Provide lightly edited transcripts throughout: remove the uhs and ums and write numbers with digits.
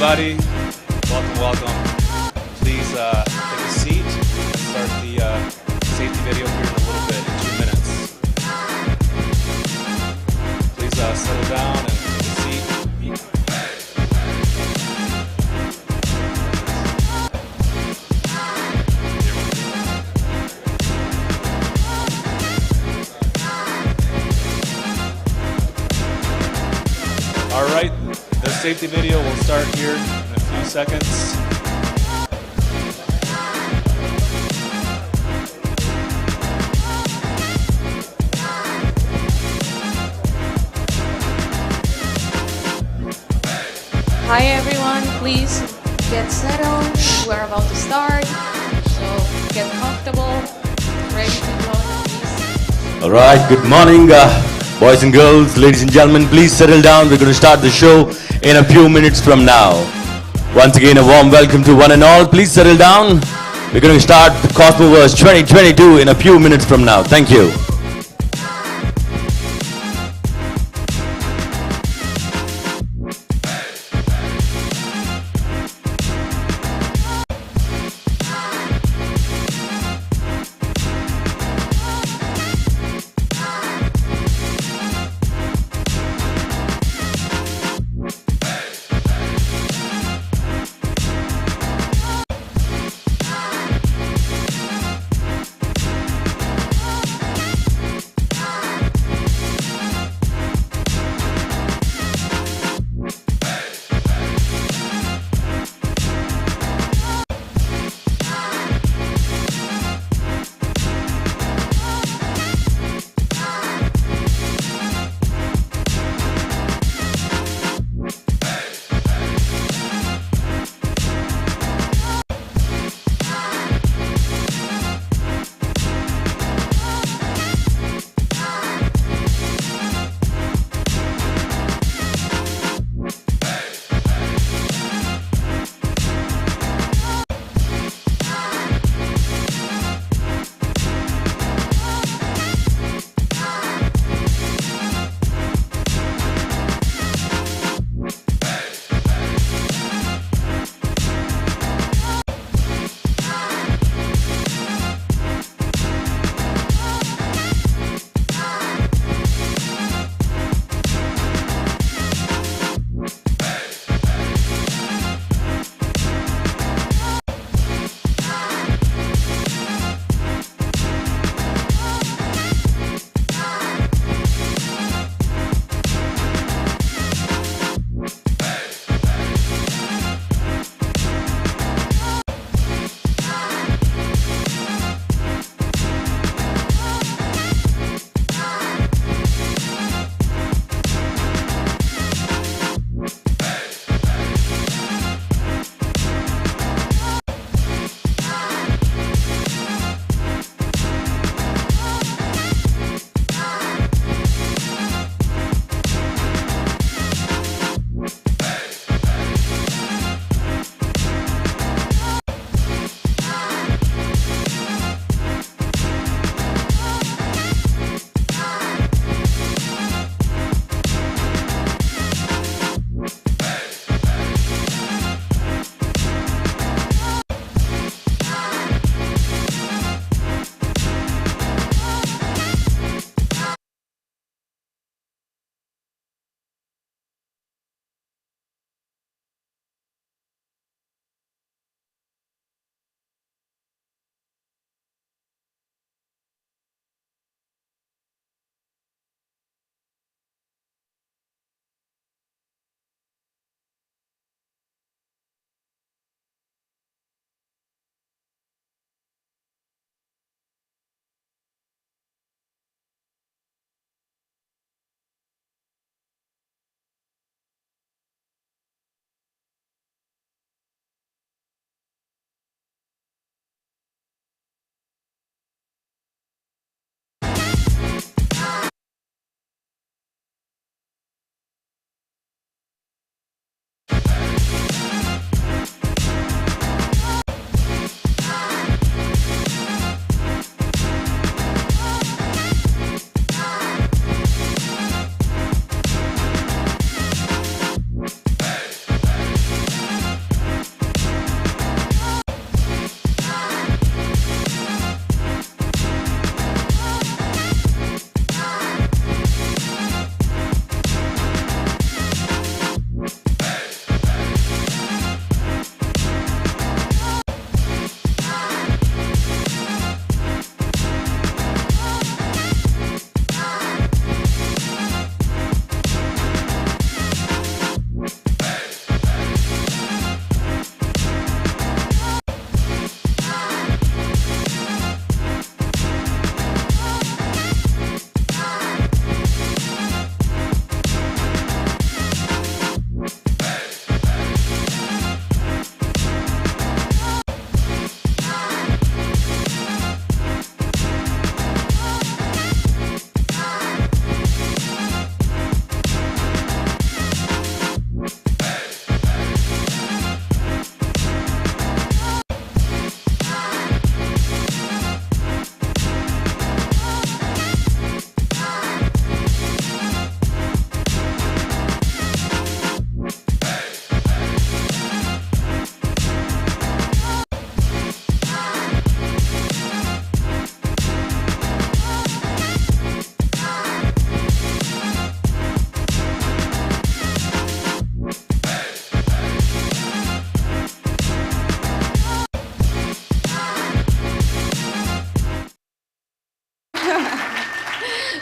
everybody. Welcome. Please take a seat. We'll start the safety video here in a little bit, in 2 minutes. Please settle down and take a seat. All right, the safety video will start here in a few seconds. Hi everyone, please get settled. We're about to start, so get comfortable, ready to join, please. All right, good morning, boys and girls, ladies and gentlemen. Please settle down. We're going to start the show in a few minutes from now. Once again, a warm welcome to one and all. Please settle down. We're going to start the Cosmoverse 2022 in a few minutes from now. Thank you.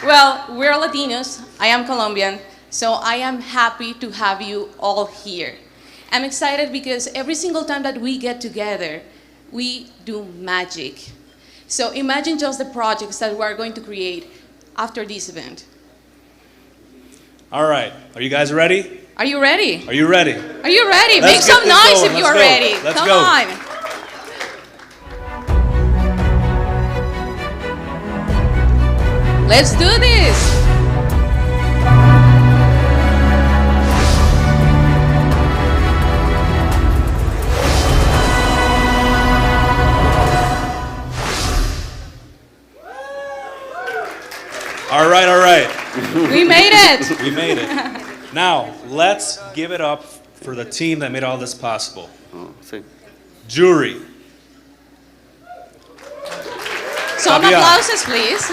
Well, we're Latinos. I am Colombian. So I am happy to have you all here. I'm excited because every single time that we get together, we do magic. So imagine just the projects that we are going to create after this event. All right, are you guys ready? Are you ready? Are you ready? Are you ready? Let's Make get some this noise going. if you're Let's go. ready. Let's Come go. on. Let's do this. All right, all right. We made it. We made it. Now, let's give it up for the team that made all this possible. Jury. Some Fabian. applauses, please.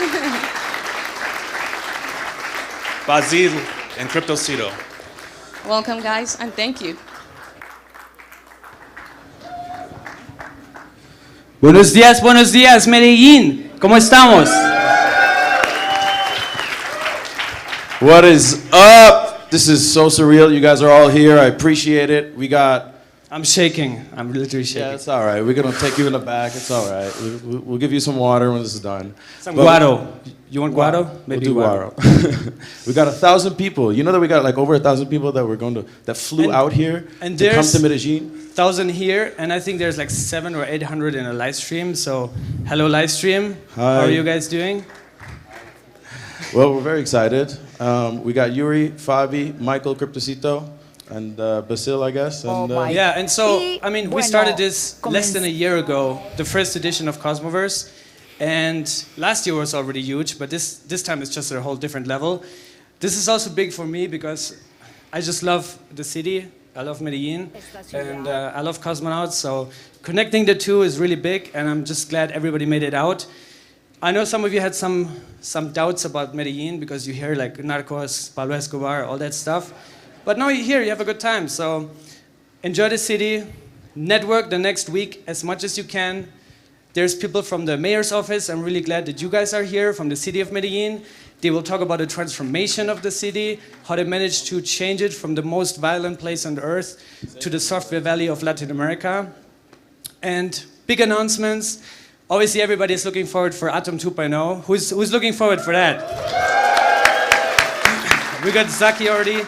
Basil and Cryptocito. Welcome, guys, and thank you. Buenos días, Medellín. ¿Cómo estamos? What is up? This is so surreal. You guys are all here. I appreciate it. We got... I'm shaking. I'm literally shaking. Yeah, it's all right. We're going to take you in the back. It's all right. We'll give you some water when this is done. Some guaro. You want guaro? Maybe we'll do guaro. We got 1,000 people. You know that we got like over 1,000 people that flew out here and to come to Medellin? 1,000 here, and I think there's like 700 or 800 in a live stream. So, hello live stream. Hi. How are you guys doing? Well, we're very excited. We got Yuri, Fabi, Michael, Cryptocito, and Basil, I guess. And, Yeah, and so, I mean, we started this less than a year ago, the first edition of Cosmoverse. And last year was already huge, but this time it's just a whole different level. This is also big for me because I just love the city. I love Medellin, and I love cosmonauts. So connecting the two is really big, and I'm just glad everybody made it out. I know some of you had some doubts about Medellin because you hear like Narcos, Pablo Escobar, all that stuff. But now you're here, you have a good time. So enjoy the city, network the next week as much as you can. There's people from the mayor's office. I'm really glad that you guys are here from the city of Medellin. They will talk about the transformation of the city, how they managed to change it from the most violent place on earth to the software valley of Latin America. And big announcements. Obviously, everybody is looking forward for Atom 2.0. Who's looking forward for that? We got Zaki already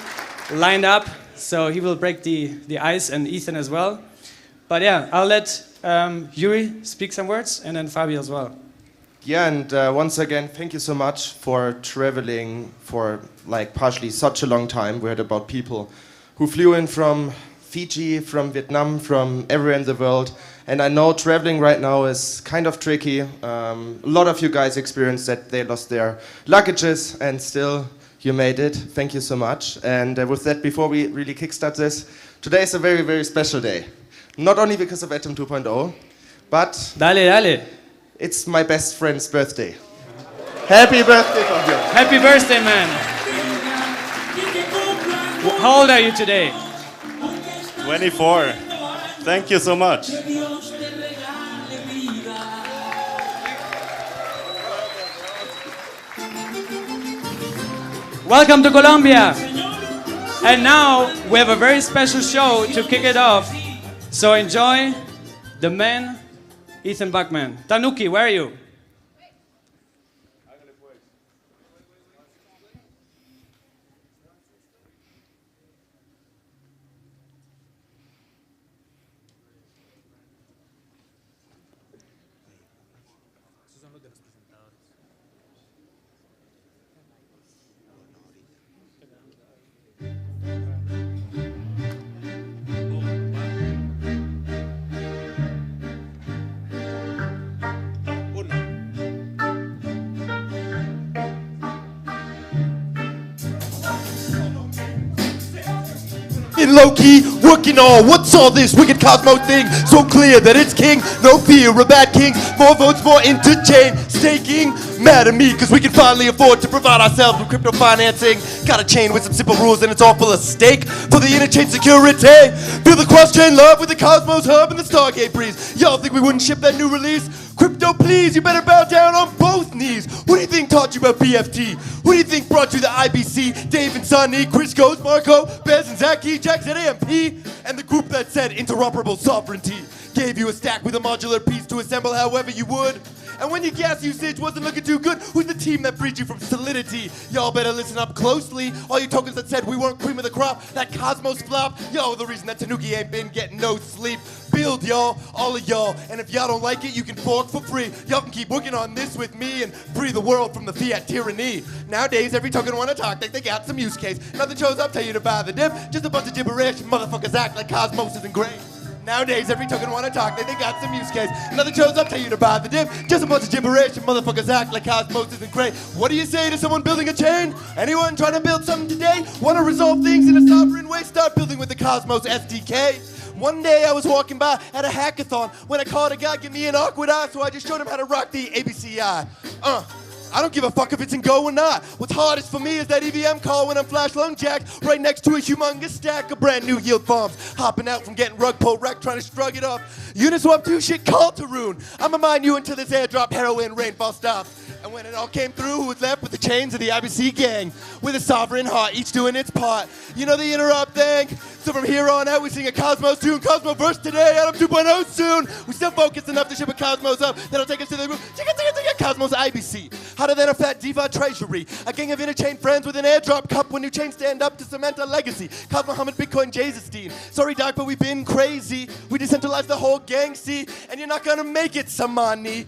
lined up, so he will break the ice, and Ethan as well. But yeah, I'll let Yuri speak some words, and then Fabi as well. Yeah, and once again, thank you so much for traveling for like partially such a long time. We heard about people who flew in from Fiji, from Vietnam, from everywhere in the world. And I know traveling right now is kind of tricky. A lot of you guys experienced that they lost their luggages, and still you made it. Thank you so much. And with that, before we really kickstart this, today is a very, very special day. Not only because of Atom 2.0, but Dale. it's my best friend's birthday. Happy birthday, Fabio. Happy birthday, man. How old are you today? 24. Thank you so much. Welcome to Colombia. And now we have a very special show to kick it off. So enjoy the man, Ethan Buchman. Tanuki, where are you? Low-key, working on what's all this wicked Cosmo thing? So clear that it's king, no fear, a bad king. More votes for Interchain. staking. Mad at me, cause we can finally afford to provide ourselves with crypto financing. Got a chain with some simple rules and it's all full of stake for the interchain security. Feel the cross-chain love with the Cosmos Hub and the Stargate breeze. Y'all think we wouldn't ship that new release? Crypto, please, you better bow down on both knees. Who do you think taught you about BFT? Who do you think brought you the IBC? Dave and Sonny, Chris Goes, Marco, Bez and Zaki, Jack said AMP, and the group that said interoperable sovereignty. Gave you a stack with a modular piece to assemble however you would. And when your gas usage wasn't looking too good, who's the team that freed you from solidity? Y'all better listen up closely. All you tokens that said we weren't cream of the crop, that Cosmos flop, y'all the reason that Tanuki ain't been getting no sleep. Build y'all, all of y'all, and if y'all don't like it, you can fork for free. Y'all can keep working on this with me and free the world from the fiat tyranny. Nowadays, every token wanna talk, they got some use case. Nothing shows up, tell you to buy the dip. Just a bunch of gibberish, motherfuckers act like Cosmos isn't great. Nowadays, every token wanna talk, they got some use case. Nothing shows up, tell you to buy the dip. Just a bunch of gibberish, and motherfuckers act like Cosmos isn't great. What do you say to someone building a chain? Anyone trying to build something today? Wanna resolve things in a sovereign way? Start building with the Cosmos SDK. One day I was walking by at a hackathon when I called a guy give me an awkward eye, so I just showed him how to rock the ABCI. I don't give a fuck if it's in Go or not. What's hardest for me is that EVM call when I'm flash loan jacked right next to a humongous stack of brand new yield bombs. Hopping out from getting rug pull wrecked, trying to shrug it off. Uniswap 2 shit called to ruin. I'ma mine you until this airdrop heroin rainfall stops. And when it all came through, who was left with the chains of the IBC gang? With a sovereign heart, each doing its part. You know the interrupt thing? So from here on out, we sing a Cosmos tune. Cosmoverse today, Adam 2.0 soon. We still focused enough to ship a Cosmos up that'll take us to the roof. Cosmos IBC. Hotter than a fat diva treasury. A gang of interchain friends with an airdrop cup when new chains stand up to cement a legacy. Cos Muhammad, Bitcoin, Jazestein. Sorry, Doc, but we've been crazy. We decentralized the whole gang, see? And you're not gonna make it, Samani.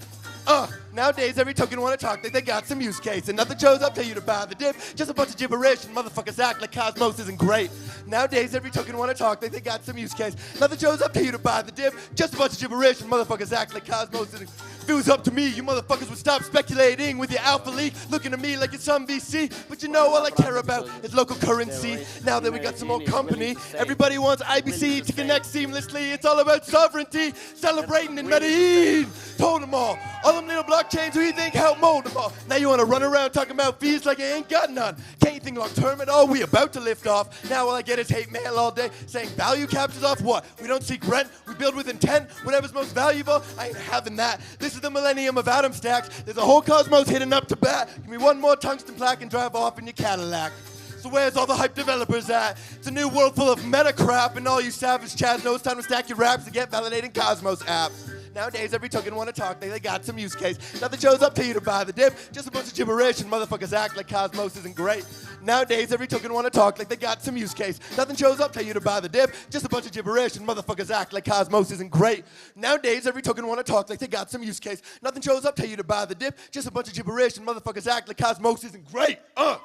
Nowadays, every token wanna talk, they got some use case. And nothing shows up, tell you to buy the dip. Just a bunch of gibberish and motherfuckers act like Cosmos isn't great. Nowadays, every token wanna talk, they got some use case. Nothing shows up, tell you to buy the dip. Just a bunch of gibberish and motherfuckers act like Cosmos isn't. If it was up to me, you motherfuckers would stop speculating with your alpha leak, looking at me like it's some VC. But you know all I care about is local currency. Now that we got some more company, everybody wants IBC to connect seamlessly. It's all about sovereignty, celebrating in Medellin. Told them all them little blockchains who you think help mold them all. Now you wanna run around talking about fees like you ain't got none. Can't you think long term at all? We about to lift off. Now all I get is hate mail all day saying value captures off what? We don't seek rent, we build with intent. Whatever's most valuable, I ain't having that. This is the millennium of atom stacks. There's a whole Cosmos hidden up to bat. Give me one more tungsten plaque and drive off in your Cadillac. So where's all the hype developers at? It's a new world full of meta crap, and all you savage Chaz know it's time to stack your raps and get validating Cosmos apps. Nowadays, every token wanna talk, they got some use case. Nothing shows up to you to buy the dip. Just a bunch of gibberish and motherfuckers act like Cosmos isn't great. Nowadays, every token wanna talk like they got some use case. Nothing shows up, tell you to buy the dip. Just a bunch of gibberish and motherfuckers act like Cosmos isn't great. Nowadays, every token wanna talk like they got some use case. Nothing shows up, tell you to buy the dip. Just a bunch of gibberish and motherfuckers act like Cosmos isn't great. Yeah.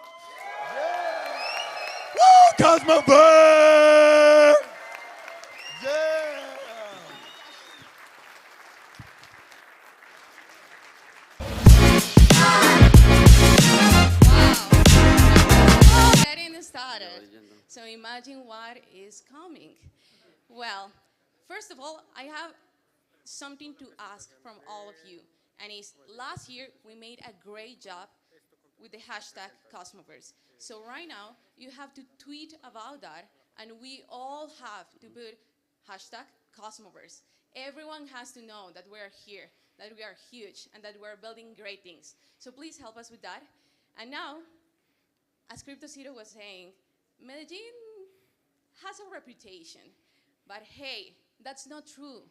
Woo! Cosmoverse! Yeah! Started. So imagine what is coming. Well, first of all, I have something to ask from all of you. And it's last year we made a great job with the hashtag Cosmoverse. So right now you have to tweet about that, and we all have to put hashtag Cosmoverse. Everyone has to know that we're here, that we are huge, and that we're building great things. So please help us with that. And now, as CryptoZero was saying, Medellin has a reputation, but hey, that's not true.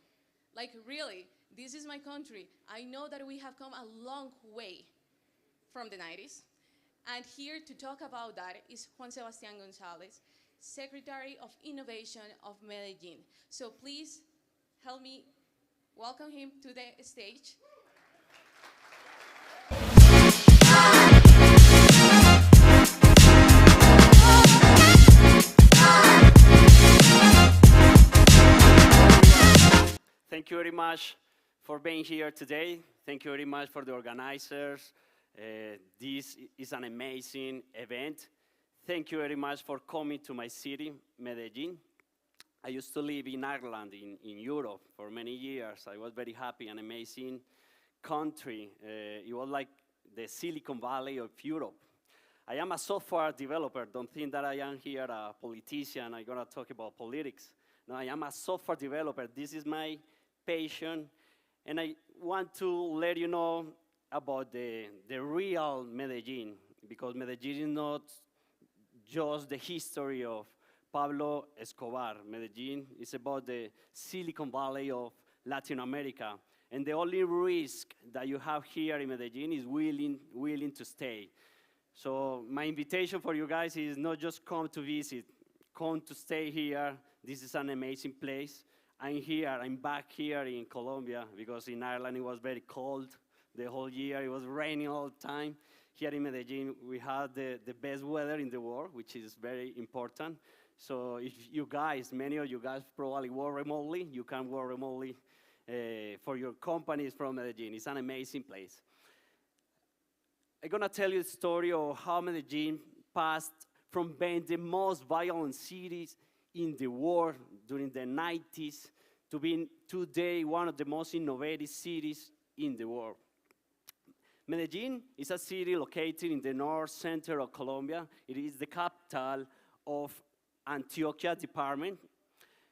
Like really, this is my country. I know that we have come a long way from the 90s. And here to talk about that is Juan Sebastián González, Secretary of Innovation of Medellin. So please help me welcome him to the stage. Thank you very much for being here today. Thank you very much for the organizers. This is an amazing event. Thank you very much for coming to my city, Medellin. I used to live in Ireland, in Europe, for many years. I was very happy and amazing country. It was like the Silicon Valley of Europe. I am a software developer. Don't think that I am here a politician. I'm going to talk about politics. No, I am a software developer. This is my passion. And I want to let you know about the real Medellin, because Medellin is not just the history of Pablo Escobar. Medellin is about the Silicon Valley of Latin America. And the only risk that you have here in Medellin is willing to stay. So my invitation for you guys is not just come to visit, come to stay here. This is an amazing place. I'm back here in Colombia because in Ireland it was very cold the whole year. It was raining all the time. Here in Medellin, we have the best weather in the world, which is very important. So if you guys, many of you guys probably work remotely, you can work remotely for your companies from Medellin. It's an amazing place. I'm gonna tell you the story of how Medellin passed from being the most violent cities in the world during the 90s to being today one of the most innovative cities in the world. Medellin is a city located in the north center of Colombia. It is the capital of Antioquia department.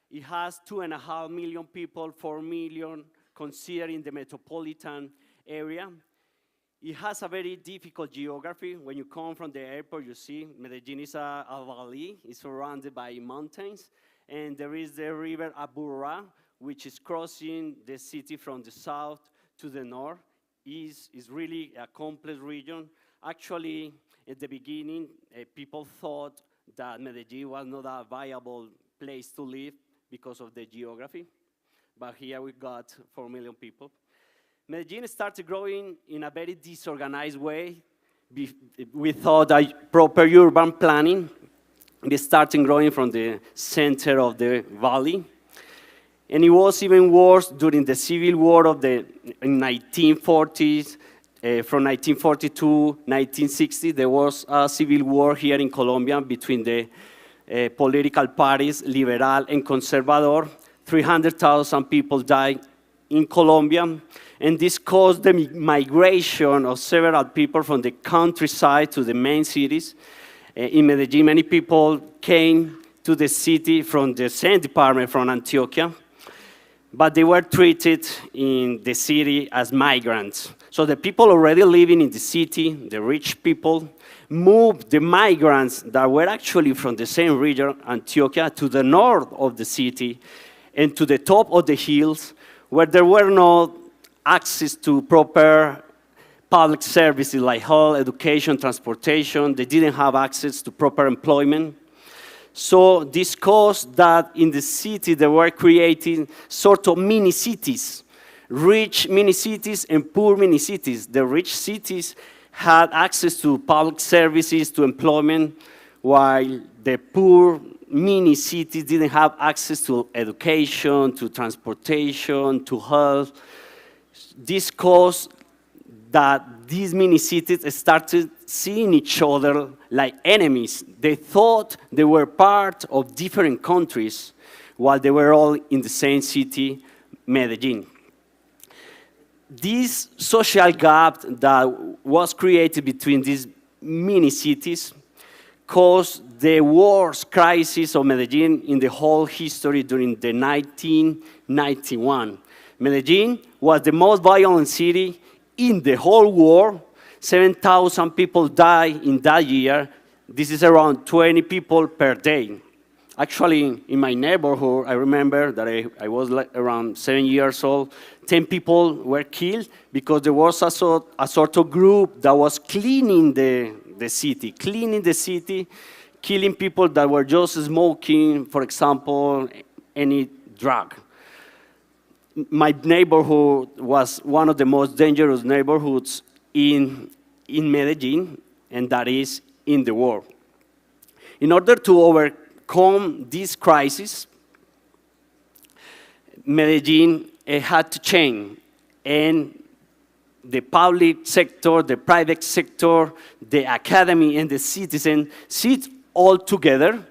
It has 2.5 million people, 4 million considering the metropolitan area. It has a very difficult geography. When you come from the airport, you see Medellin is a valley. It's surrounded by mountains. And there is the river Aburrá, which is crossing the city from the south to the north. It's really a complex region. Actually, at the beginning, people thought that Medellin was not a viable place to live because of the geography. But here we got 4 million people. Medellin started growing in a very disorganized way. Without proper urban planning, it started growing from the center of the valley. And it was even worse during the Civil War of the 1940s. From 1940 to 1960, there was a civil war here in Colombia between the political parties, Liberal and Conservador. 300,000 people died in Colombia. And this caused the migration of several people from the countryside to the main cities. In Medellin, many people came to the city from the same department, from Antioquia, but they were treated in the city as migrants. So the people already living in the city, the rich people, moved the migrants that were actually from the same region, Antioquia, to the north of the city and to the top of the hills, where there were no access to proper public services like health, education, transportation. They didn't have access to proper employment. So this caused that in the city they were creating sort of mini cities, rich mini cities and poor mini cities. The rich cities had access to public services, to employment, while the poor mini cities didn't have access to education, to transportation, to health. This caused that these mini cities started seeing each other like enemies. They thought they were part of different countries while they were all in the same city, Medellin. This social gap that was created between these mini cities caused the worst crisis of Medellin in the whole history during the 1991. Medellin was the most violent city in the whole world. 7,000 people died in that year. This is around 20 people per day. Actually, in my neighborhood, I remember that I was around 7 years old. 10 people were killed because there was a sort of group that was cleaning the city, killing people that were just smoking, for example, any drug. My neighborhood was one of the most dangerous neighborhoods in Medellin, and that is in the world. In order to overcome this crisis, Medellin had to change, and the public sector, the private sector, the academy, and the citizens sit all together.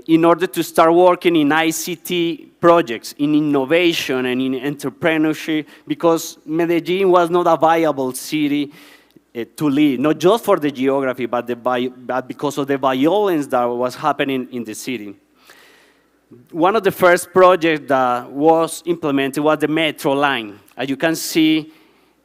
in order to start working in ICT projects, in innovation and in entrepreneurship, because Medellin was not a viable city to live, not just for the geography, but because of the violence that was happening in the city. One of the first projects that was implemented was the metro line. As you can see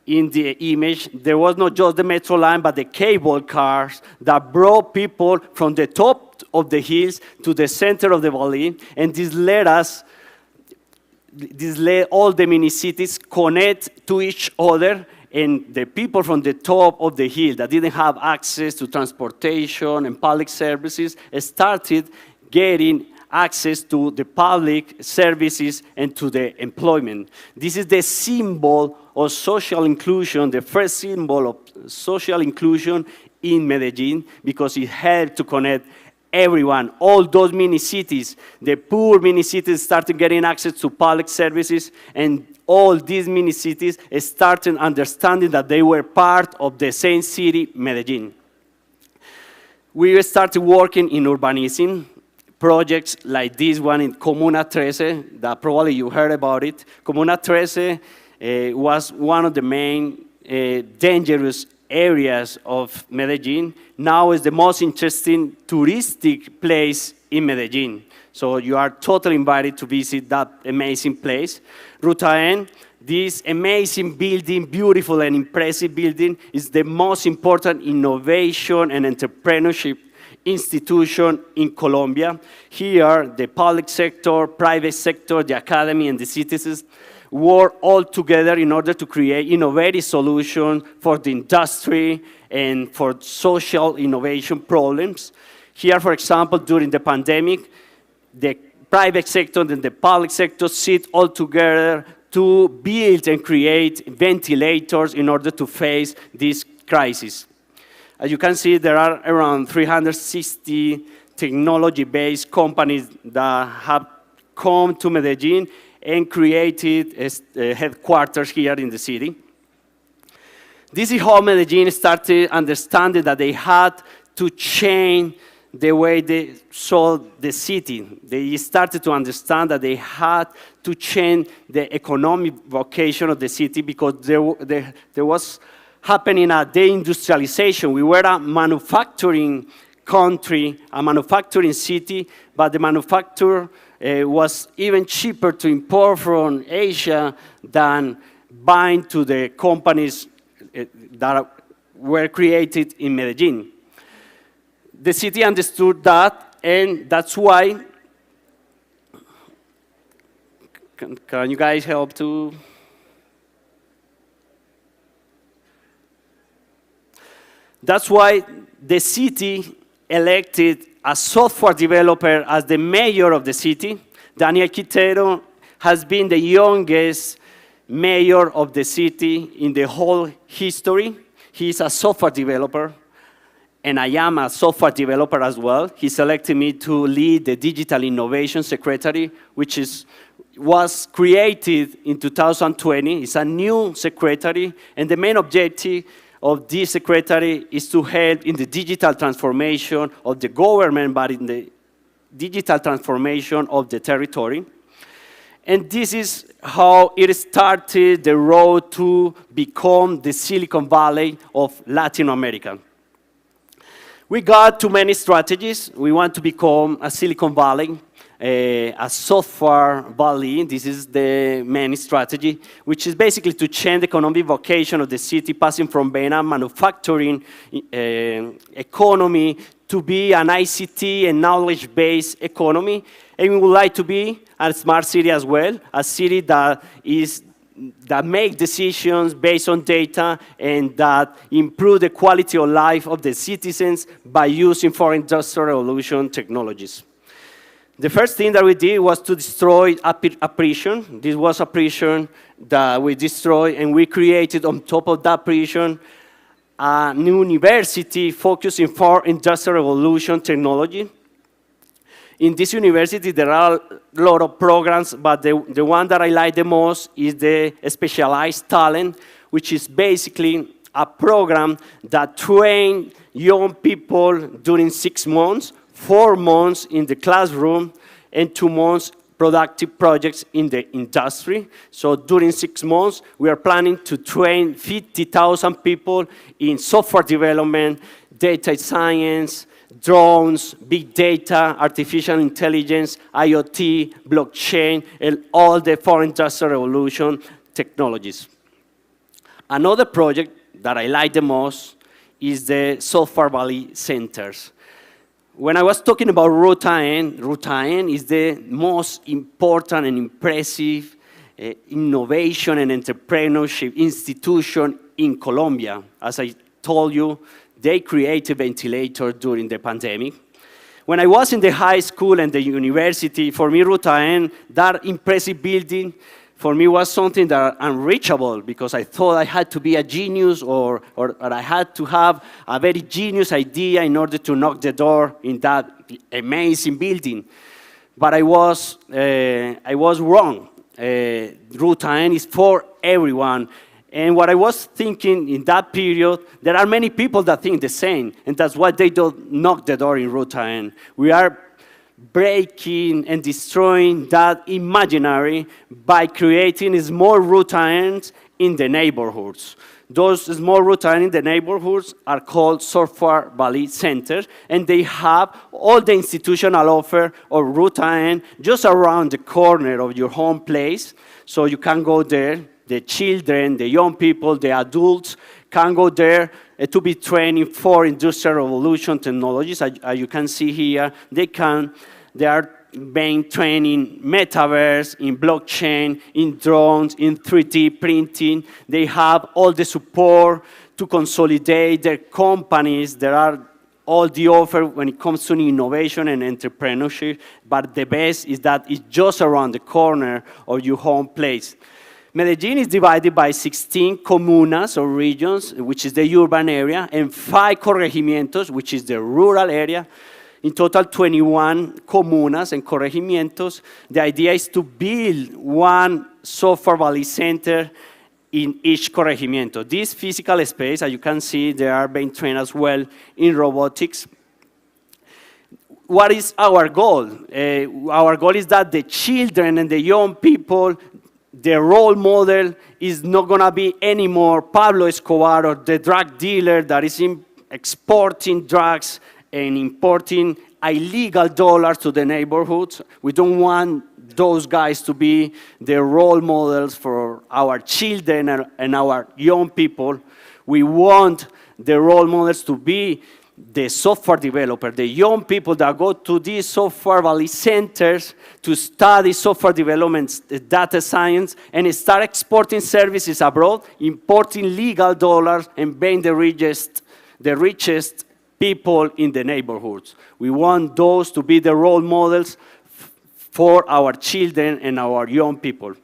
in the image, there was not just the metro line, but the cable cars that brought people from the top of the hills to the center of the valley, and this led all the mini cities connect to each other, and the people from the top of the hill that didn't have access to transportation and public services started getting access to the public services and to the employment. This is the symbol of social inclusion, the first symbol of social inclusion in Medellin, because it helped to connect everyone, all those mini cities. The poor mini cities started getting access to public services, and all these mini cities started understanding that they were part of the same city, Medellin. We started working in urbanism, projects like this one in Comuna 13, that probably you heard about it. Comuna 13 was one of the main dangerous areas of Medellin. Now is the most interesting touristic place in Medellin. So you are totally invited to visit that amazing place. Ruta N, this amazing building, beautiful and impressive building, is the most important innovation and entrepreneurship institution in Colombia. Here, the public sector, private sector, the academy, and the citizens work all together in order to create innovative solutions for the industry and for social innovation problems. Here, for example, during the pandemic, the private sector and the public sector sit all together to build and create ventilators in order to face this crisis. As you can see, there are around 360 technology-based companies that have come to Medellin and created headquarters here in the city. This is how Medellin started understanding that they had to change the way they saw the city. They started to understand that they had to change the economic vocation of the city, because there was happening a deindustrialization. We were a manufacturing country, a manufacturing city, but the manufacture was even cheaper to import from Asia than buying to the companies that were created in Medellin. The city understood that, and that's why, can you guys help to? That's why the city elected a software developer as the mayor of the city. Daniel Quintero has been the youngest mayor of the city in the whole history. He's a software developer, and I am a software developer as well. He selected me to lead the Digital Innovation Secretary, which was created in 2020. It's a new secretary, and the main objective of this secretary is to help in the digital transformation of the government, but in the digital transformation of the territory. And this is how it started the road to become the Silicon Valley of Latin America. We got too many strategies. We want to become a Silicon Valley, a software valley. This is the main strategy, which is basically to change the economic vocation of the city, passing from being a manufacturing economy to be an ICT and knowledge-based economy. And we would like to be a smart city as well, a city that make decisions based on data and that improve the quality of life of the citizens by using 4th Industrial Revolution technologies. The first thing that we did was to destroy a prison. This was a prison that we destroyed, and we created on top of that prison a new university focusing for Industrial Revolution technology. In this university, there are a lot of programs, but the one that I like the most is the Specialized Talent, which is basically a program that trains young people during 6 months 4 months in the classroom and 2 months productive projects in the industry. So during 6 months, we are planning to train 50,000 people in software development, data science, drones, big data, artificial intelligence, IoT, blockchain, and all the 4th industrial revolution technologies. Another project that I like the most is the Software Valley Centers. When I was talking about Ruta N is the most important and impressive innovation and entrepreneurship institution in Colombia. As I told you, they created ventilator during the pandemic. When I was in the high school and the university, for me, Ruta N, that impressive building, for me was something that unreachable because I thought I had to be a genius or I had to have a very genius idea in order to knock the door in that amazing building. But I was wrong. Ruta N is for everyone. And what I was thinking in that period, there are many people that think the same, and that's why they don't knock the door in Ruta N. We are breaking and destroying that imaginary by creating small Ruta Ns in the neighborhoods. Those small Ruta N in the neighborhoods are called Software Valley Centers, and they have all the institutional offer of Ruta N just around the corner of your home place, so you can go there. The children, the young people, the adults can go there to be training for industrial revolution technologies. As you can see here, they are being trained in metaverse, in blockchain, in drones, in 3D printing. They have all the support to consolidate their companies. There are all the offer when it comes to innovation and entrepreneurship, but the best is that it's just around the corner of your home place. Medellin is divided by 16 comunas or regions, which is the urban area, and 5 corregimientos, which is the rural area. In total, 21 comunas and corregimientos. The idea is to build one Software Valley Center in each corregimiento. This physical space, as you can see, they are being trained as well in robotics. What is our goal? Our goal is that the children and the young people, the role model is not going to be anymore Pablo Escobar or the drug dealer that is exporting drugs and importing illegal dollars to the neighborhoods. We don't want those guys to be the role models for our children and our young people. We want the role models to be the software developer, the young people that go to these Software Valley Centers to study software development, data science, and start exporting services abroad, importing legal dollars, and being the richest people in the neighborhoods. We want those to be the role models for our children and our young people.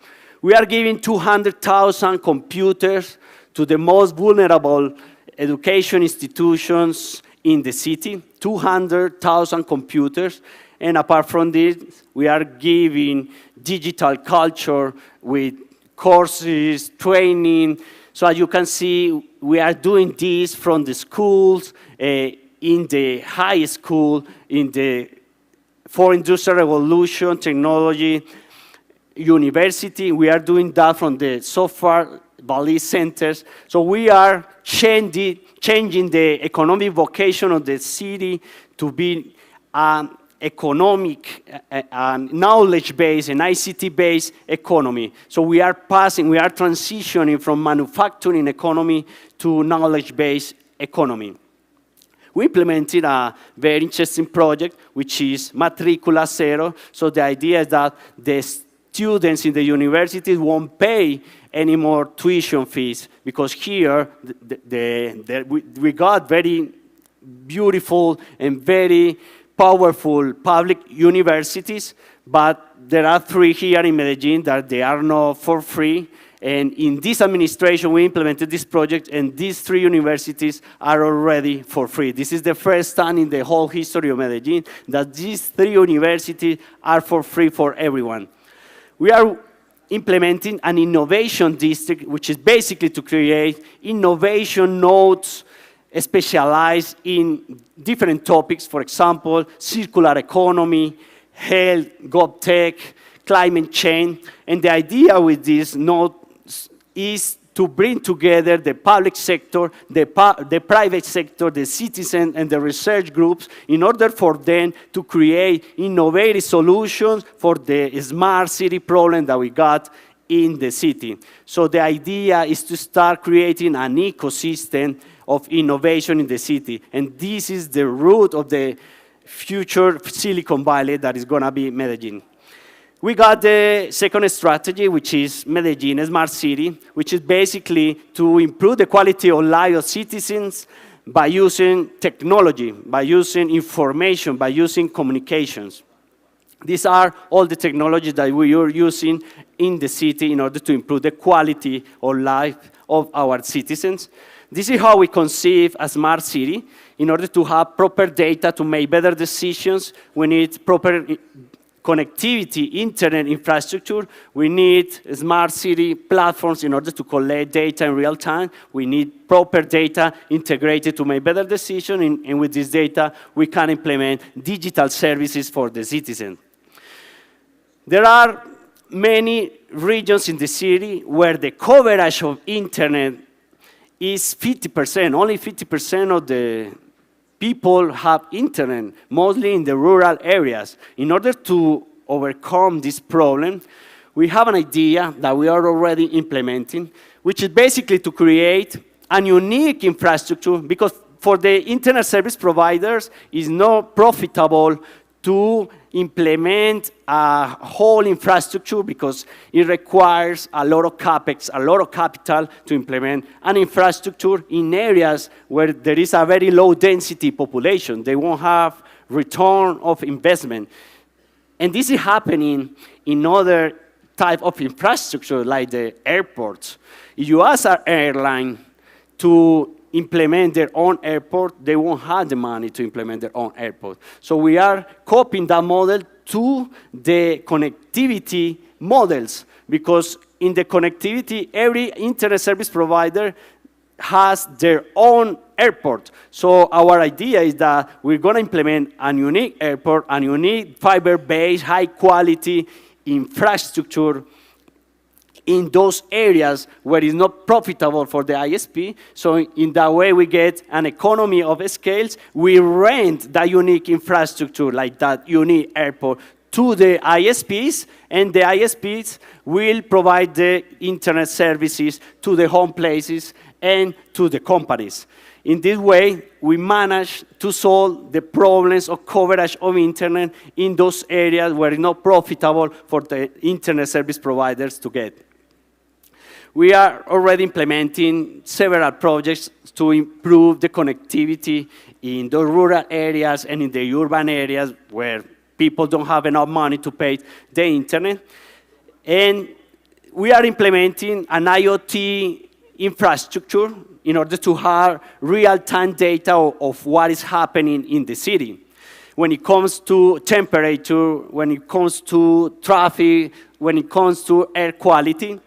We are giving 200,000 computers to the most vulnerable education institutions in the city, 200,000 computers. And apart from this, we are giving digital culture with courses, training. So as you can see, we are doing this from the schools, in the high school, in the 4th Industrial Revolution technology university. We are doing that from the Software Valley Centers. So we are changing the economic vocation of the city to be economic, knowledge-based and ICT-based economy. So we are transitioning from manufacturing economy to knowledge-based economy. We implemented a very interesting project, which is Matricula Zero. So the idea is that the students in the universities won't pay any more tuition fees, because here we got very beautiful and very powerful public universities, but there are 3 here in Medellin that they are not for free. And in this administration, we implemented this project, and these 3 universities are already for free. This is the first time in the whole history of Medellin that these 3 universities are for free for everyone. We are implementing an innovation district, which is basically to create innovation nodes specialized in different topics, for example, circular economy, health, GovTech, climate change. And the idea with this node is to bring together the public sector, the private sector, the citizen, and the research groups in order for them to create innovative solutions for the smart city problem that we got in the city. So the idea is to start creating an ecosystem of innovation in the city. And this is the root of the future Silicon Valley that is gonna be Medellin. We got the second strategy, which is Medellin Smart City, which is basically to improve the quality of life of citizens by using technology, by using information, by using communications. These are all the technologies that we are using in the city in order to improve the quality of life of our citizens. This is how we conceive a smart city. In order to have proper data to make better decisions, we need proper connectivity, internet infrastructure. We need smart city platforms in order to collect data in real time. We need proper data integrated to make better decisions, and with this data, we can implement digital services for the citizen. There are many regions in the city where the coverage of internet is 50%. Only 50% of the people have internet, mostly in the rural areas. In order to overcome this problem, we have an idea that we are already implementing, which is basically to create a unique infrastructure, because for the internet service providers, it's not profitable to implement a whole infrastructure because it requires a lot of capex, a lot of capital to implement an infrastructure in areas where there is a very low density population. They won't have return of investment. And this is happening in other type of infrastructure like the airports. If you ask an airline to implement their own airport, they won't have the money to implement their own airport. So we are copying that model to the connectivity models, because in the connectivity, every internet service provider has their own airport. So our idea is that we're gonna implement a unique airport, a unique fiber-based, high-quality infrastructure in those areas where it's not profitable for the ISP. So in that way, we get an economy of scales. We rent that unique infrastructure, like that unique airport, to the ISPs, and the ISPs will provide the internet services to the home places and to the companies. In this way, we manage to solve the problems of coverage of internet in those areas where it's not profitable for the internet service providers to get. We are already implementing several projects to improve the connectivity in the rural areas and in the urban areas where people don't have enough money to pay the internet. And we are implementing an IoT infrastructure in order to have real-time data of what is happening in the city. When it comes to temperature, when it comes to traffic, when it comes to air quality.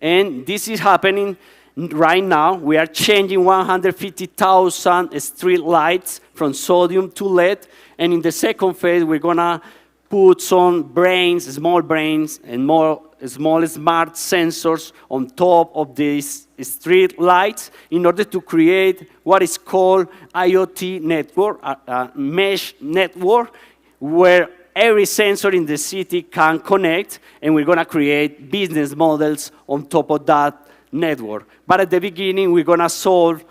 And this is happening right now. We are changing 150,000 street lights from sodium to LED. And in the second phase, we're gonna put some brains, small brains, and more small smart sensors on top of these street lights in order to create what is called IoT network, a mesh network, where every sensor in the city can connect, and we're gonna create business models on top of that network. But at the beginning, we're gonna solve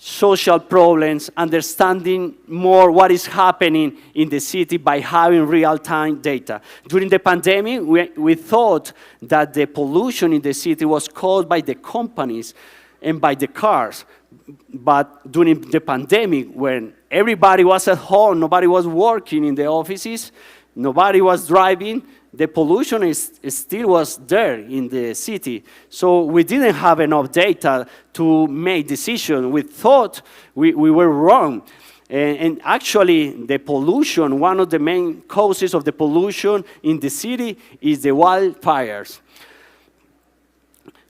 social problems, understanding more what is happening in the city by having real-time data. During the pandemic, we thought that the pollution in the city was caused by the companies and by the cars. But during the pandemic, when everybody was at home, nobody was working in the offices, nobody was driving, the pollution still was there in the city. So we didn't have enough data to make decisions. We thought we were wrong. And actually, the pollution, one of the main causes of the pollution in the city is the wildfires.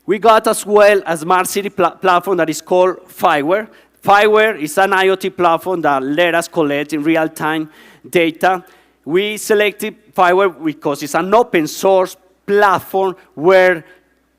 We got as well a smart city platform that is called Fiverr. Fireware is an IoT platform that let us collect in real-time data. We selected Fireware because it's an open source platform where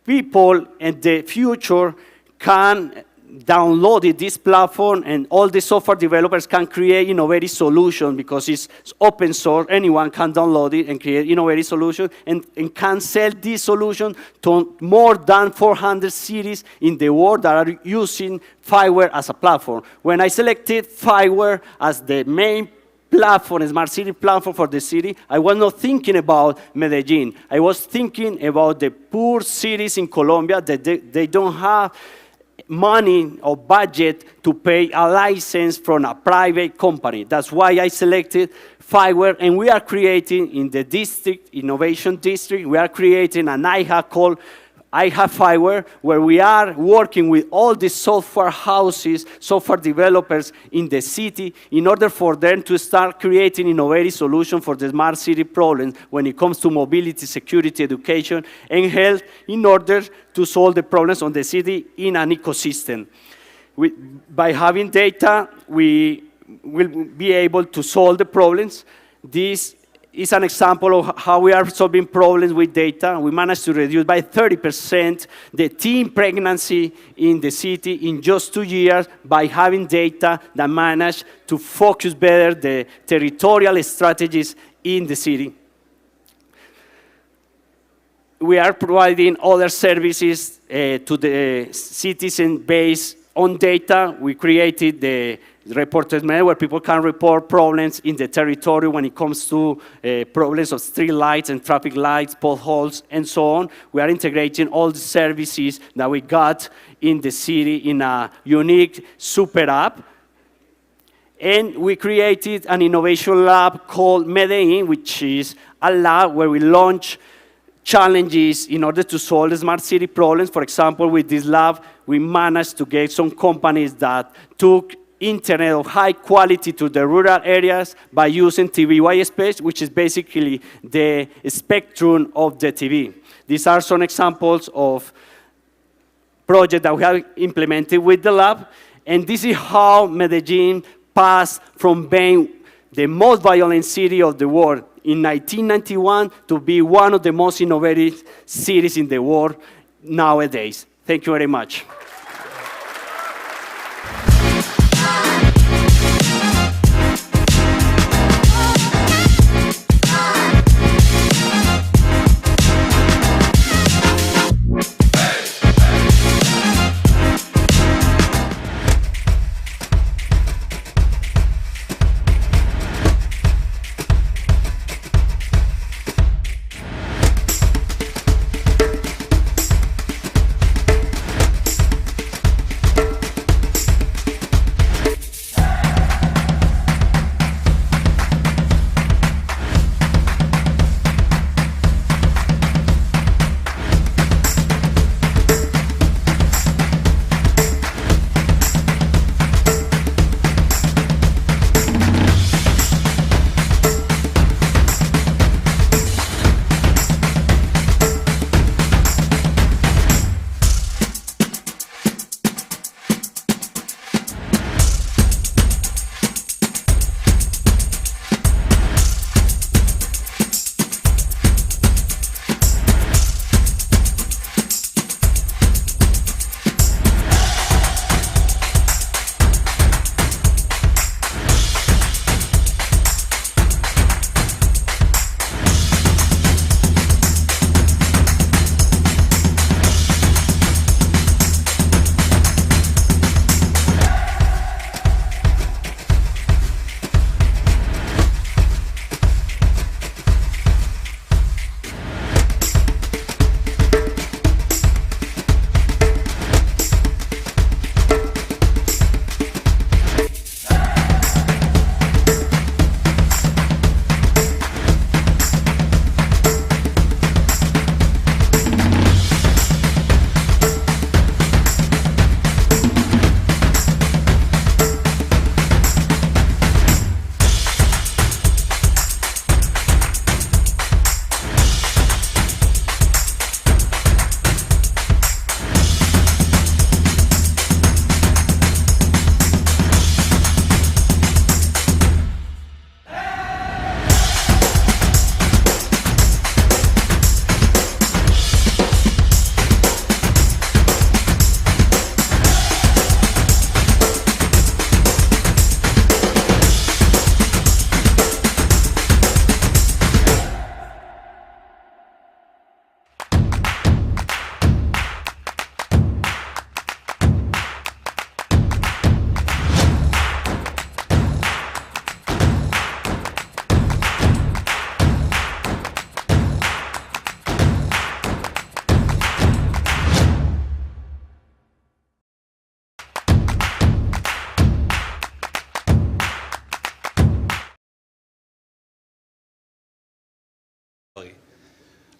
people in the future can download this platform, and all the software developers can create innovative solutions because it's open source. Anyone can download it and create innovative solutions and can sell this solution to more than 400 cities in the world that are using Fireware as a platform. When I selected Fireware as the main platform, a smart city platform for the city, I was not thinking about Medellin. I was thinking about the poor cities in Colombia that they don't have money or budget to pay a license from a private company. That's why I selected Fireware, and we are creating in the district, innovation district, we are creating an IHA called IHA Fireware, where we are working with all the software houses, software developers in the city in order for them to start creating innovative solutions for the smart city problems when it comes to mobility, security, education, and health in order to solve the problems on the city in an ecosystem. By having data, we will be able to solve the problems. This is an example of how we are solving problems with data. We managed to reduce by 30% the teen pregnancy in the city in just 2 years by having data that managed to focus better the territorial strategies in the city. We are providing other services to the citizens based on data. We created the reported network where people can report problems in the territory when it comes to problems of street lights and traffic lights, potholes, and so on. We are integrating all the services that we got in the city in a unique super app. And we created an innovation lab called Medellin, which is a lab where we launch challenges in order to solve the smart city problems. For example, with this lab, we managed to get some companies that took internet of high quality to the rural areas by using TV white space, which is basically the spectrum of the TV. These are some examples of projects that we have implemented with the lab, and this is how Medellin passed from being the most violent city of the world in 1991 to be one of the most innovative cities in the world nowadays. Thank you very much.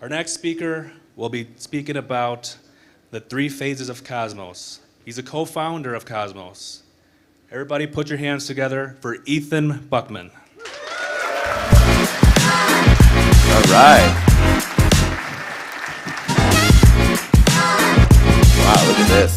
Our next speaker will be speaking about the 3 phases of Cosmos. He's a co-founder of Cosmos. Everybody put your hands together for Ethan Buchman. All right. Wow, look at this.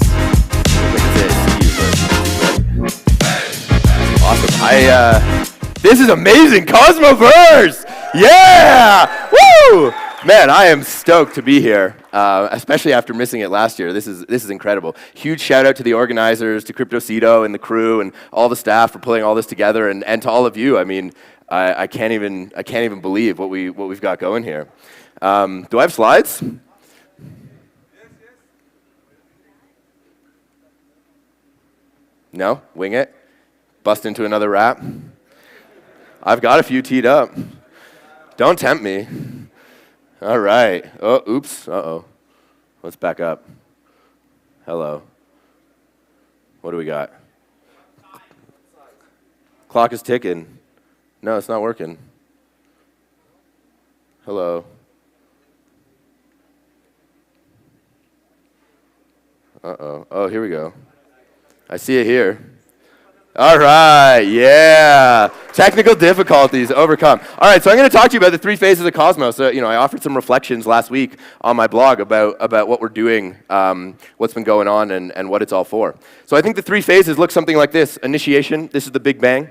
Awesome. This is amazing. Cosmoverse! Yeah! Woo! Man, I am stoked to be here, especially after missing it last year. This is incredible. Huge shout out to the organizers, to CryptoCito and the crew and all the staff for pulling all this together, and to all of you. I mean, I can't even believe what we've got going here. Do I have slides? No? Wing it? Bust into another rap? I've got a few teed up. Don't tempt me. All right. Oh, oops. Uh-oh. Let's back up. Hello. What do we got? Clock is ticking. No, it's not working. Hello. Uh-oh. Oh, here we go. I see it here. All right, yeah. Technical difficulties overcome. All right, so I'm going to talk to you about the 3 phases of Cosmos. I offered some reflections last week on my blog about what we're doing, what's been going on, and what it's all for. So I think the 3 phases look something like this. Initiation, this is the Big Bang.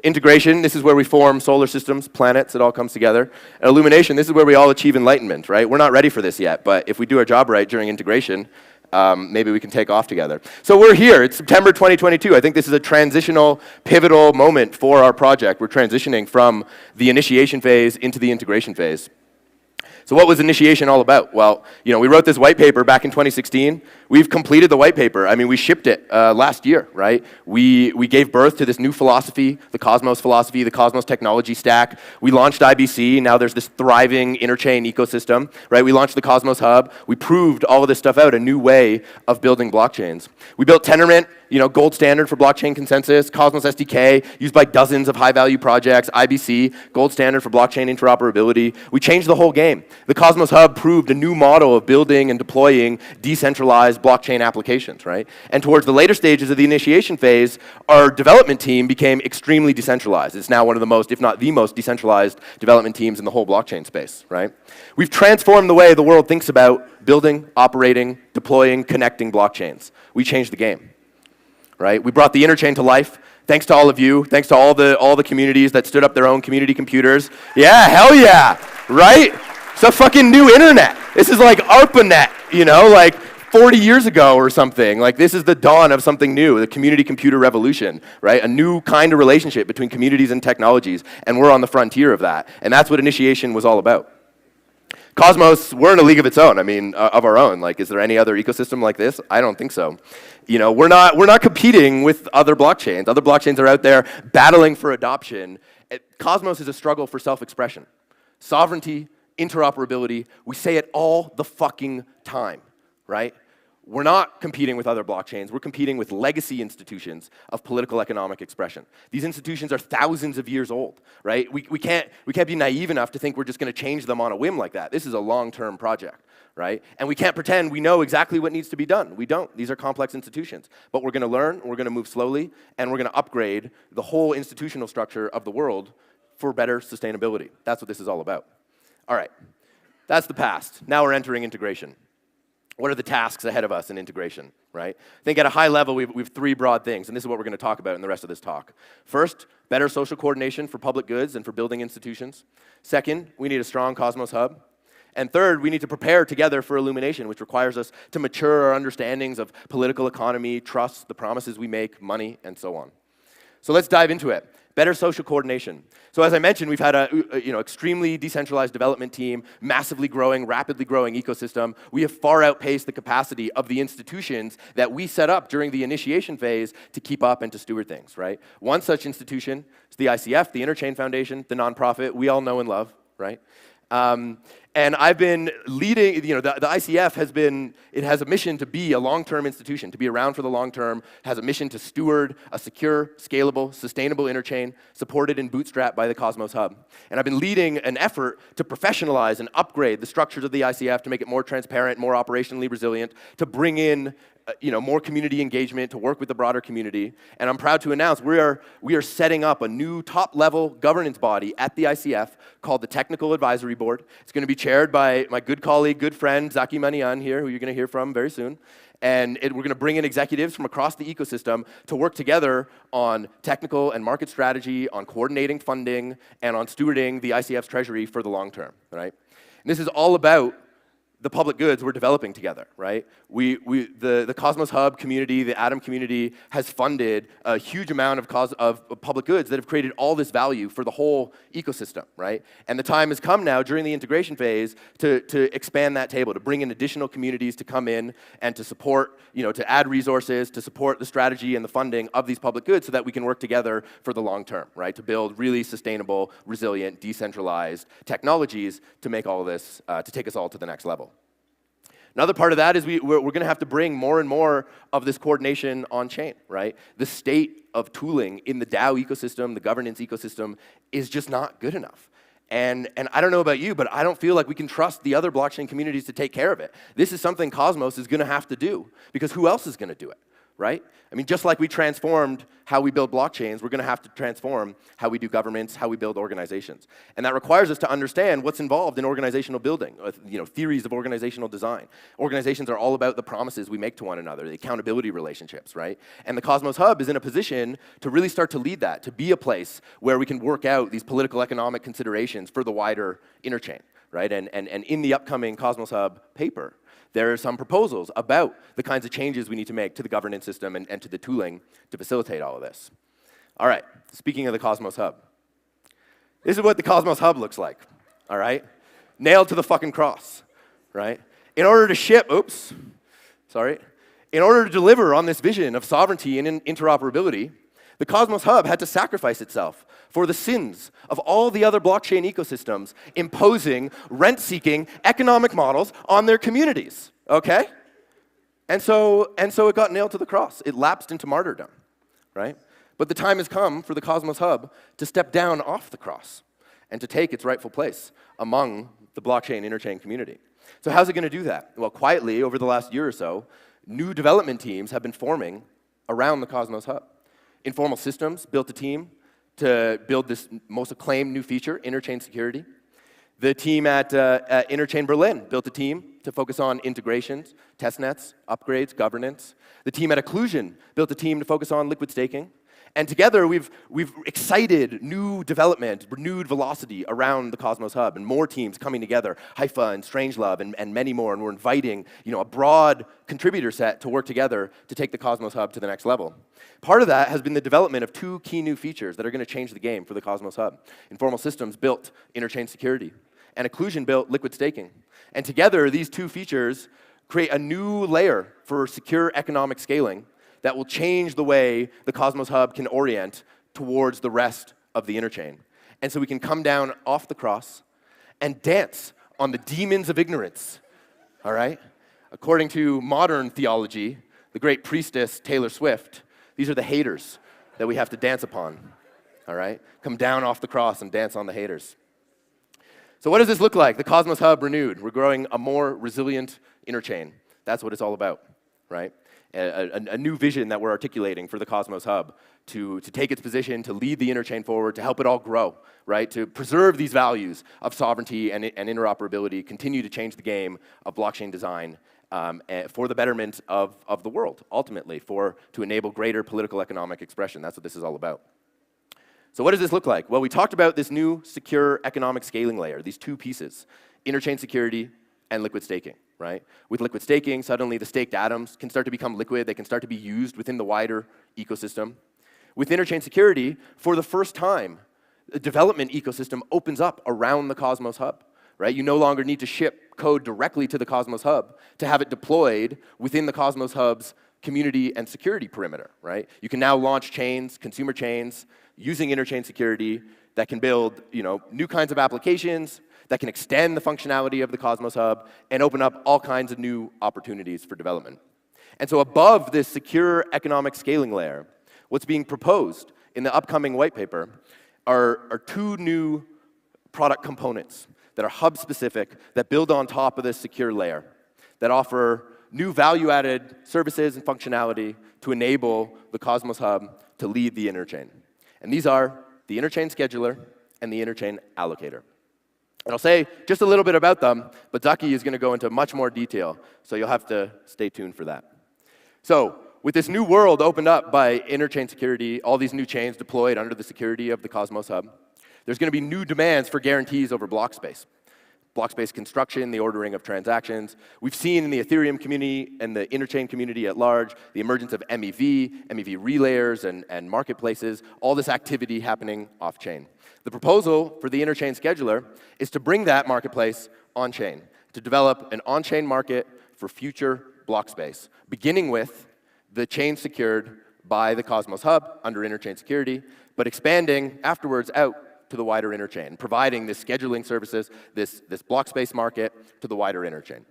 Integration, this is where we form solar systems, planets, it all comes together. And illumination, this is where we all achieve enlightenment, right? We're not ready for this yet, but if we do our job right during integration, maybe we can take off together. So we're here. It's September 2022. I think this is a transitional, pivotal moment for our project. We're transitioning from the initiation phase into the integration phase. So what was initiation all about? Well, we wrote this white paper back in 2016. We've completed the white paper. I mean, we shipped it last year, right? We gave birth to this new philosophy, the Cosmos technology stack. We launched IBC. Now there's this thriving Interchain ecosystem, right? We launched the Cosmos Hub. We proved all of this stuff out, a new way of building blockchains. We built Tendermint, gold standard for blockchain consensus, Cosmos SDK, used by dozens of high-value projects, IBC, gold standard for blockchain interoperability. We changed the whole game. The Cosmos Hub proved a new model of building and deploying decentralized blockchain applications, right? And towards the later stages of the initiation phase, our development team became extremely decentralized. It's now one of the most, if not the most, decentralized development teams in the whole blockchain space, right? We've transformed the way the world thinks about building, operating, deploying, connecting blockchains. We changed the game. Right? We brought the Interchain to life. Thanks to all of you. Thanks to all the communities that stood up their own community computers. Yeah, hell yeah, right? It's a fucking new internet. This is like ARPANET, like 40 years ago or something. Like this is the dawn of something new, the community computer revolution, right? A new kind of relationship between communities and technologies, and we're on the frontier of that. And that's what initiation was all about. Cosmos, we're in a league of its own. I mean, of our own. Like, is there any other ecosystem like this? I don't think so. We're not competing with other blockchains. Other blockchains are out there battling for adoption. Cosmos is a struggle for self-expression. Sovereignty, interoperability, we say it all the fucking time, right? We're not competing with other blockchains. We're competing with legacy institutions of political economic expression. These institutions are thousands of years old, right? We can't be naive enough to think we're just going to change them on a whim like that. This is a long-term project, right? And we can't pretend we know exactly what needs to be done. We don't. These are complex institutions. But we're going to learn, we're going to move slowly, and we're going to upgrade the whole institutional structure of the world for better sustainability. That's what this is all about. All right. That's the past. Now we're entering integration. What are the tasks ahead of us in integration, right? I think at a high level, we have 3 broad things, and this is what we're going to talk about in the rest of this talk. First, better social coordination for public goods and for building institutions. Second, we need a strong Cosmos Hub. And third, we need to prepare together for illumination, which requires us to mature our understandings of political economy, trust, the promises we make, money, and so on. So let's dive into it. Better social coordination. So as I mentioned, we've had a extremely decentralized development team, massively growing, rapidly growing ecosystem. We have far outpaced the capacity of the institutions that we set up during the initiation phase to keep up and to steward things, right? One such institution is the ICF, the Interchain Foundation, the nonprofit we all know and love, right? And I've been leading, the ICF has a mission to be a long-term institution, to be around for the long term, has a mission to steward a secure, scalable, sustainable interchain supported and bootstrapped by the Cosmos Hub. And I've been leading an effort to professionalize and upgrade the structures of the ICF to make it more transparent, more operationally resilient, to bring in more community engagement, to work with the broader community. And I'm proud to announce we are setting up a new top-level governance body at the ICF called the Technical Advisory Board. It's going to be chaired by my good colleague, good friend, Zaki Manian here, who you're going to hear from very soon. And we're going to bring in executives from across the ecosystem to work together on technical and market strategy, on coordinating funding, and on stewarding the ICF's treasury for the long term, right? And this is all about the public goods we're developing together, right? The Cosmos Hub community, the Atom community has funded a huge amount of public goods that have created all this value for the whole ecosystem, right? And the time has come now during the integration phase to expand that table, to bring in additional communities to come in and to support, to add resources, to support the strategy and the funding of these public goods so that we can work together for the long term, right? To build really sustainable, resilient, decentralized technologies to make all of this, to take us all to the next level. Another part of that is we're going to have to bring more and more of this coordination on-chain, right? The state of tooling in the DAO ecosystem, the governance ecosystem, is just not good enough. And I don't know about you, but I don't feel like we can trust the other blockchain communities to take care of it. This is something Cosmos is going to have to do, because who else is going to do it, right? I mean, just like we transformed how we build blockchains, we're going to have to transform how we do governments, how we build organizations. And that requires us to understand what's involved in organizational building, theories of organizational design. Organizations are all about the promises we make to one another, the accountability relationships, right? And the Cosmos Hub is in a position to really start to lead that, to be a place where we can work out these political economic considerations for the wider interchain, right? And in the upcoming Cosmos Hub paper, there are some proposals about the kinds of changes we need to make to the governance system and to the tooling to facilitate all of this. All right, speaking of the Cosmos Hub, this is what the Cosmos Hub looks like, all right? Nailed to the fucking cross, right? In order to deliver on this vision of sovereignty and interoperability, the Cosmos Hub had to sacrifice itself for the sins of all the other blockchain ecosystems imposing rent-seeking economic models on their communities, okay? And so it got nailed to the cross. It lapsed into martyrdom, right? But the time has come for the Cosmos Hub to step down off the cross and to take its rightful place among the blockchain interchain community. So how's it going to do that? Well, quietly, over the last year or so, new development teams have been forming around the Cosmos Hub. Informal Systems built a team to build this most acclaimed new feature, interchain security. The team at Interchain Berlin built a team to focus on integrations, testnets, upgrades, governance. The team at Occlusion built a team to focus on liquid staking. And together, we've excited new development, renewed velocity around the Cosmos Hub, and more teams coming together, Haifa and Strangelove and many more, and we're inviting a broad contributor set to work together to take the Cosmos Hub to the next level. Part of that has been the development of two key new features that are going to change the game for the Cosmos Hub. Informal Systems built interchain security, and Occlusion built liquid staking. And together, these two features create a new layer for secure economic scaling that will change the way the Cosmos Hub can orient towards the rest of the interchain. And so we can come down off the cross and dance on the demons of ignorance, all right? According to modern theology, the great priestess Taylor Swift, these are the haters that we have to dance upon, all right? Come down off the cross and dance on the haters. So what does this look like? The Cosmos Hub renewed. We're growing a more resilient interchain. That's what it's all about, right? A new vision that we're articulating for the Cosmos Hub to take its position, to lead the interchain forward, to help it all grow, right? To preserve these values of sovereignty and interoperability, continue to change the game of blockchain design for the betterment of the world, ultimately, to enable greater political economic expression. That's what this is all about. So what does this look like? Well, we talked about this new secure economic scaling layer, these two pieces, interchain security and liquid staking. Right? With liquid staking, suddenly the staked atoms can start to become liquid. They can start to be used within the wider ecosystem. With interchain security, for the first time, the development ecosystem opens up around the Cosmos Hub. Right? You no longer need to ship code directly to the Cosmos Hub to have it deployed within the Cosmos Hub's community and security perimeter. Right? You can now launch chains, consumer chains, using interchain security that can build new kinds of applications, that can extend the functionality of the Cosmos Hub, and open up all kinds of new opportunities for development. And so above this secure economic scaling layer, what's being proposed in the upcoming white paper are two new product components that are hub-specific, that build on top of this secure layer, that offer new value-added services and functionality to enable the Cosmos Hub to lead the interchain. And these are the interchain scheduler and the interchain allocator. And I'll say just a little bit about them, but Zaki is going to go into much more detail, so you'll have to stay tuned for that. So with this new world opened up by interchain security, all these new chains deployed under the security of the Cosmos Hub, there's going to be new demands for guarantees over block space. Block space construction, the ordering of transactions. We've seen in the Ethereum community and the interchain community at large the emergence of MEV relayers and marketplaces, all this activity happening off-chain. The proposal for the interchain scheduler is to bring that marketplace on-chain, to develop an on-chain market for future block space, beginning with the chain secured by the Cosmos Hub under interchain security, but expanding afterwards out to the wider interchain, providing this scheduling services, this block space market to the wider interchain.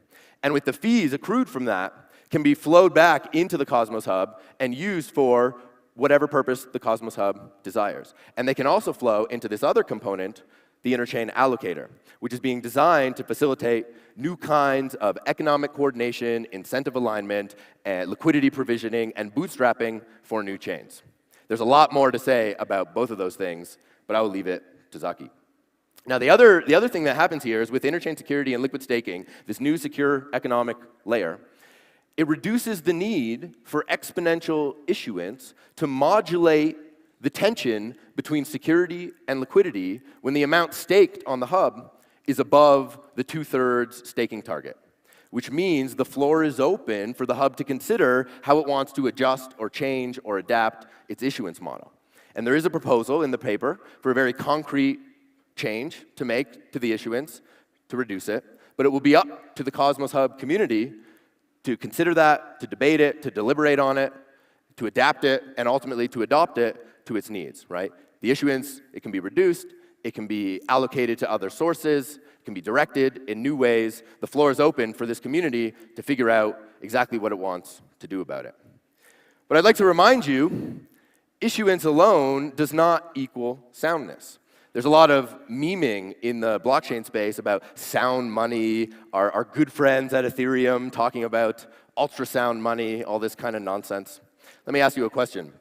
And with the fees accrued from that, can be flowed back into the Cosmos Hub and used for whatever purpose the Cosmos Hub desires. And they can also flow into this other component, the interchain allocator, which is being designed to facilitate new kinds of economic coordination, incentive alignment, liquidity provisioning, and bootstrapping for new chains. There's a lot more to say about both of those things, but I will leave it to Zaki. Now, the other thing that happens here is with interchain security and liquid staking, this new secure economic layer, it reduces the need for exponential issuance to modulate the tension between security and liquidity when the amount staked on the hub is above the 2/3 staking target, which means the floor is open for the hub to consider how it wants to adjust or change or adapt its issuance model. And there is a proposal in the paper for a very concrete change to make to the issuance to reduce it, but it will be up to the Cosmos Hub community to consider that, to debate it, to deliberate on it, to adapt it, and ultimately to adopt it to its needs, right? The issuance, it can be reduced, it can be allocated to other sources, it can be directed in new ways. The floor is open for this community to figure out exactly what it wants to do about it. But I'd like to remind you, issuance alone does not equal soundness. There's a lot of memeing in the blockchain space about sound money, our good friends at Ethereum talking about ultrasound money, all this kind of nonsense. Let me ask you a question.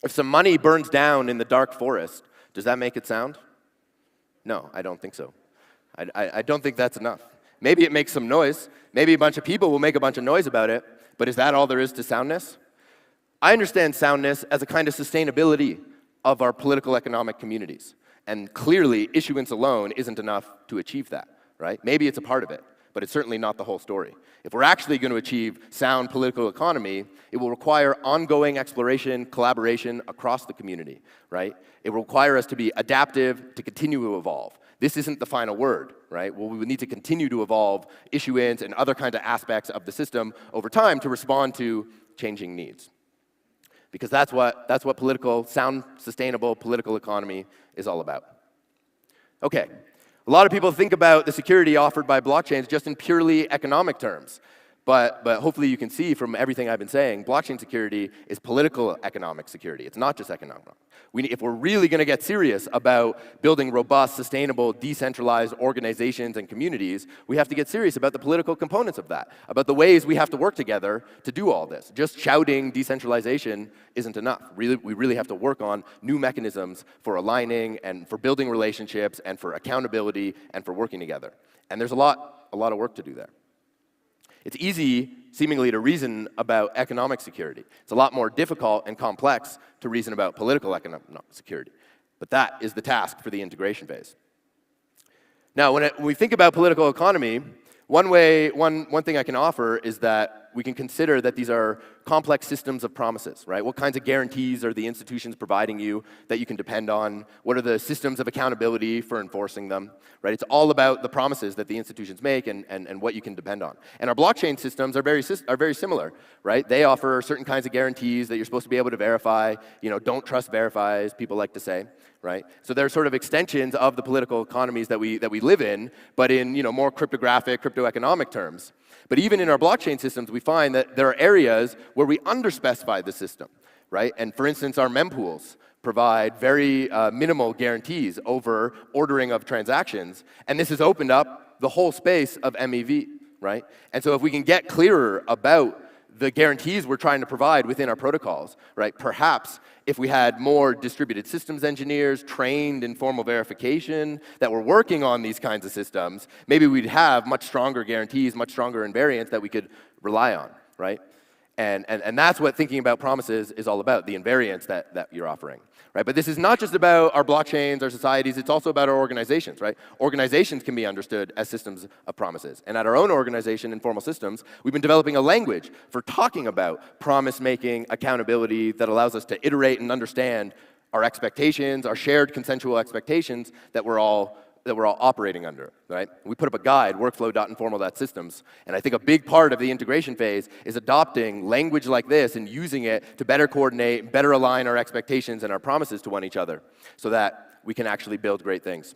If some money burns down in the dark forest, does that make it sound? No, I don't think so. I don't think that's enough. Maybe it makes some noise. Maybe a bunch of people will make a bunch of noise about it, but is that all there is to soundness? I understand soundness as a kind of sustainability of our political economic communities. And clearly, issuance alone isn't enough to achieve that, right? Maybe it's a part of it, but it's certainly not the whole story. If we're actually going to achieve sound political economy, it will require ongoing exploration, collaboration across the community, right? It will require us to be adaptive, to continue to evolve. This isn't the final word, right? Well, we would need to continue to evolve issuance and other kinds of aspects of the system over time to respond to changing needs. Because that's what political, sound, sustainable political economy is all about. Okay, a lot of people think about the security offered by blockchains just in purely economic terms. But hopefully you can see from everything I've been saying, blockchain security is political economic security. It's not just economic. If we're really going to get serious about building robust, sustainable, decentralized organizations and communities, we have to get serious about the political components of that, about the ways we have to work together to do all this. Just shouting decentralization isn't enough. We really have to work on new mechanisms for aligning and for building relationships and for accountability and for working together. And there's a lot of work to do there. It's easy, seemingly, to reason about economic security. It's a lot more difficult and complex to reason about political economic security. But that is the task for the integration phase. Now, when we think about political economy, one thing I can offer is that we can consider that these are complex systems of promises, right? What kinds of guarantees are the institutions providing you that you can depend on? What are the systems of accountability for enforcing them, right? It's all about the promises that the institutions make and what you can depend on. And our blockchain systems are very similar, right? They offer certain kinds of guarantees that you're supposed to be able to verify. You know, don't trust verify, as people like to say, right? So they're sort of extensions of the political economies that we live in, but in, you know, more cryptographic, cryptoeconomic terms. But even in our blockchain systems, we find that there are areas where we underspecify the system, right? And for instance, our mempools provide very minimal guarantees over ordering of transactions, and this has opened up the whole space of MEV, right? And so if we can get clearer about the guarantees we're trying to provide within our protocols, right? Perhaps if we had more distributed systems engineers trained in formal verification that were working on these kinds of systems, maybe we'd have much stronger guarantees, much stronger invariants that we could rely on, right? And that's what thinking about promises is all about, the invariants that you're offering, right? But this is not just about our blockchains, our societies, it's also about our organizations, right? Organizations can be understood as systems of promises. And at our own organization, Informal Systems, we've been developing a language for talking about promise-making, accountability that allows us to iterate and understand our expectations, our shared consensual expectations that we're all operating under, right? We put up a guide, workflow.informal.systems, and I think a big part of the integration phase is adopting language like this and using it to better coordinate, better align our expectations and our promises to one each other so that we can actually build great things.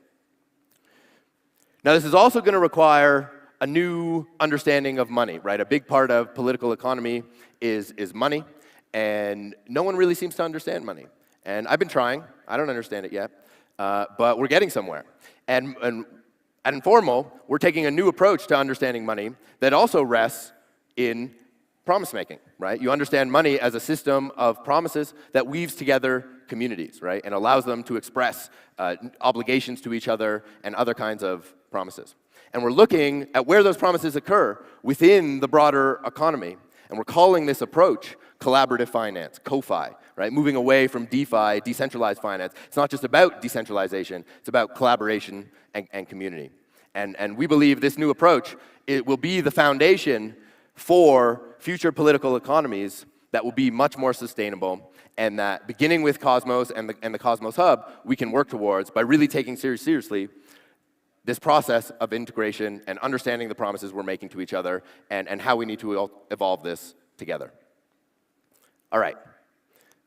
Now, this is also going to require a new understanding of money, right? A big part of political economy is money, and no one really seems to understand money. And I've been trying. I don't understand it yet, but we're getting somewhere. And at Informal, we're taking a new approach to understanding money that also rests in promise-making, right? You understand money as a system of promises that weaves together communities, right? And allows them to express obligations to each other and other kinds of promises. And we're looking at where those promises occur within the broader economy. And we're calling this approach collaborative finance, CoFi, right? Moving away from DeFi, decentralized finance. It's not just about decentralization, it's about collaboration and community. And we believe this new approach, it will be the foundation for future political economies that will be much more sustainable, and that beginning with Cosmos and the Cosmos Hub, we can work towards by really taking seriously this process of integration and understanding the promises we're making to each other and how we need to evolve this together. All right,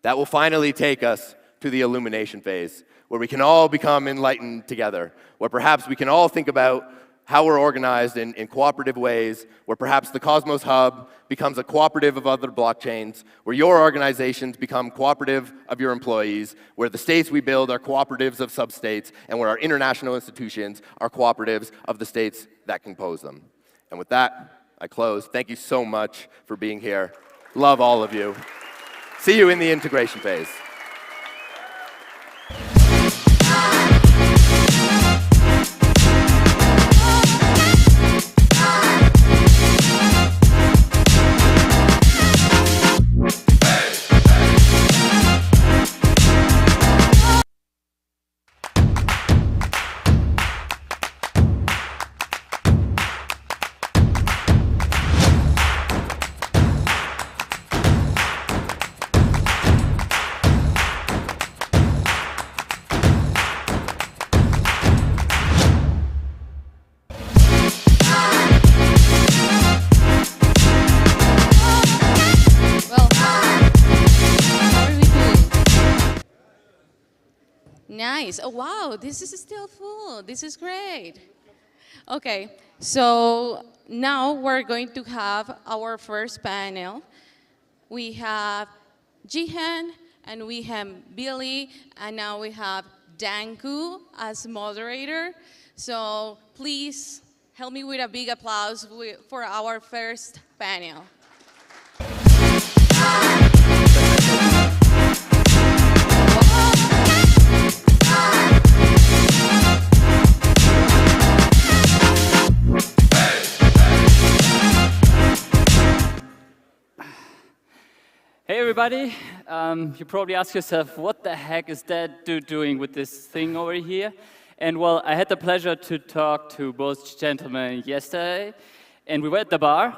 that will finally take us to the illumination phase, where we can all become enlightened together, where perhaps we can all think about how we're organized in cooperative ways, where perhaps the Cosmos Hub becomes a cooperative of other blockchains, where your organizations become cooperative of your employees, where the states we build are cooperatives of substates, and where our international institutions are cooperatives of the states that compose them. And with that, I close. Thank you so much for being here. Love all of you. See you in the integration phase. Nice. Oh, wow, this is still full. This is great. Okay, so now we're going to have our first panel. We have Jehan, and we have Billy, and now we have Danku as moderator. So please help me with a big applause for our first panel. Hey everybody, you probably ask yourself, what the heck is that dude doing with this thing over here? And well, I had the pleasure to talk to both gentlemen yesterday, and we were at the bar,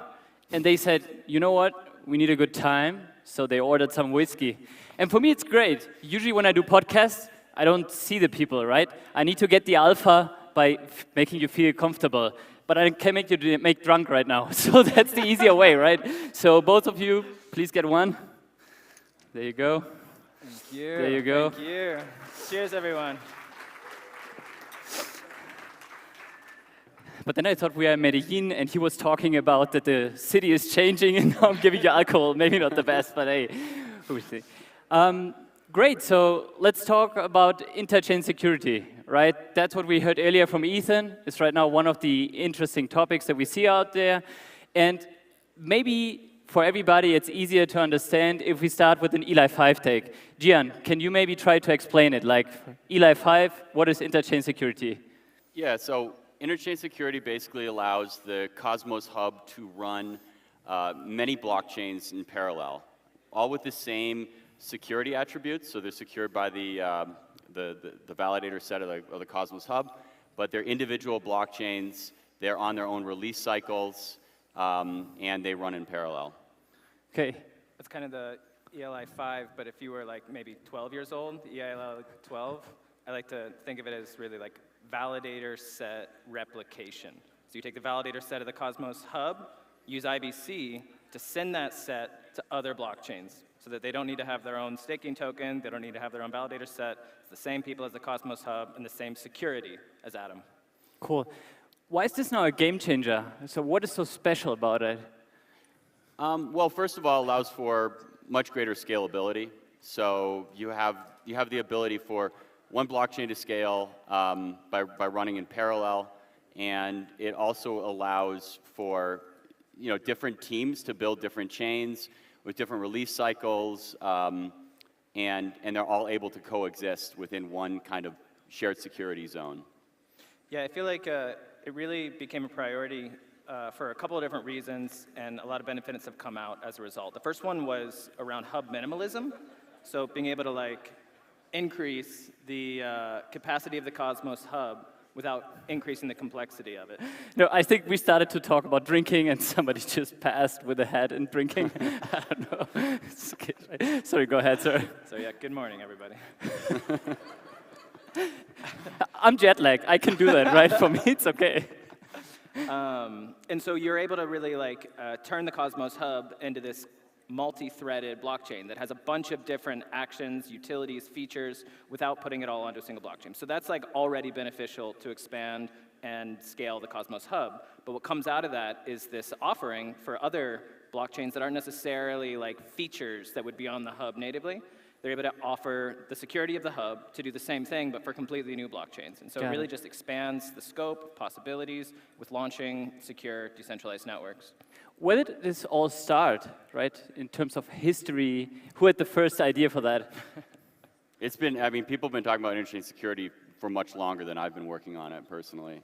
and they said, you know what, we need a good time, so they ordered some whiskey. And for me, it's great. Usually when I do podcasts, I don't see the people, right? I need to get the alpha by making you feel comfortable. But I can make you make drunk right now, so that's the easier way, right? So both of you, please get one. There you go. Thank you. There you go. Thank you. Cheers, everyone. But then I thought we were in Medellin, and he was talking about that the city is changing, and now I'm giving you alcohol. Maybe not the best, but hey, we'll see. Great, so let's talk about interchain security, right? That's what we heard earlier from Ethan. It's right now one of the interesting topics that we see out there. And maybe for everybody, it's easier to understand if we start with an Eli 5 take. Jehan, can you maybe try to explain it? Like, Eli 5, what is interchain security? Yeah, so interchain security basically allows the Cosmos hub to run many blockchains in parallel, all with the same security attributes. So they're secured by the validator set of the Cosmos hub, but they're individual blockchains. They're on their own release cycles, and they run in parallel. Okay. That's kind of the ELI 5, but if you were like maybe 12 years old, the ELI 12, I like to think of it as really like validator set replication. So you take the validator set of the Cosmos hub, use IBC to send that set to other blockchains so that they don't need to have their own staking token, they don't need to have their own validator set. It's the same people as the Cosmos hub and the same security as Atom. Cool. Why is this now a game changer? So what is so special about it? Well, first of all, it allows for much greater scalability. So you have the ability for one blockchain to scale by running in parallel, and it also allows for different teams to build different chains with different release cycles, and they're all able to coexist within one kind of shared security zone. Yeah, I feel like it really became a priority for a couple of different reasons, and a lot of benefits have come out as a result. The first one was around hub minimalism, so being able to increase the capacity of the Cosmos hub without increasing the complexity of it. No, I think we started to talk about drinking, and somebody just passed with a hat and drinking. I don't know. Sorry, go ahead, sir. So yeah, good morning, everybody. I'm jet lagged. I can do that, right? For me, it's okay. And so you're able to really turn the Cosmos hub into this multi-threaded blockchain that has a bunch of different actions, utilities, features, without putting it all onto a single blockchain. So that's already beneficial to expand and scale the Cosmos hub. But what comes out of that is this offering for other blockchains that aren't necessarily features that would be on the hub natively. They're able to offer the security of the hub to do the same thing, but for completely new blockchains. And so it really just expands the scope of possibilities with launching secure, decentralized networks. Where did this all start, right, in terms of history? Who had the first idea for that? It's been, people have been talking about interchain security for much longer than I've been working on it personally.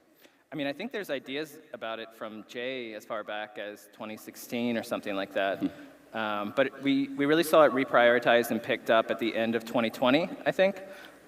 I think there's ideas about it from Jay as far back as 2016 or something like that. But we really saw it reprioritized and picked up at the end of 2020, I think,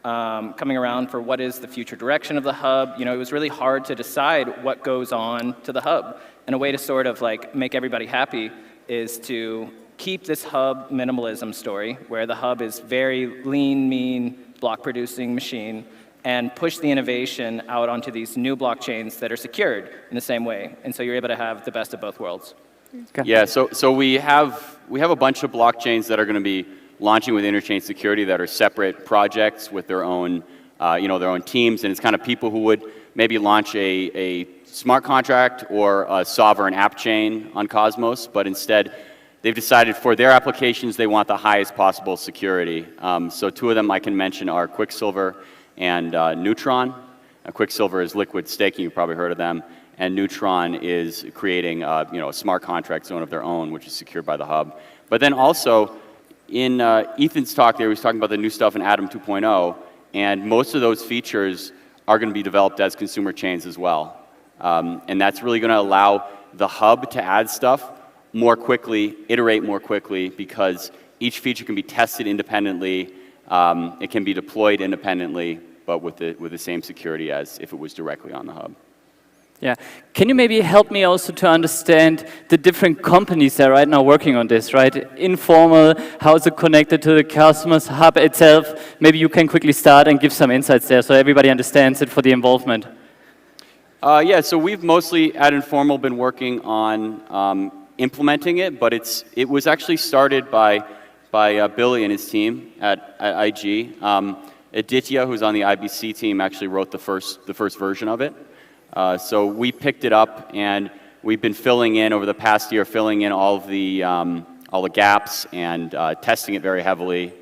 coming around for what is the future direction of the hub. It was really hard to decide what goes on to the hub. And a way to sort of make everybody happy is to keep this hub minimalism story, where the hub is very lean, mean, block-producing machine, and push the innovation out onto these new blockchains that are secured in the same way. And so you're able to have the best of both worlds. Yeah, so we have a bunch of blockchains that are going to be launching with interchain security that are separate projects with their own, their own teams, and it's kind of people who would maybe launch a smart contract or a sovereign app chain on Cosmos, but instead they've decided for their applications they want the highest possible security. So two of them I can mention are Quicksilver and Neutron. Quicksilver is liquid staking, you've probably heard of them. And Neutron is creating a smart contract zone of their own, which is secured by the hub. But then also, in Ethan's talk there, he was talking about the new stuff in Atom 2.0, and most of those features are going to be developed as consumer chains as well. And that's really going to allow the hub to add stuff more quickly, iterate more quickly, because each feature can be tested independently, it can be deployed independently, but with the same security as if it was directly on the hub. Yeah. Can you maybe help me also to understand the different companies that are right now working on this, right? Informal, how is it connected to the Cosmos Hub itself? Maybe you can quickly start and give some insights there so everybody understands it for the involvement. Yeah, so we've mostly at Informal been working on implementing it, but it was actually started by Billy and his team at IG. Aditya, who's on the IBC team, actually wrote the first version of it. So we picked it up, and we've been filling in over the past year, filling in all the gaps and testing it very heavily,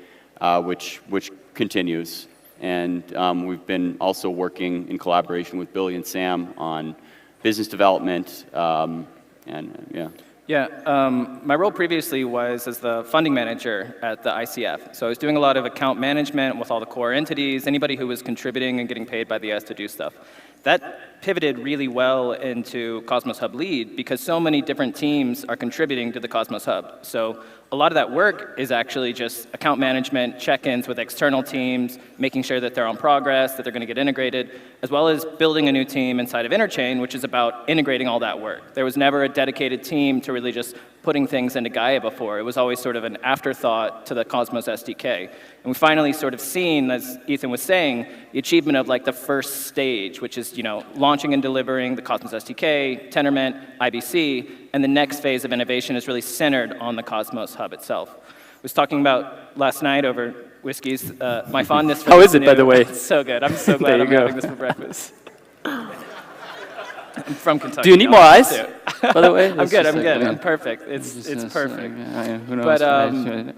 which continues. And we've been also working in collaboration with Billy and Sam on business development, and yeah. Yeah, my role previously was as the funding manager at the ICF. So I was doing a lot of account management with all the core entities, anybody who was contributing and getting paid by the S to do stuff. That pivoted really well into Cosmos Hub Lead because so many different teams are contributing to the Cosmos Hub. So a lot of that work is actually just account management, check-ins with external teams, making sure that they're on progress, that they're going to get integrated, as well as building a new team inside of Interchain, which is about integrating all that work. There was never a dedicated team to really just putting things into Gaia before. It was always sort of an afterthought to the Cosmos SDK. And we finally sort of seen, as Ethan was saying, the achievement of like the first stage, which is, launching and delivering the Cosmos SDK, Tendermint, IBC, and the next phase of innovation is really centered on the Cosmos Hub itself. I was talking about last night over whiskeys, my fondness for How is it, by the way? It's so good. I'm so glad I'm having this for breakfast. I'm from Kentucky. Do you need more ice, by the way? I'm good. I'm perfect. It's perfect. Who knows? But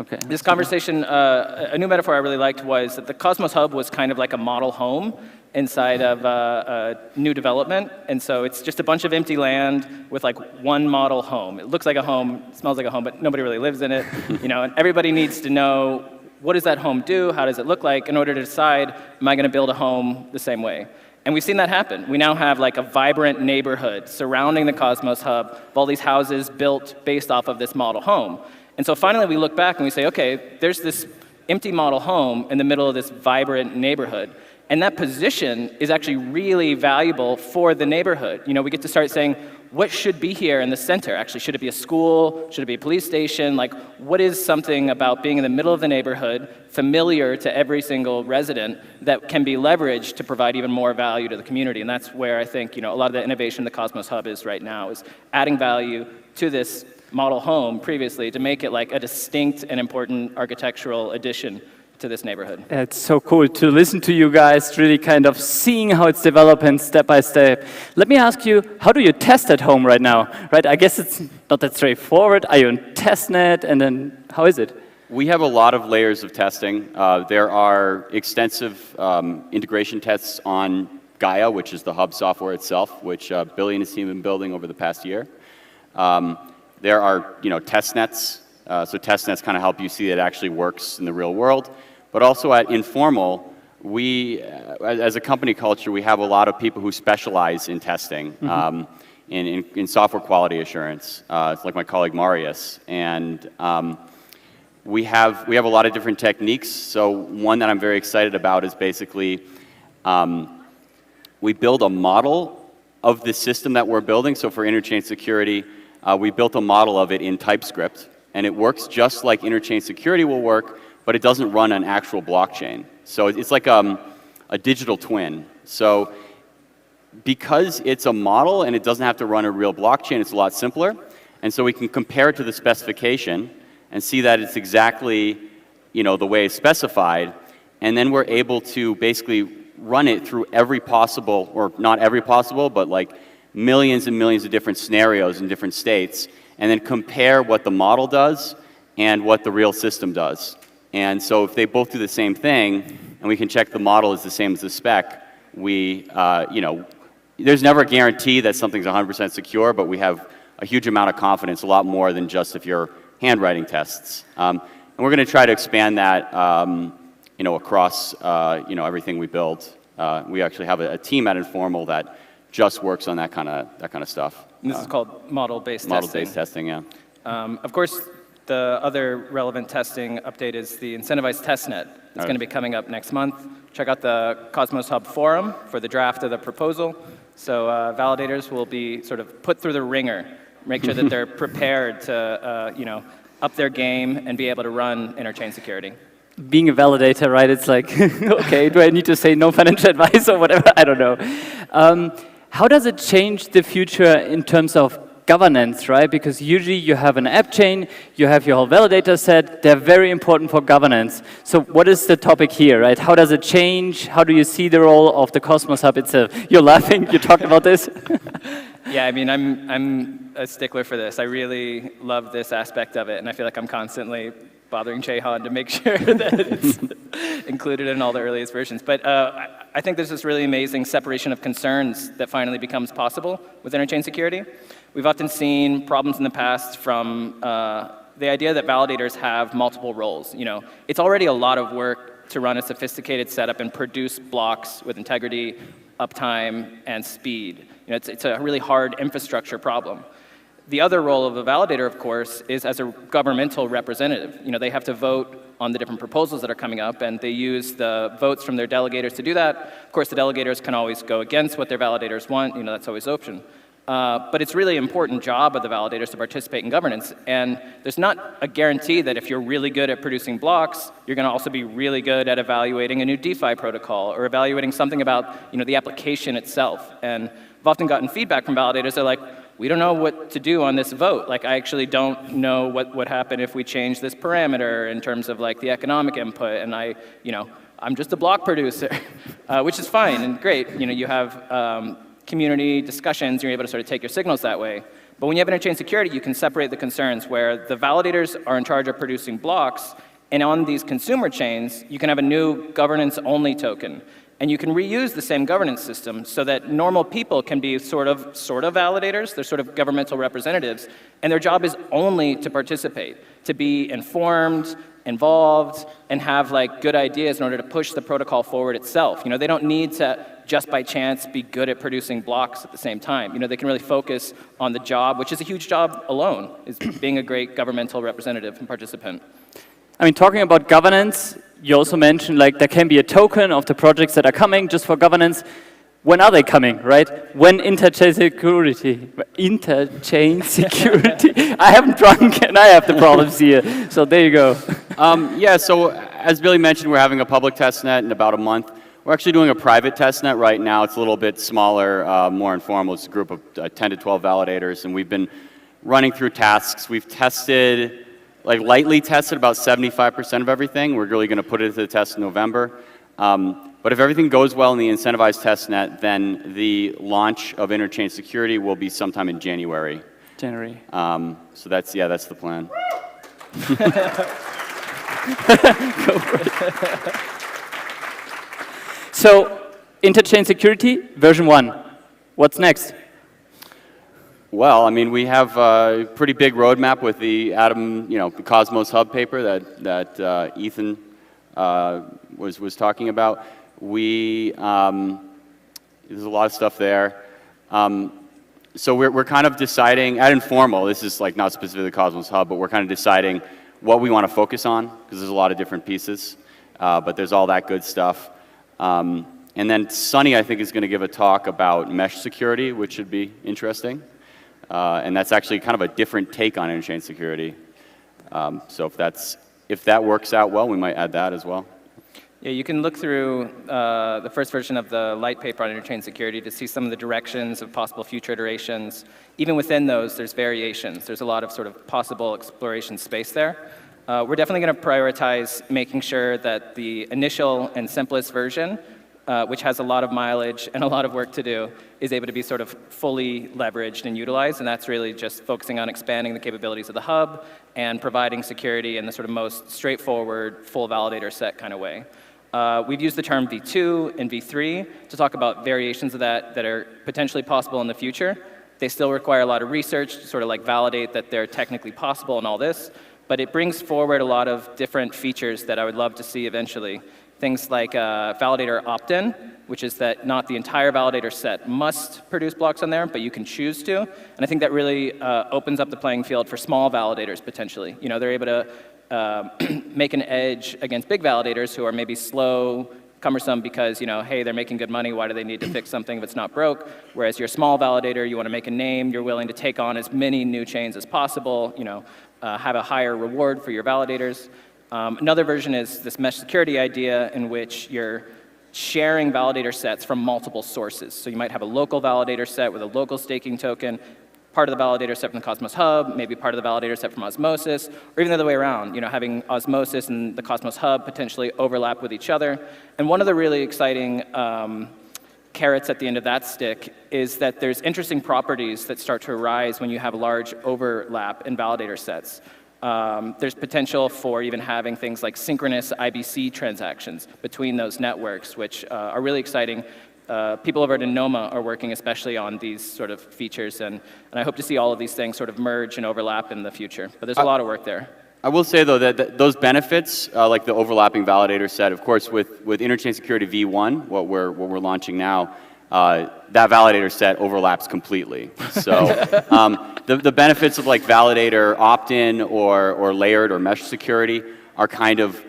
Okay. this conversation, a new metaphor I really liked was that the Cosmos Hub was kind of like a model home inside of a new development. And so it's just a bunch of empty land with like one model home. It looks like a home, smells like a home, but nobody really lives in it. And everybody needs to know, what does that home do? How does it look like in order to decide, am I going to build a home the same way? And we've seen that happen. We now have like a vibrant neighborhood surrounding the Cosmos Hub of all these houses built based off of this model home. And so finally we look back and we say, okay, there's this empty model home in the middle of this vibrant neighborhood. And that position is actually really valuable for the neighborhood. We get to start saying, what should be here in the center? Actually, should it be a school? Should it be a police station? Like, what is something about being in the middle of the neighborhood, familiar to every single resident, that can be leveraged to provide even more value to the community? And that's where I think, a lot of the innovation the Cosmos Hub is right now, is adding value to this model home previously to make it like a distinct and important architectural addition to this neighborhood. It's so cool to listen to you guys, really kind of seeing how it's developing step by step. Let me ask you, how do you test at home right now? Right, I guess it's not that straightforward. Are you in testnet, and then how is it? We have a lot of layers of testing. There are extensive integration tests on Gaia, which is the hub software itself, which Billy and his team have been building over the past year. There are, testnets. So testnets kind of help you see that it actually works in the real world. But also at Informal, we, as a company culture, we have a lot of people who specialize in testing, in software quality assurance. It's like my colleague Marius. And we have a lot of different techniques. So one that I'm very excited about is basically we build a model of the system that we're building. So for Interchain security, we built a model of it in TypeScript. And it works just like Interchain security will work, but it doesn't run an actual blockchain. So it's like a digital twin. So because it's a model and it doesn't have to run a real blockchain, it's a lot simpler. And so we can compare it to the specification and see that it's exactly the way it's specified. And then we're able to basically run it through every possible, or not every possible, but like millions and millions of different scenarios in different states, and then compare what the model does and what the real system does. And so if they both do the same thing, and we can check the model is the same as the spec, there's never a guarantee that something's 100% secure, but we have a huge amount of confidence, a lot more than just if you're handwriting tests. And we're going to try to expand that, across, everything we build. We actually have a team at Informal that just works on that kind of stuff. And this is called model-based testing. Model-based testing, yeah. Of course, the other relevant testing update is the incentivized testnet. It's going to be coming up next month. Check out the Cosmos Hub forum for the draft of the proposal. So validators will be sort of put through the ringer, make sure that they're prepared to, up their game and be able to run interchain security. Being a validator, right? It's like, okay, do I need to say no financial advice or whatever? I don't know. How does it change the future in terms of governance, right? Because usually you have an app chain, you have your whole validator set, they're very important for governance. So what is the topic here, right? How does it change? How do you see the role of the Cosmos Hub itself? You're laughing, you talked about this? Yeah, I mean, I'm a stickler for this. I really love this aspect of it, and I feel like I'm constantly bothering Jehan to make sure that it's included in all the earliest versions. But I think there's this really amazing separation of concerns that finally becomes possible with interchain security. We've often seen problems in the past from the idea that validators have multiple roles. It's already a lot of work to run a sophisticated setup and produce blocks with integrity, uptime, and speed. It's a really hard infrastructure problem. The other role of a validator, of course, is as a governmental representative. They have to vote on the different proposals that are coming up, and they use the votes from their delegators to do that. Of course, the delegators can always go against what their validators want. That's always option. But it's really important job of the validators to participate in governance. And there's not a guarantee that if you're really good at producing blocks, you're going to also be really good at evaluating a new DeFi protocol or evaluating something about the application itself. And I've often gotten feedback from validators. They're like, we don't know what to do on this vote. Like, I actually don't know what would happen if we change this parameter in terms of like the economic input. And I'm just a block producer, which is fine and great. You have community discussions, you're able to sort of take your signals that way. But when you have interchain security, you can separate the concerns where the validators are in charge of producing blocks, and on these consumer chains, you can have a new governance-only token. And you can reuse the same governance system so that normal people can be sort of validators, they're sort of governmental representatives, and their job is only to participate, to be informed, involved, and have like good ideas in order to push the protocol forward itself. They don't need to just by chance be good at producing blocks at the same time. They can really focus on the job, which is a huge job alone, is being a great governmental representative and participant. I mean, talking about governance, you also mentioned like there can be a token of the projects that are coming just for governance. When are they coming, right? When interchain security, I haven't drunk and I have the problems here. So there you go. Yeah, so as Billy mentioned, we're having a public testnet in about a month. We're actually doing a private testnet right now. It's a little bit smaller, more informal. It's a group of 10 to 12 validators, and we've been running through tasks. We've tested, like lightly tested about 75% of everything. We're really going to put it to the test in November. But if everything goes well in the incentivized testnet, then the launch of interchain security will be sometime in January. January. So that's the plan. Go for it. So, interchain security, version 1. What's next? Well, I mean, we have a pretty big roadmap with the the Cosmos Hub paper that Ethan was talking about. There's a lot of stuff there. So we're kind of deciding, at Informal, this is like not specifically the Cosmos Hub, but we're kind of deciding what we want to focus on, because there's a lot of different pieces, but there's all that good stuff. And then Sunny, I think, is going to give a talk about mesh security, which should be interesting. And that's actually kind of a different take on interchain security. So if that works out well, we might add that as well. Yeah, you can look through the first version of the light paper on interchain security to see some of the directions of possible future iterations. Even within those, there's variations. There's a lot of sort of possible exploration space there. We're definitely going to prioritize making sure that the initial and simplest version, which has a lot of mileage and a lot of work to do, is able to be sort of fully leveraged and utilized, and that's really just focusing on expanding the capabilities of the hub and providing security in the sort of most straightforward, full validator set kind of way. We've used the term V2 and V3 to talk about variations of that are potentially possible in the future. They still require a lot of research to sort of like validate that they're technically possible and all this, but it brings forward a lot of different features that I would love to see eventually. Things like validator opt-in, which is that not the entire validator set must produce blocks on there, but you can choose to. And I think that really opens up the playing field for small validators potentially. They're able to make an edge against big validators who are maybe slow, cumbersome because, you know, hey, they're making good money, why do they need to fix something if it's not broke? Whereas you're a small validator, you want to make a name, you're willing to take on as many new chains as possible, you know, have a higher reward for your validators. Another version is this mesh security idea in which you're sharing validator sets from multiple sources. So you might have a local validator set with a local staking token, part of the validator set from the Cosmos Hub, maybe part of the validator set from Osmosis, or even the other way around, you know, having Osmosis and the Cosmos Hub potentially overlap with each other. And one of the really exciting carrots at the end of that stick is that there's interesting properties that start to arise when you have a large overlap in validator sets. There's potential for even having things like synchronous IBC transactions between those networks, which are really exciting. People over at Noma are working especially on these sort of features, and I hope to see all of these things sort of merge and overlap in the future. But there's a lot of work there. I will say, though, that those benefits, like the overlapping validator set, of course, with Interchain Security V1, what we're launching now, that validator set overlaps completely. So the benefits of like validator opt-in or layered or mesh security are kind of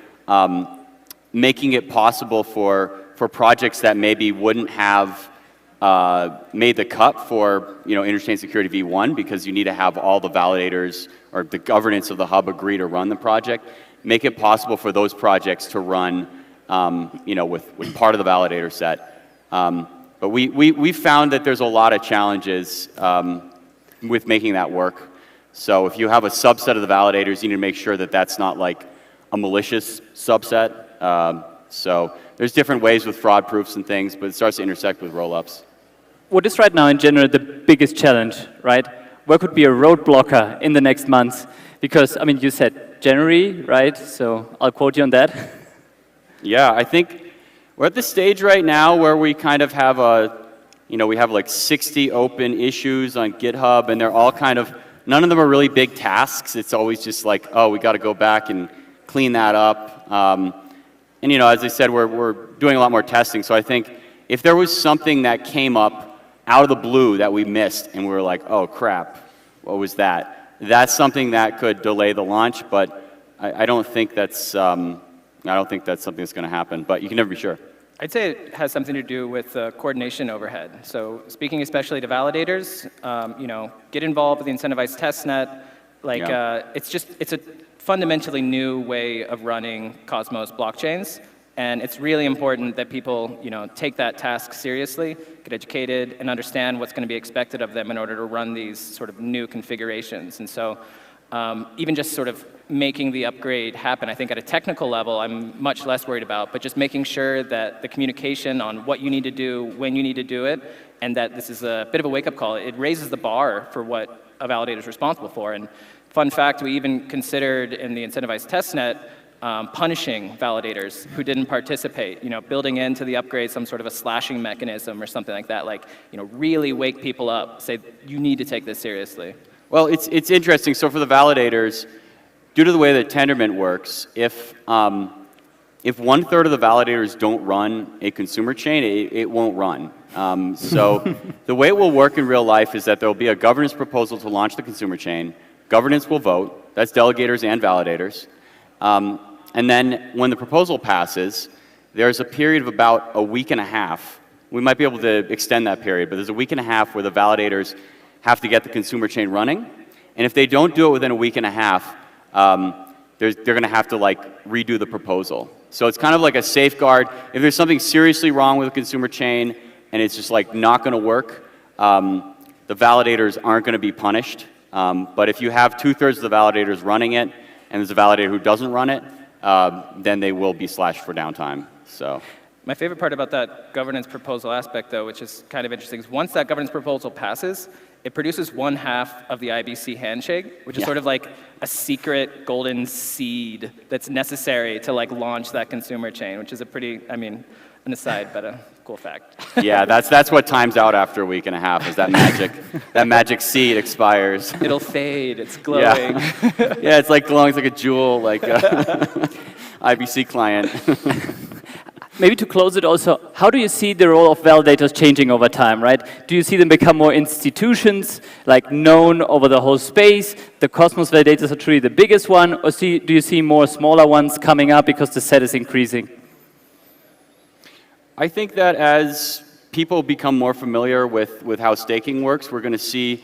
making it possible for projects that maybe wouldn't have made the cut for, you know, Interchain Security V1 because you need to have all the validators or the governance of the hub agree to run the project, make it possible for those projects to run, you know, with part of the validator set. But we found that there's a lot of challenges with making that work. So if you have a subset of the validators, you need to make sure that that's not like a malicious subset. So there's different ways with fraud proofs and things, but it starts to intersect with rollups. What is right now in general the biggest challenge, right? Where could be a roadblocker in the next months? Because, I mean, you said January, right? So I'll quote you on that. Yeah, I think we're at the stage right now where we kind of have we have like 60 open issues on GitHub, and they're all kind of, none of them are really big tasks. It's always just like, oh, we got to go back and clean that up. And, you know, as I said, we're doing a lot more testing. So I think if there was something that came up out of the blue that we missed and we were like, oh, crap, what was that? That's something that could delay the launch, but I don't think that's something that's going to happen. But you can never be sure. I'd say it has something to do with coordination overhead. So speaking especially to validators, you know, get involved with the incentivized testnet. Like, it's a fundamentally new way of running Cosmos blockchains, and it's really important that people, you know, take that task seriously, get educated, and understand what's going to be expected of them in order to run these sort of new configurations. And so, even just sort of making the upgrade happen, I think at a technical level, I'm much less worried about, but just making sure that the communication on what you need to do, when you need to do it, and that this is a bit of a wake-up call. It raises the bar for what a validator is responsible for. And fun fact, we even considered in the incentivized testnet punishing validators who didn't participate, you know, building into the upgrade some sort of a slashing mechanism or something like that, like, you know, really wake people up, say, you need to take this seriously. Well, it's interesting. So for the validators, due to the way that Tendermint works, if 1/3 of the validators don't run a consumer chain, it won't run. So the way it will work in real life is that there will be a governance proposal to launch the consumer chain. Governance will vote. That's delegators and validators. And then when the proposal passes, there's a period of about a week and a half. We might be able to extend that period, but there's a week and a half where the validators have to get the consumer chain running. And if they don't do it within a week and a half, they're going to have to like redo the proposal. So it's kind of like a safeguard. If there's something seriously wrong with the consumer chain and it's just like not going to work, the validators aren't going to be punished. But if you have 2/3 of the validators running it and there's a validator who doesn't run it, then they will be slashed for downtime. So. My favorite part about that governance proposal aspect, though, which is kind of interesting, is once that governance proposal passes, it produces 1/2 of the IBC handshake, which is sort of like a secret golden seed that's necessary to like launch that consumer chain, which is a pretty, I mean, an aside, but a cool fact. Yeah, that's what times out after a week and a half, is that magic seed expires. It'll fade, it's glowing. Yeah, it's like glowing, it's like a jewel, like IBC client. Maybe to close it also, how do you see the role of validators changing over time, right? Do you see them become more institutions, like known over the whole space? The Cosmos validators are truly the biggest one, or do you see more smaller ones coming up because the set is increasing? I think that as people become more familiar with how staking works, we're going to see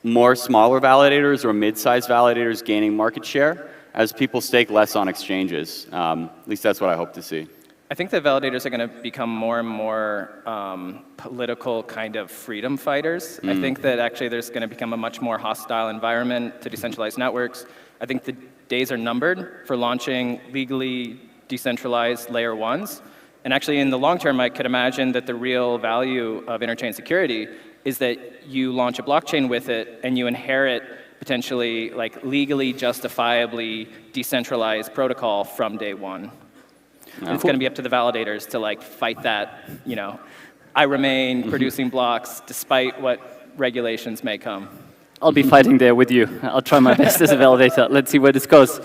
more smaller validators or mid-sized validators gaining market share as people stake less on exchanges. At least that's what I hope to see. I think that validators are going to become more and more political kind of freedom fighters. I think that actually there's going to become a much more hostile environment to decentralized networks. I think the days are numbered for launching legally decentralized layer ones. And actually in the long term, I could imagine that the real value of interchain security is that you launch a blockchain with it and you inherit potentially like legally justifiably decentralized protocol from day one. And it's going to be up to the validators to like fight that, you know, I remain producing blocks despite what regulations may come. I'll be fighting there with you. I'll try my best as a validator. Let's see where this goes.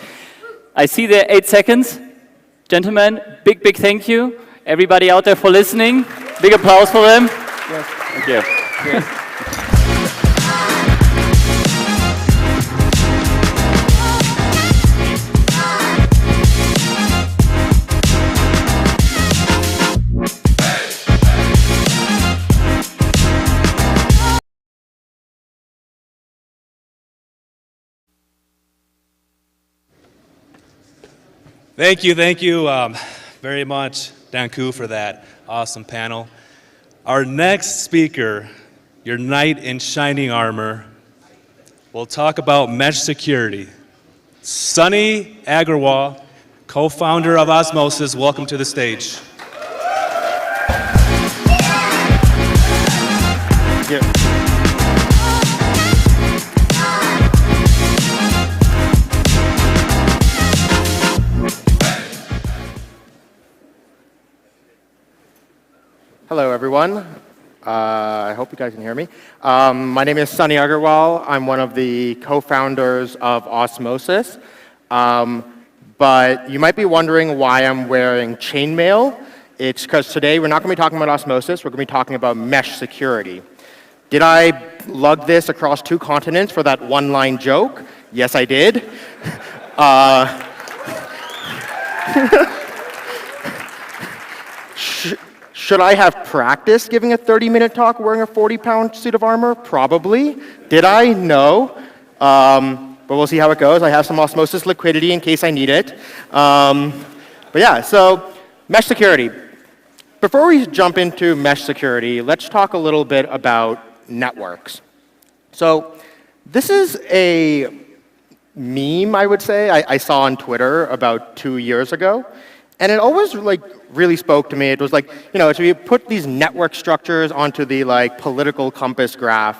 I see there 8 seconds. Gentlemen, big, big thank you. Everybody out there for listening. Big applause for them. Yes. Thank you. Yes. Thank you very much, Danku, for that awesome panel. Our next speaker, your knight in shining armor, will talk about mesh security. Sunny Aggarwal, co-founder of Osmosis, welcome to the stage. Thank you. Hello, everyone. I hope you guys can hear me. My name is Sunny Aggarwal. I'm one of the co-founders of Osmosis. But you might be wondering why I'm wearing chainmail. It's because today we're not going to be talking about Osmosis. We're going to be talking about mesh security. Did I lug this across 2 continents for that one-line joke? Yes, I did. Should I have practiced giving a 30-minute talk wearing a 40-pound suit of armor? Probably. Did I? No. But we'll see how it goes. I have some osmosis liquidity in case I need it. But yeah, so mesh security. Before we jump into mesh security, let's talk a little bit about networks. So this is a meme, I would say, I saw on Twitter about 2 years ago. And it always really spoke to me. It was like, you know, so you put these network structures onto the political compass graph.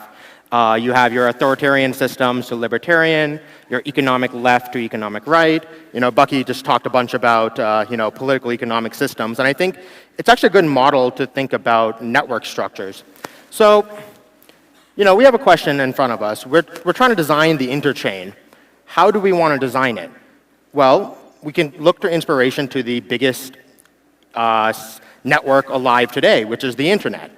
You have your authoritarian systems to libertarian, your economic left to economic right. You know, Bucky just talked a bunch about, political economic systems. And I think it's actually a good model to think about network structures. So, you know, we have a question in front of us. We're trying to design the interchain. How do we want to design it? Well, we can look for inspiration to the biggest network alive today, which is the internet.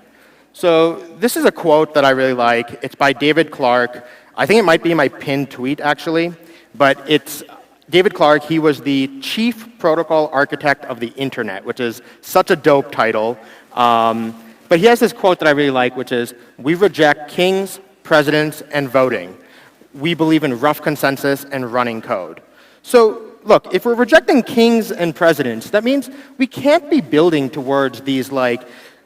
So this is a quote that I really like. It's by David Clark. I think it might be my pinned tweet, actually. But it's David Clark. He was the chief protocol architect of the internet, which is such a dope title. But he has this quote that I really like, which is, "We reject kings, presidents, and voting. We believe in rough consensus and running code." So look, if we're rejecting kings and presidents, that means we can't be building towards these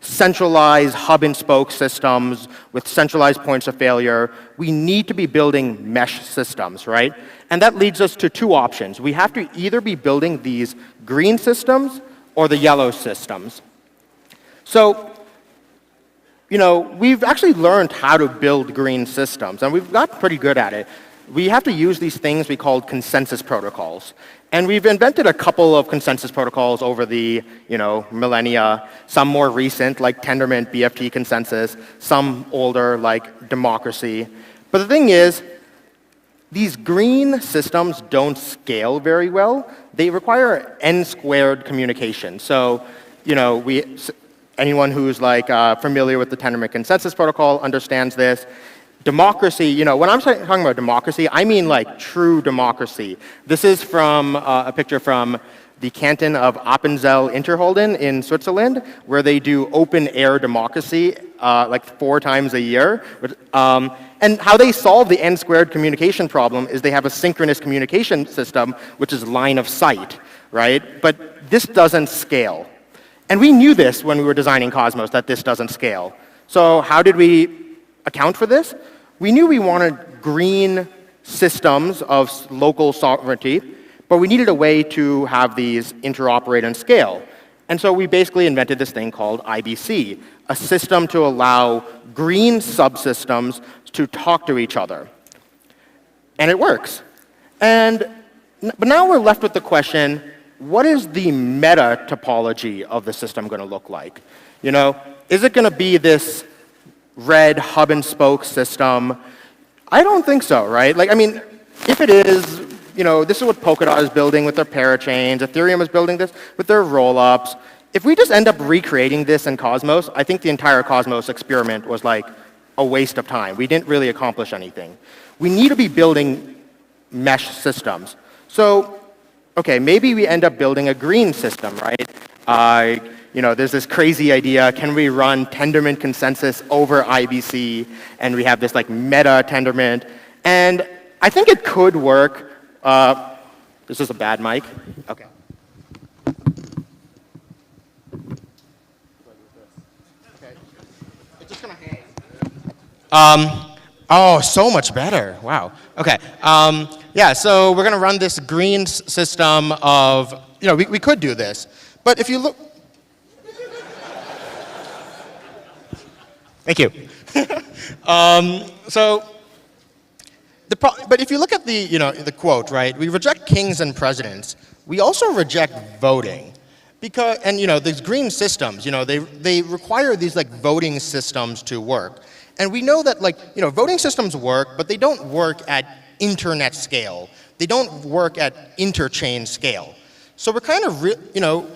centralized hub and spoke systems with centralized points of failure. We need to be building mesh systems, right? And that leads us to 2 options. We have to either be building these green systems or the yellow systems. So, you know, we've actually learned how to build green systems, and we've got pretty good at it. We have to use these things we call consensus protocols. And we've invented a couple of consensus protocols over the, millennia, some more recent, like Tendermint BFT consensus, some older, like democracy. But the thing is, these green systems don't scale very well. They require n-squared communication. So, anyone who's familiar with the Tendermint consensus protocol understands this. democracy, you know, when I'm talking about democracy, I mean like true democracy. This is from a picture from the canton of Appenzell-Innerrhoden in Switzerland, where they do open air democracy like 4 times a year. And how they solve the n-squared communication problem is they have a synchronous communication system, which is line of sight, right? But this doesn't scale. And we knew this when we were designing Cosmos, that this doesn't scale. So how did we account for this? We knew we wanted green systems of local sovereignty, but we needed a way to have these interoperate and scale. And so we basically invented this thing called IBC, a system to allow green subsystems to talk to each other. And it works. But now we're left with the question, what is the meta topology of the system going to look like? You know, is it going to be this red hub and spoke system? I don't think so, right? Like, I mean, if it is, you know, this is what Polkadot is building with their parachains. Ethereum is building this with their rollups. If we just end up recreating this in Cosmos, I think the entire Cosmos experiment was like a waste of time. We didn't really accomplish anything. We need to be building mesh systems. So, okay, maybe we end up building a green system, right? You know, there's this crazy idea, can we run Tendermint consensus over IBC? And we have this like meta Tendermint. And I think it could work. This is a bad mic. Okay. It's just gonna hang. Oh, so much better. Wow. Okay. Yeah, so we're gonna run this green system of, you know, we could do this. But if you look, thank you. But if you look at the, you know, the quote, right, we reject kings and presidents. We also reject voting. Because, and you know, these green systems, you know, they require these like voting systems to work. And we know that like, you know, voting systems work, but they don't work at internet scale. They don't work at interchain scale. So we're kind of, you know,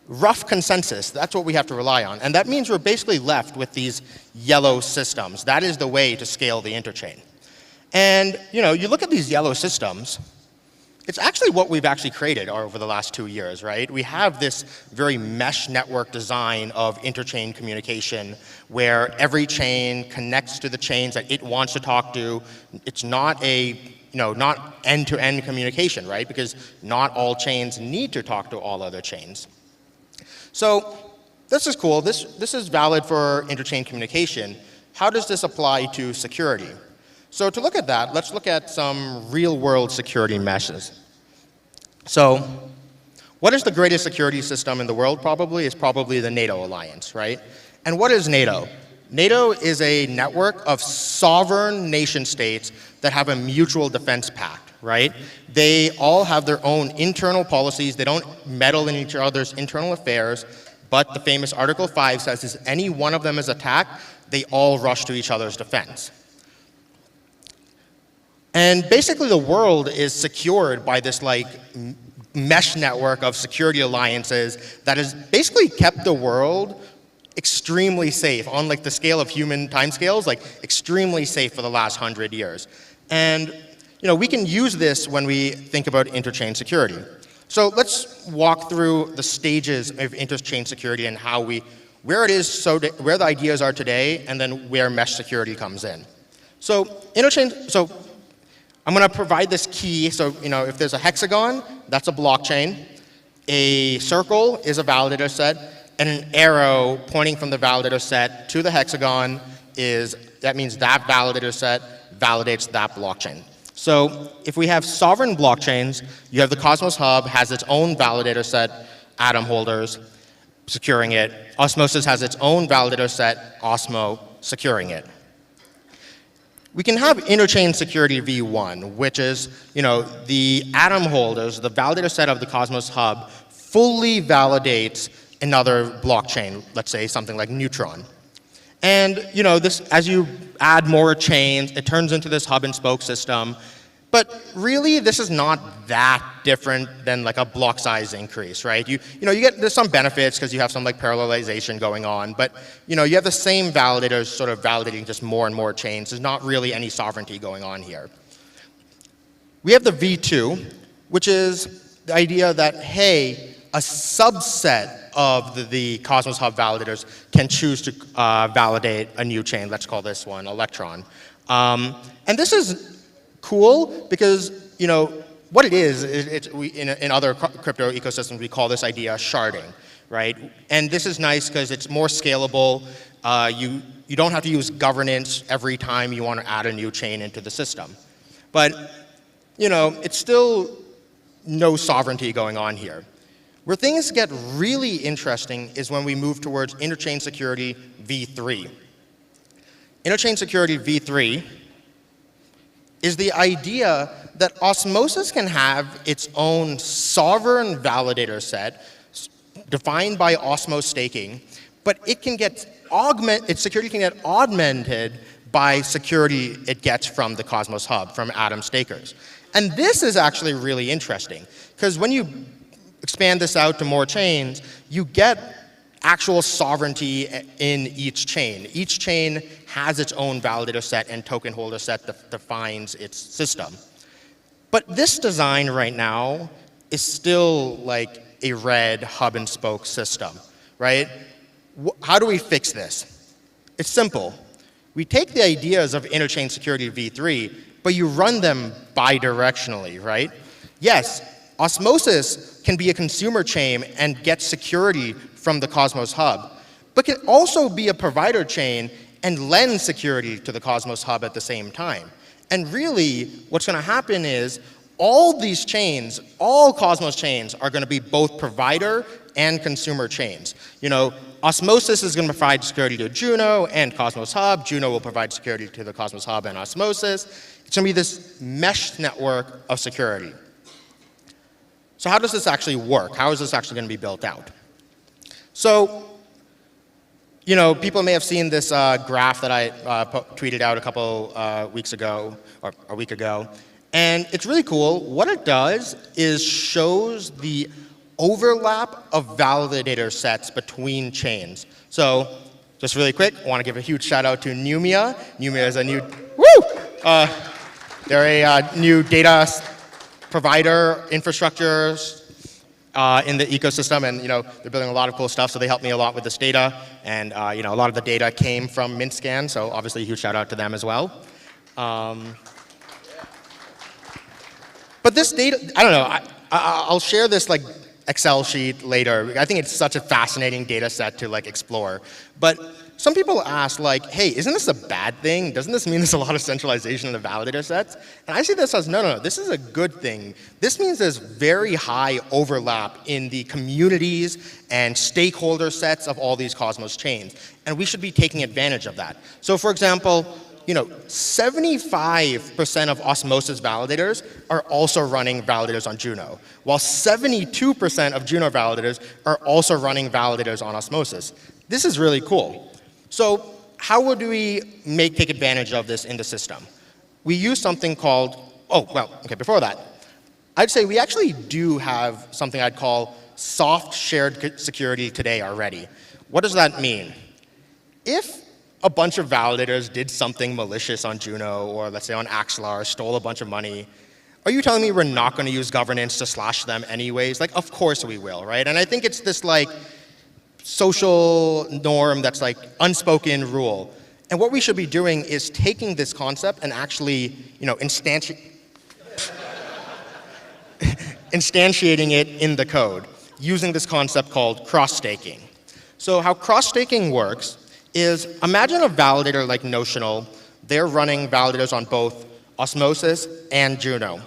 rough consensus, that's what we have to rely on. And that means we're basically left with these yellow systems. That is the way to scale the interchain. And you know, you look at these yellow systems, it's actually what we've actually created over the last 2 years, right? We have this very mesh network design of interchain communication where every chain connects to the chains that it wants to talk to. It's not a, you know, not end-to-end communication, right? Because not all chains need to talk to all other chains. So this is cool. This is valid for interchain communication. How does this apply to security? So to look at that, let's look at some real-world security meshes. So what is the greatest security system in the world probably? It's probably the NATO alliance, right? And what is NATO? NATO is a network of sovereign nation states that have a mutual defense pact, right? They all have their own internal policies. They don't meddle in each other's internal affairs. But the famous Article 5 says if any one of them is attacked, they all rush to each other's defense. And basically the world is secured by this like mesh network of security alliances that has basically kept the world extremely safe on like the scale of human timescales, like extremely safe for the last 100 years. And you know, we can use this when we think about interchain security. So let's walk through the stages of interchain security and how where it is, where the ideas are today, and then where mesh security comes in. So I'm going to provide this key. So, you know, if there's a hexagon, that's a blockchain. A circle is a validator set, and an arrow pointing from the validator set to the hexagon that means that validator set validates that blockchain. So if we have sovereign blockchains, you have the Cosmos Hub has its own validator set, atom holders, securing it. Osmosis has its own validator set, Osmo, securing it. We can have interchain security v1, which is, you know, the atom holders, the validator set of the Cosmos Hub fully validates another blockchain, let's say something like Neutron. And, you know, this, as you add more chains, it turns into this hub and spoke system. But really, this is not that different than like a block size increase, right? There's some benefits because you have some like parallelization going on, but you have the same validators sort of validating just more and more chains. There's not really any sovereignty going on here. We have the V2, which is the idea that, hey, a subset of the Cosmos Hub validators can choose to validate a new chain. Let's call this one Electron. And this is cool because, what it is in other crypto ecosystems, we call this idea sharding, right? And this is nice because it's more scalable. You don't have to use governance every time you want to add a new chain into the system. But, it's still no sovereignty going on here. Where things get really interesting is when we move towards interchain security v3. Interchain security v3 is the idea that Osmosis can have its own sovereign validator set defined by Osmo staking, but its security can get augmented by security it gets from the Cosmos Hub, from Atom stakers. And this is actually really interesting, because when you expand this out to more chains, you get actual sovereignty in each chain. Each chain has its own validator set and token holder set that defines its system. But this design right now is still like a red hub and spoke system, right? How do we fix this? It's simple. We take the ideas of interchain security v3, but you run them bidirectionally, right? Yes, Osmosis can be a consumer chain and get security from the Cosmos Hub, but can also be a provider chain and lend security to the Cosmos Hub at the same time. And really, what's going to happen is all these chains, all Cosmos chains, are going to be both provider and consumer chains. Osmosis is going to provide security to Juno and Cosmos Hub. Juno will provide security to the Cosmos Hub and Osmosis. It's going to be this mesh network of security. So how does this actually work? How is this actually going to be built out? So, people may have seen this graph that I tweeted out a couple weeks ago, or a week ago, and it's really cool. What it does is shows the overlap of validator sets between chains. So, just really quick, I want to give a huge shout out to Numia. Numia is a new, they're a new data provider infrastructure in the ecosystem, and they're building a lot of cool stuff. So they helped me a lot with this data, and a lot of the data came from MintScan. So obviously, a huge shout out to them as well. But this data, I don't know. I'll share this like Excel sheet later. I think it's such a fascinating data set to like explore. But some people ask like, hey, isn't this a bad thing? Doesn't this mean there's a lot of centralization in the validator sets? And I see this as, no, this is a good thing. This means there's very high overlap in the communities and stakeholder sets of all these Cosmos chains. And we should be taking advantage of that. So for example, 75% of Osmosis validators are also running validators on Juno, while 72% of Juno validators are also running validators on Osmosis. This is really cool. So how would we take advantage of this in the system? We use something called, before that, I'd say we actually do have something I'd call soft shared security today already. What does that mean? If a bunch of validators did something malicious on Juno, or let's say on Axelar, stole a bunch of money, are you telling me we're not going to use governance to slash them anyways? Like, of course we will, right? And I think it's this like social norm that's like unspoken rule. And what we should be doing is taking this concept and actually, instantiating it in the code using this concept called cross-staking. So how cross-staking works is, imagine a validator like Notional. They're running validators on both Osmosis and Juno.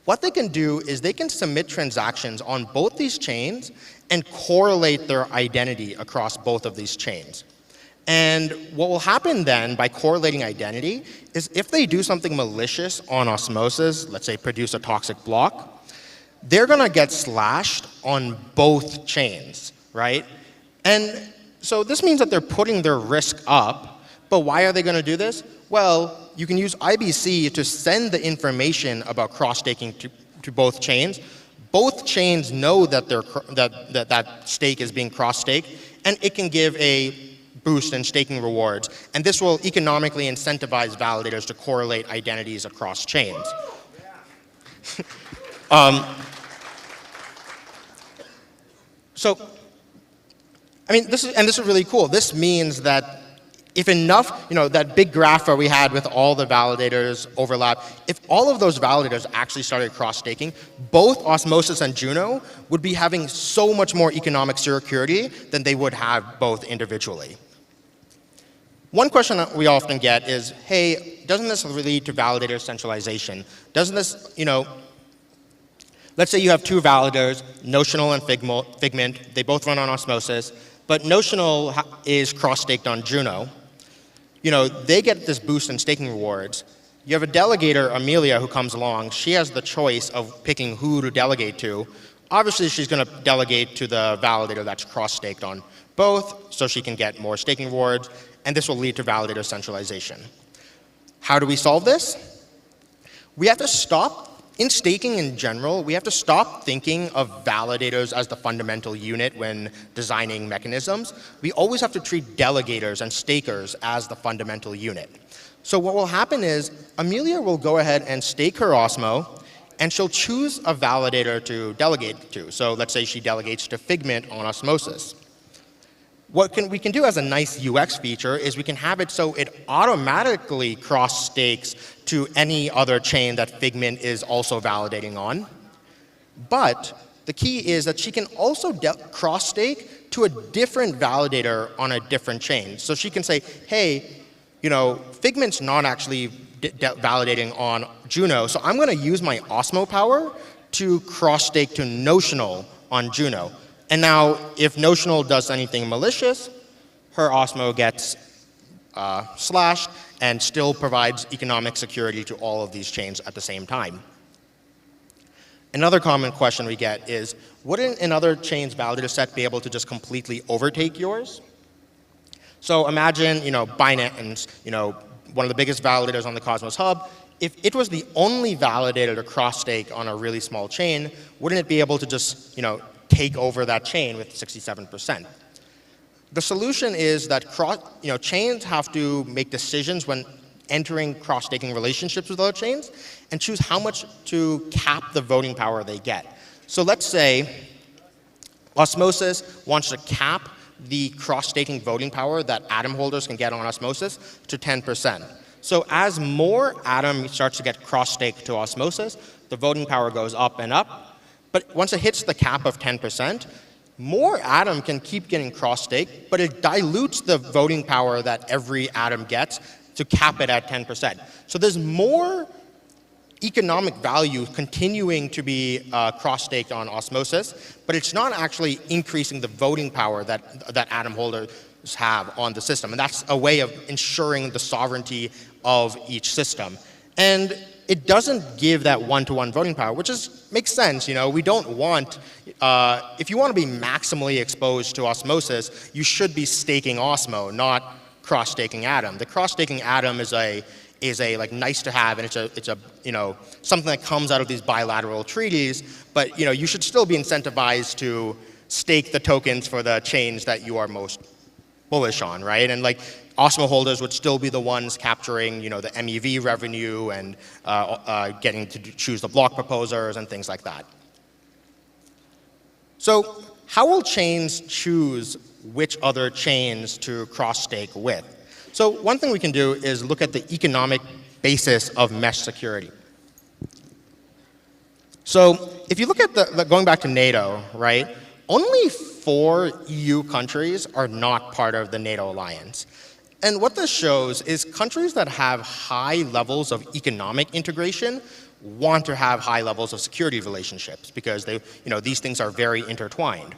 What they can do is they can submit transactions on both these chains and correlate their identity across both of these chains. And what will happen then by correlating identity is if they do something malicious on Osmosis, let's say produce a toxic block, they're going to get slashed on both chains, right? And so this means that they're putting their risk up. But why are they going to do this? Well, you can use IBC to send the information about cross-staking to both chains. Both chains know that that stake is being cross-staked, and it can give a boost in staking rewards. And this will economically incentivize validators to correlate identities across chains. So, I mean, this is really cool. This means that if enough, that big graph where we had with all the validators overlap, if all of those validators actually started cross-staking, both Osmosis and Juno would be having so much more economic security than they would have both individually. One question that we often get is, hey, doesn't this lead to validator centralization? Doesn't this, let's say you have two validators, Notional and Figment, they both run on Osmosis, but Notional is cross-staked on Juno. They get this boost in staking rewards. You have a delegator, Amelia, who comes along. She has the choice of picking who to delegate to. Obviously, she's going to delegate to the validator that's cross-staked on both, so she can get more staking rewards, and this will lead to validator centralization. How do we solve this? We have to stop, in staking in general, we have to stop thinking of validators as the fundamental unit when designing mechanisms. We always have to treat delegators and stakers as the fundamental unit. So what will happen is, Amelia will go ahead and stake her Osmo, and she'll choose a validator to delegate to. So let's say she delegates to Figment on Osmosis. What we can do as a nice UX feature is we can have it so it automatically cross-stakes to any other chain that Figment is also validating on. But the key is that she can also cross-stake to a different validator on a different chain. So she can say, hey, Figment's not actually validating on Juno, so I'm going to use my Osmo power to cross-stake to Notional on Juno. And now, if Notional does anything malicious, her Osmo gets slashed and still provides economic security to all of these chains at the same time. Another common question we get is, wouldn't another chain's validator set be able to just completely overtake yours? So imagine, Binance, one of the biggest validators on the Cosmos Hub. If it was the only validator to cross-stake on a really small chain, wouldn't it be able to just, take over that chain with 67%? The solution is that chains have to make decisions when entering cross-staking relationships with other chains and choose how much to cap the voting power they get. So let's say Osmosis wants to cap the cross-staking voting power that Atom holders can get on Osmosis to 10%. So as more Atom starts to get cross-staked to Osmosis, the voting power goes up and up. But once it hits the cap of 10%, more Atom can keep getting cross-staked, but it dilutes the voting power that every Atom gets to cap it at 10%. So there's more economic value continuing to be cross-staked on Osmosis, but it's not actually increasing the voting power that Atom holders have on the system. And that's a way of ensuring the sovereignty of each system. And it doesn't give that one-to-one voting power, which makes sense. We don't want, if you want to be maximally exposed to Osmosis, you should be staking Osmo, not cross-staking Atom. The cross-staking Atom is a nice to have, and it's a something that comes out of these bilateral treaties. But you should still be incentivized to stake the tokens for the chains that you are most bullish on, right? And Osmo holders would still be the ones capturing, the MEV revenue and getting to choose the block proposers and things like that. So how will chains choose which other chains to cross-stake with? So one thing we can do is look at the economic basis of mesh security. So if you look at going back to NATO, right, only 4 EU countries are not part of the NATO alliance. And what this shows is countries that have high levels of economic integration want to have high levels of security relationships because these things are very intertwined.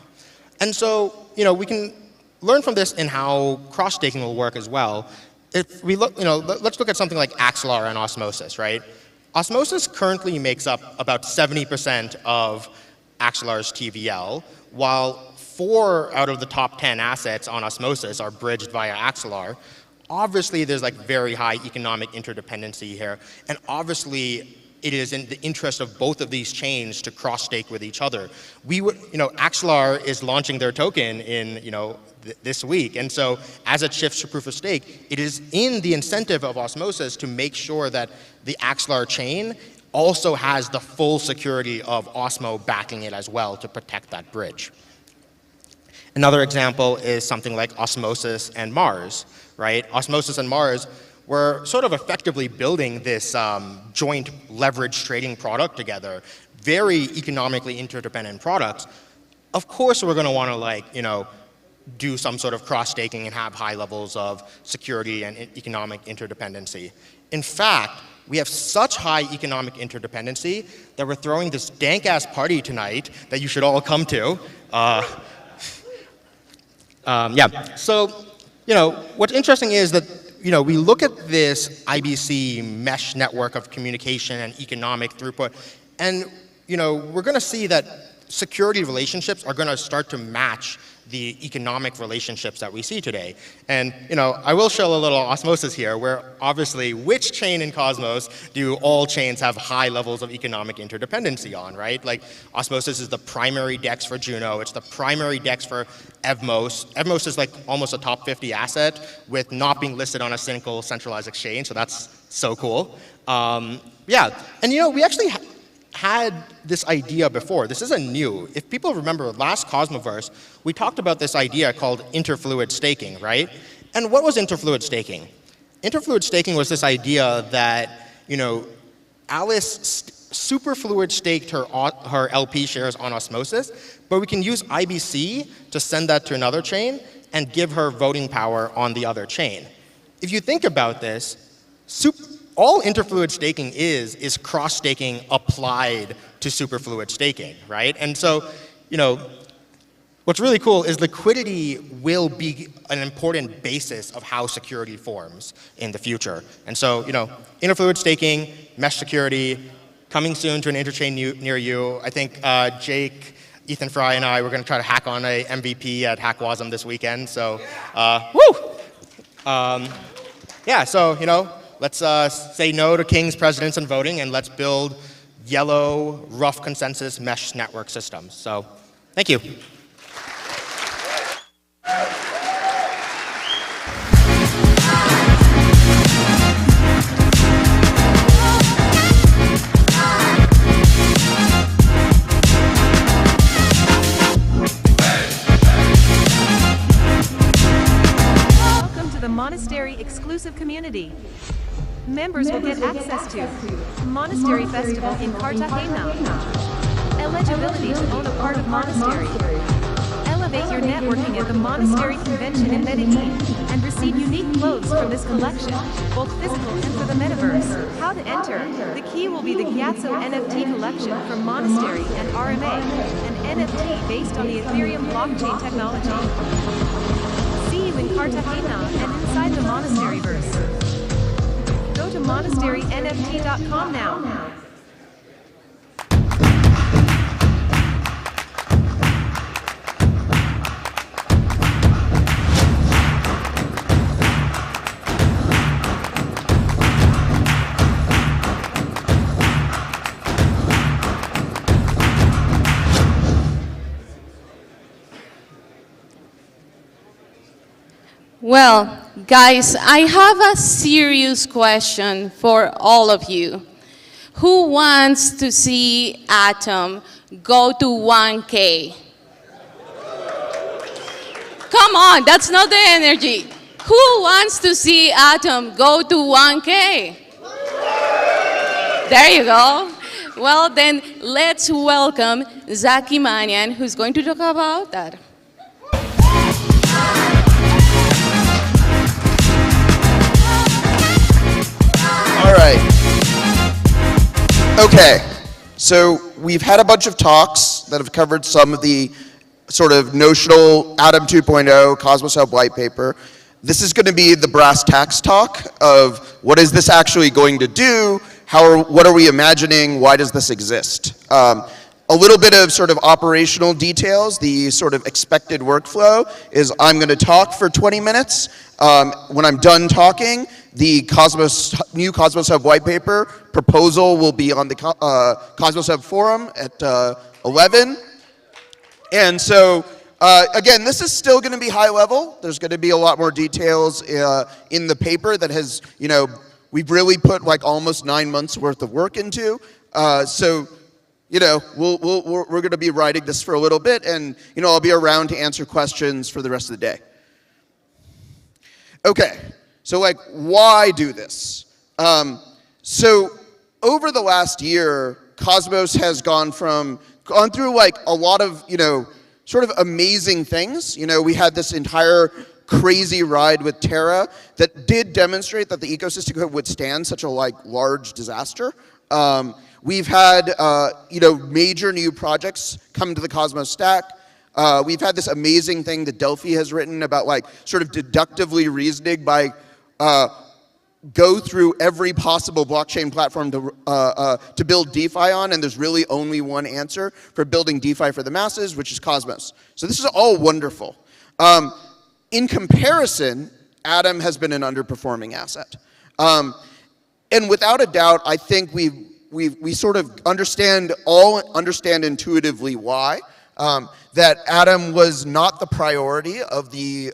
And so, we can learn from this in how cross-staking will work as well. If we look, let's look at something like Axelar and Osmosis, right? Osmosis currently makes up about 70% of Axelar's TVL, while 4 out of the top 10 assets on Osmosis are bridged via Axelar. obviously there's like very high economic interdependency here, and obviously it is in the interest of both of these chains to cross-stake with each other. Axelar is launching their token in, this week, and so as it shifts to proof of stake, it is in the incentive of Osmosis to make sure that the Axelar chain also has the full security of Osmo backing it as well to protect that bridge. Another example is something like Osmosis and Mars, right? Osmosis and Mars were sort of effectively building this joint leverage trading product together, very economically interdependent products. Of course, we're going to want to do some sort of cross-staking and have high levels of security and economic interdependency. In fact, we have such high economic interdependency that we're throwing this dank-ass party tonight that you should all come to. So, what's interesting is that we look at this IBC mesh network of communication and economic throughput, and we're going to see that security relationships are going to start to match the economic relationships that we see today. And I will show a little osmosis here, where obviously which chain in Cosmos do all chains have high levels of economic interdependency on, right? Like Osmosis is the primary DEX for Juno, it's the primary DEX for Evmos. Evmos is like almost a top 50 asset with not being listed on a single centralized exchange, so that's so cool. And we actually had this idea before. This isn't new. If people remember last Cosmoverse, we talked about this idea called interfluid staking, right? And what was interfluid staking? Interfluid staking was this idea that, Alice superfluid staked her LP shares on Osmosis, but we can use IBC to send that to another chain and give her voting power on the other chain. If you think about this, all interfluid staking is cross-staking applied to superfluid staking, right? And so, what's really cool is liquidity will be an important basis of how security forms in the future. And so, interfluid staking, mesh security, coming soon to an interchain near you. I think Jake, Ethan Fry, and I, we're going to try to hack on a MVP at Hackwasm this weekend. So, let's say no to kings, presidents, and voting, and let's build yellow, rough consensus mesh network systems. So, thank you. Welcome to the Monastery exclusive community. Members will get access to Monastery Festival in Cartagena, eligibility to own a part of Monastery, elevate your networking at the Monastery Convention in Medellin, and receive unique clothes from this collection, both physical and for the metaverse. How to enter? The key will be the Gyatso NFT collection from Monastery and RMA, an NFT based on the Ethereum blockchain technology. See you in Cartagena and inside the Monasteryverse. Go to monasterynft.com now. Well, guys, I have a serious question for all of you. Who wants to see Atom go to 1K? Come on, that's not the energy. Who wants to see Atom go to 1K? There you go. Well, then let's welcome Zaki Manian, who's going to talk about that. All right. Okay. So we've had a bunch of talks that have covered some of the sort of notional Atom 2.0 Cosmos Hub white paper. This is going to be the brass tacks talk of what is this actually going to do? What are we imagining? Why does this exist? A little bit of sort of operational details. The sort of expected workflow is I'm going to talk for 20 minutes. When I'm done talking, the new Cosmos Hub white paper proposal will be on the Cosmos Hub forum at 11. And so, again, this is still going to be high level. There's going to be a lot more details in the paper that has, we've really put like almost 9 months worth of work into. So, we're going to be writing this for a little bit, and I'll be around to answer questions for the rest of the day. Okay, so like, why do this? So over the last year, Cosmos has gone through like a lot of sort of amazing things. We had this entire crazy ride with Terra that did demonstrate that the ecosystem could withstand such a large disaster. We've had major new projects come to the Cosmos stack. We've had this amazing thing that Delphi has written about sort of deductively reasoning by go through every possible blockchain platform to build DeFi on, and there's really only one answer for building DeFi for the masses, which is Cosmos. So this is all wonderful. In comparison, Atom has been an underperforming asset. And without a doubt, I think we sort of understand intuitively why. That Atom was not the priority of the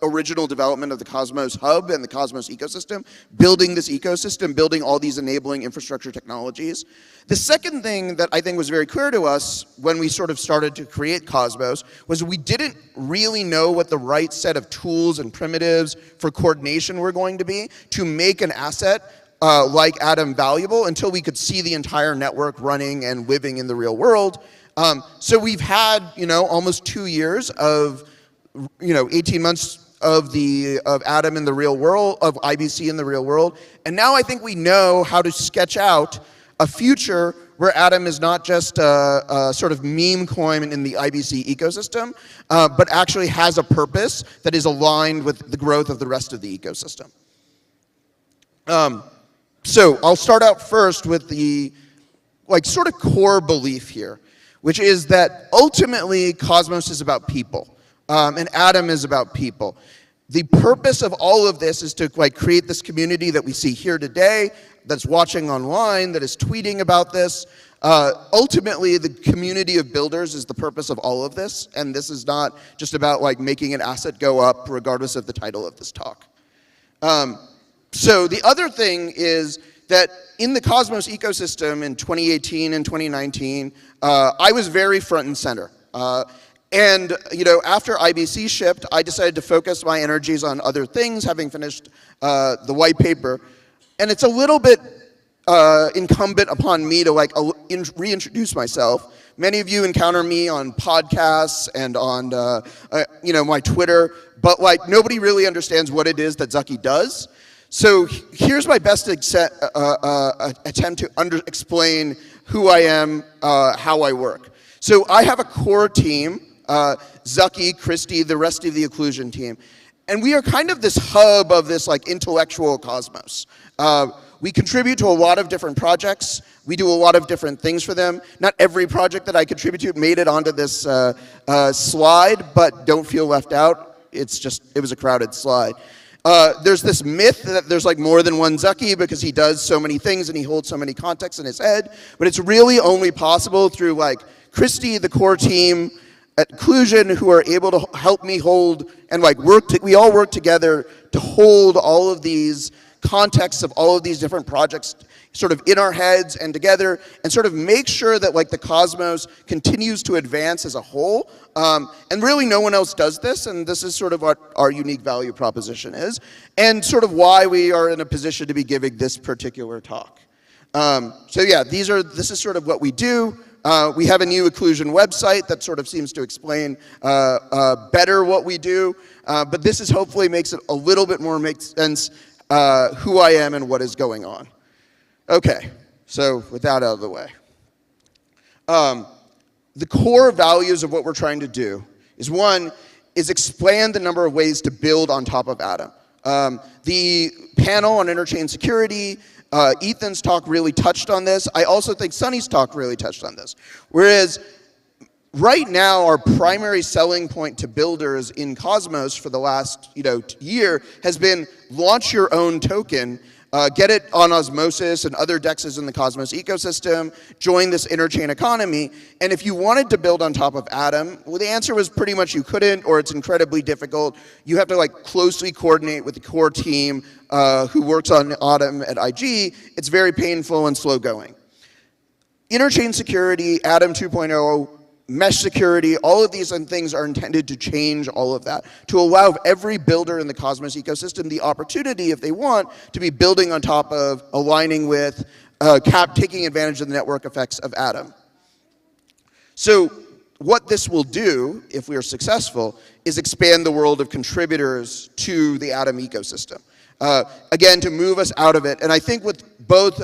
original development of the Cosmos Hub and the Cosmos ecosystem, building this ecosystem, building all these enabling infrastructure technologies. The second thing that I think was very clear to us when we sort of started to create Cosmos was we didn't really know what the right set of tools and primitives for coordination were going to be to make an asset like Atom valuable until we could see the entire network running and living in the real world. So we've had, almost 2 years of, 18 months of Atom in the real world, of IBC in the real world. And now I think we know how to sketch out a future where Atom is not just a sort of meme coin in the IBC ecosystem, but actually has a purpose that is aligned with the growth of the rest of the ecosystem. So I'll start out first with the sort of core belief here, which is that ultimately Cosmos is about people, and Atom is about people. The purpose of all of this is to create this community that we see here today, that's watching online, that is tweeting about this. Ultimately, the community of builders is the purpose of all of this, and this is not just about making an asset go up regardless of the title of this talk. So the other thing is that in the Cosmos ecosystem in 2018 and 2019, I was very front and center. And after IBC shipped, I decided to focus my energies on other things, having finished the white paper. And it's a little bit incumbent upon me to reintroduce myself. Many of you encounter me on podcasts and on my Twitter, but nobody really understands what it is that Zaki does. So here's my best attempt to explain who I am, how I work. So I have a core team, Zaki, Christy, the rest of the Occlusion team. And we are kind of this hub of this intellectual cosmos. We contribute to a lot of different projects. We do a lot of different things for them. Not every project that I contribute to made it onto this slide, but don't feel left out. It was a crowded slide. There's this myth that there's more than one Zaki because he does so many things and he holds so many contexts in his head, but it's really only possible through Christy, the core team at Occlusion, who are able to help me hold and we all work together to hold all of these contexts of all of these different projects sort of in our heads and together, and sort of make sure that the Cosmos continues to advance as a whole. And really no one else does this, and this is sort of what our unique value proposition is, and sort of why we are in a position to be giving this particular talk. So yeah, this is sort of what we do. We have a new Occlusion website that sort of seems to explain better what we do, but this is hopefully makes it a little bit more make sense who I am and what is going on. Okay, so with that out of the way. The core values of what we're trying to do is one, is expand the number of ways to build on top of Atom. The panel on interchain security Ethan's talk really touched on this. I also think Sunny's talk really touched on this. Whereas right now, our primary selling point to builders in Cosmos for the last year has been launch your own token, get it on Osmosis and other dexes in the Cosmos ecosystem, join this interchain economy. And if you wanted to build on top of Atom, well, the answer was pretty much you couldn't, or it's incredibly difficult. You have to like closely coordinate with the core team who works on Atom at IG. It's very painful and slow going. Interchain security, Atom 2.0, mesh security, all of these things are intended to change all of that, to allow every builder in the Cosmos ecosystem the opportunity, if they want, to be building on top of, aligning with, taking advantage of the network effects of Atom. So what this will do, if we are successful, is expand the world of contributors to the Atom ecosystem. Again, to move us out of it. And I think with both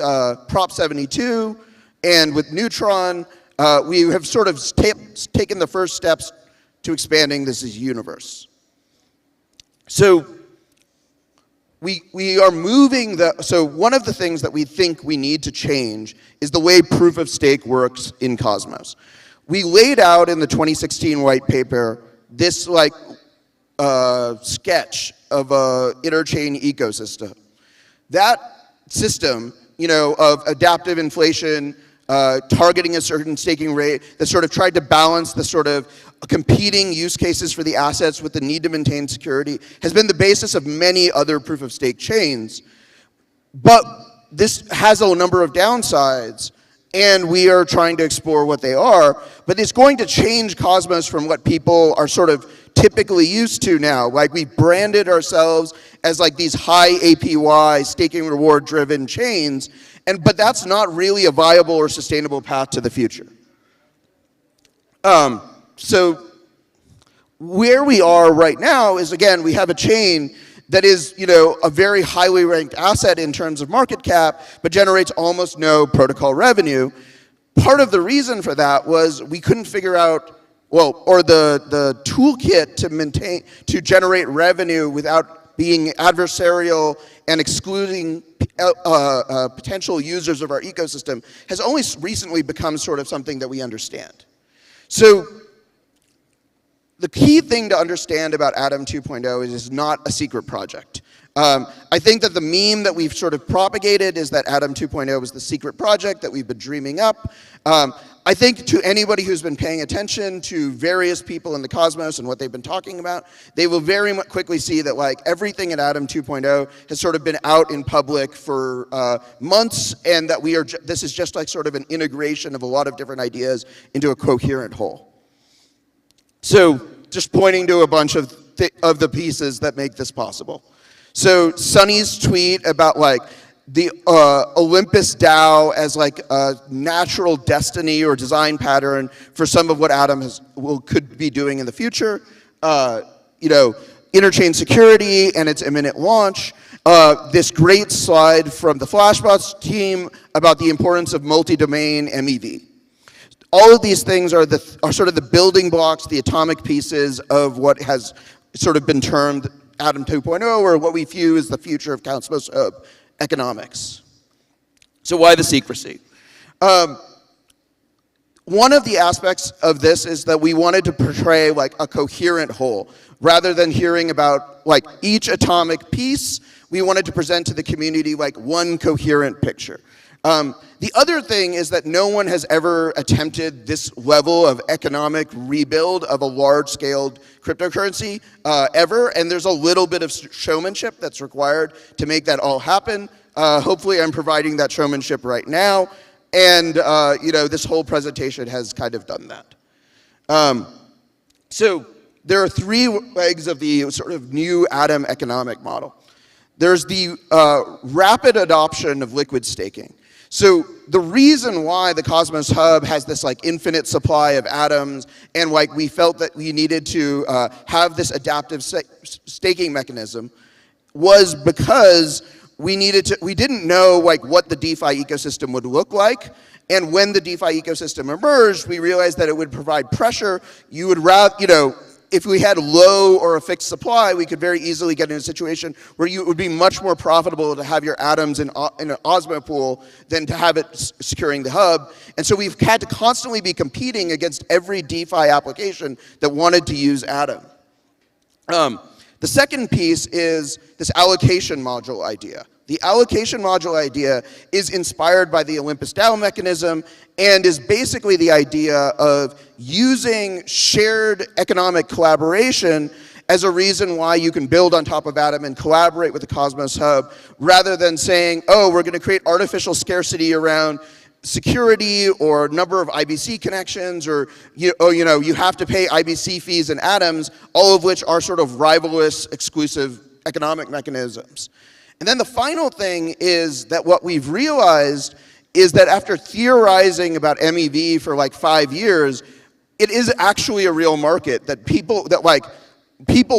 Prop 72 and with Neutron, we have sort of taken the first steps to expanding this universe. So we are moving so one of the things that we think we need to change is the way proof of stake works in Cosmos. We laid out in the 2016 white paper this like sketch of a interchain ecosystem. That system, of adaptive inflation, targeting a certain staking rate that sort of tried to balance the sort of competing use cases for the assets with the need to maintain security has been the basis of many other proof of stake chains. But this has a number of downsides, and we are trying to explore what they are, but it's going to change Cosmos from what people are sort of typically used to now. Like, we branded ourselves as like these high APY staking reward driven chains, but that's not really a viable or sustainable path to the future. So where we are right now is, again, we have a chain that is, a very highly ranked asset in terms of market cap, but generates almost no protocol revenue. Part of the reason for that was we couldn't figure out, or the toolkit to generate revenue without being adversarial and excluding potential users of our ecosystem has only recently become sort of something that we understand. So the key thing to understand about Atom 2.0 is it's not a secret project. I think that the meme that we've sort of propagated is that Atom 2.0 is the secret project that we've been dreaming up. I think to anybody who's been paying attention to various people in the Cosmos and what they've been talking about, they will very quickly see that like everything at Atom 2.0 has sort of been out in public for months, and that this is just like sort of an integration of a lot of different ideas into a coherent whole. So just pointing to a bunch of the pieces that make this possible. So Sunny's tweet about like the Olympus DAO as like a natural destiny or design pattern for some of what Atom could be doing in the future. Interchain security and its imminent launch. This great slide from the Flashbots team about the importance of multi-domain MEV. All of these things are sort of the building blocks, the atomic pieces of what has sort of been termed Atom 2.0, or what we view as the future of Cosmos economics. So why the secrecy? One of the aspects of this is that we wanted to portray like a coherent whole. Rather than hearing about like each atomic piece, we wanted to present to the community like one coherent picture. The other thing is that no one has ever attempted this level of economic rebuild of a large-scale cryptocurrency ever, and there's a little bit of showmanship that's required to make that all happen. Hopefully I'm providing that showmanship right now, and this whole presentation has kind of done that. So there are three legs of the sort of new Atom economic model. There's the rapid adoption of liquid staking. So the reason why the Cosmos Hub has this like infinite supply of atoms, and like we felt that we needed to have this adaptive staking mechanism, was because we didn't know like what the DeFi ecosystem would look like. And when the DeFi ecosystem emerged, we realized that it would provide pressure. You would rather, if we had low or a fixed supply, we could very easily get in a situation where it would be much more profitable to have your atoms in an Osmo pool than to have it securing the hub. And so we've had to constantly be competing against every DeFi application that wanted to use Atom. The second piece is this allocation module idea. The allocation module idea is inspired by the Olympus DAO mechanism and is basically the idea of using shared economic collaboration as a reason why you can build on top of Atom and collaborate with the Cosmos Hub, rather than saying, oh, we're going to create artificial scarcity around security or number of IBC connections, or you have to pay IBC fees and atoms, all of which are sort of rivalrous exclusive economic mechanisms. And then the final thing is that what we've realized is that after theorizing about MEV for like 5 years, it is actually a real market that people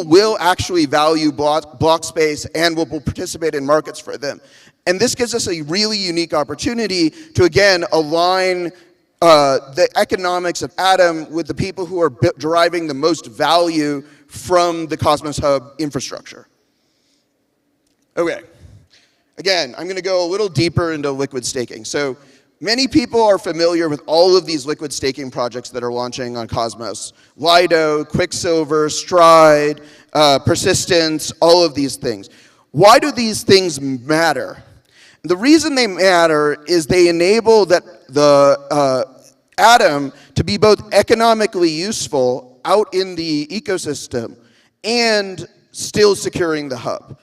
will actually value block space and will participate in markets for them. And this gives us a really unique opportunity to, again, align the economics of Atom with the people who are deriving the most value from the Cosmos Hub infrastructure. Okay. Again, I'm going to go a little deeper into liquid staking. So many people are familiar with all of these liquid staking projects that are launching on Cosmos. Lido, Quicksilver, Stride, Persistence, all of these things. Why do these things matter? The reason they matter is they enable the Atom to be both economically useful out in the ecosystem and still securing the hub.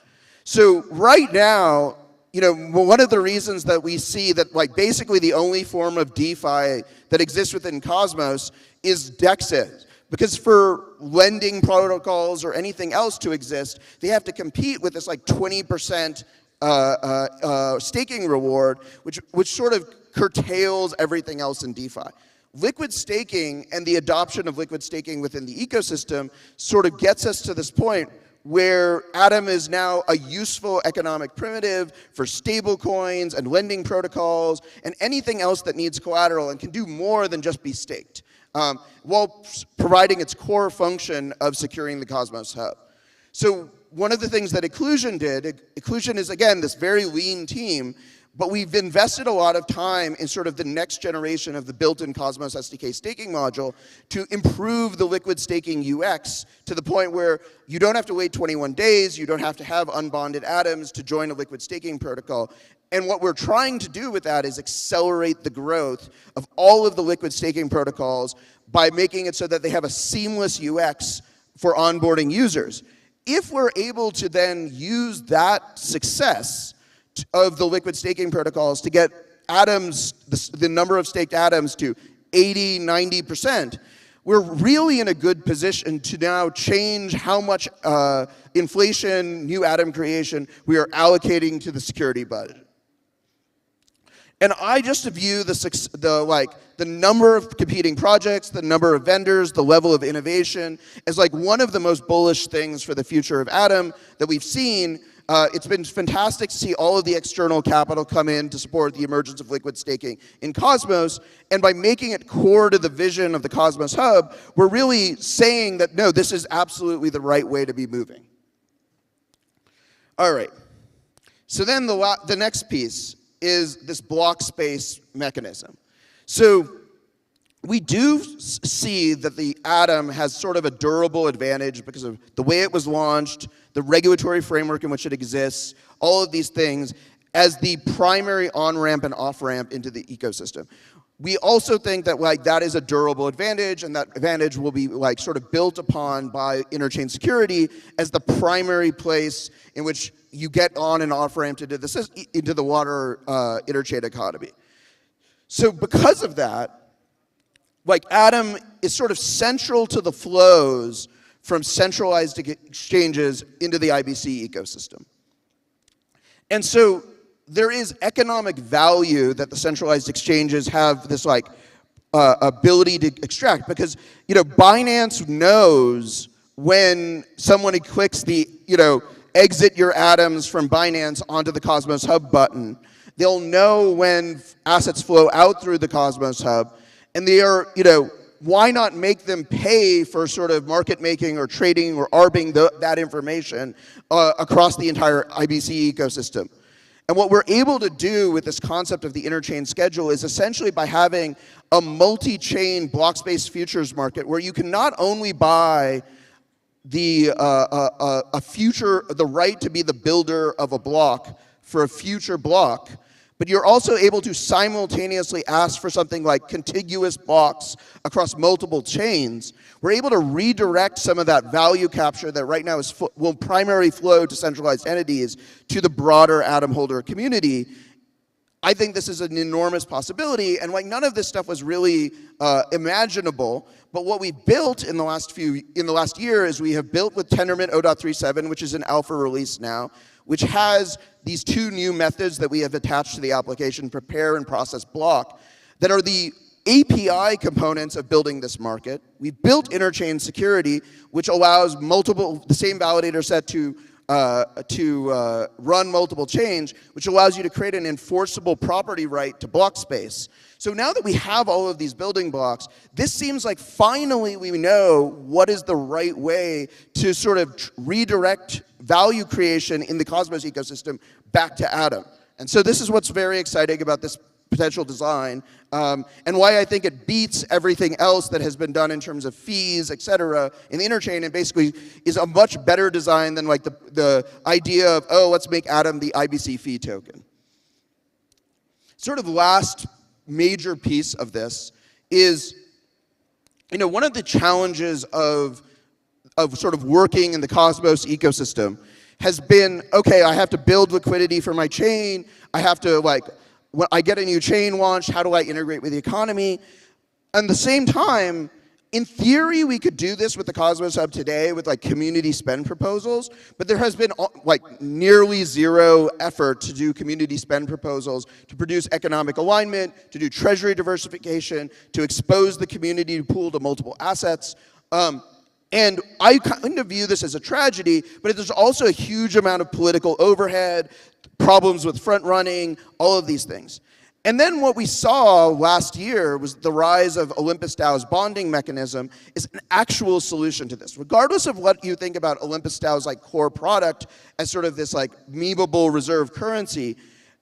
So right now, one of the reasons that we see that basically the only form of DeFi that exists within Cosmos is DEXs. Because for lending protocols or anything else to exist, they have to compete with this 20% staking reward, which sort of curtails everything else in DeFi. Liquid staking and the adoption of liquid staking within the ecosystem sort of gets us to this point where Atom is now a useful economic primitive for stable coins and lending protocols and anything else that needs collateral and can do more than just be staked, while providing its core function of securing the Cosmos Hub. So one of the things that Occlusion did, Occlusion is, again, this very lean team, but we've invested a lot of time in sort of the next generation of the built-in Cosmos SDK staking module to improve the liquid staking UX to the point where you don't have to wait 21 days, you don't have to have unbonded atoms to join a liquid staking protocol. And what we're trying to do with that is accelerate the growth of all of the liquid staking protocols by making it so that they have a seamless UX for onboarding users. If we're able to then use that success of the liquid staking protocols to get atoms, the number of staked atoms to 80, 90%, we're really in a good position to now change how much inflation, new atom creation we are allocating to the security budget. And I just view the number of competing projects, the number of vendors, the level of innovation as one of the most bullish things for the future of Atom that we've seen. It's been fantastic to see all of the external capital come in to support the emergence of liquid staking in Cosmos, and by making it core to the vision of the Cosmos Hub, we're really saying that, no, this is absolutely the right way to be moving. All right, so then the next piece is this block space mechanism. So we do see that the Atom has sort of a durable advantage because of the way it was launched, the regulatory framework in which it exists, all of these things as the primary on-ramp and off-ramp into the ecosystem. We also think that that is a durable advantage, and that advantage will be sort of built upon by interchain security as the primary place in which you get on and off-ramp into the water interchain economy. So because of that, Atom is sort of central to the flows from centralized exchanges into the IBC ecosystem. And so there is economic value that the centralized exchanges have this ability to extract, because Binance knows when someone clicks the exit your atoms from Binance onto the Cosmos Hub button. They'll know when assets flow out through the Cosmos Hub, and they are why not make them pay for sort of market making or trading or arbing that information across the entire IBC ecosystem? And what we're able to do with this concept of the interchain schedule is essentially by having a multi-chain block-based futures market where you can not only buy the right to be the builder of a block for a future block, but you're also able to simultaneously ask for something like contiguous blocks across multiple chains. We're able to redirect some of that value capture that right now will primarily flow to centralized entities to the broader atom holder community. I think this is an enormous possibility, and like none of this stuff was really imaginable. But what we built in the last year is we have built with Tendermint 0.37, which is an alpha release now, which has these two new methods that we have attached to the application, prepare and process block, that are the API components of building this market. We built interchain security, which allows the same validator set to run multiple chains, which allows you to create an enforceable property right to block space. So now that we have all of these building blocks, this seems like finally we know what is the right way to sort of redirect value creation in the Cosmos ecosystem back to Atom. And so this is what's very exciting about this potential design, and why I think it beats everything else that has been done in terms of fees, et cetera, in the interchain, and basically is a much better design than like the idea of, oh, let's make Atom the IBC fee token. Sort of last major piece of this is, one of the challenges of sort of working in the Cosmos ecosystem has been, okay, I have to build liquidity for my chain, I have to when I get a new chain launched, how do I integrate with the economy? At the same time, in theory, we could do this with the Cosmos Hub today with community spend proposals, but there has been nearly zero effort to do community spend proposals, to produce economic alignment, to do treasury diversification, to expose the community pool to multiple assets. And I kind of view this as a tragedy, but there's also a huge amount of political overhead, problems with front running, all of these things. And then what we saw last year was the rise of Olympus DAO's bonding mechanism is an actual solution to this. Regardless of what you think about Olympus DAO's core product as sort of this memeable reserve currency,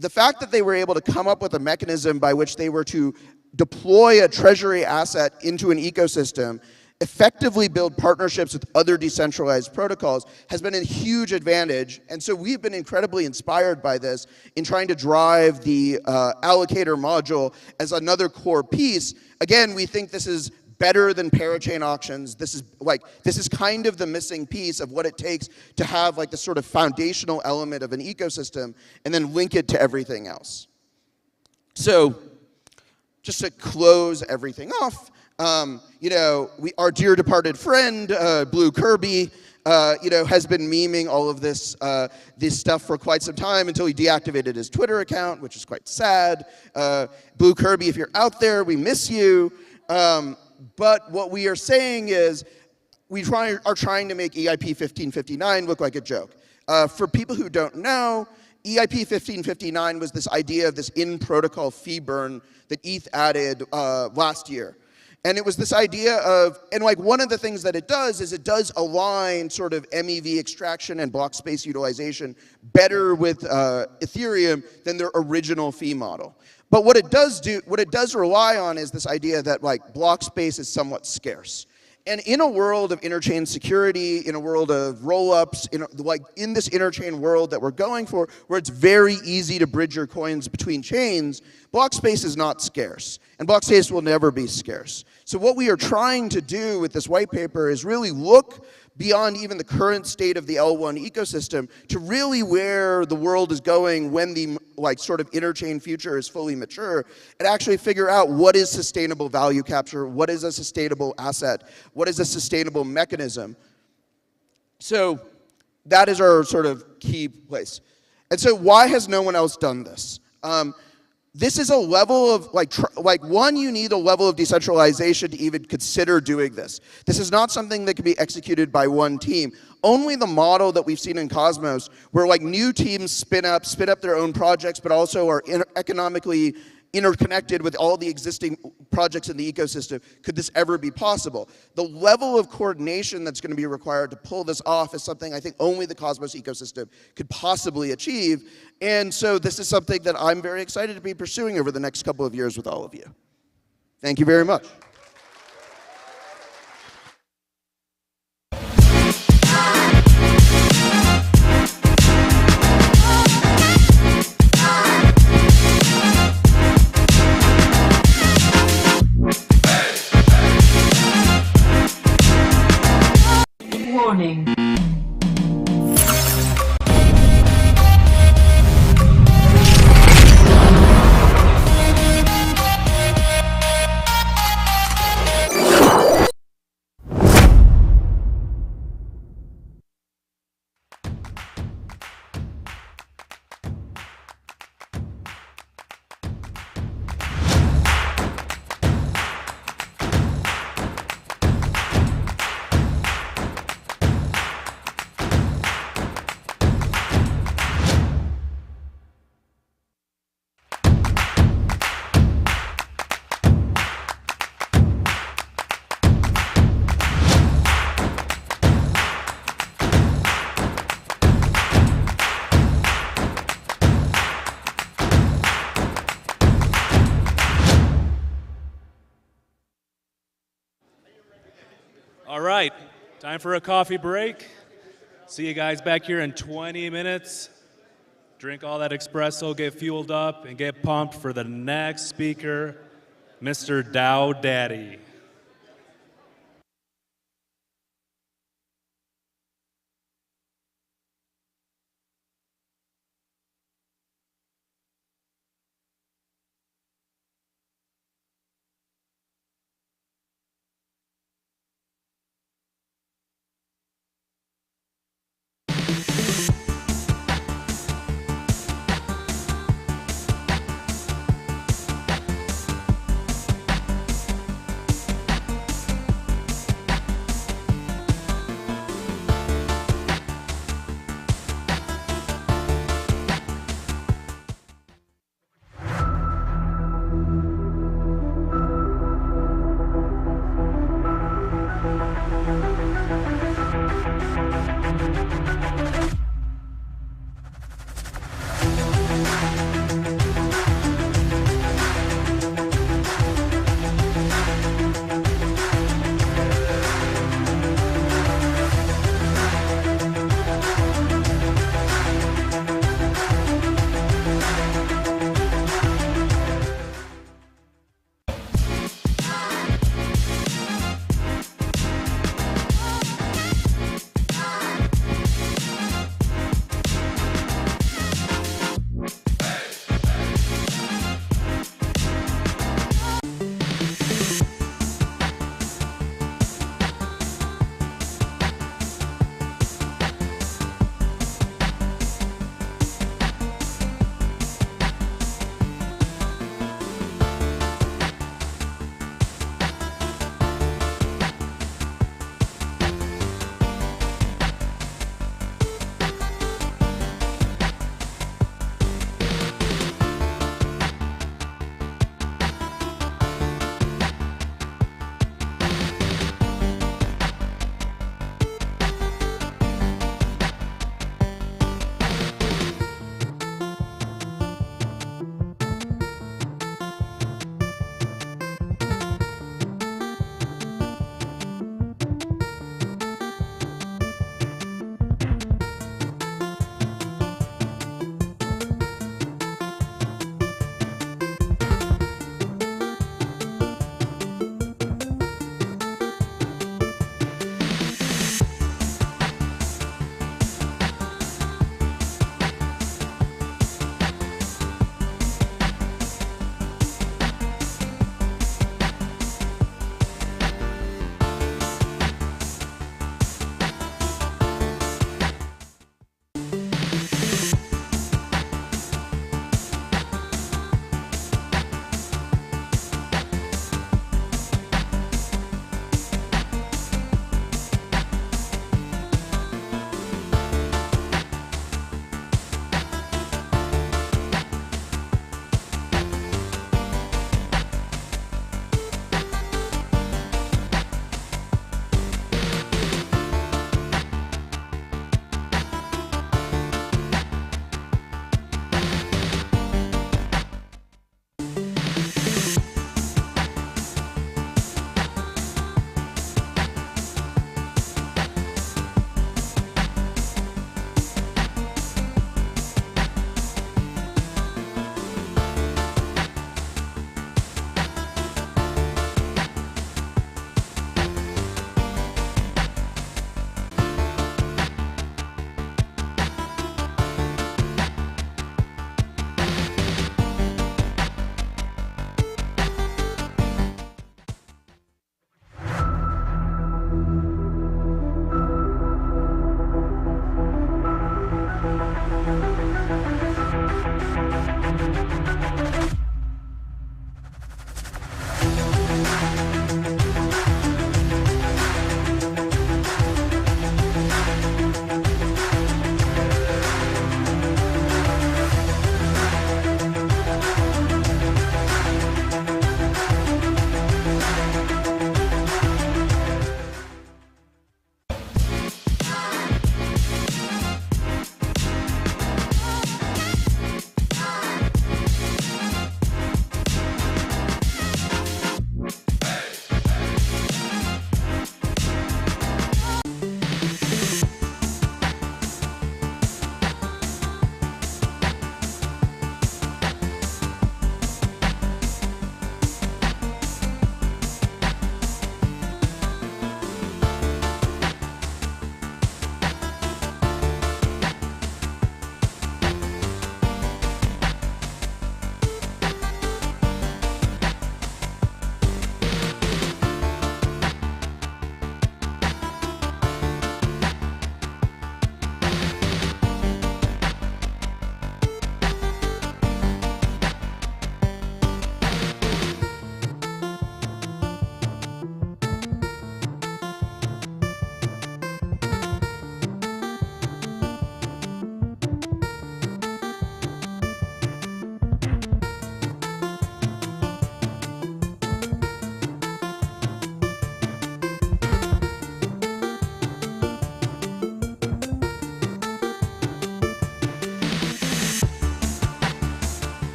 the fact that they were able to come up with a mechanism by which they were to deploy a treasury asset into an ecosystem, effectively build partnerships with other decentralized protocols has been a huge advantage. And so we've been incredibly inspired by this in trying to drive the allocator module as another core piece. Again, we think this is better than parachain auctions. This is kind of the missing piece of what it takes to have the sort of foundational element of an ecosystem and then link it to everything else. So just to close everything off, our dear departed friend, Blue Kirby, has been memeing all of this stuff for quite some time until he deactivated his Twitter account, which is quite sad. Blue Kirby, if you're out there, we miss you. But what we are saying is we are trying to make EIP 1559 look like a joke. For people who don't know, EIP 1559 was this idea of this in-protocol fee burn that ETH added last year. And it was this idea of, and one of the things that it does is it does align sort of MEV extraction and block space utilization better with Ethereum than their original fee model. But what it does rely on is this idea that block space is somewhat scarce. And in a world of interchain security, in a world of roll-ups, in this interchain world that we're going for, where it's very easy to bridge your coins between chains, block space is not scarce. And block space will never be scarce. So what we are trying to do with this white paper is really look beyond even the current state of the L1 ecosystem to really where the world is going when the sort of interchain future is fully mature, and actually figure out what is sustainable value capture, what is a sustainable asset, what is a sustainable mechanism. So that is our sort of key place. And so why has no one else done this? This is a level of, one, you need a level of decentralization to even consider doing this. This is not something that can be executed by one team. Only the model that we've seen in Cosmos, where new teams spin up their own projects, but also are economically interconnected with all the existing projects in the ecosystem. Could this ever be possible? The level of coordination that's going to be required to pull this off is something I think only the Cosmos ecosystem could possibly achieve. And so this is something that I'm very excited to be pursuing over the next couple of years with all of you. Thank you very much. Warning. All right, time for a coffee break. See you guys back here in 20 minutes. Drink all that espresso, get fueled up, and get pumped for the next speaker, Mr. Dow Daddy.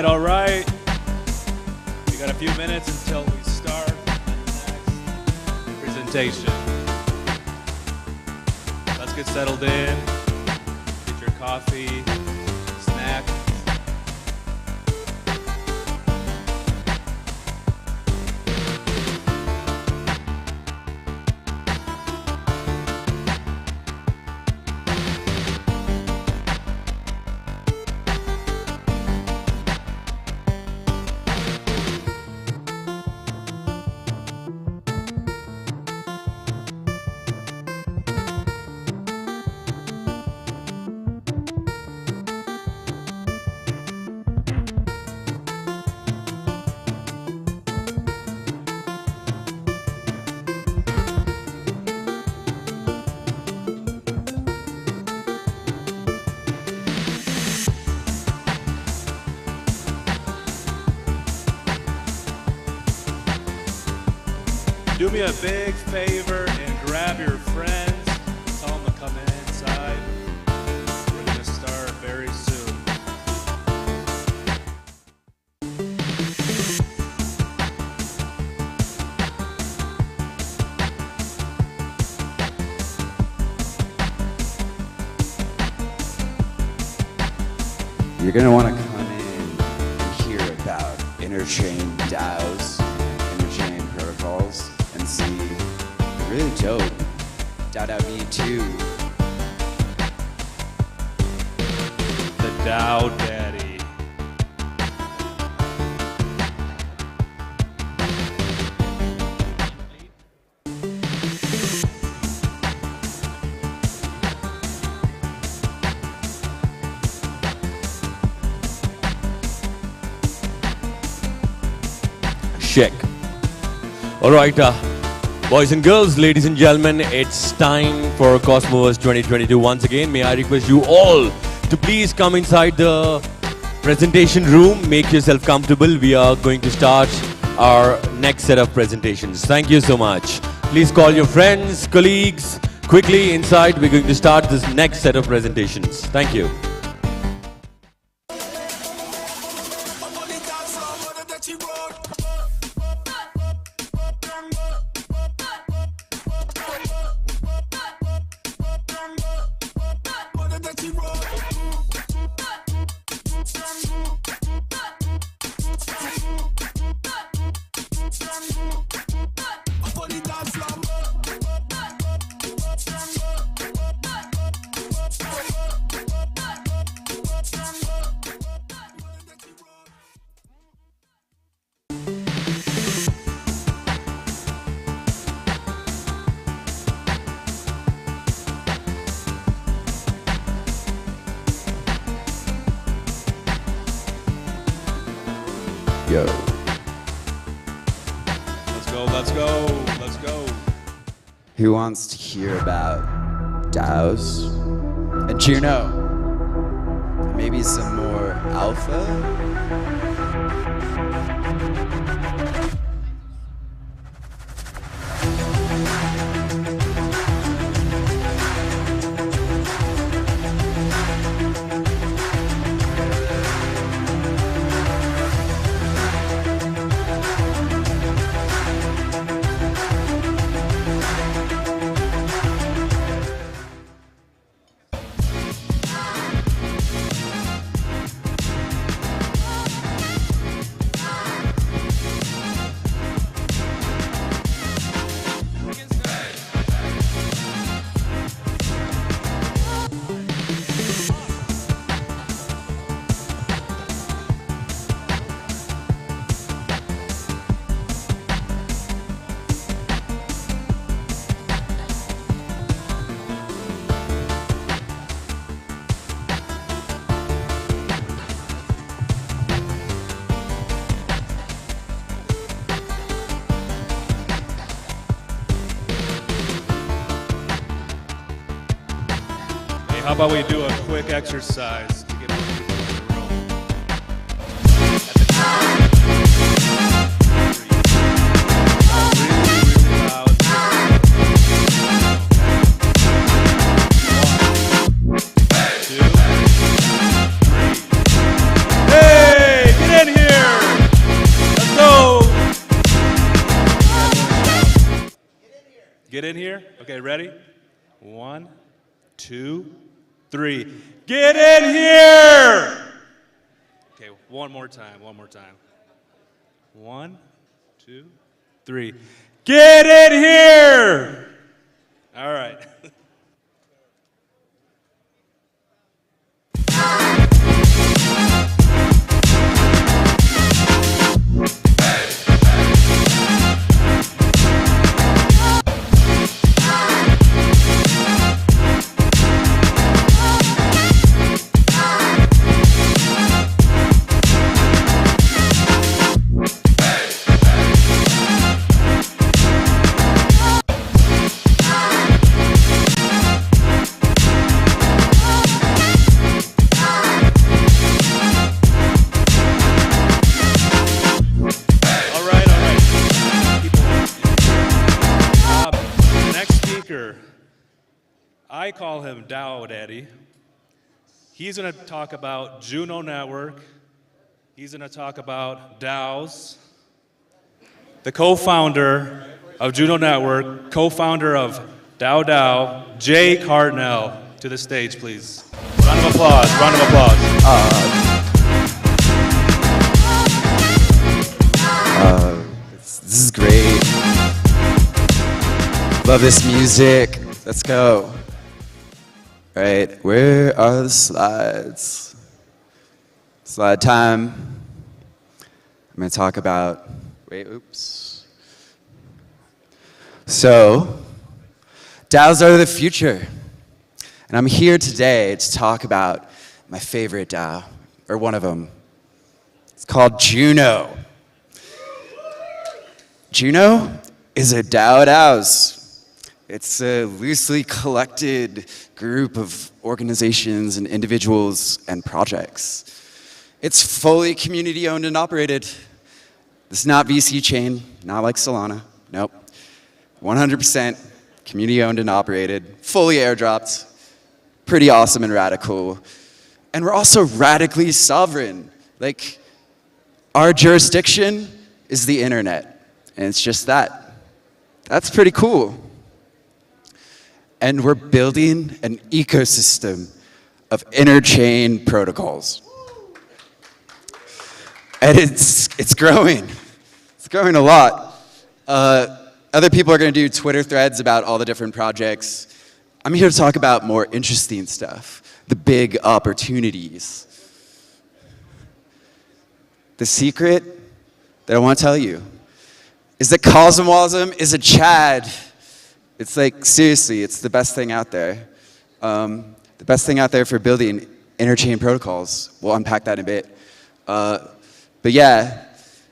All right. We got a few minutes until we start the next presentation. Let's get settled in. Get your coffee, snack. Do me a big favor and grab your friends. Tell them to come inside. We're going to start very soon. You're going to want to come in and hear about Interchain DAOs, Interchain protocols, and see really dope DAO V2. The DAO Daddy. Check. All right, boys and girls, ladies and gentlemen, it's time for Cosmoverse 2022. Once again, may I request you all to please come inside the presentation room. Make yourself comfortable. We are going to start our next set of presentations. Thank you so much. Please call your friends, colleagues, quickly inside. We're going to start this next set of presentations. Thank you. Yo. let's go, let's go. Who wants to hear about DAOs and Juno? Maybe some more alpha? How about we do a quick exercise to get into the room? At the top. Really loud. 1, 2, 3. Hey, get in here! Let's go! Get in here? Okay, ready? 1, 2, 3. Get in here! Okay, one more time. 1, 2, 3. Get in here! All right. I call him DAO Daddy. He's going to talk about Juno Network. He's going to talk about DAOs. The co-founder of Juno Network, co-founder of DAO, Jake Hartnell. To the stage, please. Round of applause, round of applause. This is great. Love this music. Let's go. All right, where are the slides? Slide time. I'm going to talk about, So, DAOs are the future. And I'm here today to talk about my favorite DAO, or one of them. It's called Juno. Juno is a DAO of DAOs. It's a loosely collected group of organizations and individuals and projects. It's fully community owned and operated. This is not VC chain, not like Solana, nope. 100% community owned and operated, fully airdropped, pretty awesome and radical. And we're also radically sovereign. Like, our jurisdiction is the internet, and it's just that. That's pretty cool. And we're building an ecosystem of interchain protocols. And it's growing. It's growing a lot. Other people are going to do Twitter threads about all the different projects. I'm here to talk about more interesting stuff, the big opportunities. The secret that I want to tell you is that Cosmoverse is a Chad. It's like, seriously, it's the best thing out there. The best thing out there for building interchain protocols. We'll unpack that in a bit. But yeah,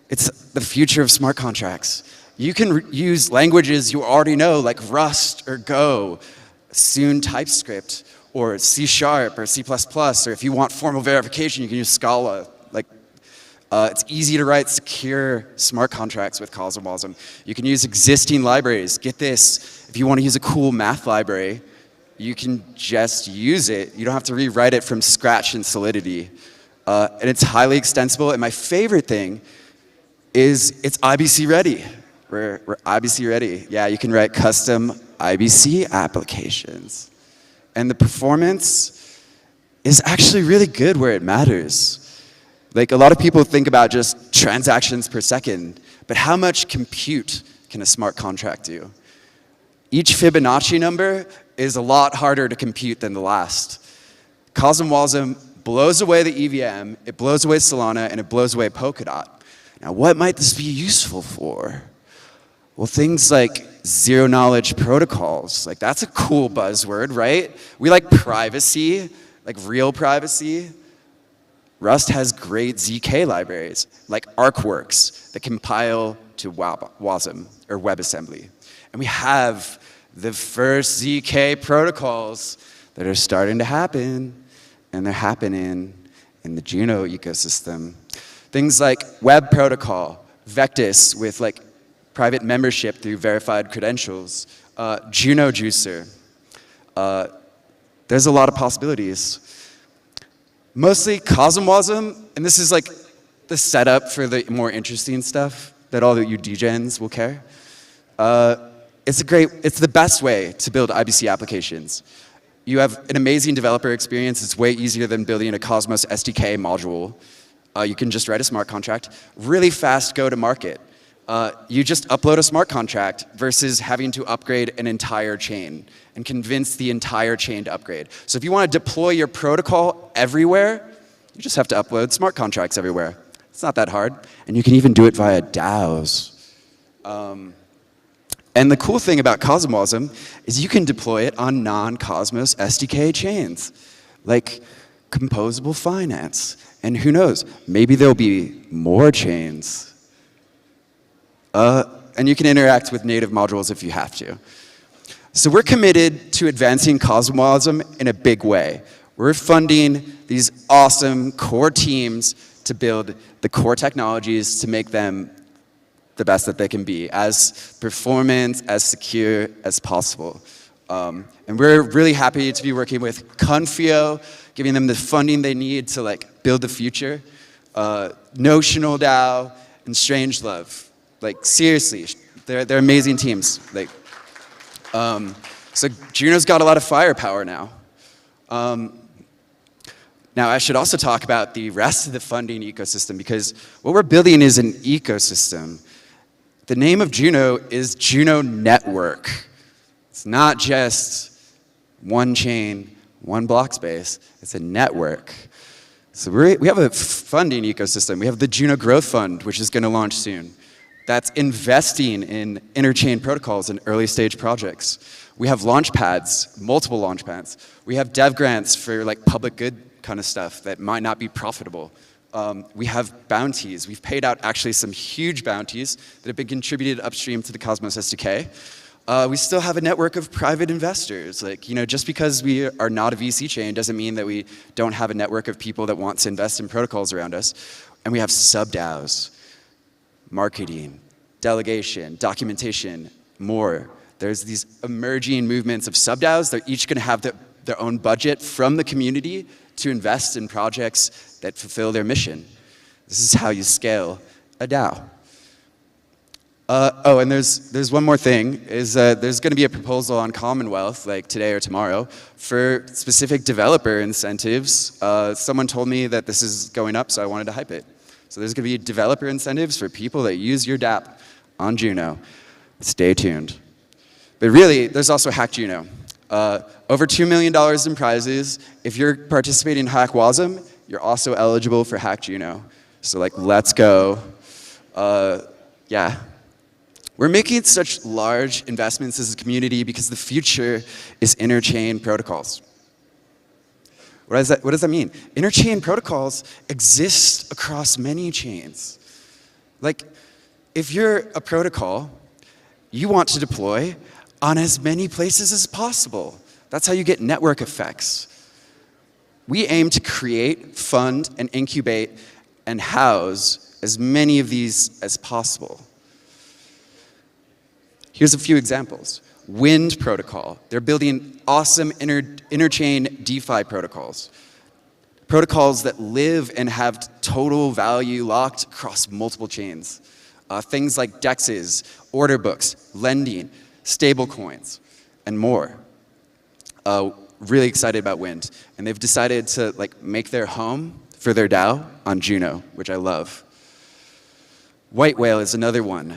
it's the future of smart contracts. You can use languages you already know, like Rust or Go, soon TypeScript, or C# or C++, or if you want formal verification, you can use Scala. It's easy to write secure smart contracts with Cosmoverse. You can use existing libraries. Get this, if you want to use a cool math library, you can just use it. You don't have to rewrite it from scratch in Solidity. And it's highly extensible, and my favorite thing is it's IBC ready. We're IBC ready. Yeah, you can write custom IBC applications. And the performance is actually really good where it matters. Like, a lot of people think about just transactions per second, but how much compute can a smart contract do? Each Fibonacci number is a lot harder to compute than the last. Cosmoverse blows away the EVM, it blows away Solana, and it blows away Polkadot. Now, what might this be useful for? Well, things like zero-knowledge protocols. Like, that's a cool buzzword, right? We like privacy, like real privacy. Rust has great ZK libraries, like ArcWorks, that compile to WASM, or WebAssembly. And we have the first ZK protocols that are starting to happen, and they're happening in the Juno ecosystem. Things like Web Protocol, Vectis with like private membership through verified credentials, Juno Juicer. There's a lot of possibilities. Mostly Cosmoverse, and this is like the setup for the more interesting stuff that all of you degens will care. It's the best way to build IBC applications. You have an amazing developer experience. It's way easier than building a Cosmos SDK module. You can just write a smart contract. Really fast go to market. You just upload a smart contract versus having to upgrade an entire chain and convince the entire chain to upgrade. So if you want to deploy your protocol everywhere, you just have to upload smart contracts everywhere. It's not that hard. And you can even do it via DAOs. And the cool thing about Cosmoverse is you can deploy it on non-Cosmos SDK chains, like composable finance. And who knows, maybe there'll be more chains. And you can interact with native modules if you have to. So we're committed to advancing Cosmoverse in a big way. We're funding these awesome core teams to build the core technologies to make them the best that they can be, as performant, as secure as possible. And we're really happy to be working with Confio, giving them the funding they need to like build the future. Notional DAO and Strangelove. Like, seriously, they're amazing teams. Like, so Juno's got a lot of firepower now. Now, I should also talk about the rest of the funding ecosystem, because what we're building is an ecosystem. The name of Juno is Juno Network. It's not just one chain, one block space. It's a network. So we have a funding ecosystem. We have the Juno Growth Fund, which is going to launch soon. That's investing in interchain protocols and early stage projects. We have launch pads, multiple launch pads. We have dev grants for like public good kind of stuff that might not be profitable. We have bounties. We've paid out actually some huge bounties that have been contributed upstream to the Cosmos SDK. We still have a network of private investors. Like, you know, just because we are not a VC chain doesn't mean that we don't have a network of people that want to invest in protocols around us. And we have sub-DAOs, marketing, delegation, documentation, more. There's these emerging movements of sub-DAOs. They're each going to have their own budget from the community to invest in projects that fulfill their mission. This is how you scale a DAO. And there's one more thing, is there's going to be a proposal on Commonwealth, like today or tomorrow, for specific developer incentives. Someone told me that this is going up, so I wanted to hype it. So there's going to be developer incentives for people that use your dApp on Juno. Stay tuned. But really, there's also Hack Juno. Over $2 million in prizes. If you're participating in Hack WASM, you're also eligible for Hack Juno. So like, let's go. Yeah. We're making such large investments as a community because the future is interchain protocols. What does that mean? Interchain protocols exist across many chains. Like, if you're a protocol you want to deploy on as many places as possible. That's how you get network effects. We aim to create, fund, and incubate and house as many of these as possible. Here's a few examples. Wind protocol. They're building awesome interchain DeFi protocols. Protocols that live and have total value locked across multiple chains. Things like DEXs, order books, lending, stable coins, and more. Really excited about Wind. And they've decided to make their home for their DAO on Juno, which I love. White Whale is another one.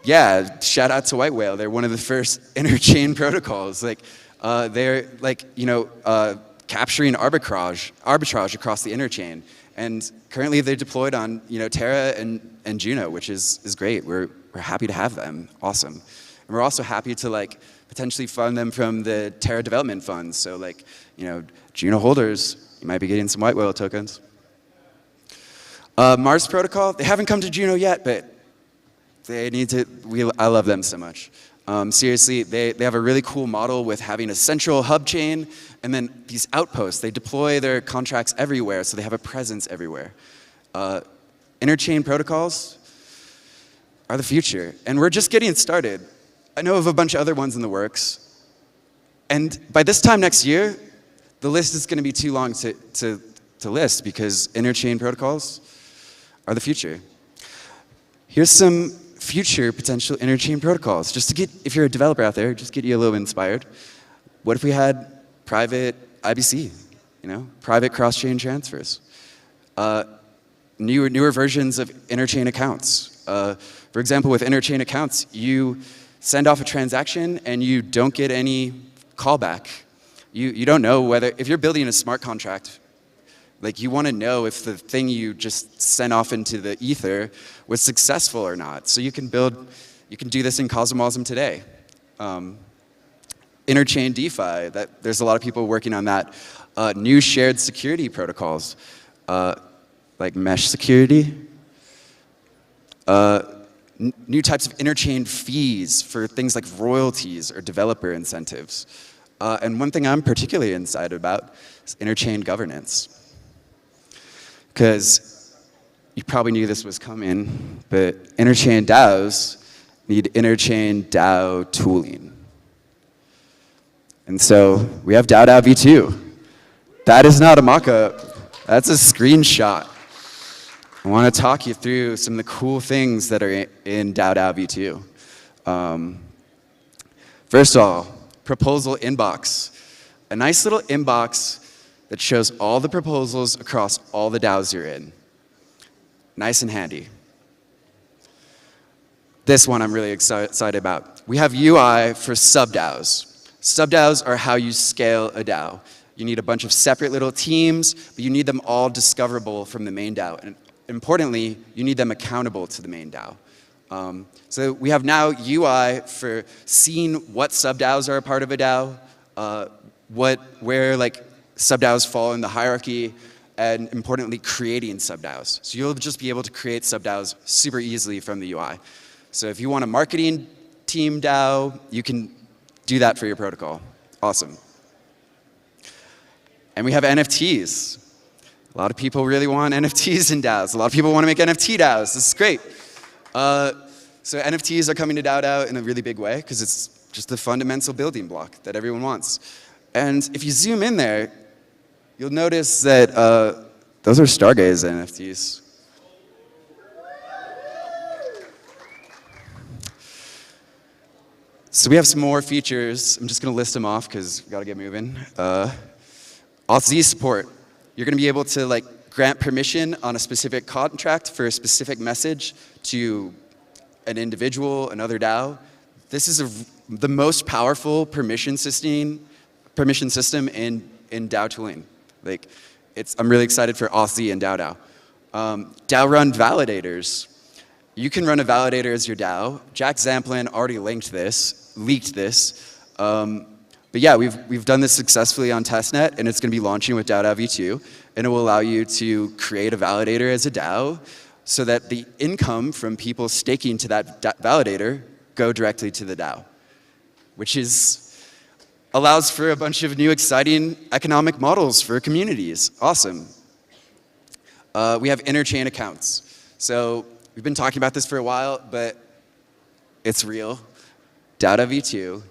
Yeah, shout out to White Whale. They're one of the first interchain protocols. They're capturing arbitrage across the interchain. And currently they're deployed on Terra and Juno, which is great. We're happy to have them. Awesome. And we're also happy to potentially fund them from the Terra development funds. So Juno holders, you might be getting some White Whale tokens. Mars protocol, they haven't come to Juno yet, but they need to. I love them so much. Seriously, they have a really cool model with having a central hub chain and then these outposts. They deploy their contracts everywhere, so they have a presence everywhere. Interchain protocols are the future, and we're just getting started. I know of a bunch of other ones in the works, and by this time next year, the list is going to be too long to list because interchain protocols are the future. Here's some future potential interchain protocols. Just to get, if you're a developer out there, just get you a little inspired. What if we had private IBC, private cross-chain transfers? Newer versions of interchain accounts. For example, with interchain accounts, you send off a transaction and you don't get any callback. You don't know whether, if you're building a smart contract, you want to know if the thing you just sent off into the ether was successful or not. So you can do this in Cosmosm today. Interchain DeFi, there's a lot of people working on that. New shared security protocols, like mesh security. New types of interchain fees for things like royalties or developer incentives. And one thing I'm particularly excited about is interchain governance. Because you probably knew this was coming, but interchain DAOs need interchain DAO tooling. And so we have DAO v2. That is not a mock-up, that's a screenshot. I want to talk you through some of the cool things that are in DAO v2. First of all, proposal inbox. A nice little inbox that shows all the proposals across all the DAOs you're in. Nice and handy. This one I'm really excited about. We have UI for sub-DAOs. Sub-DAOs are how you scale a DAO. You need a bunch of separate little teams, but you need them all discoverable from the main DAO. And importantly, you need them accountable to the main DAO. So we have now UI for seeing what sub-DAOs are a part of a DAO, where sub-DAOs fall in the hierarchy, and importantly, creating sub-DAOs. So you'll just be able to create sub-DAOs super easily from the UI. So if you want a marketing team DAO, you can do that for your protocol. Awesome. And we have NFTs. A lot of people really want NFTs in DAOs. A lot of people want to make NFT DAOs. This is great. So NFTs are coming to DAO in a really big way because it's just the fundamental building block that everyone wants. And if you zoom in there, you'll notice that those are Stargaze NFTs. So we have some more features. I'm just going to list them off because we've got to get moving. Auth-Z support. You're going to be able to grant permission on a specific contract for a specific message to an individual, another DAO. This is the most powerful permission system in DAO tooling. I'm really excited for Auth-Z and DAO. DAO run validators. You can run a validator as your DAO. Jack Zamplin already leaked this. But yeah, we've done this successfully on testnet, and it's going to be launching with DAO v2, and it will allow you to create a validator as a DAO so that the income from people staking to that validator go directly to the DAO, which allows for a bunch of new exciting economic models for communities. Awesome. We have interchain accounts. So we've been talking about this for a while, but it's real. DAO v2,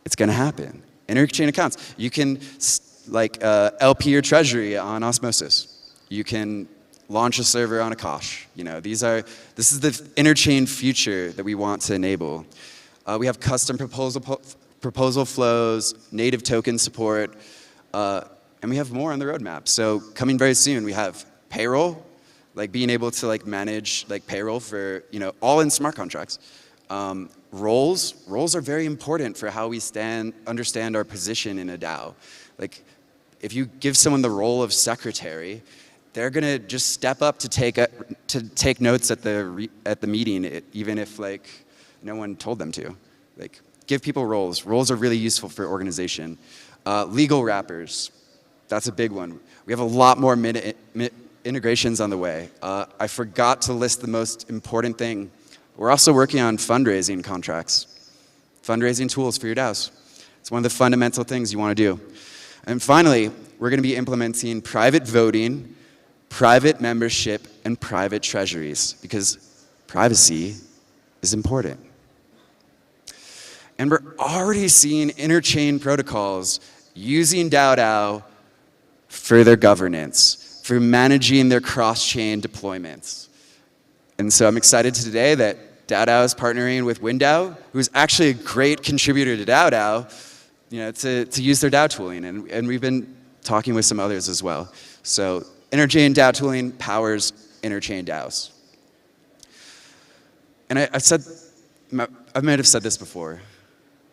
it's going to happen. Interchain accounts. You can LP your treasury on Osmosis. You can launch a server on Akash. This is the interchain future that we want to enable. We have custom proposal flows, native token support, and we have more on the roadmap. So coming very soon, we have payroll, being able to manage payroll for all in smart contracts. Roles are very important for how we understand our position in a DAO. If you give someone the role of secretary, they're gonna just step up to take notes at the meeting, even if no one told them to. Give people roles. Roles are really useful for organization. Legal wrappers, that's a big one. We have a lot more integrations on the way. I forgot to list the most important thing. We're also working on fundraising contracts, fundraising tools for your DAOs. It's one of the fundamental things you want to do. And finally, we're going to be implementing private voting, private membership, and private treasuries, because privacy is important. And we're already seeing interchain protocols using DAO for their governance, for managing their cross-chain deployments. And so I'm excited today that DAO is partnering with WinDAO, who's actually a great contributor to DAO, to use their DAO tooling. And we've been talking with some others as well. So interchain DAO tooling powers interchain DAOs. And I might have said this before,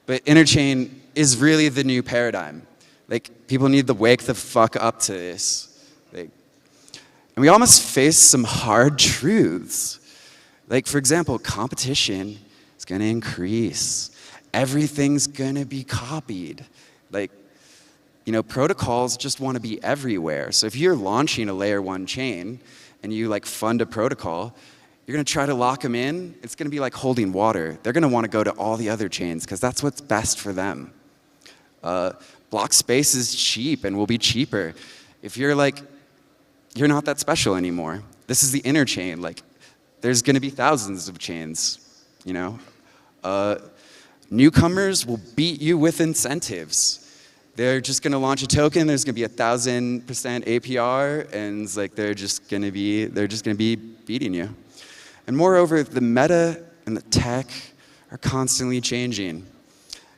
but interchain is really the new paradigm. People need to wake the fuck up to this. And we almost face some hard truths. For example, competition is going to increase. Everything's going to be copied. Protocols just want to be everywhere. So if you're launching a layer 1 chain and you fund a protocol, you're going to try to lock them in. It's going to be like holding water. They're going to want to go to all the other chains because that's what's best for them. Block space is cheap and will be cheaper. If you're you're not that special anymore. This is the interchain. There's going to be thousands of chains, Newcomers will beat you with incentives. They're just going to launch a token. There's going to be 1,000% APR, and they're just going to be beating you. And moreover, the meta and the tech are constantly changing.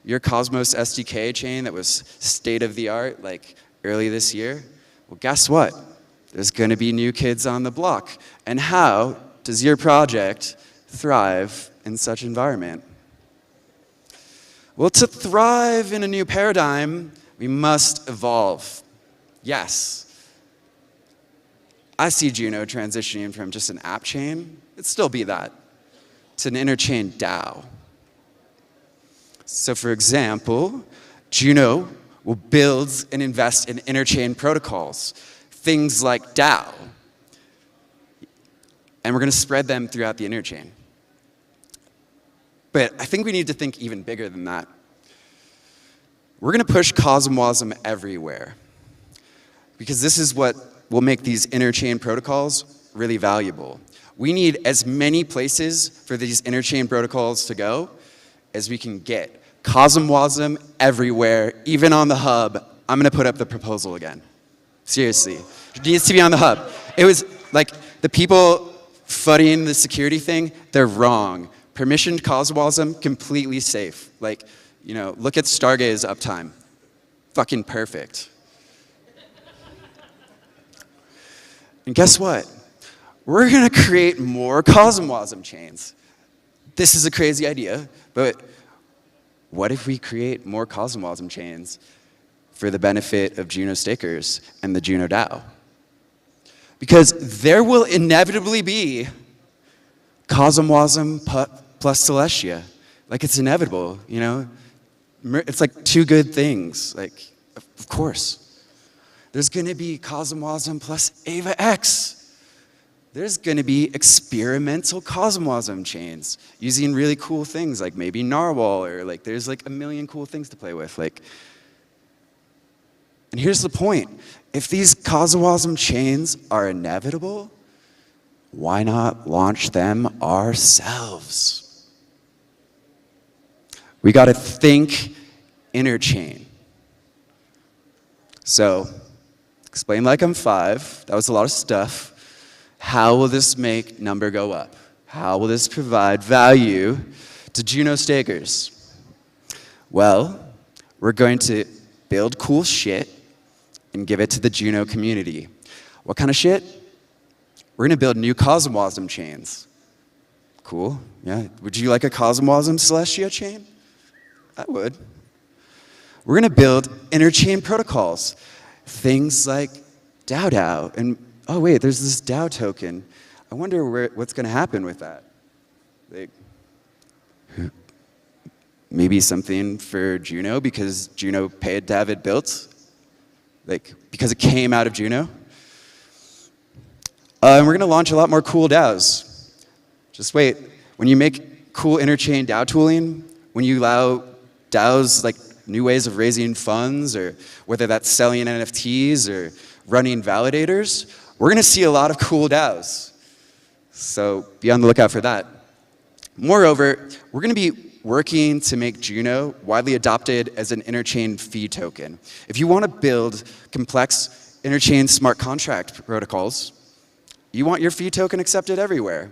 Your Cosmos SDK chain that was state of the art early this year, well, guess what? There's going to be new kids on the block. And how does your project thrive in such environment? Well, to thrive in a new paradigm, we must evolve. Yes. I see Juno transitioning from just an app chain, it'd still be that, to an interchain DAO. So for example, Juno will build and invest in interchain protocols, things like DAO. And we're going to spread them throughout the interchain. But I think we need to think even bigger than that. We're going to push Cosmwasm everywhere, because this is what will make these interchain protocols really valuable. We need as many places for these interchain protocols to go as we can get. Cosmwasm everywhere, even on the hub. I'm going to put up the proposal again. Seriously. It needs to be on the hub. It was the people footing the security thing, they're wrong. Permissioned Cosmwasm, completely safe. Look at Stargaze uptime. Fucking perfect. And guess what? We're going to create more Cosmwasm chains. This is a crazy idea, but what if we create more Cosmwasm chains for the benefit of Juno stakers and the Juno DAO? Because there will inevitably be Cosmwasm plus Celestia. It's inevitable, It's two good things, of course. There's going to be Cosmwasm plus Ava X. there's going to be experimental Cosmosm chains using really cool things like maybe Narwhal, or like there's like a million cool things to play with. Like, and here's the point. If these Cosmosm chains are inevitable, why not launch them ourselves? We got to think interchain. So, explain like I'm 5. That was a lot of stuff. How will this make number go up? How will this provide value to Juno stakers? Well, we're going to build cool shit and give it to the Juno community. What kind of shit? We're going to build new Cosmosm chains. Cool, yeah. Would you like a Cosmosm Celestia chain? I would. We're going to build interchain protocols. Things like DAO and oh wait, there's this DAO token. I wonder what's going to happen with that. Like, maybe something for Juno because Juno paid to have it built, like because it came out of Juno. And we're going to launch a lot more cool DAOs. Just wait. When you make cool interchain DAO tooling, when you allow DAOs like new ways of raising funds, or whether that's selling NFTs or running validators, we're going to see a lot of cool DAOs. So be on the lookout for that. Moreover, we're going to be working to make Juno widely adopted as an interchain fee token. If you want to build complex interchain smart contract protocols, you want your fee token accepted everywhere.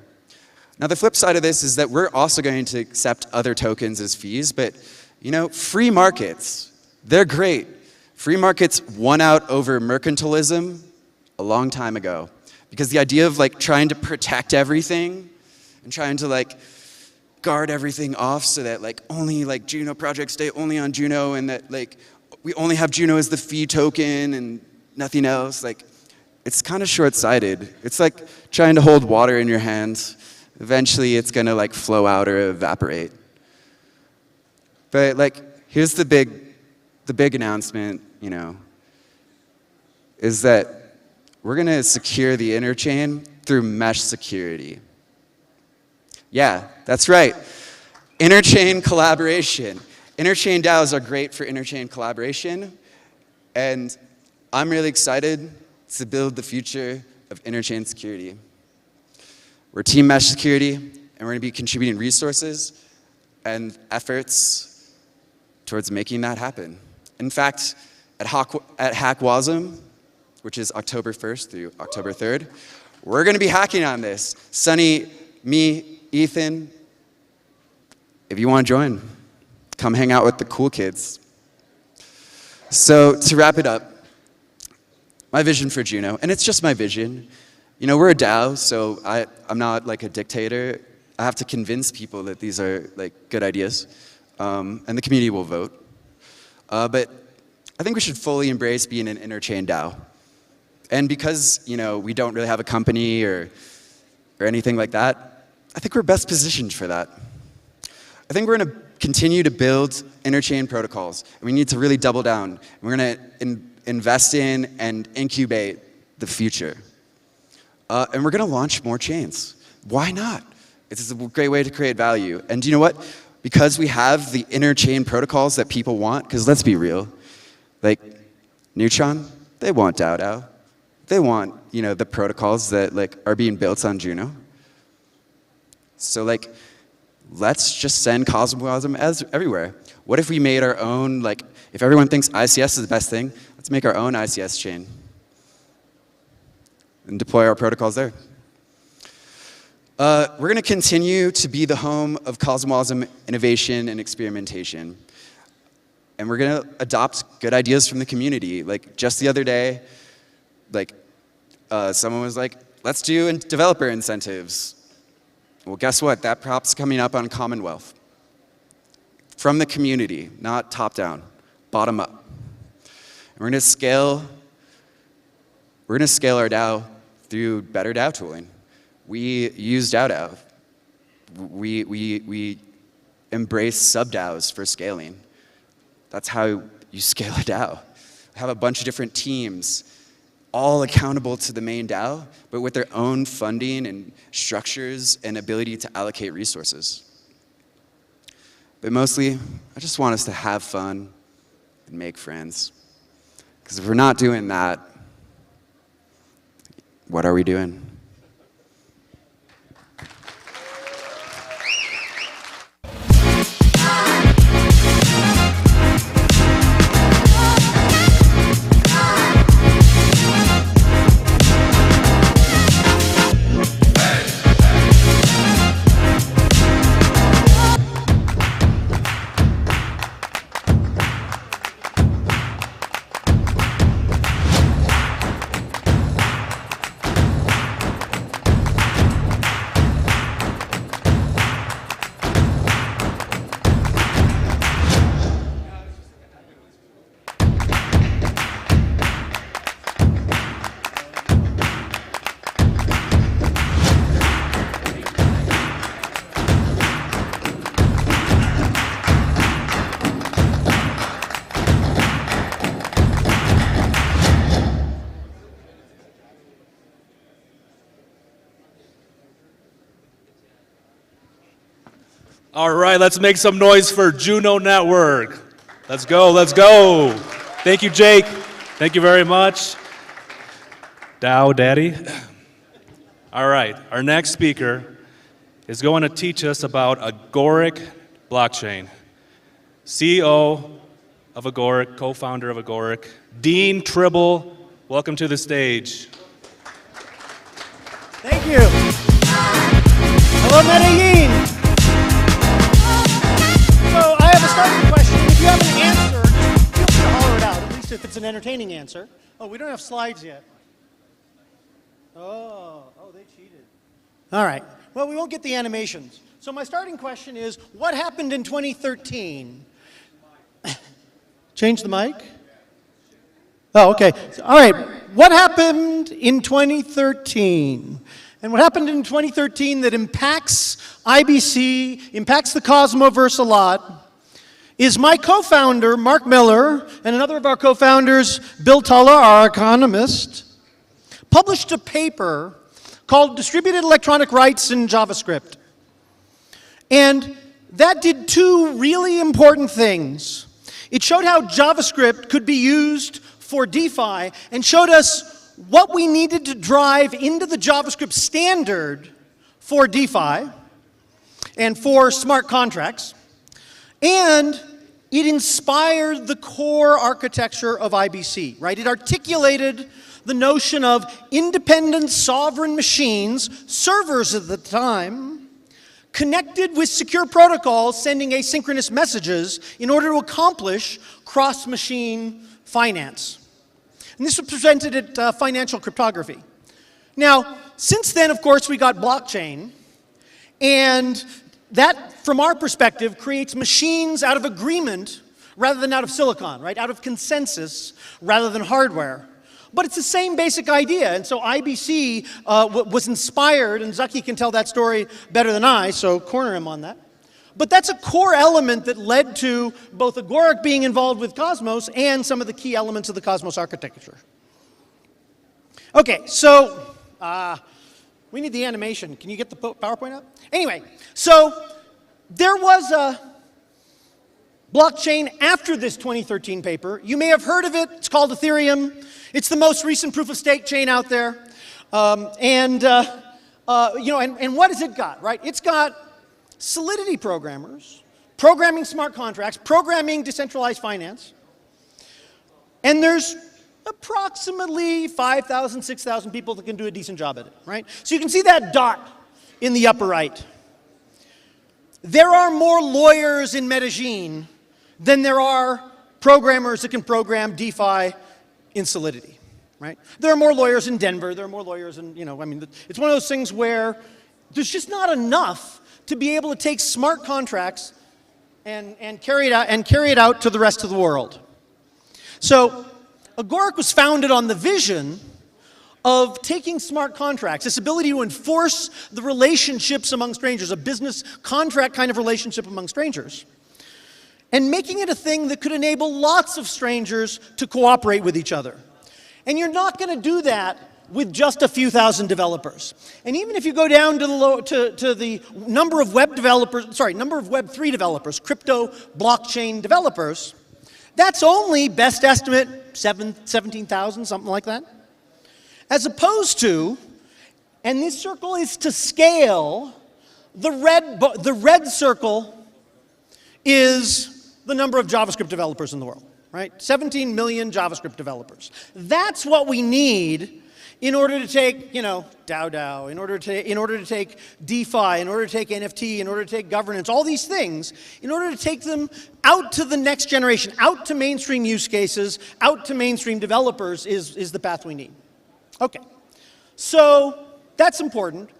Now the flip side of this is that we're also going to accept other tokens as fees, but you know, free markets, they're great. Free markets won out over mercantilism a long time ago, because the idea of like trying to protect everything and trying to like guard everything off so that like only like Juno projects stay only on Juno, and that like we only have Juno as the fee token and nothing else, like it's kind of short-sighted. It's like trying to hold water in your hand. Eventually it's gonna like flow out or evaporate. But like here's the big announcement, you know, is that we're going to secure the interchain through mesh security. Yeah, that's right. Interchain collaboration. Interchain DAOs are great for interchain collaboration, and I'm really excited to build the future of interchain security. We're Team Mesh Security, and we're going to be contributing resources and efforts towards making that happen. In fact, at HackWasm, which is October 1st through October 3rd, we're going to be hacking on this. Sunny, me, Ethan, if you want to join, come hang out with the cool kids. So to wrap it up, my vision for Juno, and it's just my vision. You know, we're a DAO, so I'm not like a dictator. I have to convince people that these are like good ideas, and the community will vote. But I think we should fully embrace being an interchain DAO. And because, you know, we don't really have a company or anything like that, I think we're best positioned for that. I think we're going to continue to build interchain protocols, and we need to really double down. We're going to invest in and incubate the future. And we're going to launch more chains. Why not? It's a great way to create value. And you know what? Because we have the interchain protocols that people want, because let's be real, like Neutron, they want DAO. They want, you know, the protocols that like are being built on Juno. So like, let's just send Cosmosm everywhere. What if we made our own, like, if everyone thinks ICS is the best thing, let's make our own ICS chain and deploy our protocols there. We're going to continue to be the home of Cosmosm innovation and experimentation. And we're going to adopt good ideas from the community. Like just the other day, like someone was like, let's do developer incentives. Well, guess what? That prop's coming up on Commonwealth. From the community, not top down, bottom up. And we're going to scale our DAO through better DAO tooling. We use DAO. We embrace sub-DAOs for scaling. That's how you scale a DAO. Have a bunch of different teams all accountable to the main DAO, but with their own funding and structures and ability to allocate resources. But mostly, I just want us to have fun and make friends. Because if we're not doing that, what are we doing? All right, let's make some noise for Juno Network. Let's go, let's go. Thank you, Jake. Thank you very much. Dow Daddy. All right, our next speaker is going to teach us about Agoric blockchain. CEO of Agoric, co-founder of Agoric, Dean Tribble, welcome to the stage. Thank you. Hello, Medellin. So I have a starting question. If you have an answer, just feel free to holler it out, at least if it's an entertaining answer. Oh, we don't have slides yet. Oh, they cheated. All right. Well, we won't get the animations. So my starting question is, what happened in 2013? Change the mic? Oh, okay. All right. What happened in 2013? And what happened in 2013 that impacts IBC, impacts the Cosmoverse a lot, is my co-founder, Mark Miller, and another of our co-founders, Bill Tuller, our economist, published a paper called Distributed Electronic Rights in JavaScript. And that did two really important things. It showed how JavaScript could be used for DeFi and showed us what we needed to drive into the JavaScript standard for DeFi and for smart contracts. And it inspired the core architecture of IBC, right? It articulated the notion of independent sovereign machines, servers at the time, connected with secure protocols sending asynchronous messages in order to accomplish cross-machine finance. And this was presented at Financial Cryptography. Now, since then, of course, we got blockchain, and that, from our perspective, creates machines out of agreement rather than out of silicon, right? Out of consensus rather than hardware. But it's the same basic idea, and so IBC was inspired, and Zaki can tell that story better than I, so corner him on that. But that's a core element that led to both Agoric being involved with Cosmos and some of the key elements of the Cosmos architecture. Okay, so we need the animation. Can you get the PowerPoint up? Anyway, so there was a blockchain after this 2013 paper. You may have heard of it. It's called Ethereum. It's the most recent proof-of-stake chain out there. And what has it got, right? It's got Solidity programmers, programming smart contracts, programming decentralized finance. And there's approximately 5,000, 6,000 people that can do a decent job at it, right? So you can see that dot in the upper right. There are more lawyers in Medellin than there are programmers that can program DeFi in Solidity, right? There are more lawyers in Denver, there are more lawyers in, it's one of those things where there's just not enough to be able to take smart contracts and carry it out to the rest of the world. So Agoric was founded on the vision of taking smart contracts, this ability to enforce the relationships among strangers, a business contract kind of relationship among strangers, and making it a thing that could enable lots of strangers to cooperate with each other. And you're not going to do that with just a few thousand developers. And even if you go down to the number of web developers, sorry, number of Web3 developers, crypto blockchain developers, that's only, best estimate, 17,000, something like that. As opposed to, and this circle is to scale, the red circle is the number of JavaScript developers in the world, right? 17 million JavaScript developers. That's what we need in order to take, you know, DAO, in order to take DeFi, in order to take NFT, in order to take governance, all these things, in order to take them out to the next generation, out to mainstream use cases, out to mainstream developers is the path we need. Okay, so that's important,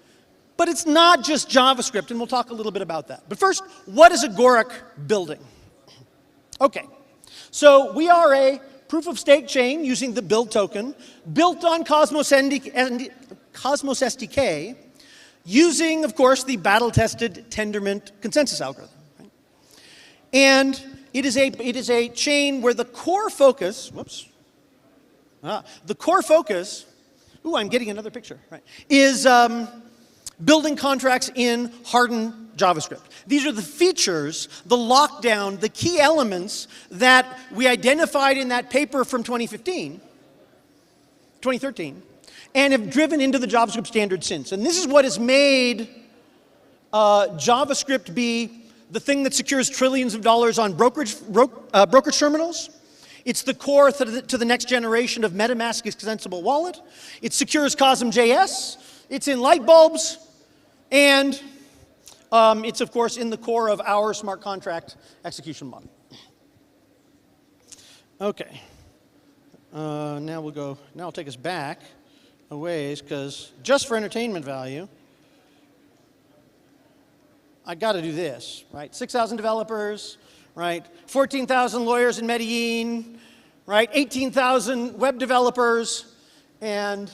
but it's not just JavaScript, and we'll talk a little bit about that. But first, what is Agoric building? Okay, so we are a proof-of-stake chain using the build token, built on Cosmos SDK, using, of course, the battle-tested Tendermint consensus algorithm. Right? And it is a chain where the core focus, ooh, I'm getting another picture, right, is building contracts in hardened JavaScript. These are the features, the lockdown, the key elements that we identified in that paper from 2013, and have driven into the JavaScript standard since. And this is what has made JavaScript be the thing that secures trillions of dollars on brokerage terminals. It's the core to the next generation of MetaMask extensible wallet. It secures Cosm.js. It's in light bulbs. And it's, of course, in the core of our smart contract execution model. Okay. Now I'll take us back a ways, because just for entertainment value, I got to do this, right? 6,000 developers, right? 14,000 lawyers in Medellin, right? 18,000 web developers, and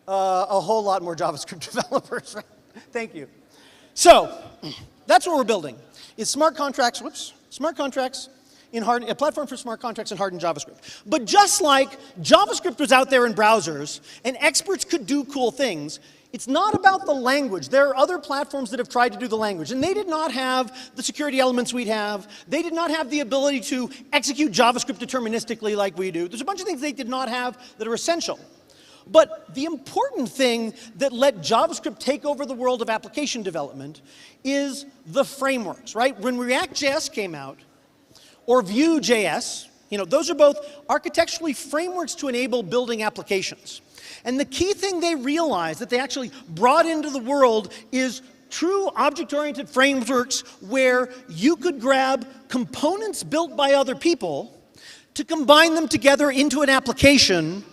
a whole lot more JavaScript developers, right? Thank you. So, that's what we're building, is smart contracts, a platform for smart contracts in hardened JavaScript. But just like JavaScript was out there in browsers, and experts could do cool things, it's not about the language. There are other platforms that have tried to do the language, and they did not have the security elements we'd have. They did not have the ability to execute JavaScript deterministically like we do. There's a bunch of things they did not have that are essential. But the important thing that let JavaScript take over the world of application development is the frameworks, right? When React.js came out, or Vue.js, you know, those are both architecturally frameworks to enable building applications. And the key thing they realized that they actually brought into the world is true object-oriented frameworks where you could grab components built by other people to combine them together into an application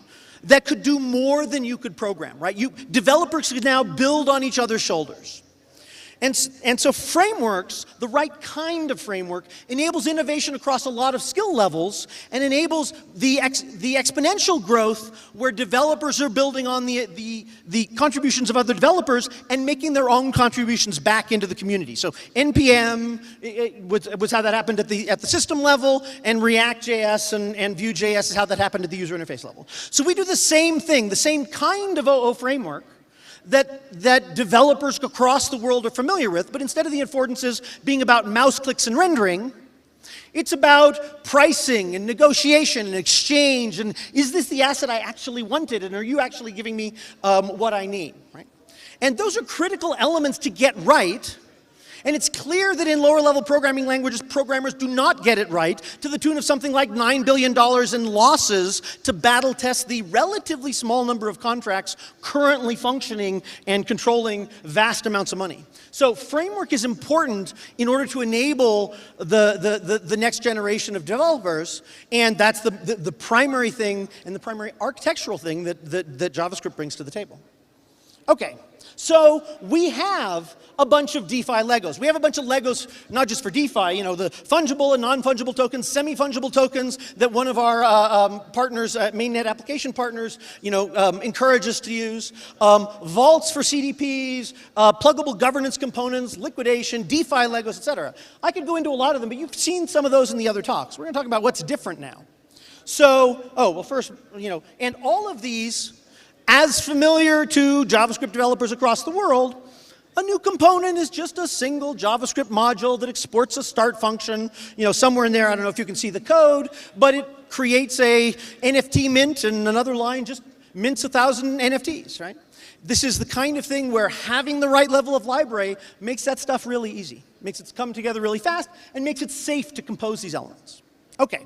that could do more than you could program, right? Developers could now build on each other's shoulders. And so frameworks, the right kind of framework, enables innovation across a lot of skill levels and enables the exponential growth where developers are building on the contributions of other developers and making their own contributions back into the community. So NPM was how that happened at the system level, and React.js and Vue.js is how that happened at the user interface level. So we do the same thing, the same kind of OO framework that developers across the world are familiar with, but instead of the affordances being about mouse clicks and rendering, it's about pricing and negotiation and exchange, and is this the asset I actually wanted, and are you actually giving me what I need, right? And those are critical elements to get right. And it's clear that in lower level programming languages, programmers do not get it right, to the tune of something like $9 billion in losses to battle test the relatively small number of contracts currently functioning and controlling vast amounts of money. So framework is important in order to enable the next generation of developers, and that's the primary thing and the primary architectural thing that JavaScript brings to the table. Okay. So we have a bunch of DeFi Legos. We have a bunch of Legos, not just for DeFi, you know, the fungible and non-fungible tokens, semi-fungible tokens that one of our partners, mainnet application partners, you know, encourage us to use, vaults for CDPs, pluggable governance components, liquidation, DeFi Legos, etc. I could go into a lot of them, but you've seen some of those in the other talks. We're going to talk about what's different now. So, well, first, and all of these, as familiar to JavaScript developers across the world, a new component is just a single JavaScript module that exports a start function, somewhere in there. I don't know if you can see the code, but it creates a NFT mint, and another line just mints 1,000 NFTs, right? This is the kind of thing where having the right level of library makes that stuff really easy, makes it come together really fast, and makes it safe to compose these elements. Okay,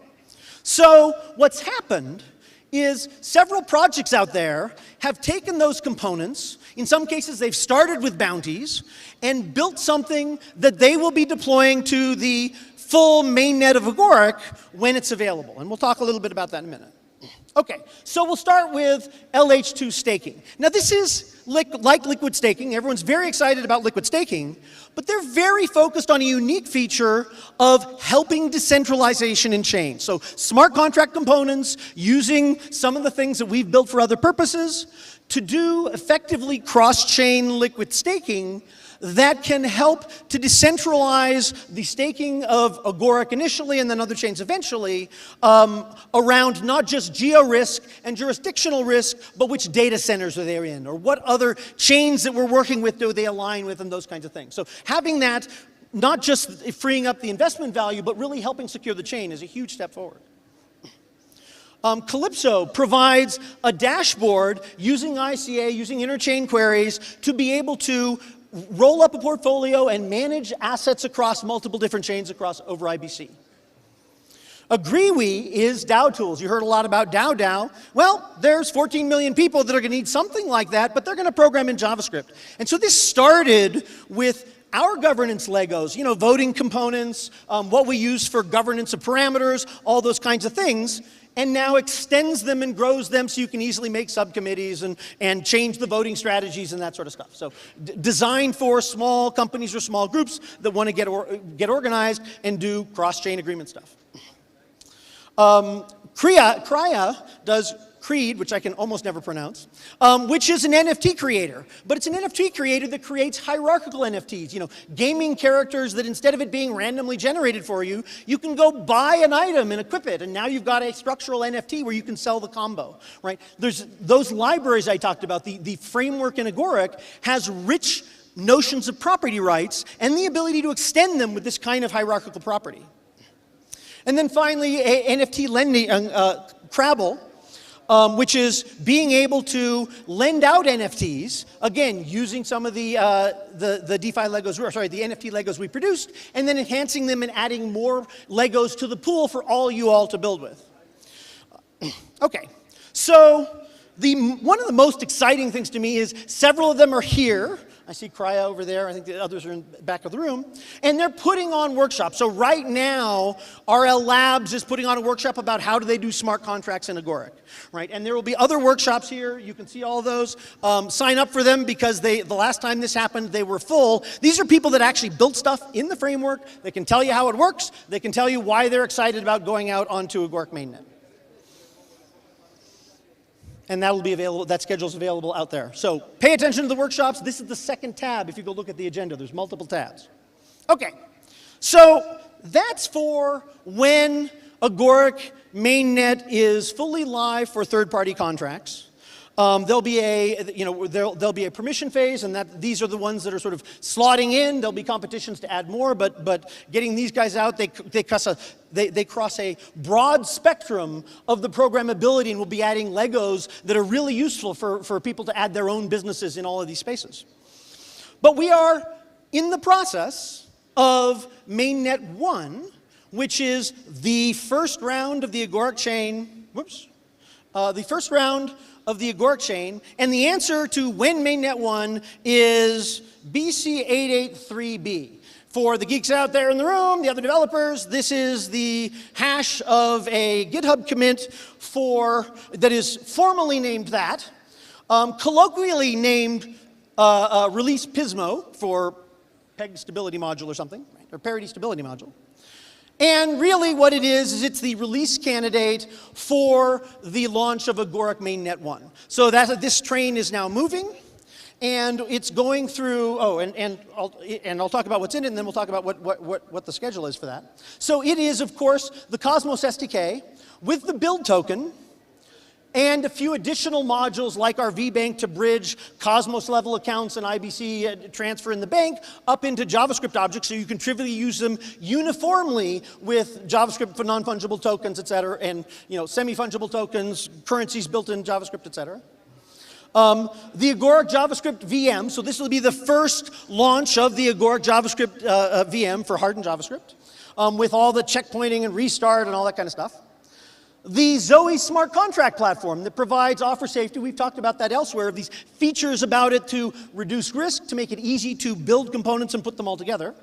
so what's happened is several projects out there have taken those components. In some cases, they've started with bounties and built something that they will be deploying to the full mainnet of Agoric when it's available. And we'll talk a little bit about that in a minute. Okay, so we'll start with LH2 staking. Now this is like liquid staking. Everyone's very excited about liquid staking, but they're very focused on a unique feature of helping decentralization in chains. So smart contract components using some of the things that we've built for other purposes to do effectively cross-chain liquid staking that can help to decentralize the staking of Agoric initially and then other chains eventually around not just geo-risk and jurisdictional risk, but which data centers are they in, or what other chains that we're working with do they align with, and those kinds of things. So having that, not just freeing up the investment value, but really helping secure the chain is a huge step forward. Calypso provides a dashboard using ICA, using interchain queries, to be able to roll up a portfolio and manage assets across multiple different chains over IBC. Agreewe is DAO tools. You heard a lot about DAO. Well, there's 14 million people that are going to need something like that, but they're going to program in JavaScript. And so this started with our governance Legos, voting components, what we use for governance of parameters, all those kinds of things, and now extends them and grows them so you can easily make subcommittees and change the voting strategies and that sort of stuff. So designed for small companies or small groups that want to get organized and do cross-chain agreement stuff. Krya does Creed, which I can almost never pronounce, which is an NFT creator. But it's an NFT creator that creates hierarchical NFTs, gaming characters that instead of it being randomly generated for you, you can go buy an item and equip it, and now you've got a structural NFT where you can sell the combo, right? There's those libraries I talked about, the framework in Agoric has rich notions of property rights and the ability to extend them with this kind of hierarchical property. And then finally, NFT lending, Tribble, which is being able to lend out NFTs, again, using some of the DeFi Legos, sorry, the NFT Legos we produced, and then enhancing them and adding more Legos to the pool for all you all to build with. Okay, so one of the most exciting things to me is several of them are here. I see Krya over there. I think the others are in the back of the room. And they're putting on workshops. So right now, RL Labs is putting on a workshop about how do they do smart contracts in Agoric, right? And there will be other workshops here. You can see all those. Sign up for them because the last time this happened, they were full. These are people that actually built stuff in the framework. They can tell you how it works. They can tell you why they're excited about going out onto Agoric mainnet. And that'll be available, that schedule's available out there. So pay attention to the workshops. This is the second tab. If you go look at the agenda, there's multiple tabs. Okay, so that's for when Agoric mainnet is fully live for third-party contracts. There'll be there'll be a permission phase, and these are the ones that are sort of slotting in. There'll be competitions to add more, but getting these guys out, they cross a broad spectrum of the programmability, and we'll be adding Legos that are really useful for people to add their own businesses in all of these spaces. But we are in the process of mainnet 1, which is the first round of the Agoric chain. The first round of the Agoric chain, and the answer to when mainnet 1 is BC883B. For the geeks out there in the room, the other developers, this is the hash of a GitHub commit that is formally named that, colloquially named release Pismo for peg stability module or something, right? Or parity stability module. And really what it is it's the release candidate for the launch of Agoric mainnet 1. So this train is now moving, And it's going through, and I'll talk about what's in it, and then we'll talk about what the schedule is for that. So it is, of course, the Cosmos SDK with the build token, and a few additional modules like our VBank to bridge Cosmos level accounts and IBC transfer in the bank up into JavaScript objects so you can trivially use them uniformly with JavaScript for non-fungible tokens, et cetera, and semi-fungible tokens, currencies built in JavaScript, et cetera. The Agoric JavaScript VM, so this will be the first launch of the Agoric JavaScript VM for hardened JavaScript, with all the checkpointing and restart and all that kind of stuff. The Zoe smart contract platform that provides offer safety, we've talked about that elsewhere, these features about it to reduce risk, to make it easy to build components and put them all together.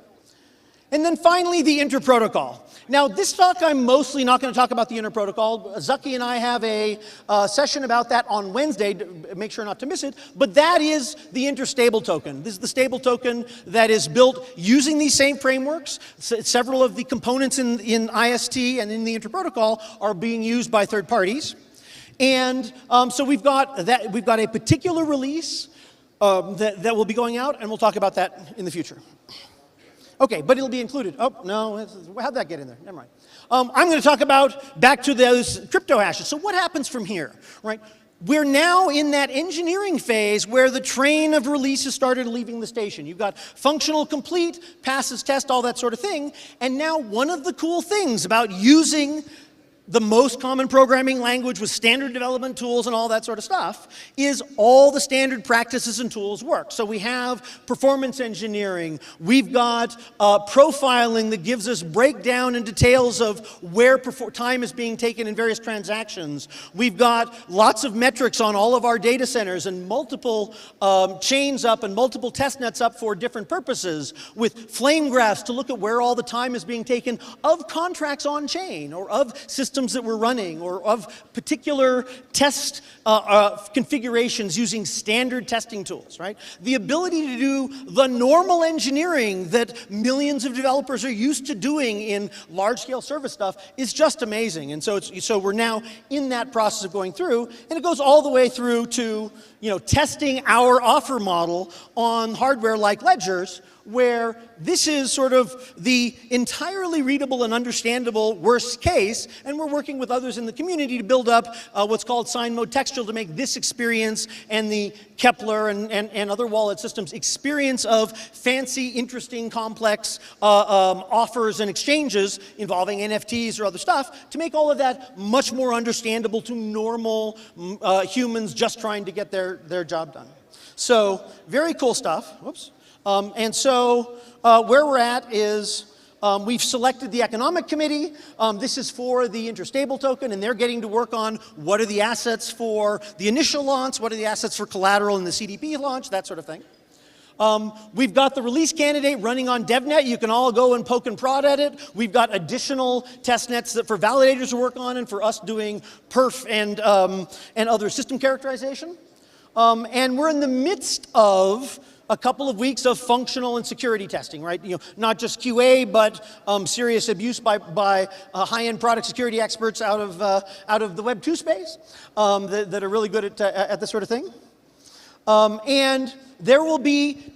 And then finally, the interprotocol. Now, this talk, I'm mostly not going to talk about the interprotocol. Zaki and I have a session about that on Wednesday, to make sure not to miss it. But that is the interstable token. This is the stable token that is built using these same frameworks. Several of the components in IST and in the interprotocol are being used by third parties. And so we've got a particular release that will be going out, and we'll talk about that in the future. Okay, but it'll be included. Oh, no, how'd that get in there? Never mind. I'm going to talk about back to those crypto hashes. So what happens from here, right? We're now in that engineering phase where the train of releases started leaving the station. You've got functional complete, passes test, all that sort of thing. And now one of the cool things about using the most common programming language with standard development tools and all that sort of stuff is all the standard practices and tools work. So we have performance engineering, we've got profiling that gives us breakdown and details of where time is being taken in various transactions. We've got lots of metrics on all of our data centers and multiple chains up and multiple test nets up for different purposes with flame graphs to look at where all the time is being taken of contracts on chain or of systems that we're running or of particular test configurations using standard testing tools, right? The ability to do the normal engineering that millions of developers are used to doing in large-scale service stuff is just amazing. And so we're now in that process of going through, and it goes all the way through to testing our offer model on hardware like ledgers, where this is sort of the entirely readable and understandable worst case, and we're working with others in the community to build up what's called sign mode textual to make this experience and the Kepler and other wallet systems experience of fancy, interesting, complex offers and exchanges involving NFTs or other stuff to make all of that much more understandable to normal humans just trying to get their job done. So very cool stuff. Whoops. And so where we're at is we've selected the economic committee. This is for the interstable token, and they're getting to work on what are the assets for the initial launch, what are the assets for collateral in the CDP launch, that sort of thing. We've got the release candidate running on DevNet. You can all go and poke and prod at it. We've got additional test nets that for validators to work on and for us doing perf and other system characterization. And we're in the midst of a couple of weeks of functional and security testing, right? Not just QA, but serious abuse by high-end product security experts out of the Web 2 space that are really good at this sort of thing. And there will be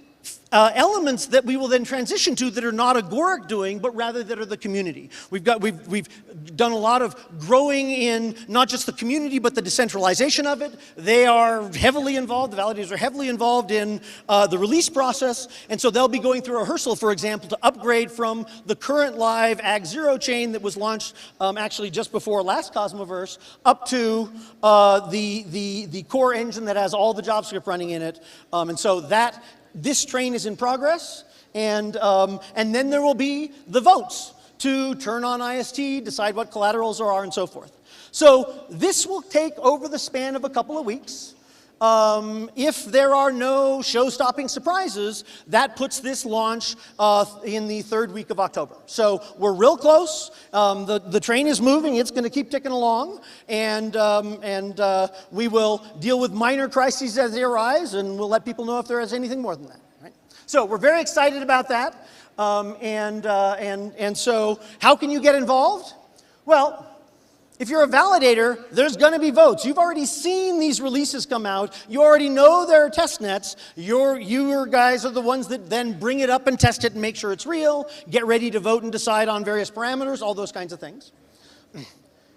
elements that we will then transition to that are not Agoric doing, but rather that are the community. We've done a lot of growing in not just the community, but the decentralization of it. They are heavily involved, the validators are heavily involved in the release process, and so they'll be going through a rehearsal, for example, to upgrade from the current live Ag0 chain that was launched actually just before last Cosmoverse up to the core engine that has all the JavaScript running in it. And so this train is in progress, and then there will be the votes to turn on IST, decide what collaterals there are, and so forth. So this will take over the span of a couple of weeks. If there are no show-stopping surprises, that puts this launch in the third week of October. So we're real close. The train is moving. It's going to keep ticking along. And we will deal with minor crises as they arise, and we'll let people know if there is anything more than that. Right? So we're very excited about that. And so how can you get involved? Well, If you're a validator, there's going to be votes. You've already seen these releases come out. You already know there are test nets. Your guys are the ones that then bring it up and test it and make sure it's real, get ready to vote and decide on various parameters, all those kinds of things.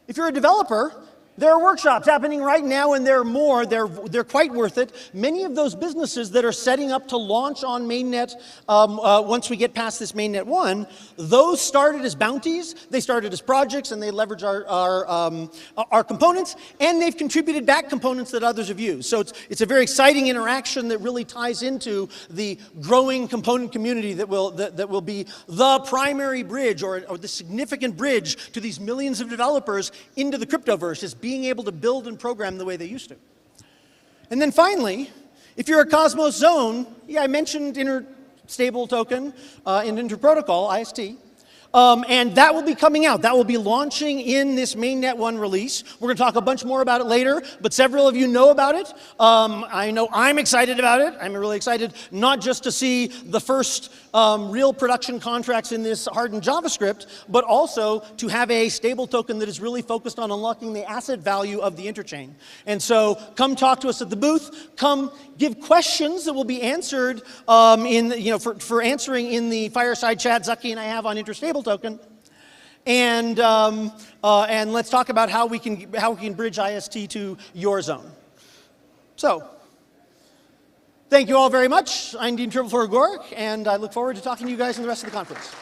If you're a developer, there are workshops happening right now, and there are more. They're quite worth it. Many of those businesses that are setting up to launch on mainnet once we get past this mainnet 1, those started as bounties, they started as projects, and they leverage our components, and they've contributed back components that others have used. So it's a very exciting interaction that really ties into the growing component community that will be the primary bridge or the significant bridge to these millions of developers into the cryptoverse, is being able to build and program the way they used to. And then finally, if you're a Cosmos zone, yeah, I mentioned interstable token and interprotocol, IST. And that will be coming out. That will be launching in this mainnet 1 release. We're going to talk a bunch more about it later, but several of you know about it. I know I'm excited about it. I'm really excited not just to see the first real production contracts in this hardened JavaScript, but also to have a stable token that is really focused on unlocking the asset value of the Interchain. And so come talk to us at the booth. Come give questions that will be answered for answering in the Fireside chat Zaki and I have on Interstable token. And let's talk about how we can bridge IST to your zone. So, thank you all very much. I'm Dean Tribble for Agoric, and I look forward to talking to you guys in the rest of the conference.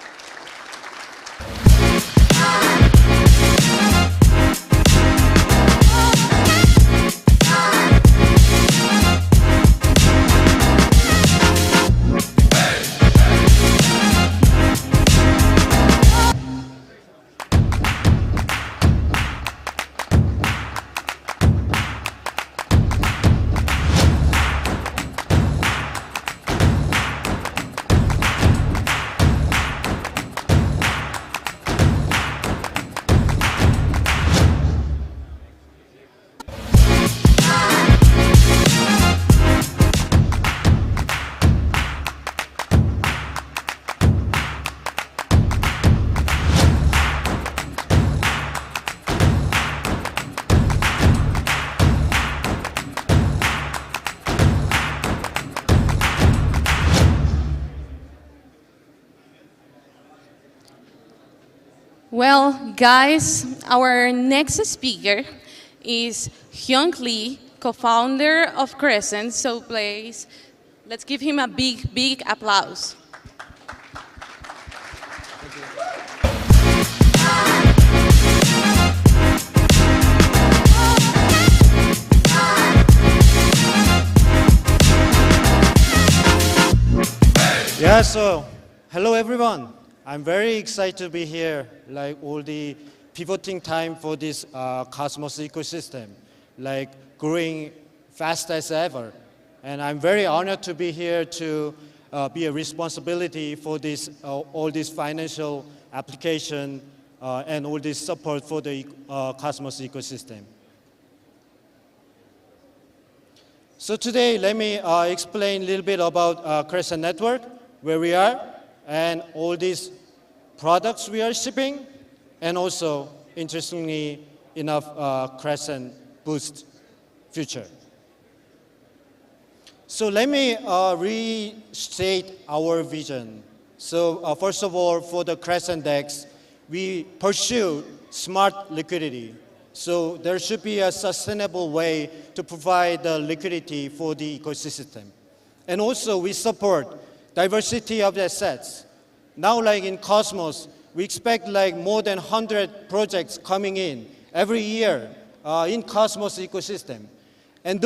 Well, guys, our next speaker is Hyung Lee, co-founder of Crescent. So please, let's give him a big, big applause. Yeah, so hello everyone. I'm very excited to be here, like all the pivoting time for this Cosmos ecosystem, like growing fast as ever. And I'm very honored to be here to be a responsibility for this, all this financial application and all this support for the Cosmos ecosystem. So today, let me explain a little bit about Crescent Network, where we are, and all these products we are shipping, and also, interestingly enough, Crescent Boost future. So let me restate our vision. So first of all, for the Crescent DEX, we pursue smart liquidity. So there should be a sustainable way to provide the liquidity for the ecosystem. And also, we support diversity of assets. Now, like in Cosmos, we expect like more than 100 projects coming in every year in Cosmos ecosystem. And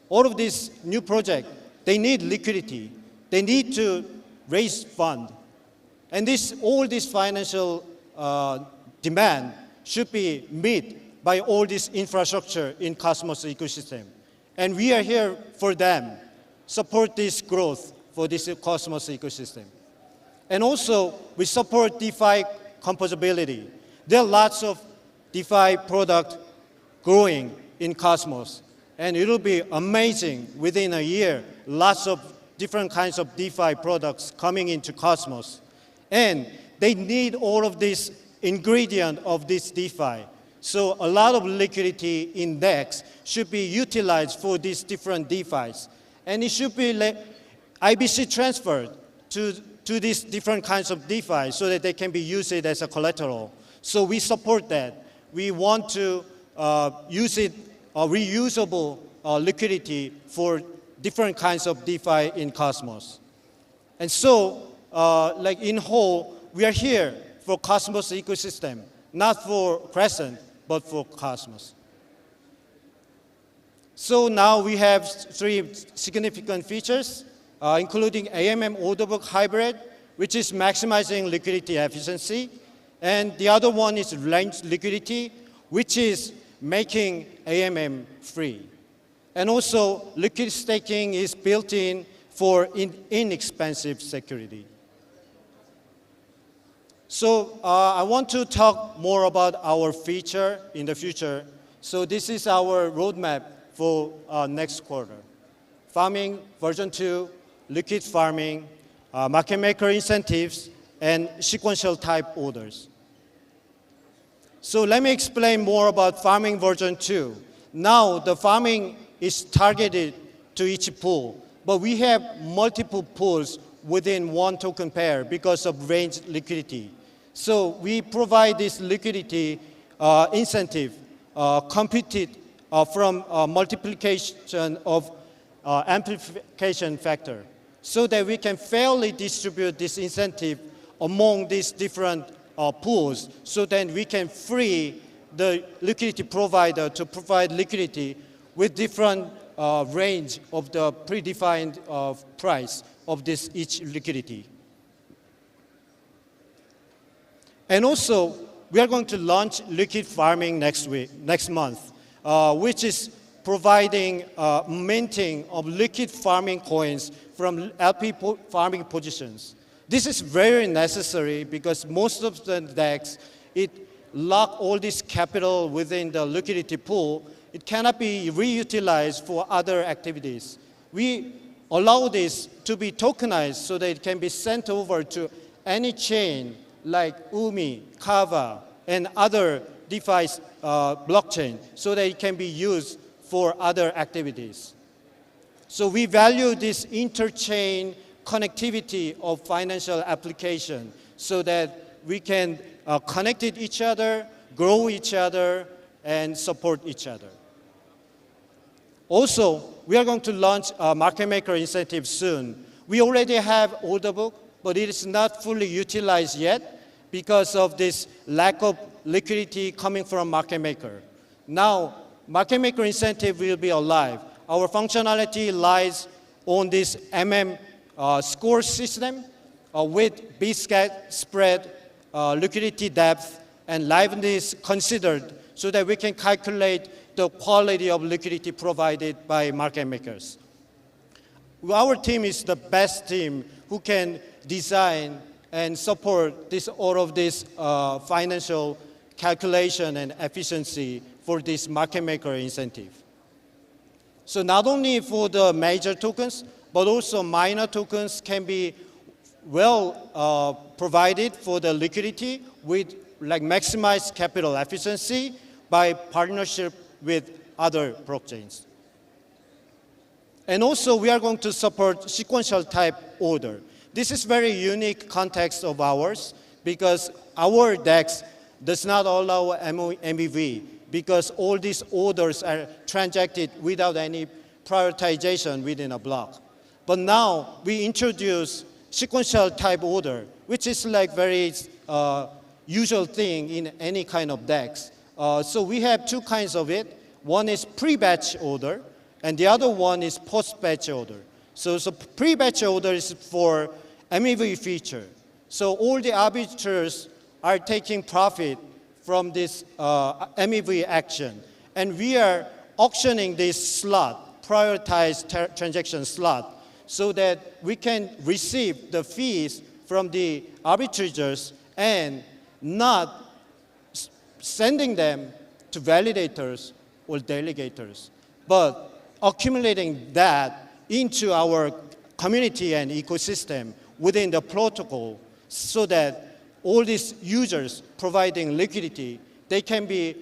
all of these new projects, they need liquidity. They need to raise fund. And all this financial demand should be met by all this infrastructure in Cosmos ecosystem. And we are here for them, support this growth for this Cosmos ecosystem. And also, we support DeFi composability. There are lots of DeFi product growing in Cosmos. And it will be amazing within a year, lots of different kinds of DeFi products coming into Cosmos. And they need all of this ingredient of this DeFi. So a lot of liquidity in DEX should be utilized for these different DeFis. And it should be IBC transferred to these different kinds of DeFi so that they can be used as a collateral. So we support that. We want to use it, reusable liquidity for different kinds of DeFi in Cosmos. And so, like in whole, we are here for Cosmos ecosystem, not for Crescent, but for Cosmos. So now we have 3 significant features, including AMM order book hybrid, which is maximizing liquidity efficiency. And the other one is range liquidity, which is making AMM free. And also, liquid staking is built in for inexpensive security. So I want to talk more about our feature in the future. So this is our roadmap for next quarter. Farming version 2, liquid farming, market maker incentives, and sequential type orders. So let me explain more about farming version 2. Now the farming is targeted to each pool, but we have multiple pools within one token pair because of range liquidity. So we provide this liquidity incentive computed from multiplication of amplification factor so that we can fairly distribute this incentive among these different pools so that we can free the liquidity provider to provide liquidity with different range of the predefined price of this each liquidity. And also, we are going to launch liquid farming next month, which is providing minting of liquid farming coins from LP farming positions. This is very necessary because most of the DEX, it lock all this capital within the liquidity pool. It cannot be reutilized for other activities. We allow this to be tokenized so that it can be sent over to any chain like UMI, Kava, and other DeFi blockchain so that it can be used for other activities. So we value this interchain connectivity of financial application so that we can connect with each other, grow each other, and support each other. Also, we are going to launch a market maker incentive soon. We already have order book, but it is not fully utilized yet because of this lack of liquidity coming from market maker. Now, market maker incentive will be alive. Our functionality lies on this score system with bit spread, liquidity depth, and liveness considered so that we can calculate the quality of liquidity provided by market makers. Our team is the best team who can design and support all of this financial calculation and efficiency for this market maker incentive. So not only for the major tokens, but also minor tokens can be well provided for the liquidity with maximized capital efficiency by partnership with other blockchains. And also we are going to support sequential type order. This is very unique context of ours because our DEX does not allow MEV because all these orders are transacted without any prioritization within a block. But now we introduce sequential type order, which is like very usual thing in any kind of DEX. So we have two kinds of it. One is pre-batch order, and the other one is post-batch order. So pre-batch order is for MEV feature. So all the arbiters are taking profit from this MEV action. And we are auctioning this slot, prioritized transaction slot, so that we can receive the fees from the arbitrators and not sending them to validators or delegators, but accumulating that into our community and ecosystem within the protocol so that all these users providing liquidity, they can be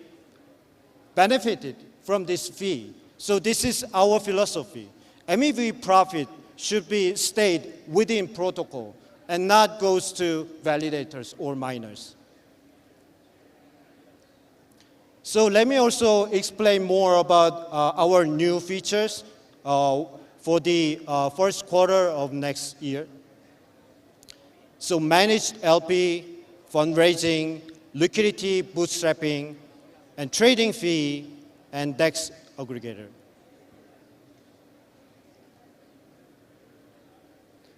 benefited from this fee. So this is our philosophy. MEV profit should be stayed within protocol and not goes to validators or miners. So let me also explain more about our new features for the first quarter of next year. So managed LP, fundraising, liquidity bootstrapping, and trading fee, and DEX aggregator.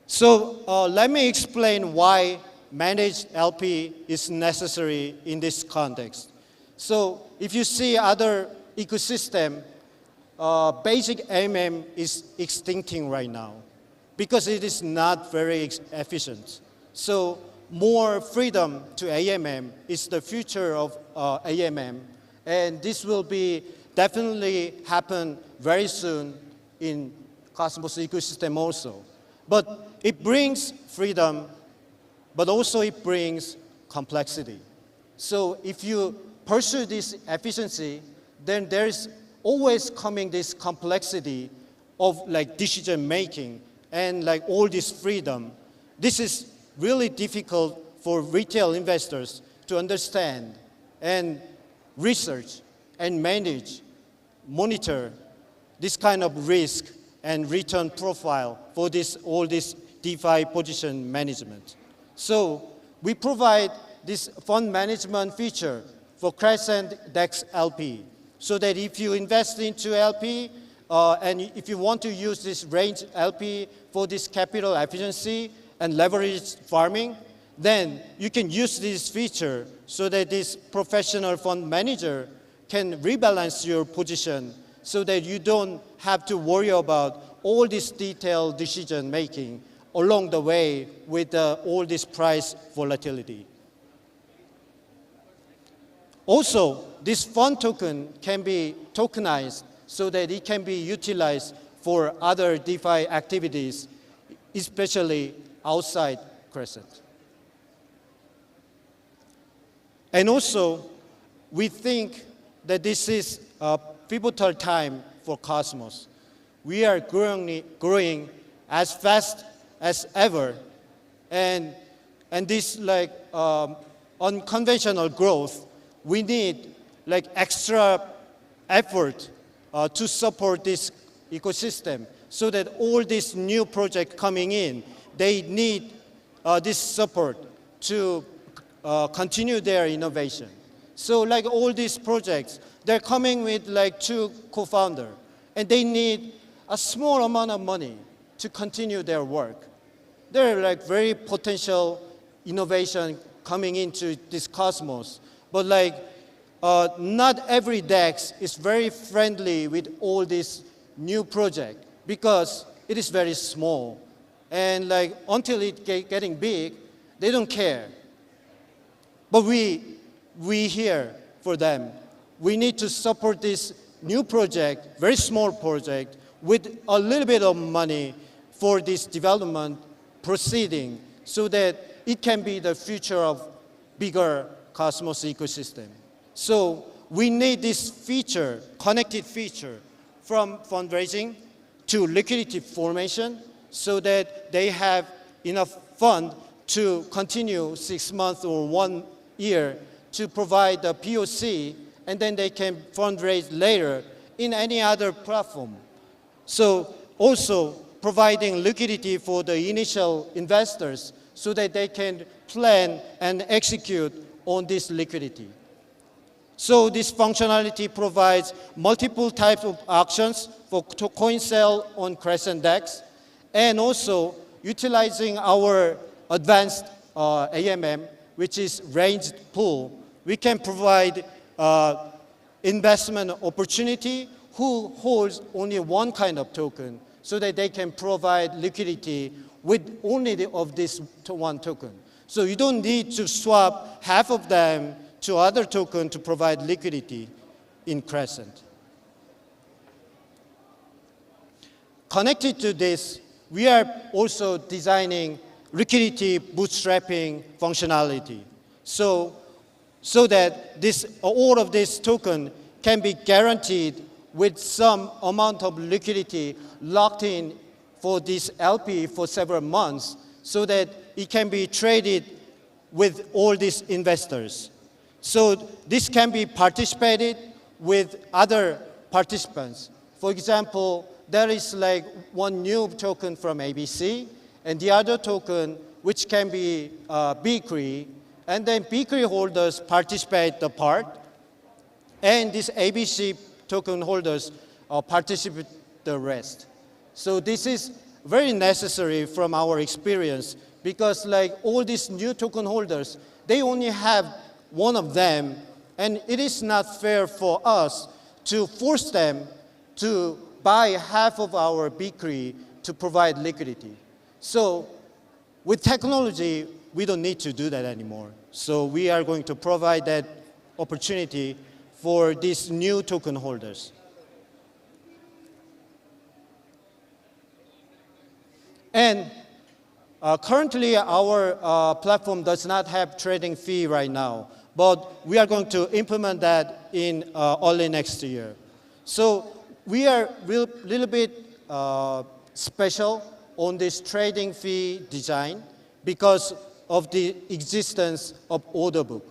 So let me explain why managed LP is necessary in this context. So if you see other ecosystem, basic AMM is extincting right now because it is not very efficient. So more freedom to AMM is the future of AMM, and this will be definitely happen very soon in Cosmos ecosystem also. But it brings freedom, but also it brings complexity. So if you pursue this efficiency, then there's always coming this complexity of like decision making and like all this freedom. This is really difficult for retail investors to understand and research and manage, monitor this kind of risk and return profile for all this DeFi position management. So we provide this fund management feature for Crescent DEX LP, so that if you invest into LP and if you want to use this range LP for this capital efficiency and leverage farming, then you can use this feature so that this professional fund manager can rebalance your position so that you don't have to worry about all this detailed decision making along the way with all this price volatility. Also, this fund token can be tokenized so that it can be utilized for other DeFi activities, especially outside Crescent. And also, we think that this is a pivotal time for Cosmos. We are growing as fast as ever, and this like unconventional growth, we need like extra effort to support this ecosystem so that all these new projects coming in, they need this support to continue their innovation. So like all these projects, they're coming with like 2 co-founders, and they need a small amount of money to continue their work. There are like very potential innovation coming into this Cosmos, but like not every DEX is very friendly with all these new projects because it is very small, and like until it getting big, they don't care. But we here for them. We need to support this new project, very small project, with a little bit of money for this development proceeding so that it can be the future of bigger Cosmos ecosystem. So we need this feature, connected feature, from fundraising to liquidity formation so that they have enough fund to continue 6 months or 1 year to provide the POC, and then they can fundraise later in any other platform. So also providing liquidity for the initial investors so that they can plan and execute on this liquidity. So this functionality provides multiple types of auctions for coin sale on Crescent DEX, and also utilizing our advanced AMM, which is ranged pool, we can provide investment opportunity who holds only one kind of token so that they can provide liquidity with only of this one token. So you don't need to swap half of them to other token to provide liquidity in Crescent. Connected to this, we are also designing liquidity bootstrapping functionality. So that all of this token can be guaranteed with some amount of liquidity locked in for this LP for several months so that it can be traded with all these investors. So this can be participated with other participants. For example, there is like one new token from ABC and the other token which can be Bcre, and then Bcre holders participate the part, and these ABC token holders participate the rest. So this is very necessary from our experience because like all these new token holders, they only have one of them, and it is not fair for us to force them to buy half of our Bcre to provide liquidity. So with technology, we don't need to do that anymore. So we are going to provide that opportunity for these new token holders. And currently, our platform does not have trading fee right now, but we are going to implement that in early next year. So we are a little bit special on this trading fee design because of the existence of order book.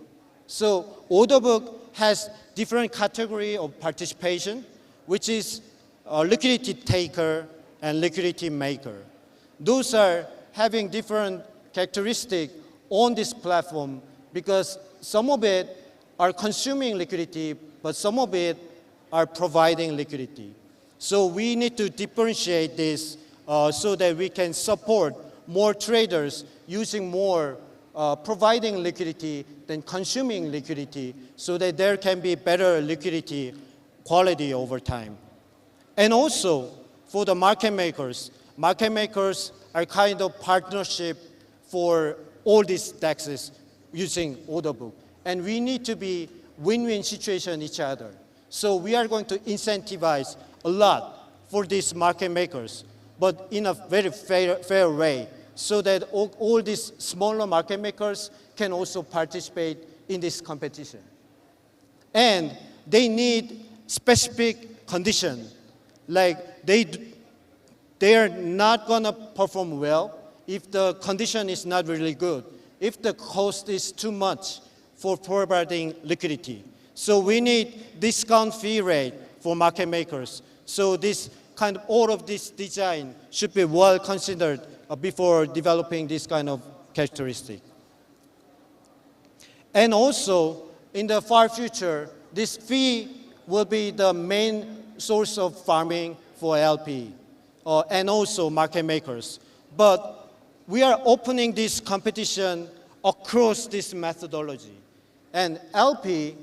So order book has different category of participation, which is liquidity taker and liquidity maker. Those are having different characteristics on this platform because some of it are consuming liquidity, but some of it are providing liquidity. So we need to differentiate this so that we can support more traders using more providing liquidity than consuming liquidity so that there can be better liquidity quality over time. And also for the market makers are kind of partnership for all these DEXs using order book. And we need to be win-win situation each other. So we are going to incentivize a lot for these market makers, but in a very fair way, so that all these smaller market makers can also participate in this competition. And they need specific condition, like they are not gonna perform well if the condition is not really good, if the cost is too much for providing liquidity. So we need discount fee rate for market makers. So this kind of, all of this design should be well considered before developing this kind of characteristic. And also, in the far future, this fee will be the main source of farming for LP and also market makers. But we are opening this competition across this methodology. And LP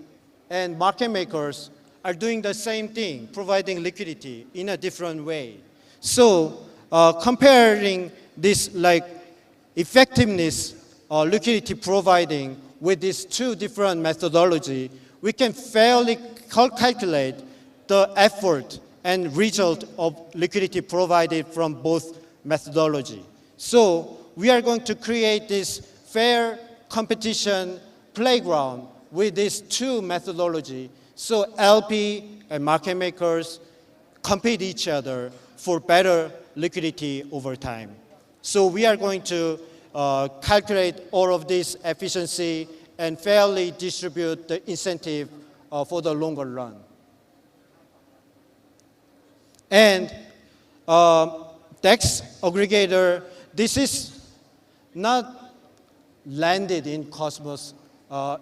and market makers are doing the same thing, providing liquidity in a different way. So comparing this like effectiveness or liquidity providing with these two different methodology, we can fairly calculate the effort and result of liquidity provided from both methodology. So we are going to create this fair competition playground with these two methodology. So LP and market makers compete each other for better liquidity over time. So we are going to calculate all of this efficiency and fairly distribute the incentive for the longer run. And DEX aggregator, this is not landed in Cosmos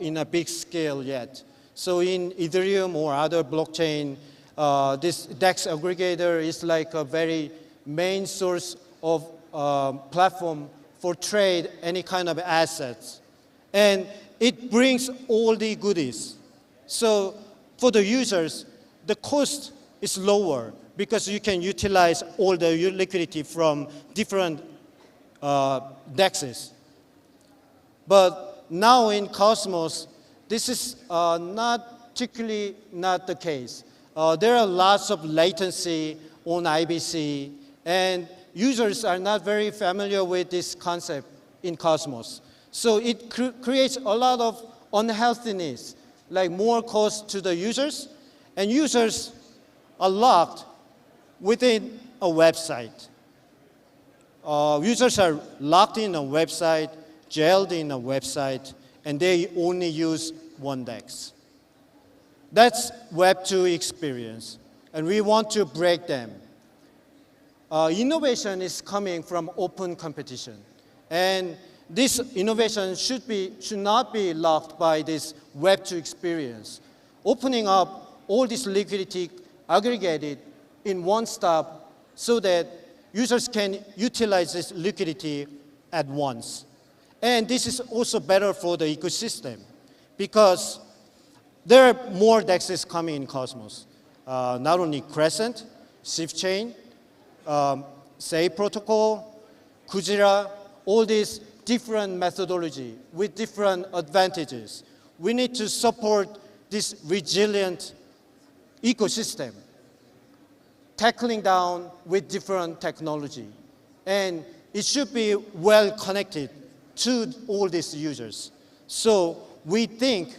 in a big scale yet. So in Ethereum or other blockchain, this DEX aggregator is like a very main source of platform for trade any kind of assets. And it brings all the goodies. So for the users, the cost is lower because you can utilize all the liquidity from different DEXs. But now in Cosmos, this is particularly not the case. There are lots of latency on IBC, and users are not very familiar with this concept in Cosmos. So it creates a lot of unhealthiness, like more cost to the users And users are locked within a website. Users are locked in a website, jailed in a website, and they only use one DEX. That's Web 2 experience, and we want to break them. Innovation is coming from open competition, and this innovation should not be locked by this Web 2 experience. Opening up all this liquidity aggregated in one stop so that users can utilize this liquidity at once. And this is also better for the ecosystem because there are more DEXs coming in Cosmos. Not only Crescent, SwiftChain, Say Protocol, Kujira, all these different methodology with different advantages. We need to support this resilient ecosystem, tackling down with different technology. And it should be well connected to all these users. So we think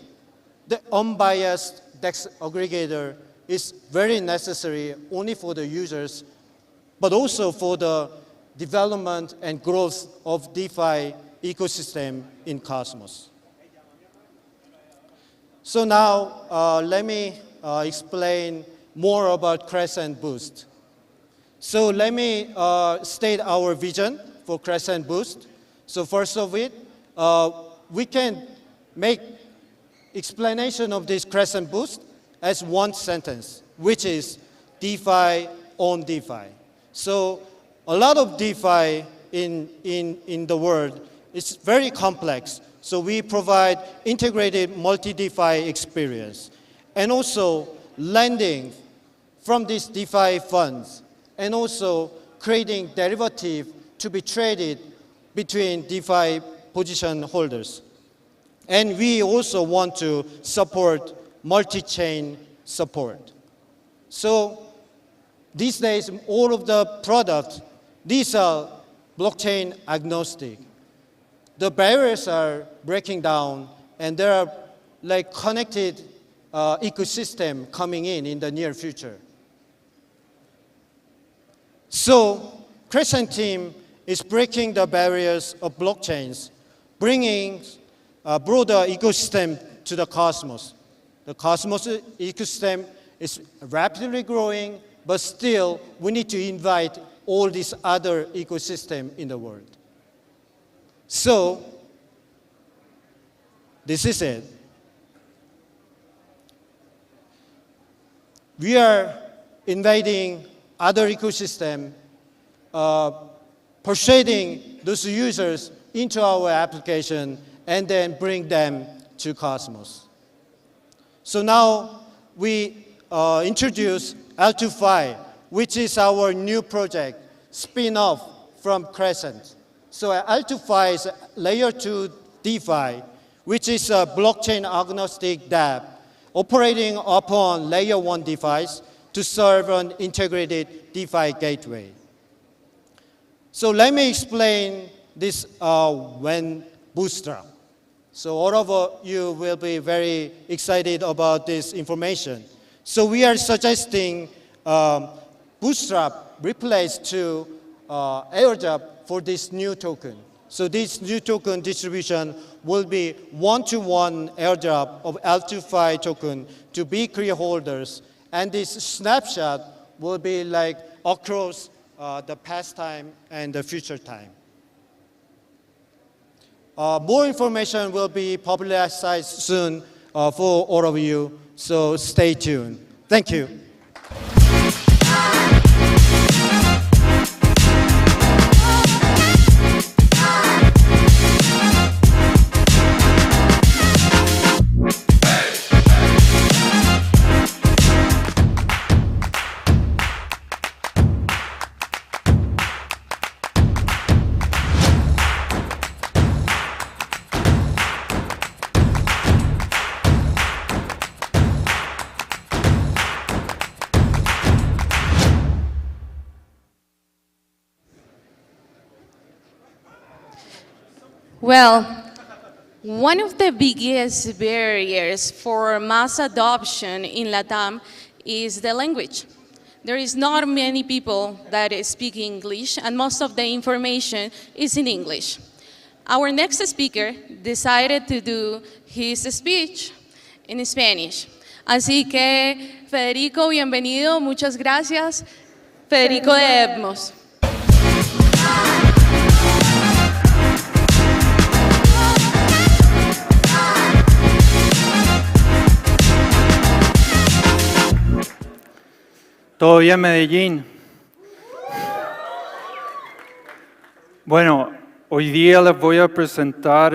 the unbiased DEX aggregator is very necessary only for the users, but also for the development and growth of DeFi ecosystem in Cosmos. So now let me explain more about Crescent Boost. So let me state our vision for Crescent Boost. So first of it, we can make explanation of this Crescent Boost as one sentence, which is DeFi on DeFi. So a lot of DeFi in the world is very complex. So we provide integrated multi-DeFi experience and also lending from these DeFi funds and also creating derivative to be traded between DeFi position holders. And we also want to support multi-chain support. So these days, all of the products, these are blockchain agnostic. The barriers are breaking down, and there are like connected ecosystem coming in the near future. So Crescent team is breaking the barriers of blockchains, bringing a broader ecosystem to the Cosmos. The Cosmos ecosystem is rapidly growing, but still we need to invite all these other ecosystems in the world. So this is it. We are inviting other ecosystems, persuading those users into our application and then bring them to Cosmos. So now we introduce L2Fi, which is our new project, spin-off from Crescent. So L2Fi is layer 2 DeFi, which is a blockchain agnostic dApp operating upon layer 1 DeFis to serve an integrated DeFi gateway. So let me explain this when bootstrap. So all of you will be very excited about this information. So we are suggesting bootstrap replace to airdrop for this new token. So this new token distribution will be one-to-one airdrop of L2Fi token to B-Cree holders. And this snapshot will be like across the past time and the future time. More information will be publicized soon for all of you, so stay tuned. Thank you. Well, One of the biggest barriers for mass adoption in LATAM is the language. There is not many people that speak English, and most of the information is in English. Our next speaker decided to do his speech in Spanish. Así que, Federico, bienvenido, muchas gracias. Federico de Evmos. ¿Todo bien, Medellín? Bueno, hoy día les voy a presentar,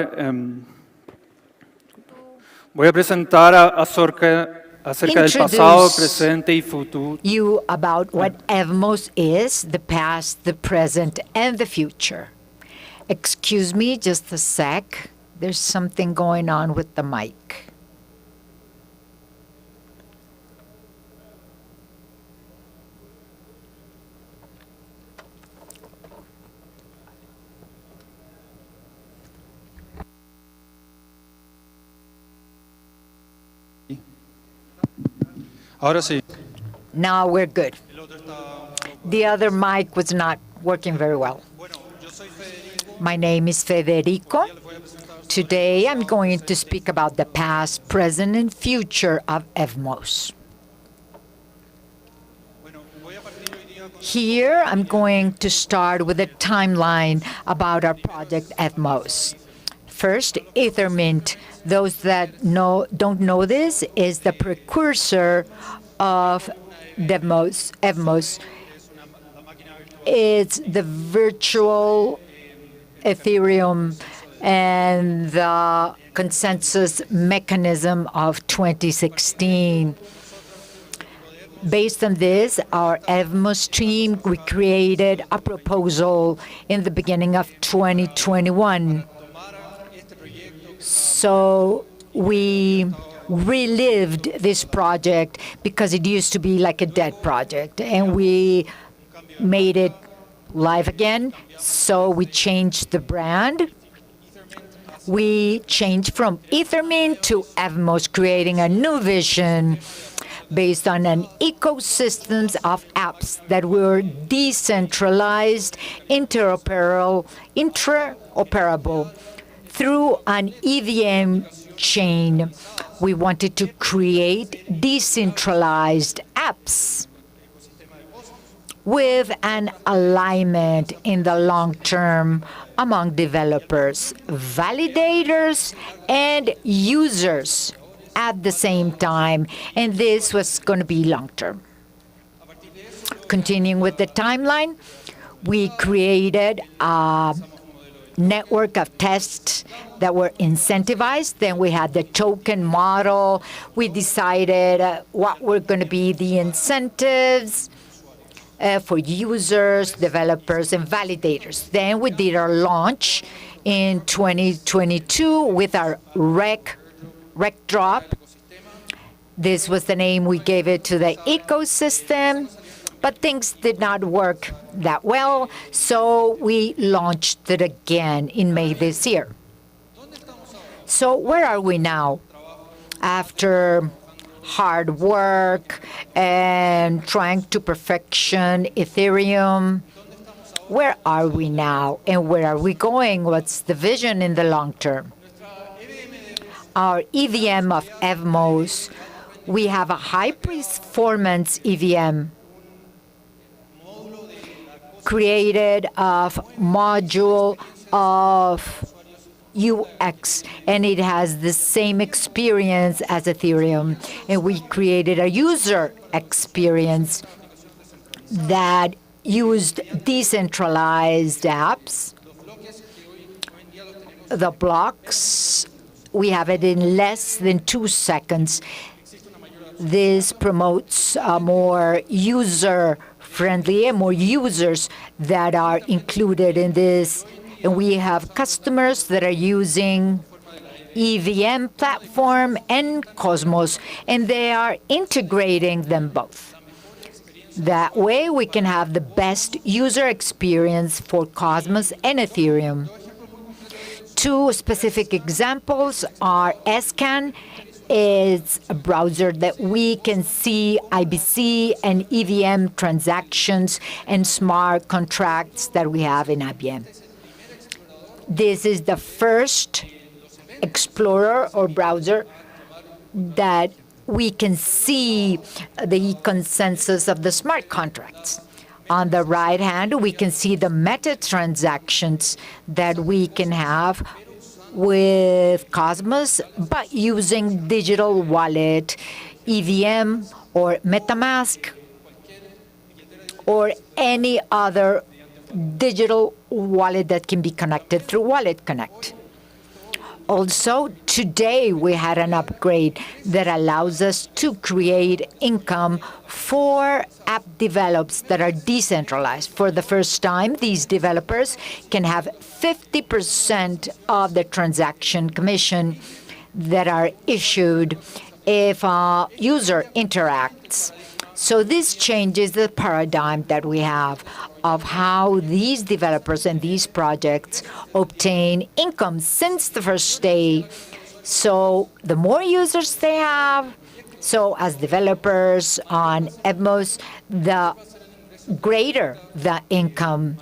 acerca del pasado, presente y futuro. You about what Evmos is, the past, the present, and the future. Excuse me, just a sec. There's something going on with the mic. Ahora sí. Now we're good. The other mic was not working very well. My name is Federico. Today I'm going to speak about the past, present, and future of Evmos. Here I'm going to start with a timeline about our project Evmos. First, Ethermint. Those that don't know this is the precursor of Evmos. It's the virtual Ethereum and the consensus mechanism of 2016. Based on this, our Evmos team, we created a proposal in the beginning of 2021. So we relived this project because it used to be like a dead project, and we made it live again. So we changed the brand. We changed from Ethermint to Evmos, creating a new vision based on an ecosystem of apps that were decentralized, interoperable through an EVM chain. We wanted to create decentralized apps with an alignment in the long term among developers, validators, and users at the same time, and this was going to be long term. Continuing with the timeline, we created a network of tests that were incentivized. Then we had the token model. We decided what were going to be the incentives for users, developers, and validators. Then we did our launch in 2022 with our rec drop. This was the name we gave it to the ecosystem. But things did not work that well, so we launched it again in May this year. So where are we now? After hard work and trying to perfection Ethereum, where are we now and where are we going? What's the vision in the long term? Our EVM of Evmos, we have a high-performance EVM created of module of UX, and it has the same experience as Ethereum. And we created a user experience that used decentralized apps. The blocks, we have it in less than 2 seconds. This promotes a more user-friendly and more users that are included in this. And we have customers that are using EVM platform and Cosmos, and they are integrating them both. That way we can have the best user experience for Cosmos and Ethereum. Two specific examples are SCAN. It's a browser that we can see IBC and EVM transactions and smart contracts that we have in IBM. This is the first explorer or browser that we can see the consensus of the smart contracts. On the right hand, we can see the meta transactions that we can have with Cosmos, but using digital wallet, EVM, or MetaMask, or any other digital wallet that can be connected through Wallet Connect. Also, today we had an upgrade that allows us to create income for app developers that are decentralized. For the first time, these developers can have 50% of the transaction commission that are issued if a user interacts. So this changes the paradigm that we have of how these developers and these projects obtain income since the first day. So the more users they have, so as developers on Evmos, the greater the income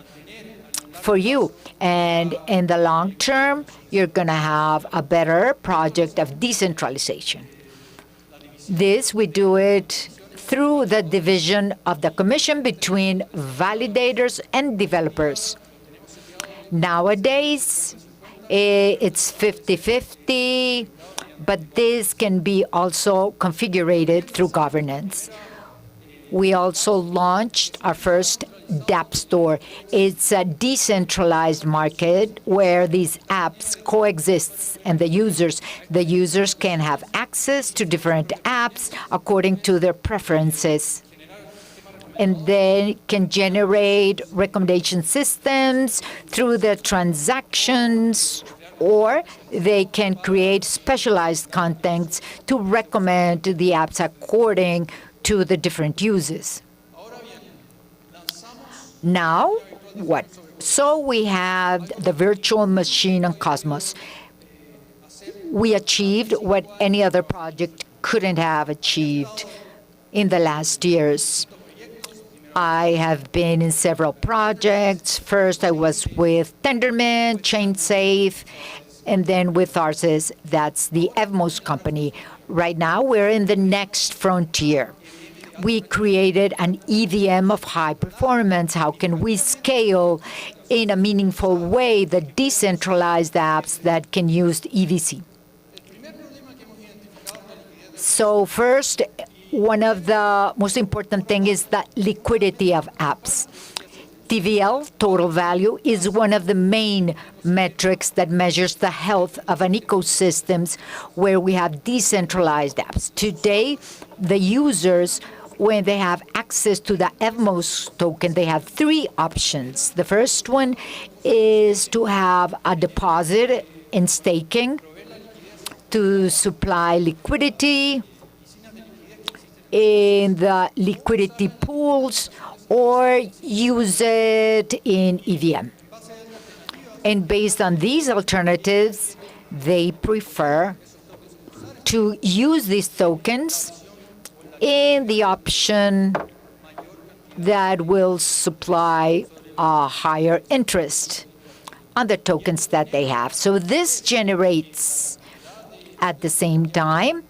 for you. And in the long term, you're going to have a better project of decentralization. This, we do it through the division of the commission between validators and developers. Nowadays, it's 50-50, but this can be also configured through governance. We also launched our first dApp store. It's a decentralized market where these apps coexist and the users can have access to different apps according to their preferences. And they can generate recommendation systems through the transactions, or they can create specialized contents to recommend the apps according to the different uses. Now, what? So we have the virtual machine on Cosmos. We achieved what any other project couldn't have achieved in the last years. I have been in several projects. First, I was with Tendermint, ChainSafe, and then with Arces, that's the Evmos company. Right now, we're in the next frontier. We created an EVM of high performance. How can we scale in a meaningful way the decentralized apps that can use EVC? So first, one of the most important things is the liquidity of apps. TVL, total value, is one of the main metrics that measures the health of an ecosystem where we have decentralized apps. Today, the users, when they have access to the Evmos token, they have three options. The first one is to have a deposit in staking to supply liquidity in the liquidity pools, or use it in EVM. And based on these alternatives, they prefer to use these tokens in the option that will supply a higher interest on the tokens that they have. So this generates, at the same time,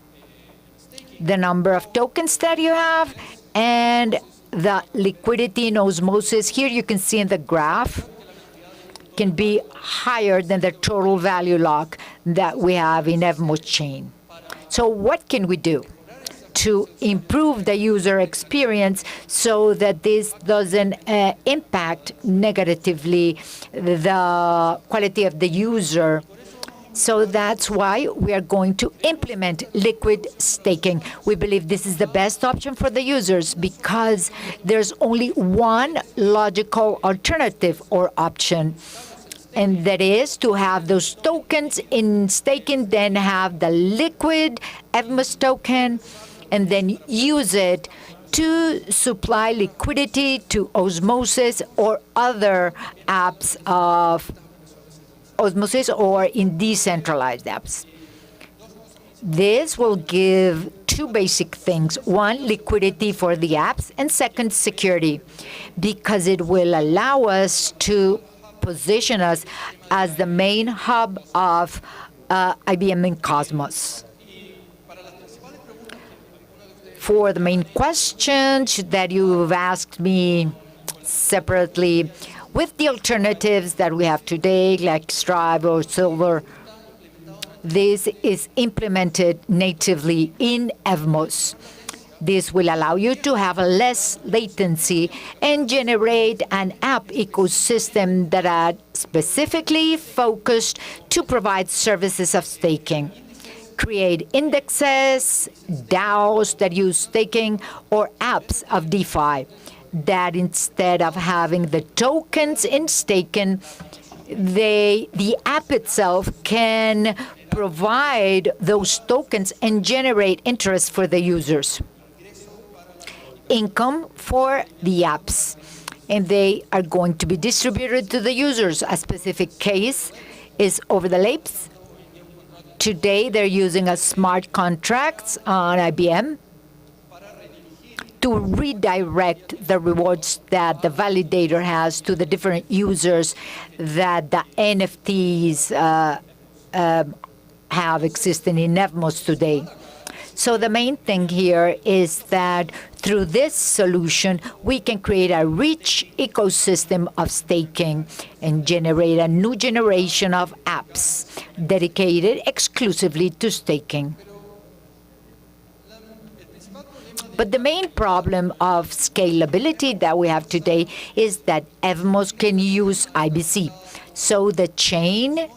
the number of tokens that you have and the liquidity in osmosis. Here you can see in the graph can be higher than the total value lock that we have in Evmos chain. So what can we do to improve the user experience so that this doesn't impact negatively the quality of the user? So that's why we are going to implement liquid staking. We believe this is the best option for the users because there's only one logical alternative or option, and that is to have those tokens in staking, then have the liquid Evmos token, and then use it to supply liquidity to Osmosis or other apps of osmosis or in decentralized apps. This will give two basic things. One, liquidity for the apps, and second, security, because it will allow us to position us as the main hub of IBM in Cosmos. For the main questions that you've asked me separately, with the alternatives that we have today, like Stripe or Silver, this is implemented natively in Evmos. This will allow you to have less latency and generate an app ecosystem that are specifically focused to provide services of staking. Create indexes, DAOs that use staking, or apps of DeFi that instead of having the tokens in staking, the app itself can provide those tokens and generate interest for the users. Income for the apps, and they are going to be distributed to the users. A specific case is over the lakes. Today, they're using a smart contracts on IBM to redirect the rewards that the validator has to the different users that the NFTs have existing in Evmos today. So the main thing here is that through this solution, we can create a rich ecosystem of staking and generate a new generation of apps dedicated exclusively to staking. But the main problem of scalability that we have today is that Evmos can use IBC. So the chain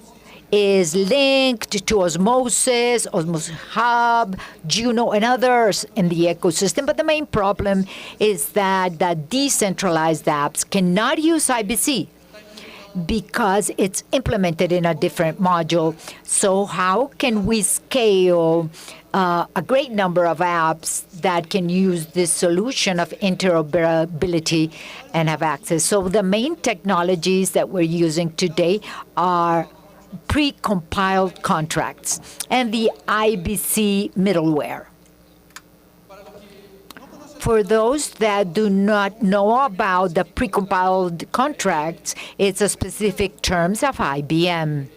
is linked to Osmosis, Osmosis Hub, Juno, and others in the ecosystem. But the main problem is that the decentralized apps cannot use IBC because it's implemented in a different module. So how can we scale a great number of apps that can use this solution of interoperability and have access? So the main technologies that we're using today are pre-compiled contracts and the IBC middleware. For those that do not know about the pre-compiled contracts, it's a specific terms of IBM.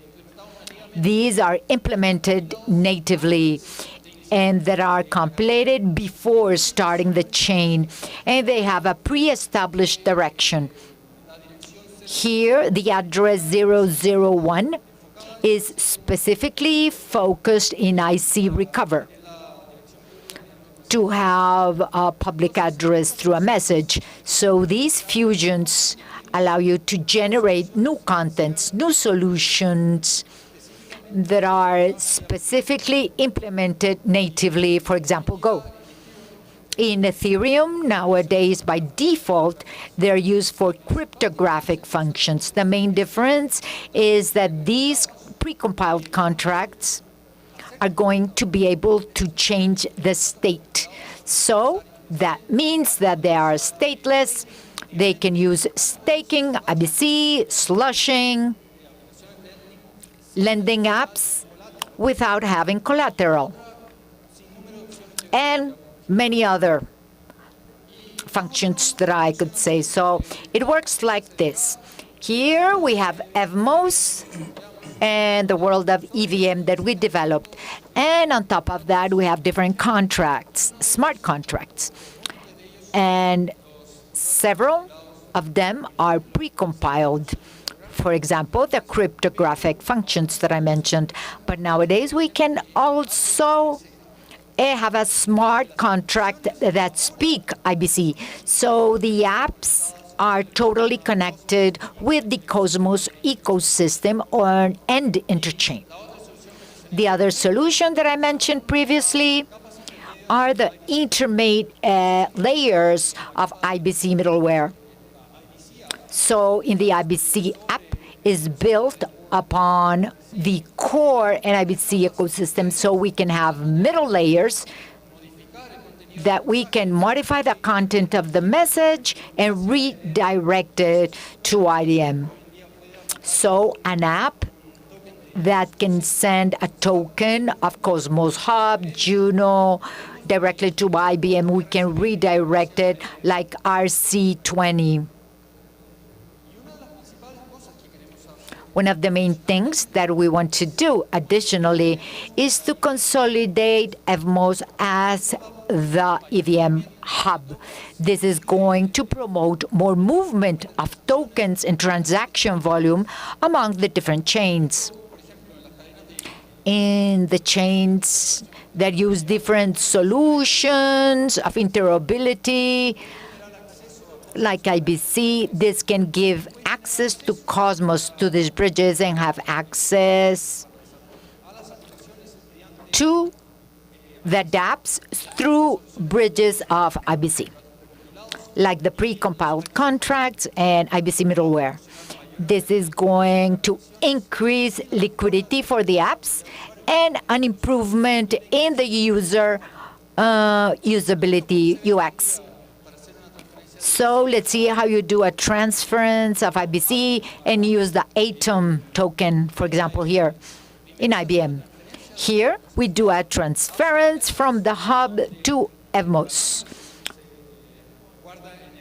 These are implemented natively and that are compilated before starting the chain, and they have a pre-established direction. Here, the address 001 is specifically focused in IC recover to have a public address through a message. So these fusions allow you to generate new contents, new solutions that are specifically implemented natively, for example, Go. In Ethereum, nowadays, by default, they're used for cryptographic functions. The main difference is that these pre-compiled contracts are going to be able to change the state. So that means that they are stateless. They can use staking, IBC, slushing, lending apps without having collateral, and many other functions that I could say. So it works like this. Here we have Evmos and the world of EVM that we developed. And on top of that, we have different contracts, smart contracts. And several of them are pre-compiled. For example, the cryptographic functions that I mentioned. But nowadays, we can also have a smart contract that speak IBC. So the apps are totally connected with the Cosmos ecosystem and Interchain. The other solution that I mentioned previously are the intermediate layers of IBC middleware. So in the IBC app is built upon the core NIBC ecosystem, so we can have middle layers that we can modify the content of the message and redirect it to IDM. So an app that can send a token of Cosmos Hub, Juno, directly to IBM. We can redirect it like RC20. One of the main things that we want to do additionally is to consolidate Evmos as the EVM hub. This is going to promote more movement of tokens and transaction volume among the different chains. In the chains that use different solutions of interoperability, like IBC, this can give access to Cosmos to these bridges and have access to the dApps through bridges of IBC, like the pre-compiled contracts and IBC middleware. This is going to increase liquidity for the apps and an improvement in the user usability UX. So let's see how you do a transference of IBC and use the Atom token, for example, here in IBM. Here, we do a transference from the hub to Evmos,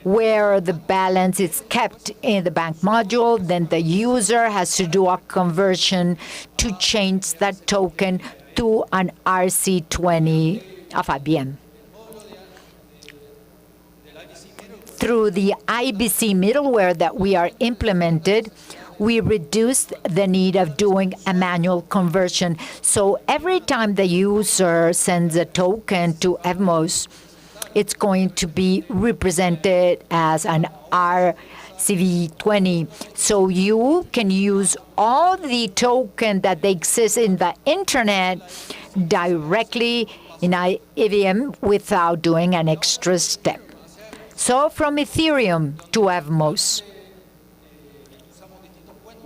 where the balance is kept in the bank module. Then the user has to do a conversion to change that token to an RC20 of IBM. Through the IBC middleware that we are implemented, we reduced the need of doing a manual conversion. So every time the user sends a token to Evmos, it's going to be represented as an RCV20. So you can use all the tokens that exist in the internet directly in EVM without doing an extra step. So from Ethereum to Evmos,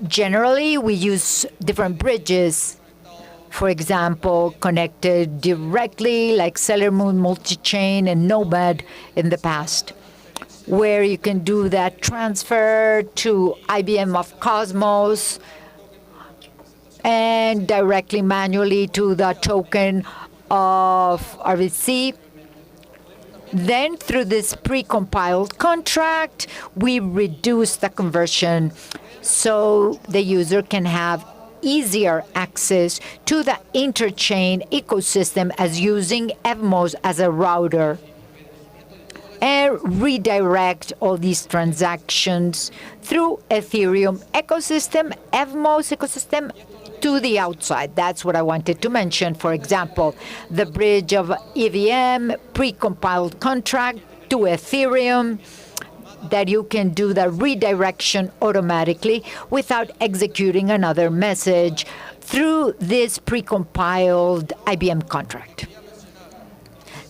generally we use different bridges, for example, connected directly like Celermoon, Multichain, and Nomad in the past, where you can do that transfer to IBM of Cosmos and directly manually to the token of RVC. Then through this pre-compiled contract, we reduce the conversion so the user can have easier access to the Interchain ecosystem as using Evmos as a router and redirect all these transactions through Ethereum ecosystem, Evmos ecosystem, to the outside. That's what I wanted to mention. For example, the bridge of EVM pre-compiled contract to Ethereum, that you can do the redirection automatically without executing another message through this pre-compiled IBM contract.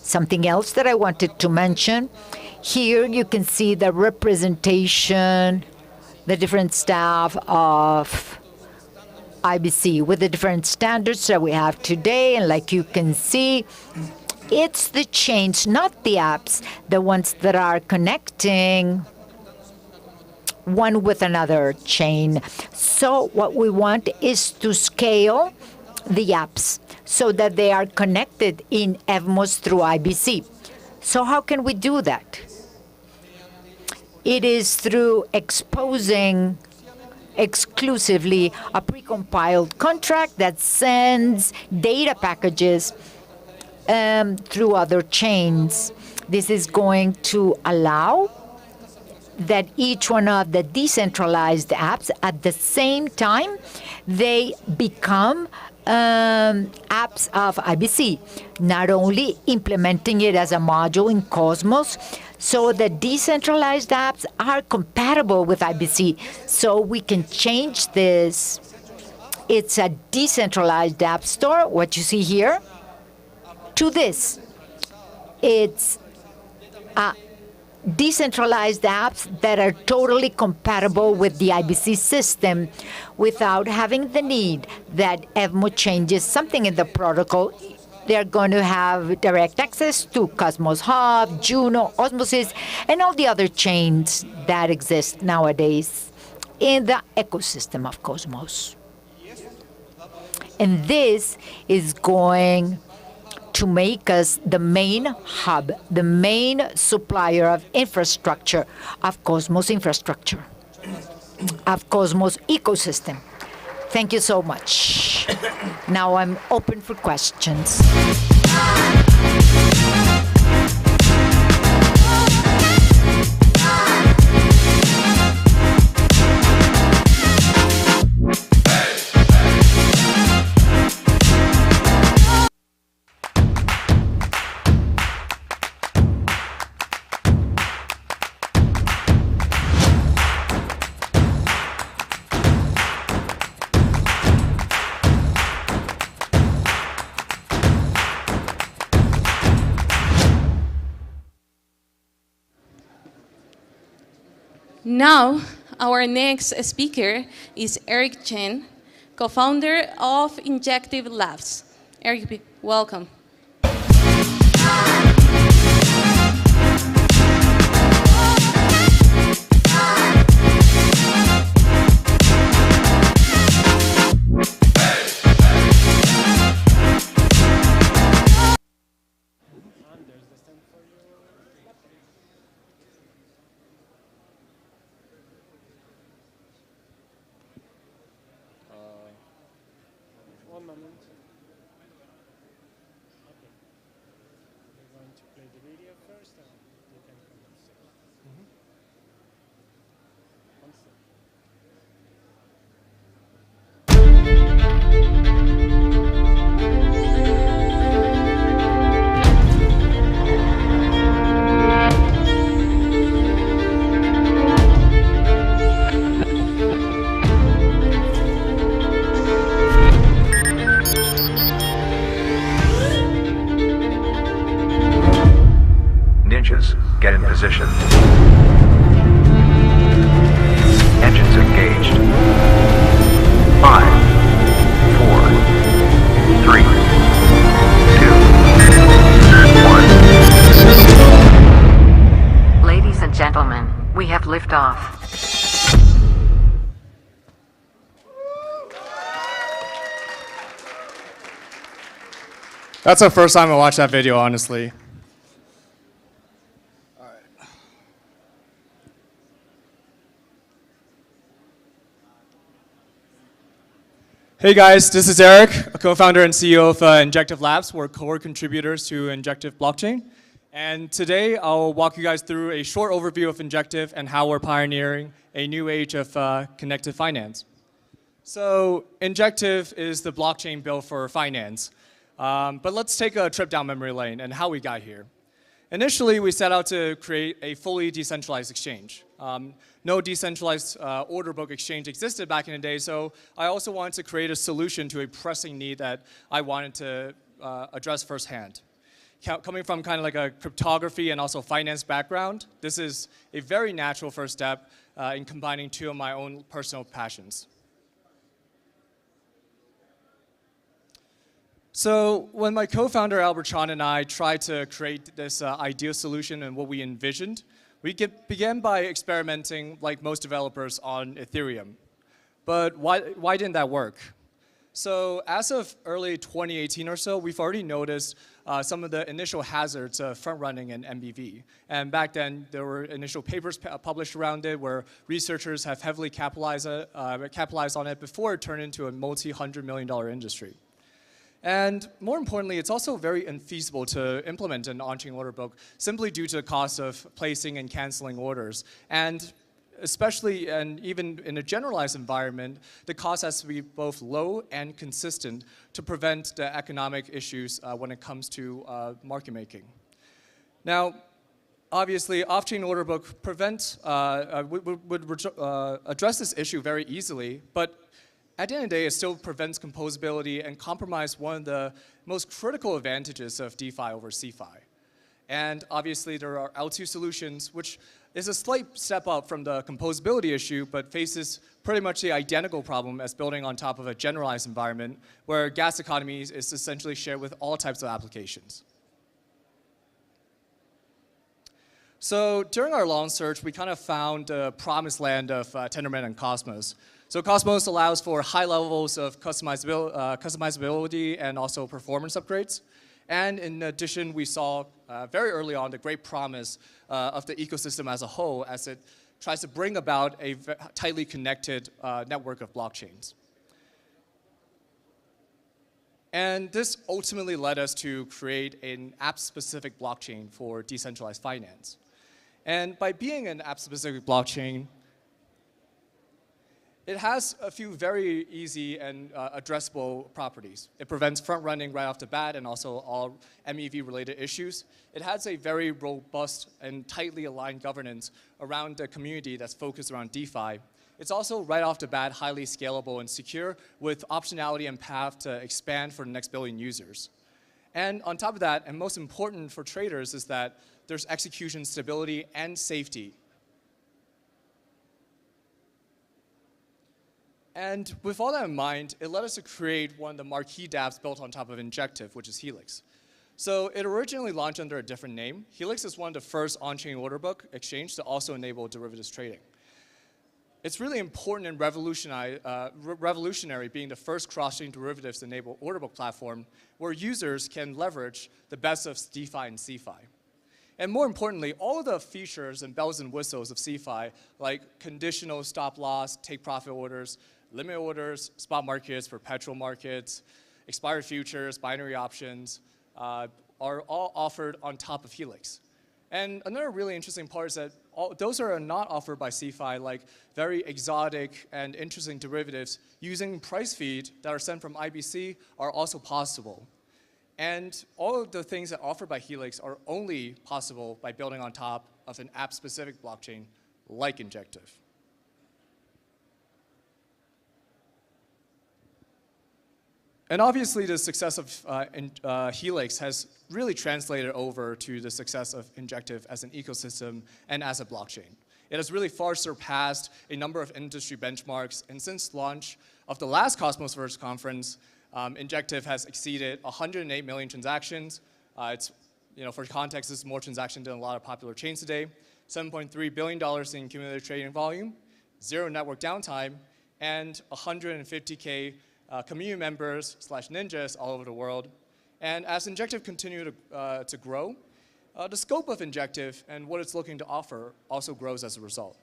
Something else that I wanted to mention, here you can see the representation, the different staff of IBC with the different standards that we have today. And like you can see, it's the chains, not the apps, the ones that are connecting one with another chain. So what we want is to scale the apps so that they are connected in Evmos through IBC. So how can we do that? It is through exposing exclusively a precompiled contract that sends data packages through other chains. This is going to allow that each one of the decentralized apps at the same time they become apps of IBC, not only implementing it as a module in Cosmos, so the decentralized apps are compatible with IBC. So we can change this. It's a decentralized app store, what you see here, to this. It's decentralized apps that are totally compatible with the IBC system without having the need that Evmos changes something in the protocol. They're going to have direct access to Cosmos Hub, Juno, Osmosis, and all the other chains that exist nowadays in the ecosystem of Cosmos. And this is going to make us the main hub, the main supplier of infrastructure, of Cosmos infrastructure, of Cosmos ecosystem. Thank you so much. Now I'm open for questions. Now, our next speaker is Eric Chen, co-founder of Injective Labs. Eric, welcome. Get in position. Engines engaged. 5, 4, 3, 2, 1. Ladies and gentlemen, we have liftoff. That's the first time I watched that video, honestly. Hey guys, this is Eric, a co-founder and CEO of Injective Labs. We're core contributors to Injective blockchain. And today I'll walk you guys through a short overview of Injective and how we're pioneering a new age of connected finance. So Injective is the blockchain built for finance. But let's take a trip down memory lane and how we got here. Initially, we set out to create a fully decentralized exchange. No decentralized order book exchange existed back in the day, so I also wanted to create a solution to a pressing need that I wanted to address firsthand. Coming from kind of like a cryptography and also finance background, this is a very natural first step in combining two of my own personal passions. So when my co-founder Albert Chan and I tried to create this ideal solution and what we envisioned, we began by experimenting, like most developers, on Ethereum. But why didn't that work? So as of early 2018 or so, we've already noticed some of the initial hazards of front-running in MBV. And back then, there were initial papers published around it where researchers have heavily capitalized on it before it turned into a multi-$100-million industry. And more importantly, it's also very infeasible to implement an on-chain order book simply due to the cost of placing and canceling orders. And especially, and even in a generalized environment, the cost has to be both low and consistent to prevent the economic issues when it comes to market making. Now, obviously, off-chain order book would address this issue very easily, but at the end of the day, it still prevents composability and compromise one of the most critical advantages of DeFi over CeFi. And obviously, there are L2 solutions, which is a slight step up from the composability issue, but faces pretty much the identical problem as building on top of a generalized environment where gas economy is essentially shared with all types of applications. So during our long search, we kind of found the promised land of Tendermint and Cosmos. So Cosmos allows for high levels of customizability and also performance upgrades. And in addition, we saw very early on the great promise of the ecosystem as a whole as it tries to bring about a tightly connected network of blockchains. And this ultimately led us to create an app-specific blockchain for decentralized finance. And by being an app-specific blockchain, it has a few very easy and addressable properties. It prevents front-running right off the bat and also all MEV-related issues. It has a very robust and tightly aligned governance around the community that's focused around DeFi. It's also right off the bat highly scalable and secure with optionality and path to expand for the next billion users. And on top of that, and most important for traders, is that there's execution stability and safety. And with all that in mind, it led us to create one of the marquee dApps built on top of Injective, which is Helix. So it originally launched under a different name. Helix is one of the first on-chain order book exchange to also enable derivatives trading. It's really important and revolutionary being the first cross-chain derivatives-enabled order book platform where users can leverage the best of DeFi and CeFi. And more importantly, all of the features and bells and whistles of CeFi, like conditional stop loss, take profit orders, limit orders, spot markets, perpetual markets, expired futures, binary options, are all offered on top of Helix. And another really interesting part is that those are not offered by CeFi, like very exotic and interesting derivatives using price feed that are sent from IBC are also possible. And all of the things that are offered by Helix are only possible by building on top of an app-specific blockchain like Injective. And obviously, the success of Helix has really translated over to the success of Injective as an ecosystem and as a blockchain. It has really far surpassed a number of industry benchmarks, and since launch of the last Cosmoverse conference, Injective has exceeded 108 million transactions. It's, for context, this is more transactions than a lot of popular chains today. $7.3 billion in cumulative trading volume, 0 network downtime, and 150K community members / ninjas all over the world. And as Injective continues to grow, the scope of Injective and what it's looking to offer also grows as a result.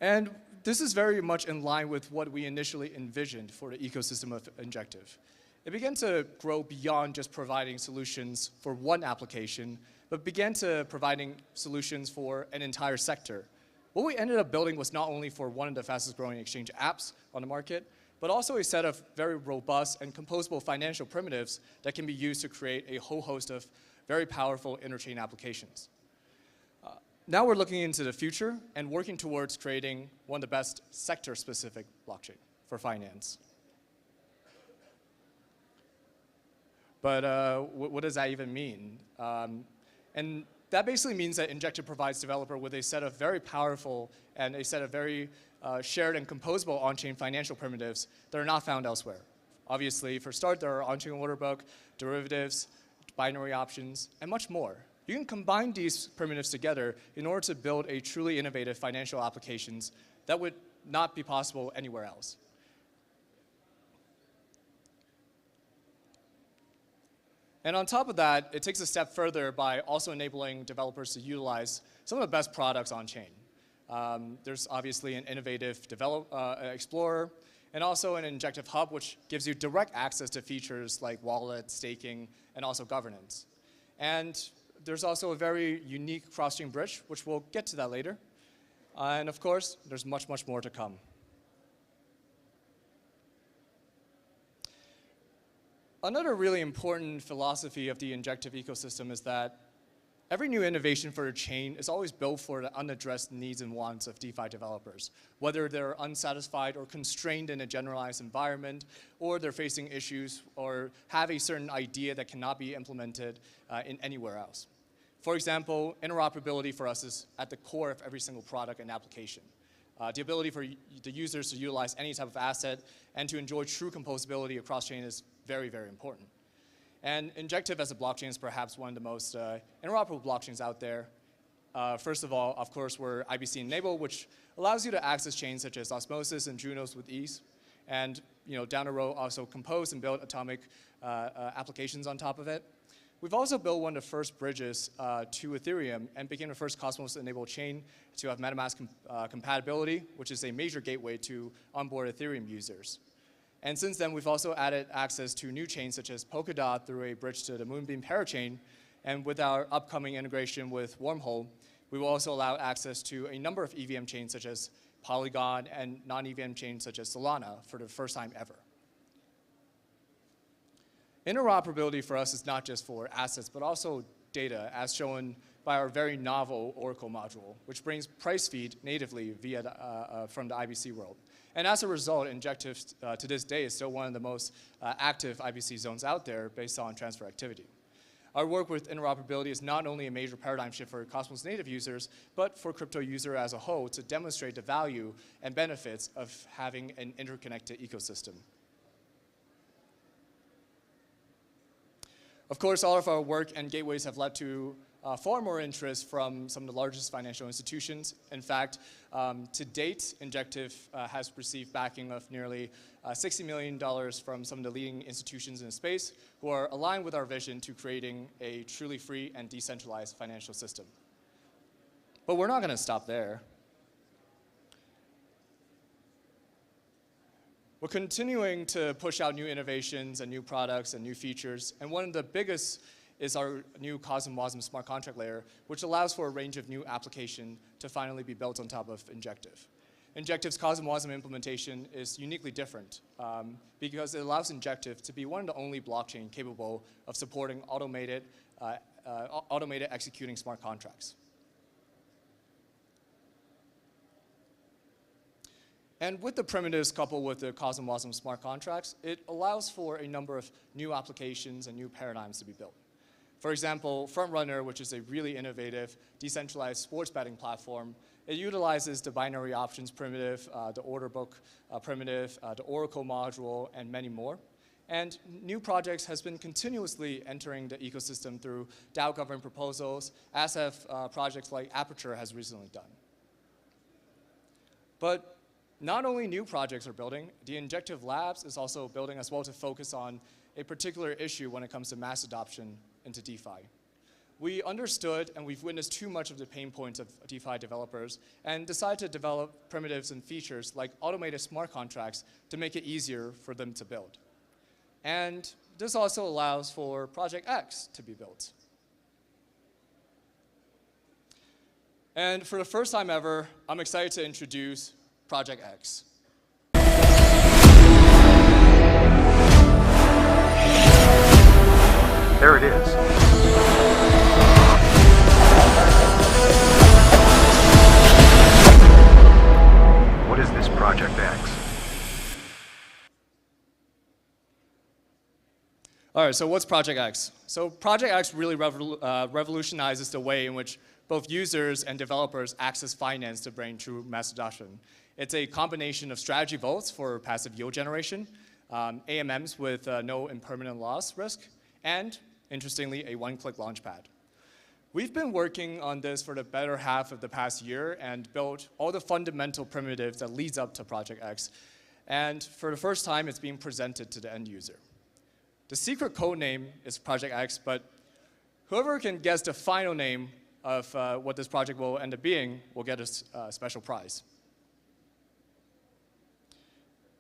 And this is very much in line with what we initially envisioned for the ecosystem of Injective. It began to grow beyond just providing solutions for one application, but began to providing solutions for an entire sector. What we ended up building was not only for one of the fastest growing exchange apps on the market, but also a set of very robust and composable financial primitives that can be used to create a whole host of very powerful interchain applications. Now we're looking into the future and working towards creating one of the best sector-specific blockchain for finance. But what does that even mean? And that basically means that Injective provides developer with a set of very powerful and a set of very shared and composable on-chain financial primitives that are not found elsewhere. Obviously, for start, there are on-chain order book, derivatives, binary options, and much more. You can combine these primitives together in order to build a truly innovative financial applications that would not be possible anywhere else. And on top of that, it takes a step further by also enabling developers to utilize some of the best products on-chain. There's obviously an innovative Explorer, and also an Injective Hub, which gives you direct access to features like wallet, staking, and also governance. And there's also a very unique cross-chain bridge, which we'll get to that later. And of course, there's much, much more to come. Another really important philosophy of the Injective ecosystem is that every new innovation for a chain is always built for the unaddressed needs and wants of DeFi developers, whether they're unsatisfied or constrained in a generalized environment, or they're facing issues or have a certain idea that cannot be implemented in anywhere else. For example, interoperability for us is at the core of every single product and application. The ability for the users to utilize any type of asset and to enjoy true composability across chain is very, very important. And Injective as a blockchain is perhaps one of the most interoperable blockchains out there. First of all, of course, we're IBC enabled, which allows you to access chains such as Osmosis and Junos with ease. And down the road, also compose and build atomic applications on top of it. We've also built one of the first bridges to Ethereum and became the first Cosmos-enabled chain to have MetaMask compatibility, which is a major gateway to onboard Ethereum users. And since then, we've also added access to new chains such as Polkadot through a bridge to the Moonbeam parachain. And with our upcoming integration with Wormhole, we will also allow access to a number of EVM chains such as Polygon and non-EVM chains such as Solana for the first time ever. Interoperability for us is not just for assets, but also data, as shown by our very novel Oracle module, which brings price feed natively via from the IBC world. And as a result, Injective to this day is still one of the most active IBC zones out there based on transfer activity. Our work with interoperability is not only a major paradigm shift for Cosmos native users, but for crypto user as a whole to demonstrate the value and benefits of having an interconnected ecosystem. Of course, all of our work and gateways have led to far more interest from some of the largest financial institutions. In fact, to date, Injective has received backing of nearly $60 million from some of the leading institutions in the space who are aligned with our vision to creating a truly free and decentralized financial system. But we're not going to stop there. We're continuing to push out new innovations and new products and new features, and one of the biggest is our new Cosmoverse smart contract layer, which allows for a range of new applications to finally be built on top of Injective. Injective's Cosmoverse implementation is uniquely different because it allows Injective to be one of the only blockchain capable of supporting automated executing smart contracts. And with the primitives coupled with the Cosmoverse smart contracts, it allows for a number of new applications and new paradigms to be built. For example, Frontrunner, which is a really innovative, decentralized sports betting platform, it utilizes the binary options primitive, the order book primitive, the Oracle module, and many more. And new projects has been continuously entering the ecosystem through DAO government proposals, as have projects like Aperture has recently done. But not only new projects are building, the Injective Labs is also building as well to focus on a particular issue when it comes to mass adoption into DeFi. We understood and we've witnessed too much of the pain points of DeFi developers and decided to develop primitives and features like automated smart contracts to make it easier for them to build. And this also allows for Project X to be built. And for the first time ever, I'm excited to introduce Project X. There it is. What is this Project X? All right, so what's Project X? So Project X really revolutionizes the way in which both users and developers access finance to bring true mass adoption. It's a combination of strategy votes for passive yield generation, AMMs with no impermanent loss risk, and, interestingly, a one-click launchpad. We've been working on this for the better half of the past year and built all the fundamental primitives that leads up to Project X. And for the first time, it's being presented to the end user. The secret code name is Project X, but whoever can guess the final name of what this project will end up being will get a special prize.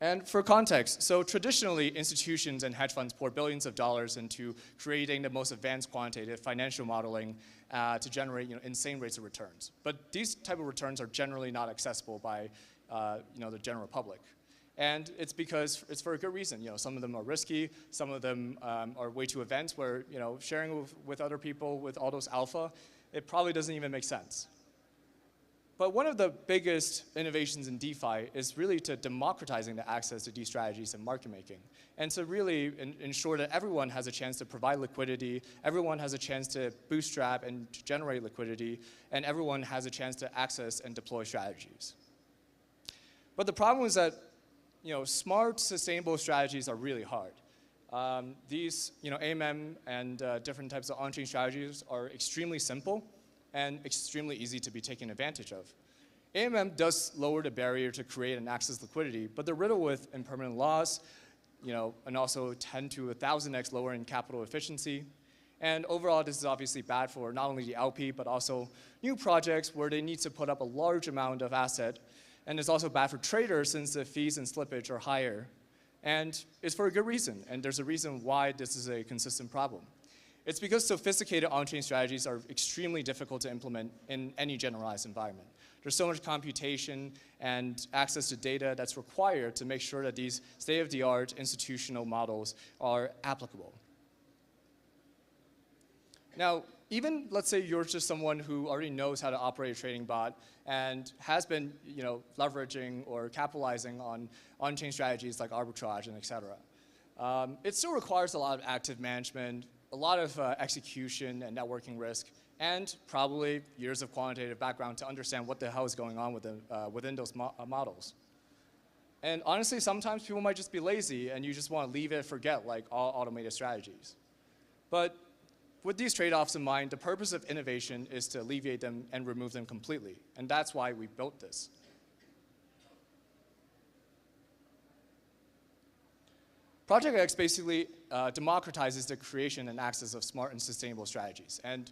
And for context, so traditionally, institutions and hedge funds pour billions of dollars into creating the most advanced quantitative financial modeling to generate insane rates of returns. But these type of returns are generally not accessible by the general public. And it's because it's for a good reason. Some of them are risky, some of them are way too advanced where sharing with other people with all those alpha, it probably doesn't even make sense. But one of the biggest innovations in DeFi is really to democratizing the access to these strategies and market making. And to really ensure that everyone has a chance to provide liquidity, everyone has a chance to bootstrap and generate liquidity, and everyone has a chance to access and deploy strategies. But the problem is that smart, sustainable strategies are really hard. These AMM and different types of on-chain strategies are extremely simple, and extremely easy to be taken advantage of. AMM does lower the barrier to create and access liquidity, but they're riddled with impermanent laws, and also 10 to 1,000x lower in capital efficiency. And overall, this is obviously bad for not only the LP, but also new projects where they need to put up a large amount of asset. And it's also bad for traders since the fees and slippage are higher. And it's for a good reason, and there's a reason why this is a consistent problem. It's because sophisticated on-chain strategies are extremely difficult to implement in any generalized environment. There's so much computation and access to data that's required to make sure that these state-of-the-art institutional models are applicable. Now, even let's say you're just someone who already knows how to operate a trading bot and has been leveraging or capitalizing on on-chain strategies like arbitrage and et cetera. It still requires a lot of active management, a lot of execution and networking risk, and probably years of quantitative background to understand what the hell is going on within those models. And honestly, sometimes people might just be lazy and you just want to leave it and forget, like all automated strategies. But with these trade-offs in mind, the purpose of innovation is to alleviate them and remove them completely. And that's why we built this. Project X basically democratizes the creation and access of smart and sustainable strategies. And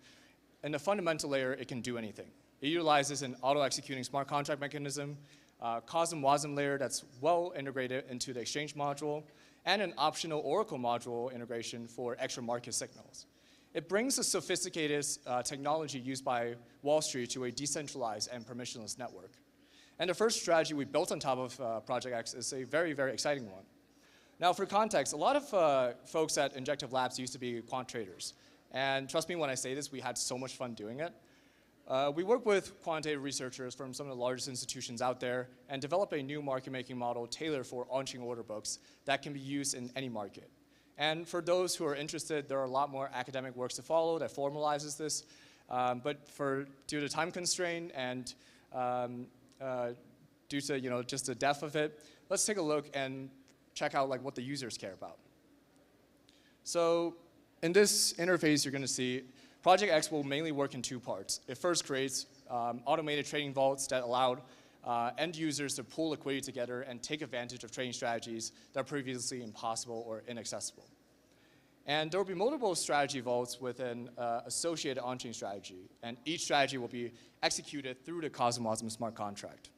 in the fundamental layer, it can do anything. It utilizes an auto-executing smart contract mechanism, COSM-WASM layer that's well integrated into the exchange module, and an optional Oracle module integration for extra market signals. It brings a sophisticated technology used by Wall Street to a decentralized and permissionless network. And the first strategy we built on top of Project X is a very, very exciting one. Now, for context, a lot of folks at Injective Labs used to be quant traders. And trust me when I say this, we had so much fun doing it. We work with quantitative researchers from some of the largest institutions out there and develop a new market-making model tailored for on-chain order books that can be used in any market. And for those who are interested, there are a lot more academic works to follow that formalizes this. But due to time constraint and due to just the depth of it, let's take a look and check out what the users care about. So in this interface, you're going to see Project X will mainly work in two parts. It first creates automated trading vaults that allowed end users to pull liquidity together and take advantage of trading strategies that are previously impossible or inaccessible. And there will be multiple strategy vaults with an associated on-chain strategy, and each strategy will be executed through the COSMOSM smart contract.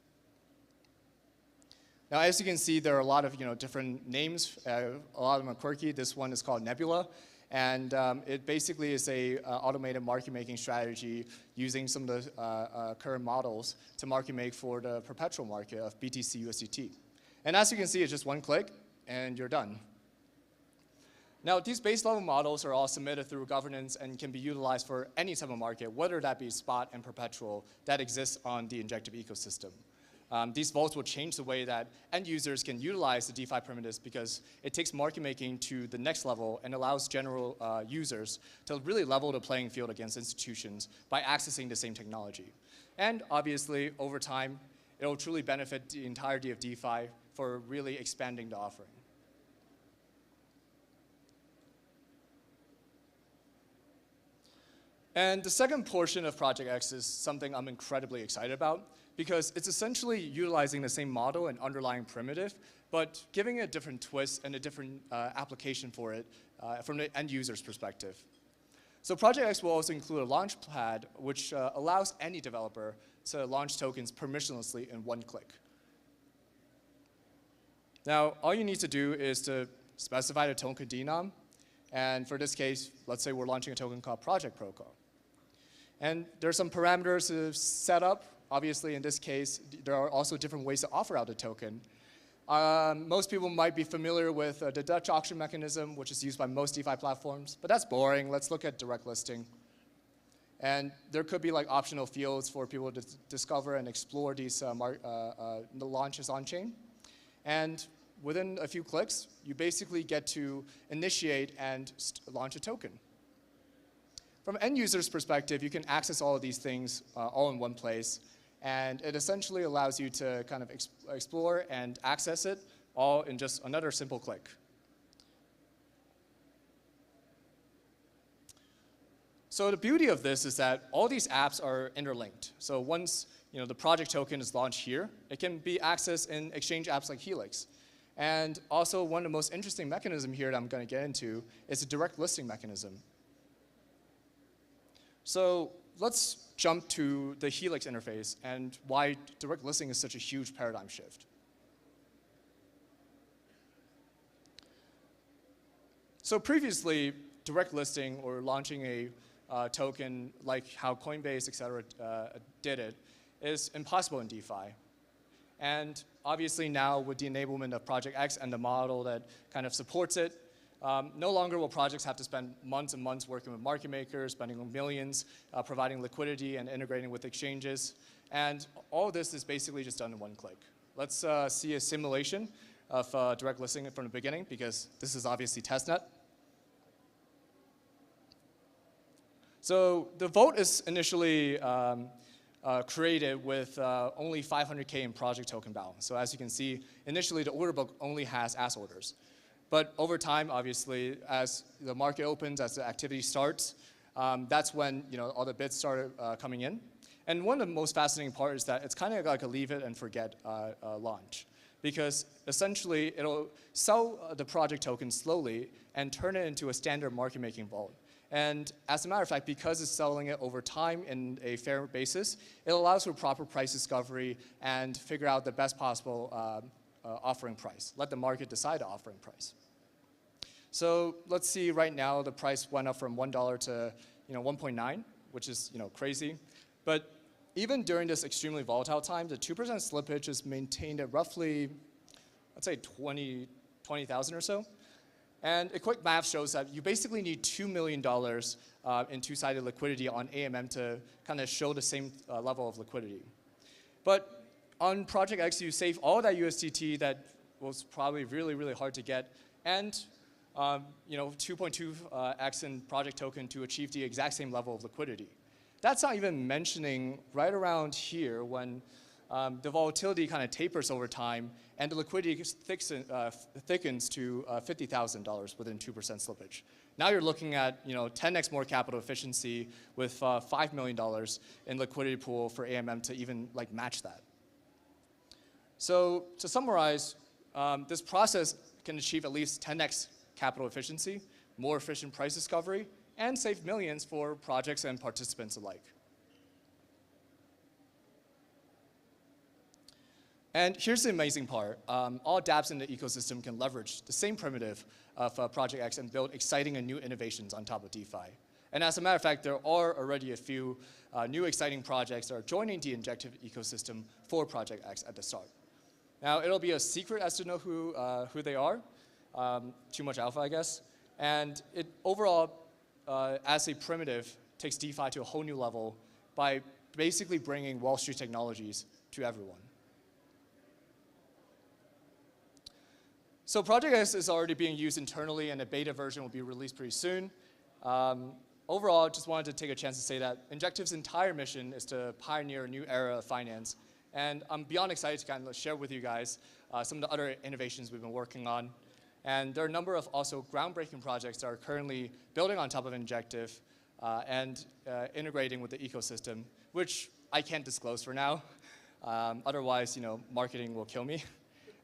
Now, as you can see, there are a lot of different names. A lot of them are quirky. This one is called Nebula. And it basically is a automated market-making strategy using some of the current models to market-make for the perpetual market of BTC USDT. And as you can see, it's just one click, and you're done. Now, these base-level models are all submitted through governance and can be utilized for any type of market, whether that be spot and perpetual, that exists on the Injective ecosystem. These vaults will change the way that end users can utilize the DeFi primitives because it takes market making to the next level and allows general users to really level the playing field against institutions by accessing the same technology. And obviously, over time, it will truly benefit the entirety of DeFi for really expanding the offering. And the second portion of Project X is something I'm incredibly excited about, because it's essentially utilizing the same model and underlying primitive, but giving it a different twist and a different application for it from the end user's perspective. So Project X will also include a launch pad, which allows any developer to launch tokens permissionlessly in one click. Now, all you need to do is to specify the token denom, and for this case, let's say we're launching a token called Project Protocol. And there's some parameters to set up. Obviously, in this case, there are also different ways to offer out the token. Most people might be familiar with the Dutch auction mechanism, which is used by most DeFi platforms, but that's boring. Let's look at direct listing. And there could be optional fields for people to discover and explore these the launches on-chain. And within a few clicks, you basically get to initiate and launch a token. From an end user's perspective, you can access all of these things all in one place. And it essentially allows you to kind of explore and access it all in just another simple click. So the beauty of this is that all these apps are interlinked. So once the project token is launched here, it can be accessed in exchange apps like Helix. And also one of the most interesting mechanisms here that I'm going to get into is a direct listing mechanism. So let's jump to the Helix interface and why direct listing is such a huge paradigm shift. So previously, direct listing or launching a token like how Coinbase, et cetera, did it is impossible in DeFi. And obviously now with the enablement of Project X and the model that kind of supports it, no longer will projects have to spend months and months working with market makers, spending millions, providing liquidity and integrating with exchanges. And all of this is basically just done in one click. Let's see a simulation of direct listing from the beginning, because this is obviously testnet. So the vote is initially created with only 500K in project token balance. So as you can see, initially the order book only has ask orders. But over time, obviously, as the market opens, as the activity starts, that's when all the bids started coming in. And one of the most fascinating parts is that it's kind of like a leave it and forget launch. Because essentially, it'll sell the project token slowly and turn it into a standard market making vault. And as a matter of fact, because it's selling it over time in a fair basis, it allows for proper price discovery and figure out the best possible offering price. Let the market decide the offering price. So let's see, right now the price went up from $1 to 1.9, which is crazy. But even during this extremely volatile time, the 2% slippage is maintained at roughly, let's say 20,000 or so. And a quick math shows that you basically need $2 million in two-sided liquidity on AMM to kind of show the same level of liquidity. But on Project X, you save all that USDT that was probably really, really hard to get, and 2.2x in project token to achieve the exact same level of liquidity. That's not even mentioning right around here when the volatility kind of tapers over time and the liquidity thickens to $50,000 within 2% slippage. Now you're looking at 10x more capital efficiency with $5 million in liquidity pool for AMM to even match that. So to summarize, this process can achieve at least 10x capital efficiency, more efficient price discovery, and save millions for projects and participants alike. And here's the amazing part. All dApps in the ecosystem can leverage the same primitive of Project X and build exciting and new innovations on top of DeFi. And as a matter of fact, there are already a few new exciting projects that are joining the Injective ecosystem for Project X at the start. Now, it'll be a secret as to know who they are. Too much alpha, I guess. And it overall, as a primitive, takes DeFi to a whole new level by basically bringing Wall Street technologies to everyone. So Project X is already being used internally, and a beta version will be released pretty soon. Overall, just wanted to take a chance to say that Injective's entire mission is to pioneer a new era of finance. And I'm beyond excited to kind of share with you guys some of the other innovations we've been working on. And there are a number of also groundbreaking projects that are currently building on top of Injective and integrating with the ecosystem, which I can't disclose for now. Otherwise, marketing will kill me.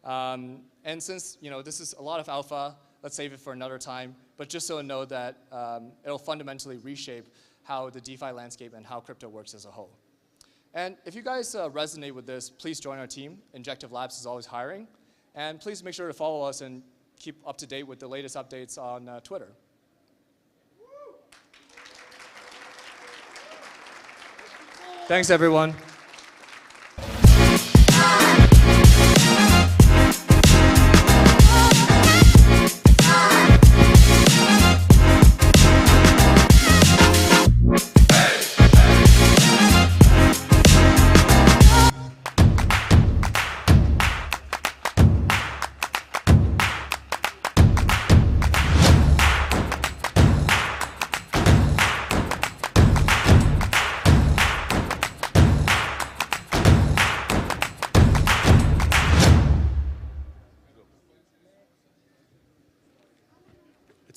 And since this is a lot of alpha, let's save it for another time. But just so you know that it'll fundamentally reshape how the DeFi landscape and how crypto works as a whole. And if you guys resonate with this, please join our team. Injective Labs is always hiring. And please make sure to follow us and keep up to date with the latest updates on Twitter. Thanks, everyone.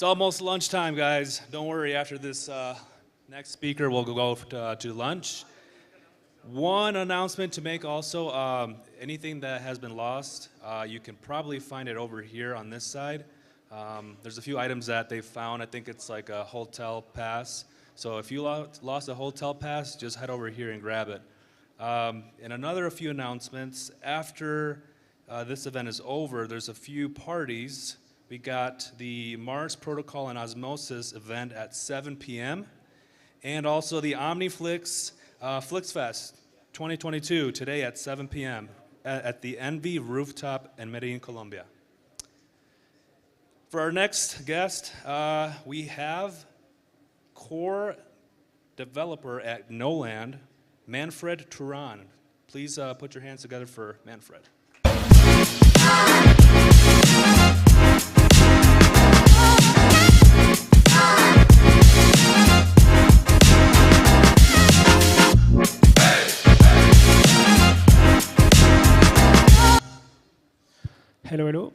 It's almost lunchtime, guys. Don't worry, after this Next speaker will go to lunch. One announcement to make also, anything that has been lost, you can probably find it over here on this side. There's a few items that they found. I think it's like a hotel pass. So if you lost a hotel pass, just head over here and grab it. And a few announcements. After this event is over, there's a few parties. We got the Mars Protocol and Osmosis event at 7 p.m. and also the OmniFlix FlixFest 2022 today at 7 p.m. at the Envy Rooftop in Medellin, Colombia. For our next guest, we have core developer at Noland, Manfred Turan. Please put your hands together for Manfred. Hello, hello.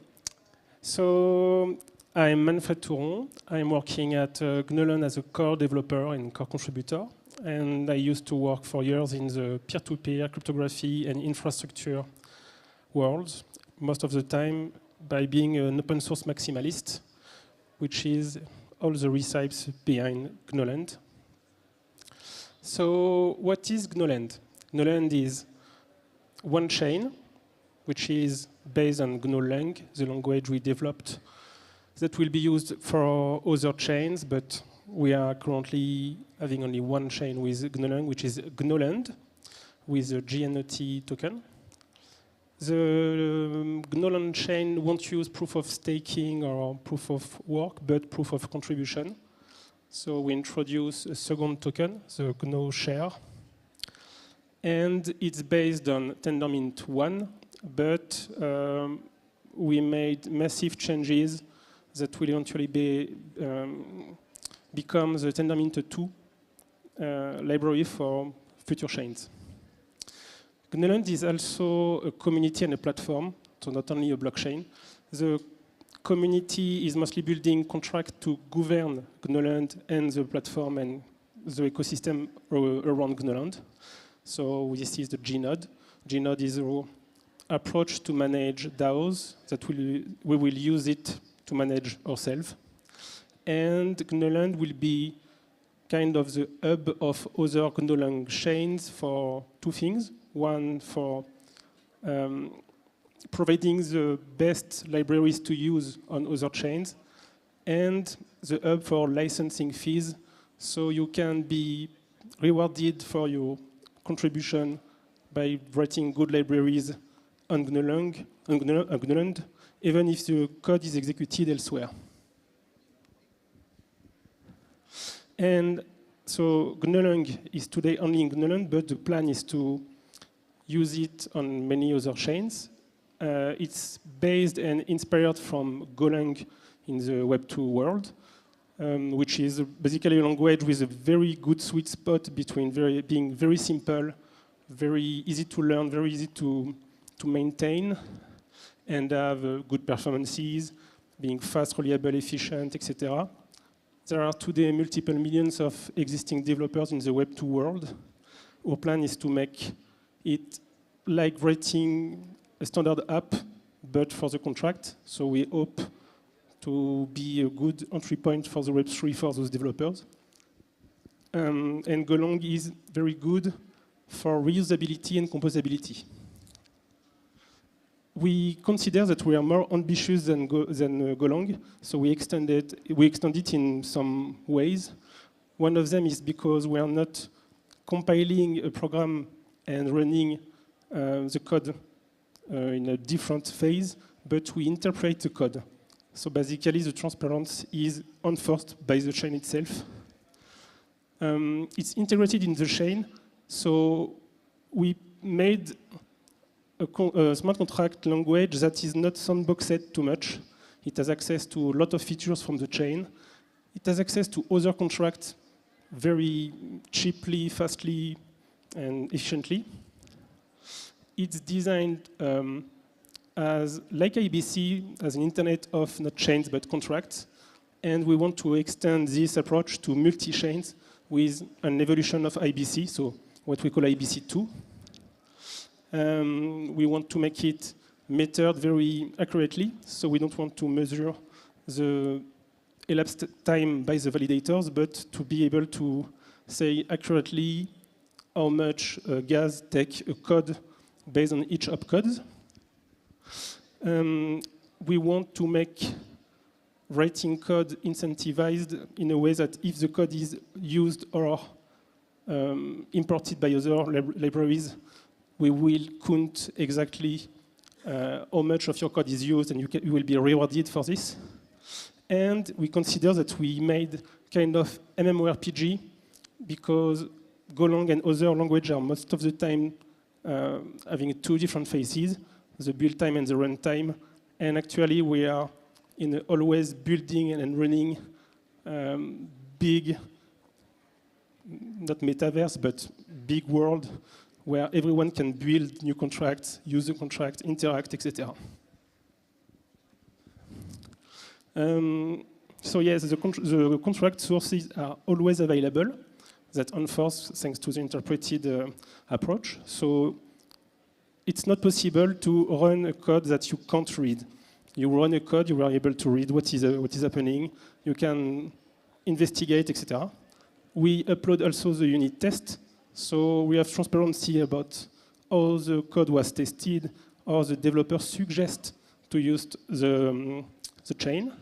So I'm Manfred Touron. I'm working at Noland as a core developer and core contributor. And I used to work for years in the peer-to-peer cryptography and infrastructure world, most of the time by being an open source maximalist, which is all the recipes behind Noland. So what is Noland? Noland is one chain, which is based on Golang, the language we developed that will be used for other chains, but we are currently having only one chain with Golang, which is Gnoland, with a GNOT token. The Gnoland chain won't use proof of staking or proof of work, but proof of contribution. So we introduce a second token, the Gno share. And it's based on Tendermint 1, but we made massive changes that will eventually become the Tendermint 2 library for future chains. Gnoland is also a community and a platform, so not only a blockchain. The community is mostly building contracts to govern Gnoland and the platform and the ecosystem around Gnoland. So this is the Gnode. Gnode is an approach to manage DAOs that we will use it to manage ourselves. And Gnoland will be kind of the hub of other Gnoland chains for two things. One, for providing the best libraries to use on other chains, and the hub for licensing fees, so you can be rewarded for your contribution by writing good libraries on Gnoland, even if the code is executed elsewhere. And so Gnoland is today only in Gnoland, but the plan is to use it on many other chains. It's based and inspired from Golang in the Web2 world, which is basically a language with a very good sweet spot between being very simple, very easy to learn, very easy to maintain, and have good performances, being fast, reliable, efficient, etc. There are today multiple millions of existing developers in the Web2 world. Our plan is to make it like writing a standard app, but for the contract. So we hope to be a good entry point for the Web3 for those developers. And Golang is very good for reusability and composability. We consider that we are more ambitious than Golang, so we extend it in some ways. One of them is because we are not compiling a program and running the code in a different phase, but we interpret the code. So basically, the transparency is enforced by the chain itself. It's integrated in the chain, so we made a smart contract language that is not sandboxed too much. It has access to a lot of features from the chain. It has access to other contracts very cheaply, fastly, and efficiently. It's designed as, like IBC, as an internet of not chains but contracts. And we want to extend this approach to multi-chains with an evolution of IBC, so what we call IBC2. We want to make it metered very accurately, so we don't want to measure the elapsed time by the validators, but to be able to say accurately how much gas take a code based on each opcode. We want to make writing code incentivized in a way that if the code is used or imported by other libraries, we will count exactly how much of your code is used, and you will be rewarded for this. And we consider that we made kind of MMORPG because Golang and other languages are most of the time having two different phases, the build time and the run time. And actually, we are in always building and running big, not metaverse, but big world where everyone can build new contracts, use the contract, interact, etc. So yes, the contract sources are always available. That enforced thanks to the interpreted approach. So it's not possible to run a code that you can't read. You run a code, you are able to read what is happening. You can investigate, etc. We upload also the unit test. So we have transparency about how the code was tested, or the developer suggest to use the chain.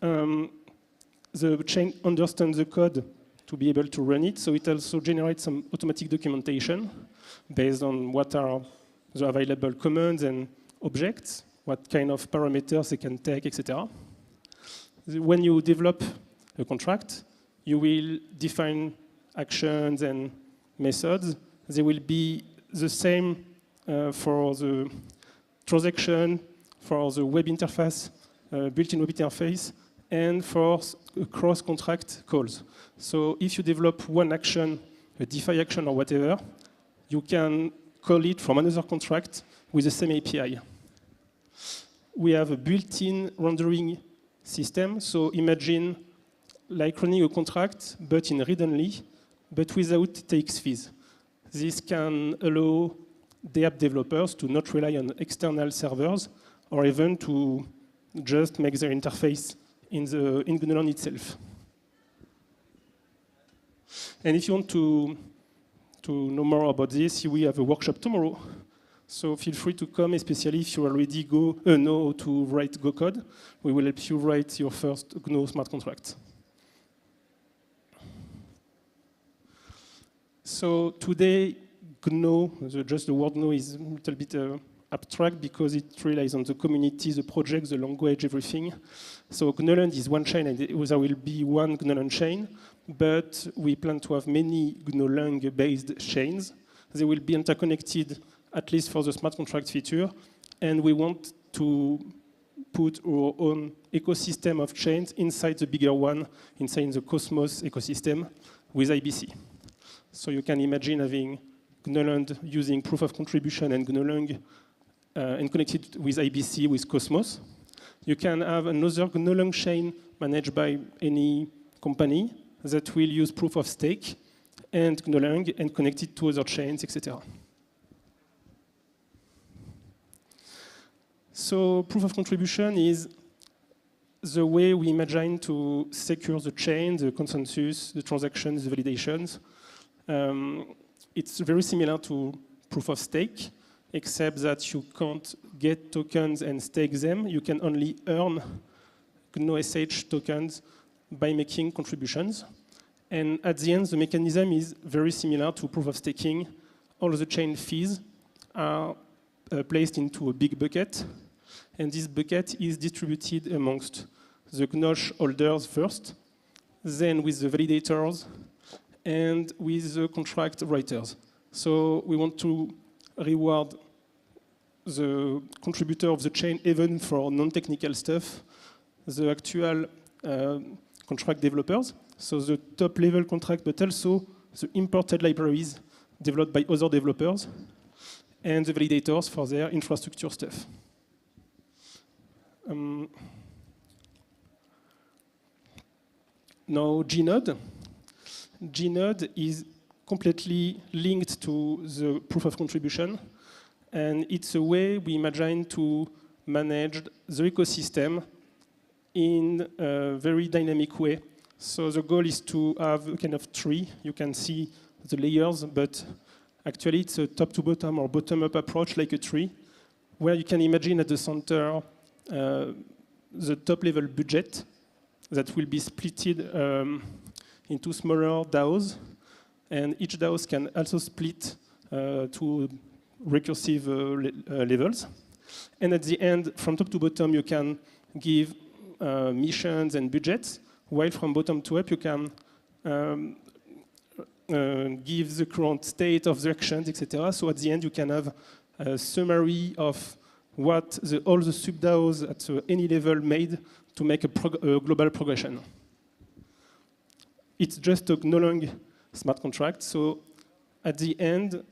The chain understands the code to be able to run it, so it also generates some automatic documentation based on what are the available commands and objects, what kind of parameters they can take, etc. When you develop a contract, you will define actions and methods. They will be the same for the transaction, for the web interface, built-in web interface, and for cross-contract calls. So if you develop one action, a DeFi action or whatever, you can call it from another contract with the same API. We have a built-in rendering system. So imagine like running a contract, but in read-only, but without TX fees. This can allow the app developers to not rely on external servers, or even to just make their interface in Golang itself. And if you want to know more about this, we have a workshop tomorrow. So feel free to come, especially if you already know how to write Go code. We will help you write your first GNU smart contract. So today, GNU, just the word GNU is a little bit abstract because it relies on the community, the project, the language, everything. So GNUland is one chain, and there will be one GNUland chain, but we plan to have many GNUlang-based chains. They will be interconnected, at least for the smart contract feature, and we want to put our own ecosystem of chains inside the bigger one, inside the Cosmos ecosystem with IBC. So you can imagine having GNUland using proof of contribution and GNUlang and connected with IBC with Cosmos. You can have another GNUlang chain managed by any company that will use proof of stake and GNUlang and connect it to other chains, etc. So proof of contribution is the way we imagine to secure the chain, the consensus, the transactions, the validations. It's very similar to proof of stake, except that you can't get tokens and stake them. You can only earn GNU-SH tokens by making contributions. And at the end, the mechanism is very similar to proof of staking. All the chain fees are placed into a big bucket, and this bucket is distributed amongst the GNU holders first, then with the validators, and with the contract writers. So we want to reward the contributor of the chain even for non-technical stuff, the actual contract developers, so the top-level contract, but also the imported libraries developed by other developers, and the validators for their infrastructure stuff. Now, Gnode. Gnode is completely linked to the proof of contribution, and it's a way we imagine to manage the ecosystem in a very dynamic way. So the goal is to have a kind of tree. You can see the layers, but actually it's a top-to-bottom or bottom-up approach like a tree, where you can imagine at the center the top-level budget that will be splitted into smaller DAOs, and each DAOs can also split to recursive levels. And at the end, from top to bottom, you can give missions and budgets, while from bottom to up, you can give the current state of the actions, etc. So at the end, you can have a summary of what all the sub-DAOs at any level made to make a global progression. It's just a no long smart contract. So at the end,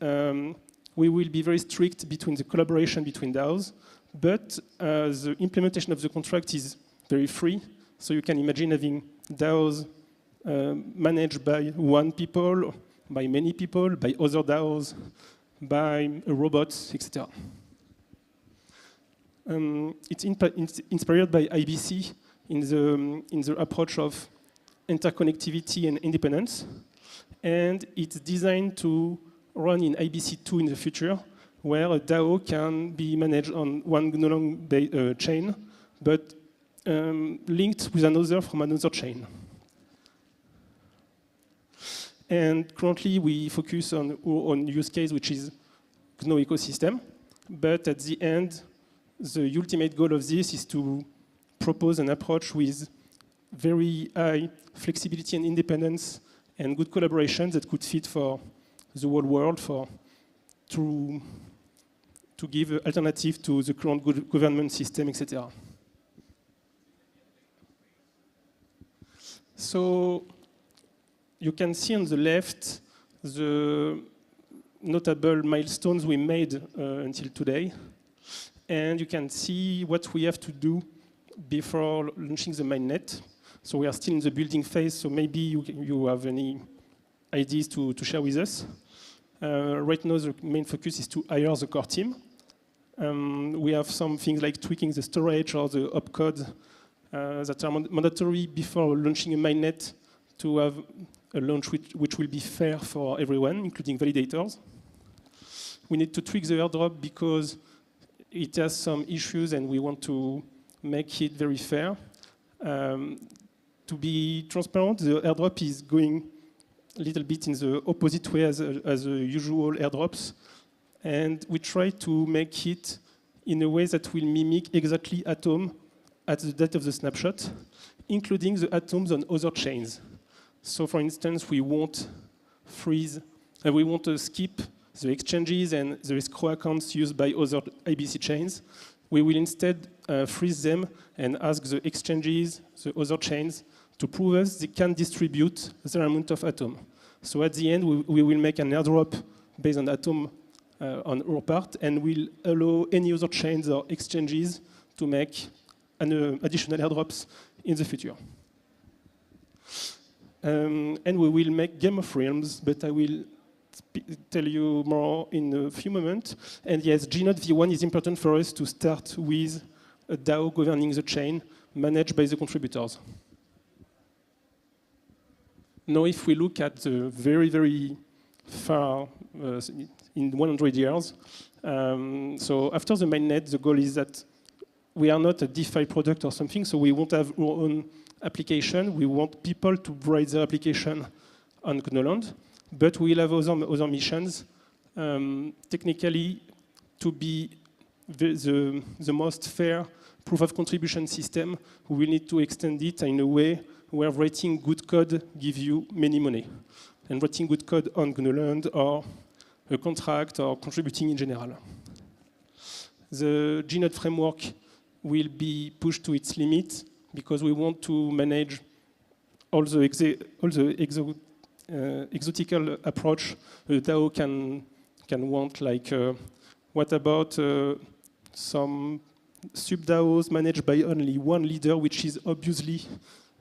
we will be very strict between the collaboration between DAOs, but the implementation of the contract is very free. So you can imagine having DAOs managed by one people, by many people, by other DAOs, by robots, etc. It's inspired by IBC in the approach of interconnectivity and independence, and it's designed to run in IBC2 in the future, where a DAO can be managed on one GNU chain, but linked with another from another chain. And currently, we focus on use case, which is GNU ecosystem, but at the end, the ultimate goal of this is to propose an approach with very high flexibility and independence and good collaboration that could fit for the whole world to give an alternative to the current government system, etc. So you can see on the left the notable milestones we made until today. And you can see what we have to do before launching the mainnet. So we are still in the building phase, so maybe you have any ideas to share with us. Right now, the main focus is to hire the core team. We have some things like tweaking the storage or the opcode that are mandatory before launching a mainnet to have a launch which will be fair for everyone, including validators. We need to tweak the airdrop because it has some issues and we want to make it very fair. To be transparent, the airdrop is going a little bit in the opposite way as the usual airdrops. And we try to make it in a way that will mimic exactly Atom at the date of the snapshot, including the atoms on other chains. So for instance, we won't freeze, we won't skip the exchanges and the escrow accounts used by other IBC chains. We will instead freeze them and ask the exchanges, the other chains, to prove us they can distribute their amount of Atom. So at the end, we will make an airdrop based on Atom on our part, and we'll allow any other chains or exchanges to make additional airdrops in the future. And we will make Game of Realms, but I will tell you more in a few moments. And yes, Gnode v1 is important for us to start with a DAO governing the chain, managed by the contributors. Now, if we look at the very, very far, in 100 years, so after the mainnet, the goal is that we are not a DeFi product or something, so we won't have our own application. We want people to write their application on GNOland, but we'll have other missions, technically, to be the most fair proof of contribution system. We will need to extend it in a way where writing good code gives you many money. And writing good code on GNOland or a contract or contributing in general. The Gnode framework will be pushed to its limit because we want to manage all the exotical approach a DAO can want, like what about some sub-DAOs managed by only one leader, which is obviously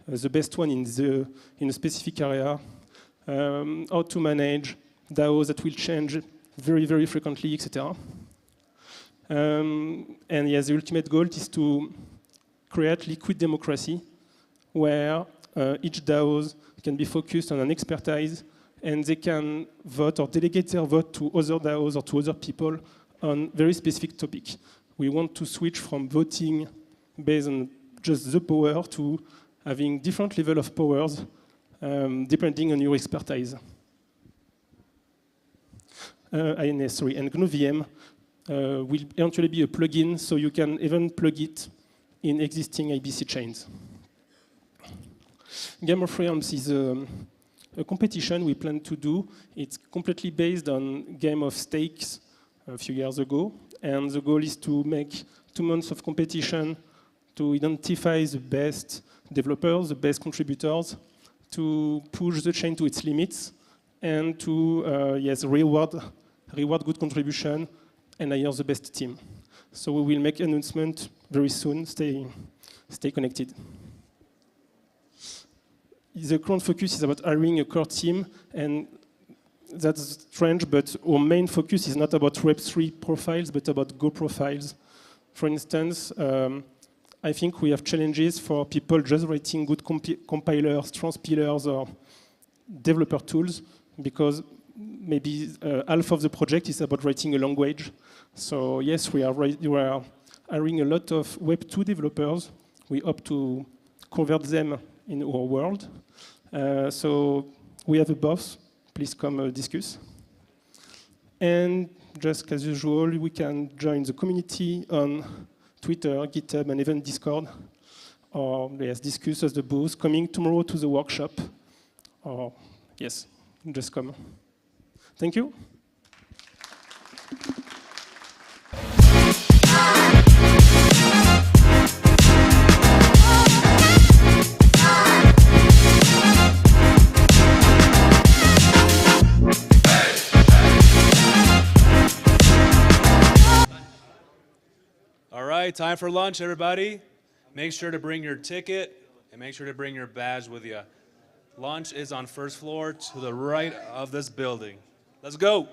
the best one in a specific area, how to manage DAOs that will change very, very frequently, etc. And yes, the ultimate goal is to create liquid democracy where each DAOs can be focused on an expertise and they can vote or delegate their vote to other DAOs or to other people on very specific topics. We want to switch from voting based on just the power to having different level of powers depending on your expertise. And GNU VM will eventually be a plugin, so you can even plug it in existing IBC chains. Game of Realms is a competition we plan to do. It's completely based on Game of Stakes a few years ago, and the goal is to make 2 months of competition to identify the best developers, the best contributors, to push the chain to its limits, and to reward good contribution and hire the best team. So we will make an announcement very soon. Stay connected. The current focus is about hiring a core team, and that's strange, but our main focus is not about Web3 profiles, but about Go profiles. For instance, I think we have challenges for people just writing good compilers, transpilers, or developer tools, because maybe half of the project is about writing a language. So yes, we are hiring a lot of Web2 developers. We hope to convert them in our world. So we have a boss. Please come discuss. And just as usual, we can join the community on Twitter, GitHub, and even Discord. Or yes, discuss at the booth, coming tomorrow to the workshop. Or yes, just come. Thank you. All right, time for lunch, everybody. Make sure to bring your ticket and make sure to bring your badge with you. Lunch is on first floor to the right of this building. Let's go.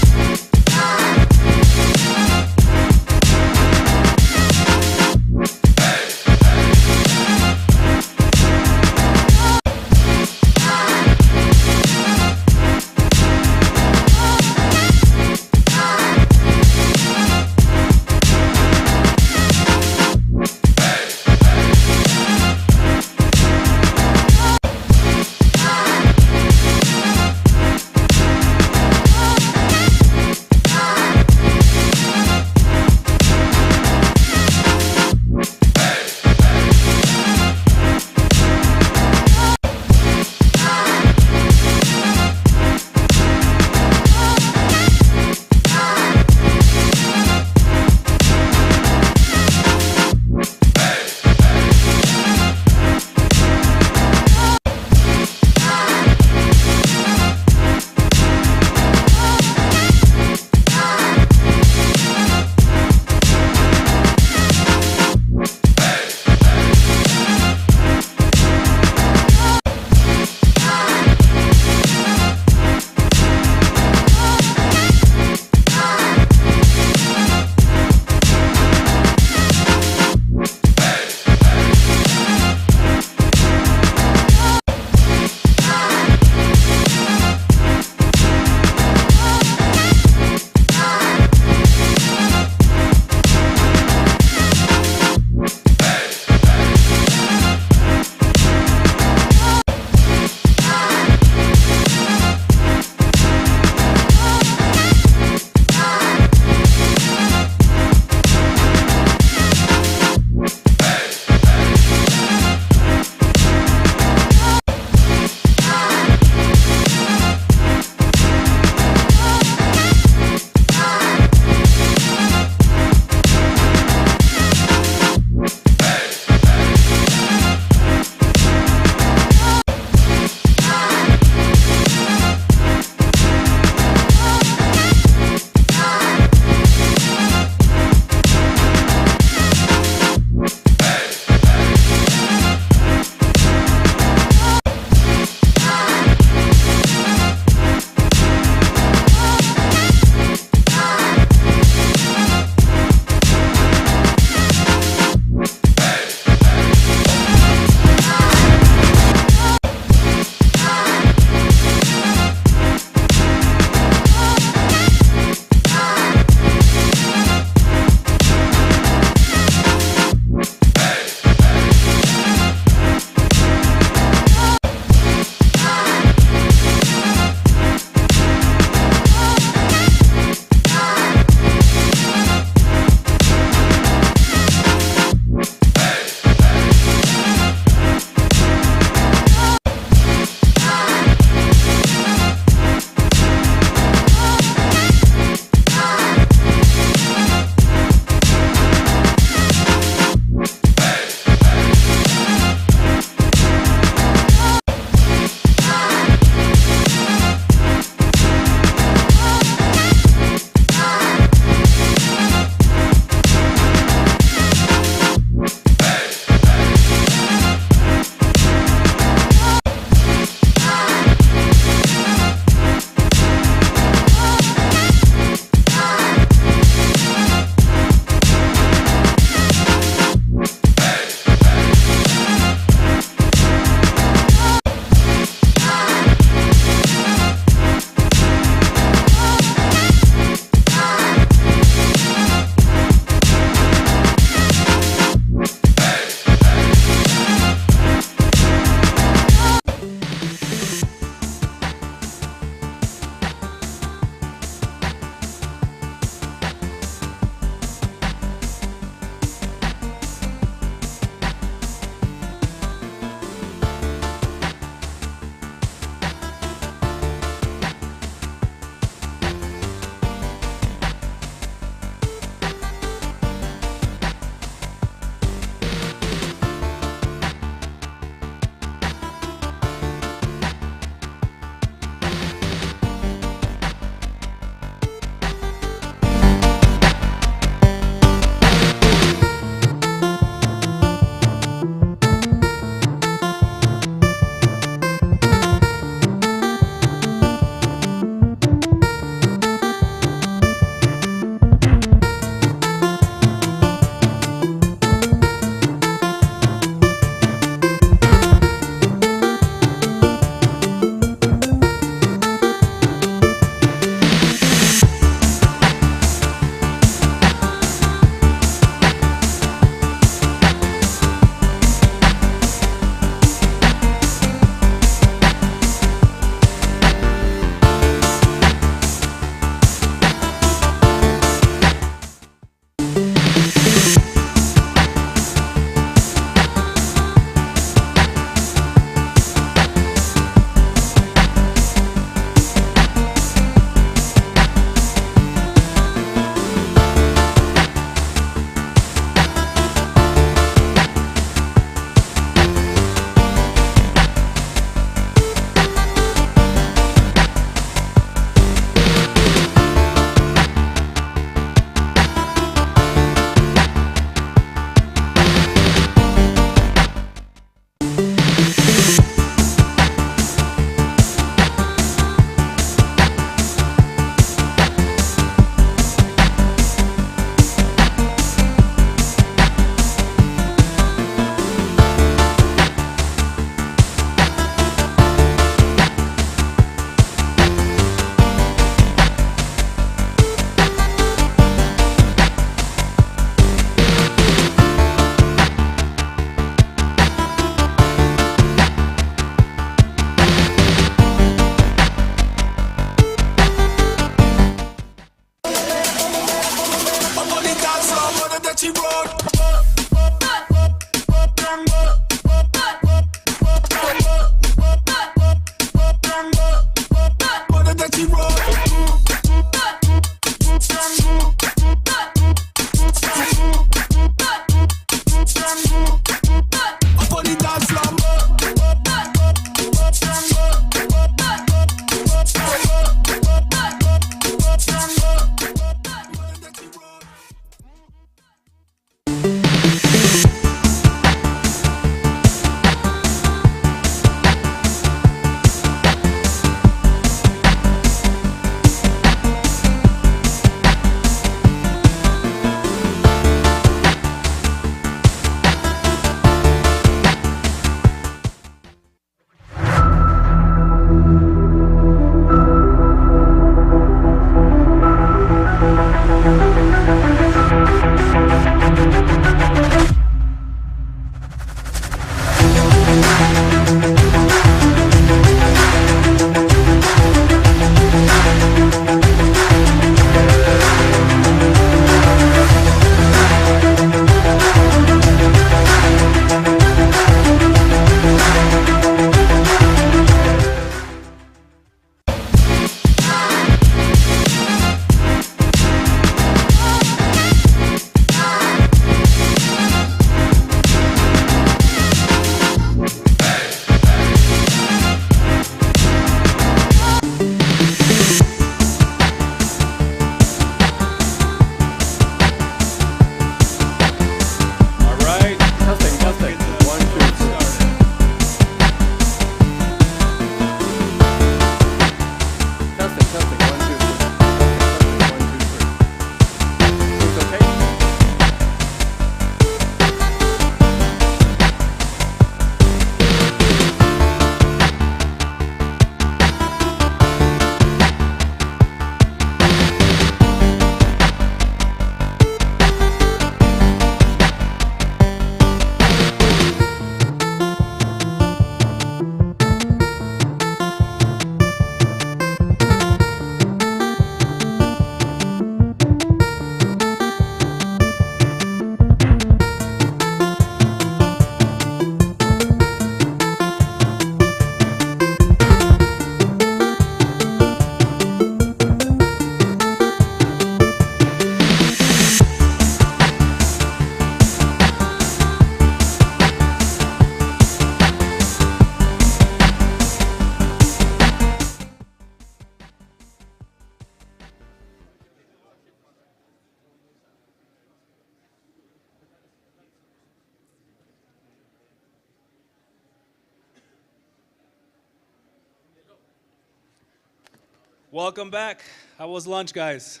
Welcome back. How was lunch, guys?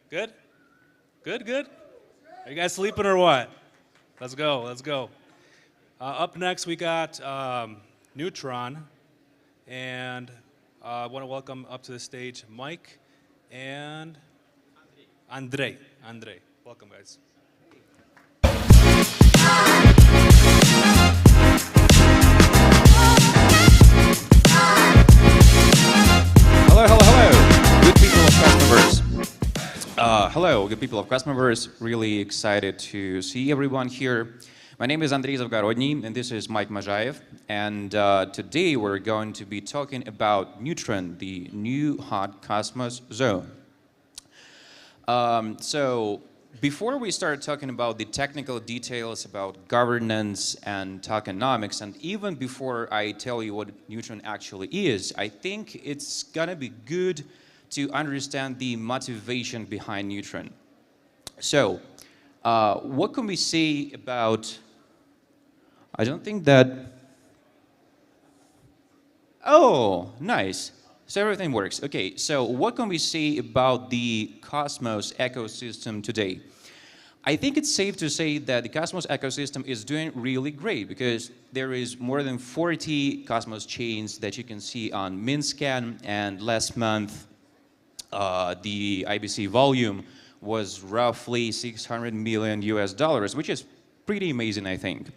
Good? Good, good? Are you guys sleeping or what? Let's go, let's go. Up next, we got Neutron. And I want to welcome up to the stage Mike and Andre. Andre, welcome, guys. Hello, hello, hello, good people of Cosmoverse. Hello, good people of Cosmoverse. Really excited to see everyone here. My name is Andrei Zavgorodny, and this is Mike Majaev. And today we're going to be talking about Neutron, the new hot Cosmos zone. So before we start talking about the technical details about governance and tokenomics, and even before I tell you what Neutron actually is, I think it's gonna be good to understand the motivation behind Neutron. So, what can we say about, I don't think that, oh, nice. So everything works. Okay, so what can we say about the Cosmos ecosystem today? I think it's safe to say that the Cosmos ecosystem is doing really great because there is more than 40 Cosmos chains that you can see on Minscan, and last month the IBC volume was roughly $600 million US, which is pretty amazing, I think.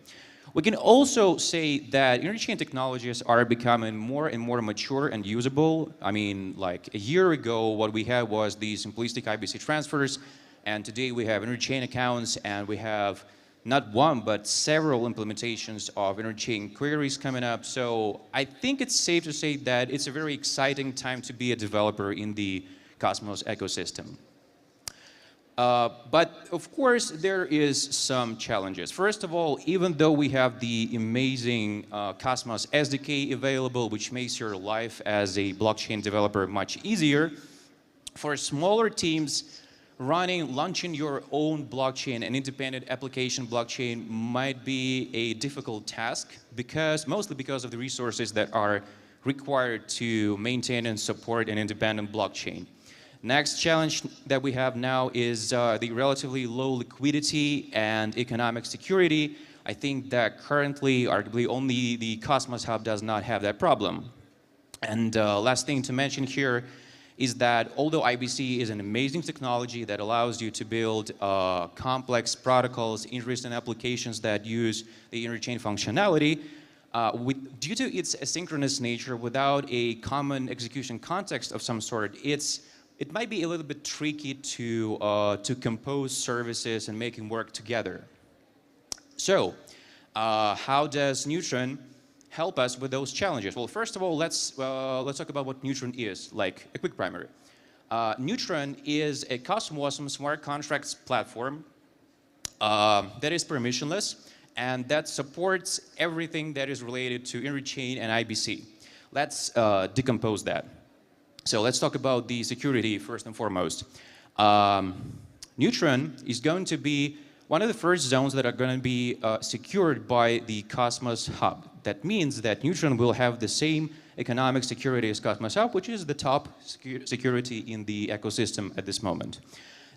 We can also say that interchain technologies are becoming more and more mature and usable. I mean, like a year ago, what we had was the simplistic IBC transfers, And today we have interchain accounts, and we have not one, but several implementations of interchain queries coming up. So I think it's safe to say that it's a very exciting time to be a developer in the Cosmos ecosystem. But of course, there is some challenges. First of all, even though we have the amazing Cosmos SDK available, which makes your life as a blockchain developer much easier, for smaller teams, launching your own blockchain, an independent application blockchain, might be a difficult task, mostly because of the resources that are required to maintain and support an independent blockchain. Next challenge that we have now is the relatively low liquidity and economic security. I think that currently, arguably, only the Cosmos Hub does not have that problem. And last thing to mention here is that although IBC is an amazing technology that allows you to build complex protocols, interesting applications that use the interchain functionality, due to its asynchronous nature, without a common execution context of some sort, it might be a little bit tricky to compose services and make them work together. So, how does Neutron help us with those challenges? Well, first of all, let's talk about what Neutron is, like a quick primer. Neutron is a custom smart contracts platform that is permissionless and that supports everything that is related to interchain and IBC. Let's decompose that. So let's talk about the security first and foremost. Neutron is going to be one of the first zones that are going to be secured by the Cosmos Hub. That means that Neutron will have the same economic security as Cosmos Hub, which is the top security in the ecosystem at this moment.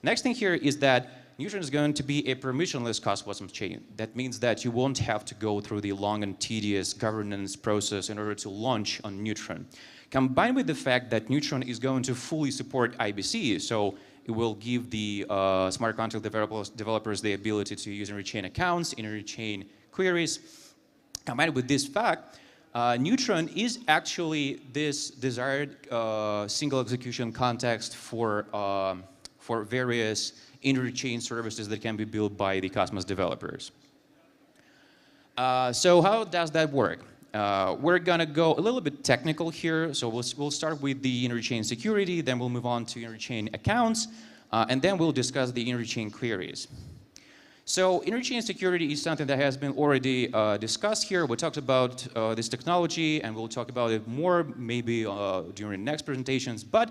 Next thing here is that Neutron is going to be a permissionless Cosmos chain. That means that you won't have to go through the long and tedious governance process in order to launch on Neutron. Combined with the fact that Neutron is going to fully support IBC, so it will give the smart contract developers the ability to use interchain accounts, interchain queries. Combined with this fact, Neutron is actually this desired single execution context for various interchain services that can be built by the Cosmos developers. So how does that work? We're gonna go a little bit technical here. So we'll start with the interchain security, then we'll move on to interchain accounts, and then we'll discuss the interchain queries. So interchain security is something that has been already discussed here. We talked about this technology, and we'll talk about it more maybe during next presentations. But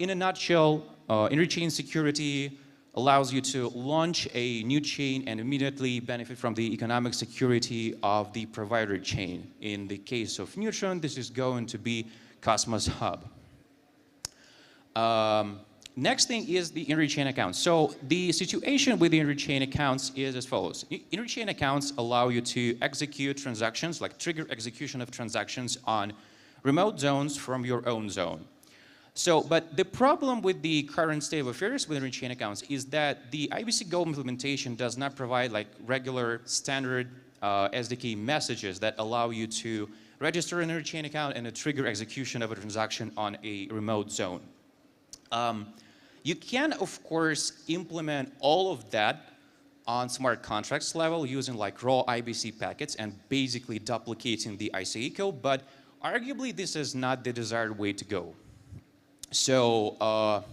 in a nutshell, interchain security allows you to launch a new chain and immediately benefit from the economic security of the provider chain. In the case of Neutron, this is going to be Cosmos Hub. Next thing is the interchain accounts. So the situation with the interchain accounts is as follows. Interchain accounts allow you to execute transactions, like trigger execution of transactions on remote zones from your own zone. So, but the problem with the current state of affairs with interchain accounts is that the IBC Go implementation does not provide like regular standard SDK messages that allow you to register an interchain account and a trigger execution of a transaction on a remote zone. You can, of course, implement all of that on smart contracts level using like raw IBC packets and basically duplicating the ICE code, but arguably this is not the desired way to go. So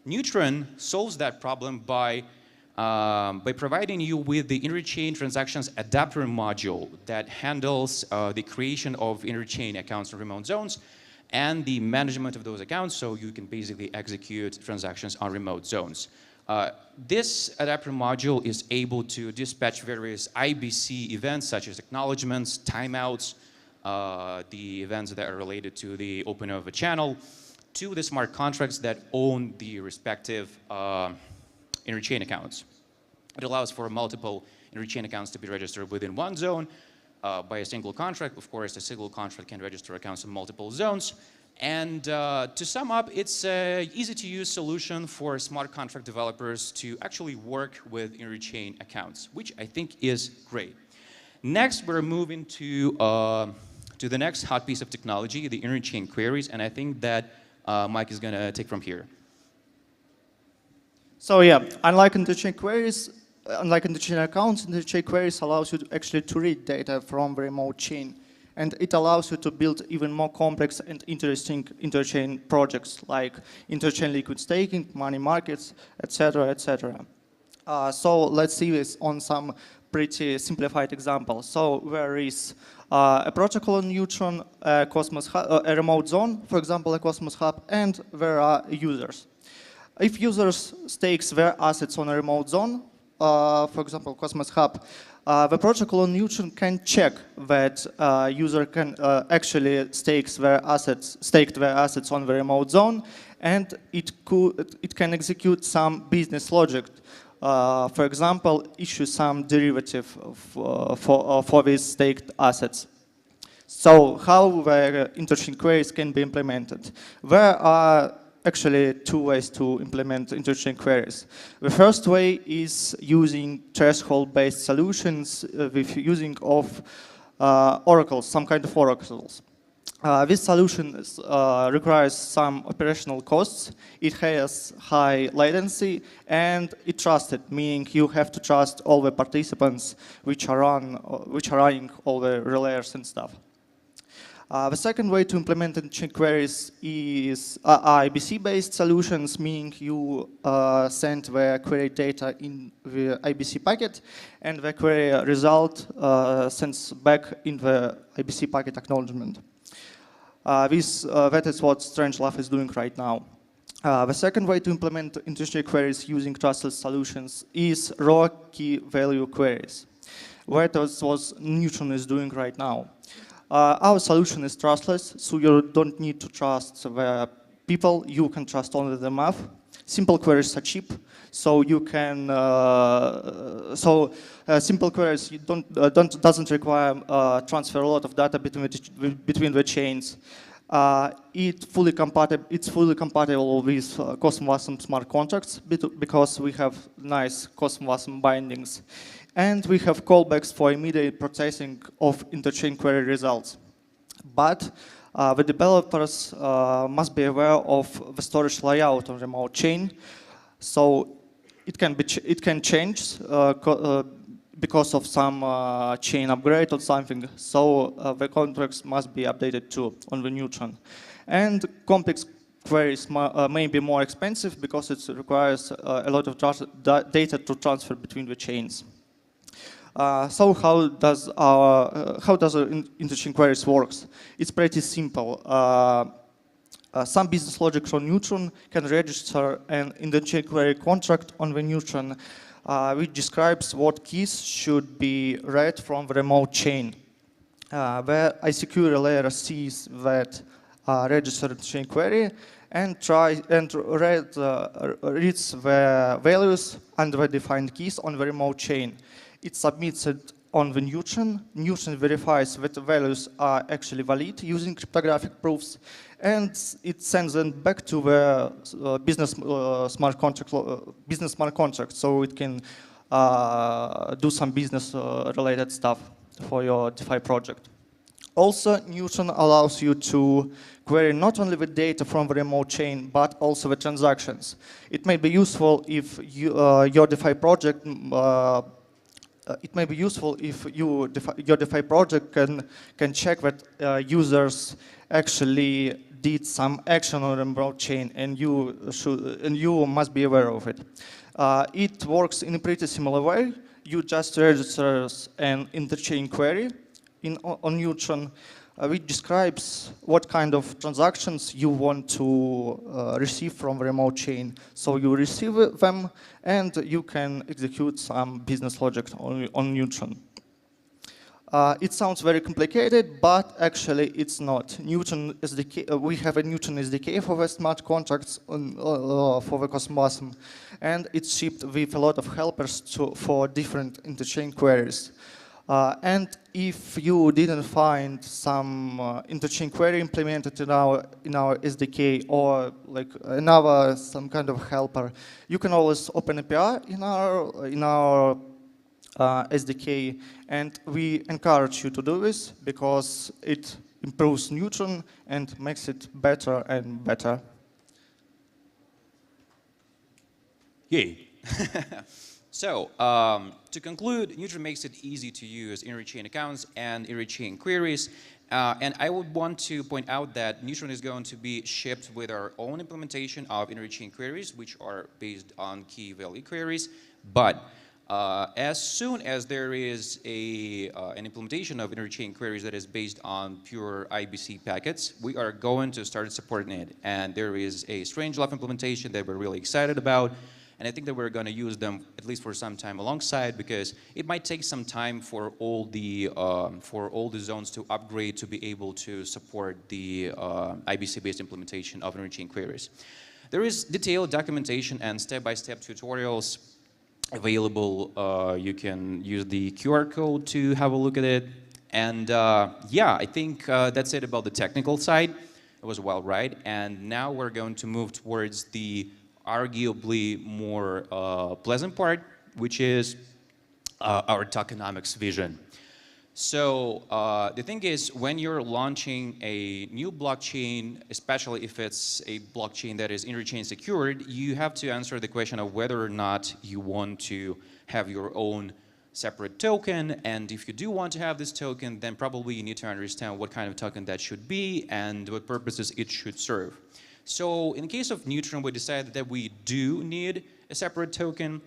Neutron solves that problem by providing you with the interchain transactions adapter module that handles the creation of interchain accounts in remote zones and the management of those accounts, so you can basically execute transactions on remote zones. This adapter module is able to dispatch various IBC events such as acknowledgements, timeouts, the events that are related to the opening of a channel, to the smart contracts that own the respective interchain accounts. It allows for multiple interchain accounts to be registered within one zone by a single contract. Of course, a single contract can register accounts in multiple zones. And to sum up, it's an easy-to-use solution for smart contract developers to actually work with interchain accounts, which I think is great. Next, we're moving to the next hot piece of technology, the interchain queries, and I think that Mike is going to take from here. So yeah, unlike interchain queries, unlike interchain accounts, interchain queries allows you actually to read data from the remote chain. And it allows you to build even more complex and interesting interchain projects like interchain liquid staking, money markets, etc., etc. So let's see this on some pretty simplified examples. So there is a protocol on Neutron, a Cosmos hub, a remote zone, for example, a Cosmos hub, and there are users. If users stakes their assets on a remote zone, for example, Cosmos hub, the protocol on Neutron can check that user can actually stake their assets on the remote zone, and it can execute some business logic. For example, issue some derivative for these staked assets. So how the interchain queries can be implemented? There are actually two ways to implement interchain queries. The first way is using threshold-based solutions with using of oracles, some kind of oracles. This solution requires some operational costs. It has high latency and it's trusted, meaning you have to trust all the participants which are running all the relayers and stuff. The second way to implement interchain queries is IBC-based solutions, meaning you send the query data in the IBC packet, and the query result sends back in the IBC packet acknowledgement. That is what Strangelove is doing right now. The second way to implement interchain queries using trustless solutions is raw key value queries. That is what Neutron is doing right now. Our solution is trustless, so you don't need to trust the people, you can trust only the math. Simple queries are cheap, so you can, simple queries doesn't require transfer a lot of data between the chains. It's fully compatible with Cosmos smart contracts because we have nice Cosmos bindings. And we have callbacks for immediate processing of interchain query results. But the developers must be aware of the storage layout on remote chain. So it can change because of some chain upgrade or something. So the contracts must be updated too on the Neutron. And complex queries may be more expensive because it requires a lot of data to transfer between the chains. So how does our interchain queries works? It's pretty simple. Some business logic from Neutron can register an interchain query contract on the Neutron, which describes what keys should be read from the remote chain. The ICQ layer sees that registered interchain query and reads the values and the defined keys on the remote chain. It submits it on the Neutron. Neutron verifies that the values are actually valid using cryptographic proofs, and it sends them back to the business smart contract, so it can do some business-related stuff for your DeFi project. Also, Neutron allows you to query not only the data from the remote chain, but also the transactions. It may be useful if your DeFi project your DeFi project can check that users actually did some action on the remote chain, and you must be aware of it. It works in a pretty similar way. You just register an interchain query on Neutron, which describes what kind of transactions you want to receive from the remote chain. So you receive them, and you can execute some business logic on Neutron. It sounds very complicated, but actually it's not. Neutron SDK, we have a Neutron SDK for the smart contracts for the Cosmos, and it's shipped with a lot of helpers for different interchain queries. And if you didn't find some interchain query implemented in our SDK or like some kind of helper, you can always open API in our SDK, and we encourage you to do this because it improves Neutron and makes it better and better. Yay. So, to conclude, Neutron makes it easy to use interchain accounts and interchain queries. And I would want to point out that Neutron is going to be shipped with our own implementation of interchain queries, which are based on key value queries. But as soon as there is an implementation of interchain queries that is based on pure IBC packets, we are going to start supporting it. And there is a Strangelove implementation that we're really excited about. And I think that we're going to use them at least for some time alongside, because it might take some time for all the zones to upgrade to be able to support the IBC-based implementation of interchain queries. There is detailed documentation and step-by-step tutorials available. You can use the QR code to have a look at it. And yeah, I think that's it about the technical side. It was a wild ride. And now we're going to move towards the arguably more pleasant part, which is our tokenomics vision. So the thing is, when you're launching a new blockchain, especially if it's a blockchain that is interchain secured, you have to answer the question of whether or not you want to have your own separate token. And if you do want to have this token, then probably you need to understand what kind of token that should be and what purposes it should serve. So in the case of Neutron, we decided that we do need a separate token.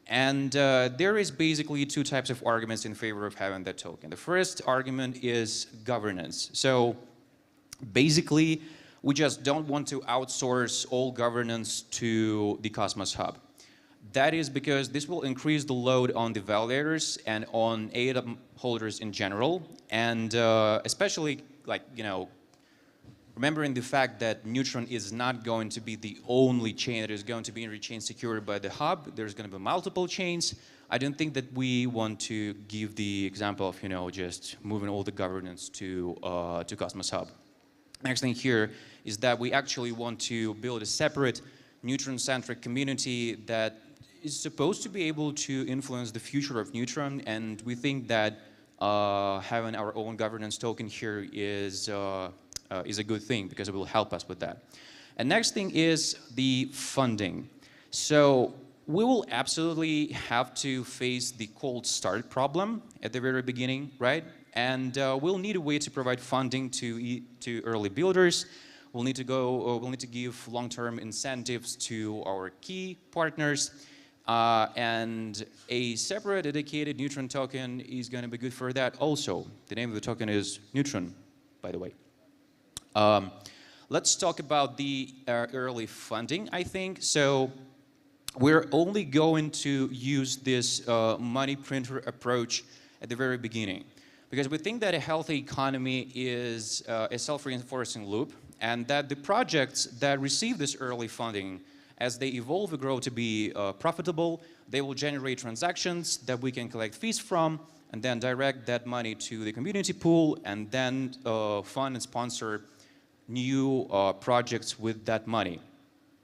And there is basically two types of arguments in favor of having that token. The first argument is governance. So basically, we just don't want to outsource all governance to the Cosmos Hub. That is because this will increase the load on the validators and on ADA holders in general. And especially, like, you know, remembering the fact that Neutron is not going to be the only chain that is going to be interchain secured by the hub. There's going to be multiple chains. I don't think that we want to give the example of, you know, just moving all the governance to Cosmos Hub. Next thing here is that we actually want to build a separate Neutron-centric community that is supposed to be able to influence the future of Neutron, and we think that having our own governance token here is a good thing because it will help us with that. And next thing is the funding. So we will absolutely have to face the cold start problem at the very beginning, right? And we'll need a way to provide funding to early builders. We'll need to give long-term incentives to our key partners. And a separate dedicated Neutron token is going to be good for that also. The name of the token is Neutron, by the way. Let's talk about the early funding, I think. So we're only going to use this money printer approach at the very beginning, because we think that a healthy economy is a self-reinforcing loop, and that the projects that receive this early funding, as they evolve and grow to be profitable, they will generate transactions that we can collect fees from, and then direct that money to the community pool, and then fund and sponsor new projects with that money.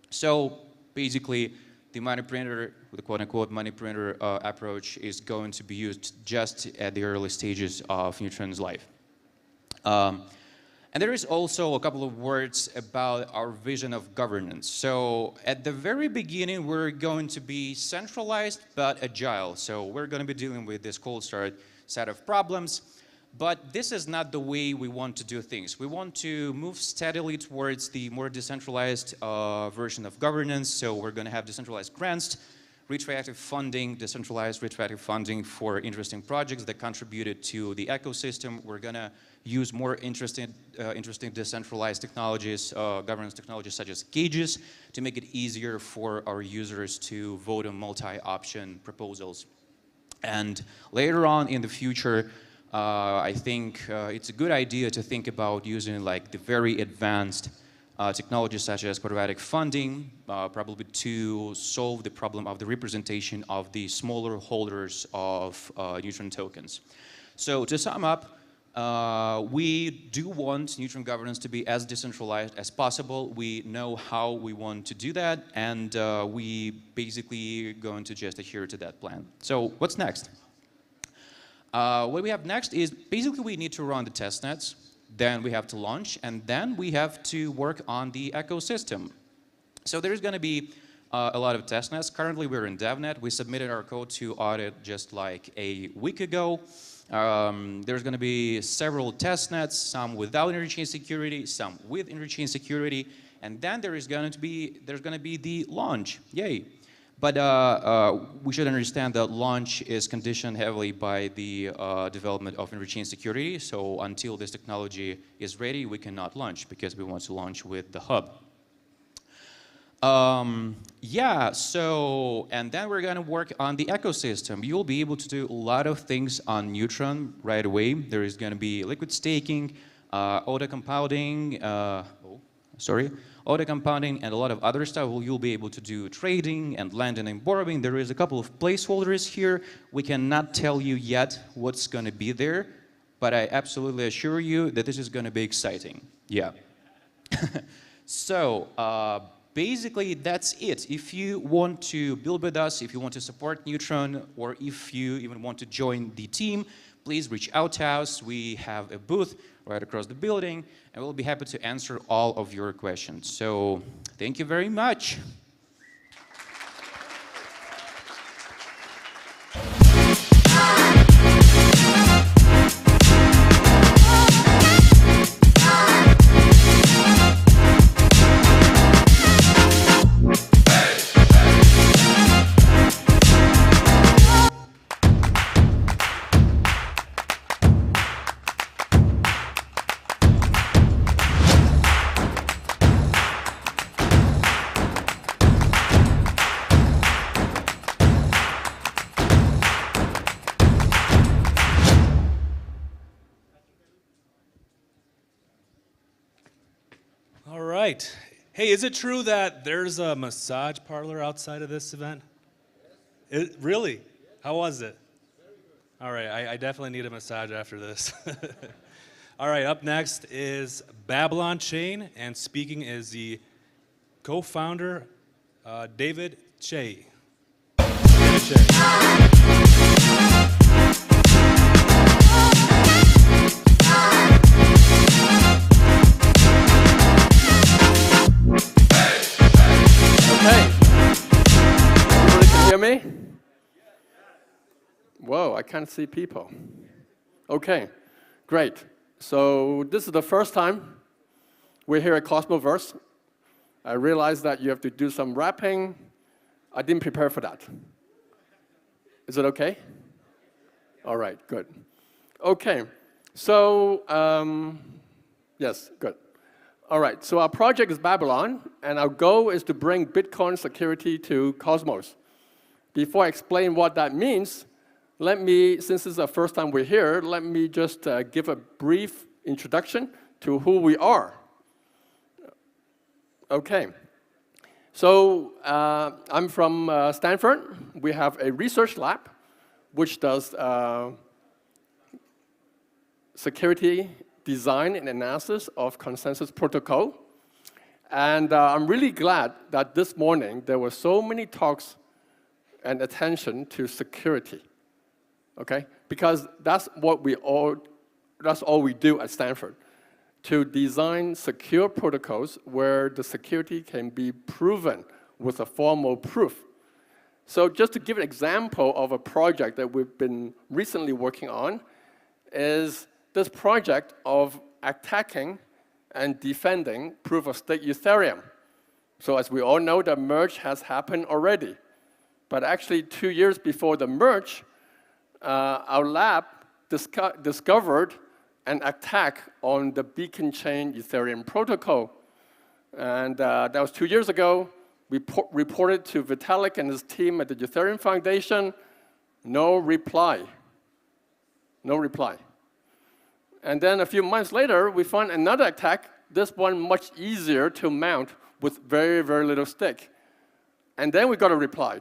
So basically, the money printer, the quote-unquote money printer approach is going to be used just at the early stages of Neutron's life. And there is also a couple of words about our vision of governance. So at the very beginning, we're going to be centralized but agile. So we're going to be dealing with this cold start set of problems. But this is not the way we want to do things. We want to move steadily towards the more decentralized version of governance. So we're going to have decentralized grants, retroactive funding, decentralized retroactive funding for interesting projects that contributed to the ecosystem. We're going to use more interesting decentralized technologies, governance technologies such as gauges, to make it easier for our users to vote on multi-option proposals. And later on in the future, I think it's a good idea to think about using like the very advanced technologies such as quadratic funding, probably to solve the problem of the representation of the smaller holders of Neutron tokens. So to sum up, we do want Neutron governance to be as decentralized as possible. We know how we want to do that, and we basically going to just adhere to that plan. So what's next? What we have next is basically we need to run the test nets, then we have to launch, and then we have to work on the ecosystem. So there's going to be a lot of testnets. Currently, we're in DevNet. We submitted our code to audit just like a week ago. There's going to be several testnets, some without interchain security, some with interchain security, and then there's going to be the launch. Yay! But we should understand that launch is conditioned heavily by the development of interchain security. So until this technology is ready, we cannot launch because we want to launch with the hub. Yeah, so, and then we're gonna work on the ecosystem. You'll be able to do a lot of things on Neutron right away. There is gonna be liquid staking, auto compounding, auto compounding, and a lot of other stuff. You'll be able to do trading and lending and borrowing. There is a couple of placeholders here. We cannot tell you yet what's gonna be there, but I absolutely assure you that this is gonna be exciting. Yeah. So, basically, that's it. If you want to build with us, if you want to support Neutron, or if you even want to join the team, please reach out to us. We have a booth right across the building, and we'll be happy to answer all of your questions. So, thank you very much. Right. Hey, is it true that there's a massage parlor outside of this event? Really? How was it? All right, I definitely need a massage after this. All right, up next is Babylon Chain, and speaking is the co-founder, David Che. David Che. Okay. Everybody can hear me? Whoa, I can't see people. Okay, great. So this is the first time we're here at Cosmoverse. I realized that you have to do some rapping. I didn't prepare for that. Is it okay? All right, good. Okay, so, yes, good. All right, so our project is Babylon, and our goal is to bring Bitcoin security to Cosmos. Before I explain what that means, let me, since this is the first time we're here, let me just give a brief introduction to who we are. Okay, so I'm from Stanford. We have a research lab which does security design and analysis of consensus protocol. And I'm really glad that this morning there were so many talks and attention to security, okay? Because that's all we do at Stanford, to design secure protocols where the security can be proven with a formal proof. So just to give an example of a project that we've been recently working on is this project of attacking and defending proof-of-stake Ethereum. So as we all know, the merge has happened already. But actually, 2 years before the merge, our lab discovered an attack on the Beacon Chain Ethereum protocol. And that was 2 years ago. We reported to Vitalik and his team at the Ethereum Foundation. No reply. No reply. And then a few months later, we found another attack, this one much easier to mount with very, very little stake. And then we got a reply.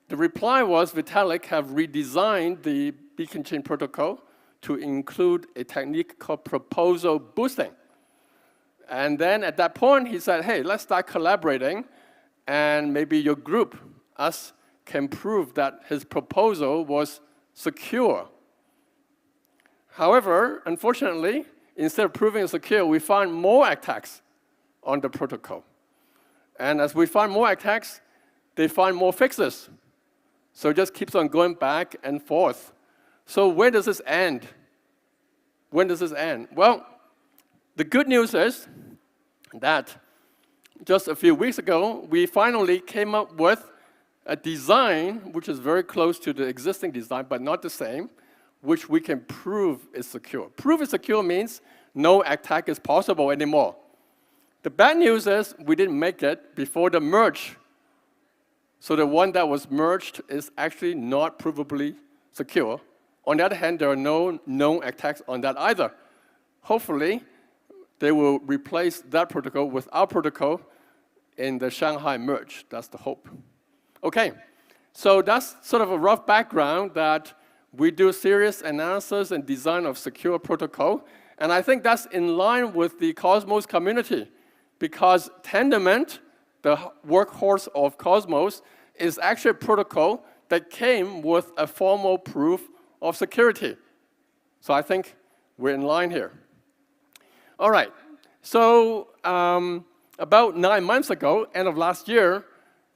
The reply was Vitalik have redesigned the Beacon Chain protocol to include a technique called proposal boosting. And then at that point, he said, hey, let's start collaborating, and maybe your group, us, can prove that his proposal was secure. However, unfortunately, instead of proving it secure, we found more attacks on the protocol. And as we find more attacks, they find more fixes. So it just keeps on going back and forth. So when does this end? When does this end? Well, the good news is that just a few weeks ago, we finally came up with a design which is very close to the existing design, but not the same, which we can prove is secure. Prove is secure means no attack is possible anymore. The bad news is we didn't make it before the merge. So the one that was merged is actually not provably secure. On the other hand, there are no known attacks on that either. Hopefully, they will replace that protocol with our protocol in the Shanghai merge. That's the hope. Okay, so that's sort of a rough background that we do serious analysis and design of secure protocol. And I think that's in line with the Cosmos community, because Tendermint, the workhorse of Cosmos, is actually a protocol that came with a formal proof of security. So I think we're in line here. All right, so about 9 months ago, end of last year,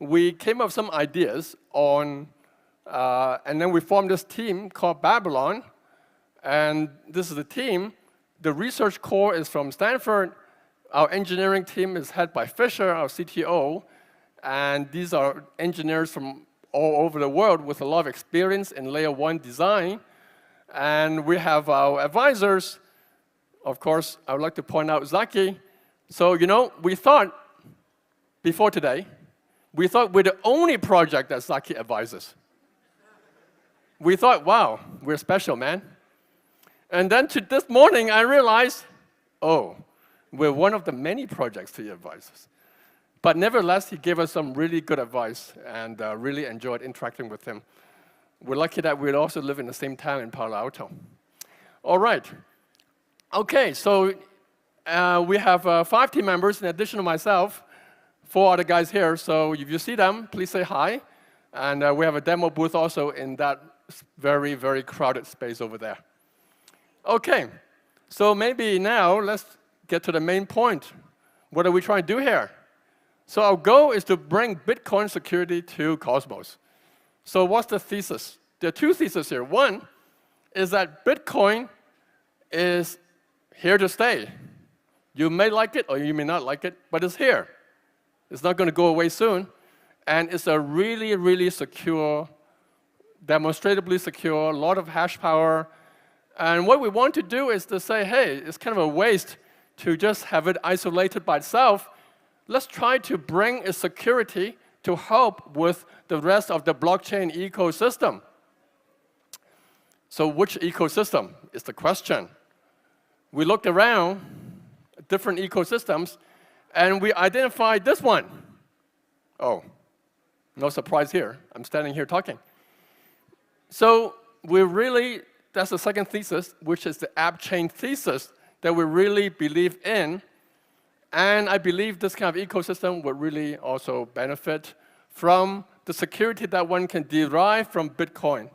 we came up with some ideas on, and then we formed this team called Babylon. And this is the team. The research core is from Stanford. Our engineering team is headed by Fisher, our CTO. And these are engineers from all over the world with a lot of experience in layer 1 design. And we have our advisors. Of course, I would like to point out Zaki. So, you know, we thought, before today, we thought we're the only project that Zaki advises. We thought, wow, we're special, man. And then this morning, I realized, oh, we're one of the many projects he advises. But nevertheless, he gave us some really good advice, and really enjoyed interacting with him. We're lucky that we also live in the same town in Palo Alto. All right. Okay, so we have 5 team members in addition to myself, 4 other guys here. So if you see them, please say hi. And we have a demo booth also in that very, very crowded space over there. Okay, so maybe now let's get to the main point. What are we trying to do here? So our goal is to bring Bitcoin security to Cosmos. So what's the thesis? There are 2 theses here. One is that Bitcoin is here to stay. You may like it or you may not like it, but it's here. It's not going to go away soon. And it's a really, really secure, demonstrably secure, a lot of hash power. And what we want to do is to say, hey, it's kind of a waste to just have it isolated by itself. Let's try to bring a security to help with the rest of the blockchain ecosystem. So which ecosystem is the question? We looked around different ecosystems, and we identified this one. Oh, no surprise here. I'm standing here talking. So that's the second thesis, which is the app chain thesis that we really believe in. And I believe this kind of ecosystem would really also benefit from the security that one can derive from Bitcoin.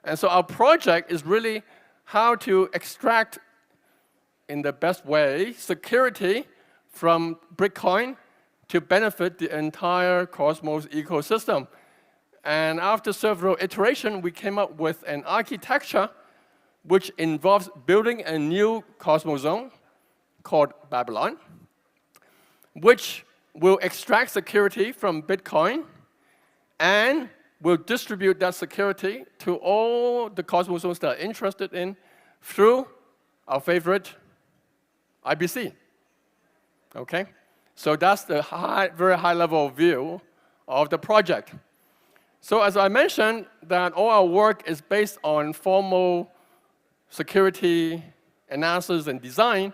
And so our project is really how to extract, in the best way, security from Bitcoin to benefit the entire Cosmos ecosystem. And after several iterations, we came up with an architecture which involves building a new Cosmos zone called Babylon, which will extract security from Bitcoin and will distribute that security to all the Cosmos zones that are interested in through our favorite IBC. Okay? So that's the very high level view of the project. So as I mentioned, that all our work is based on formal security analysis and design,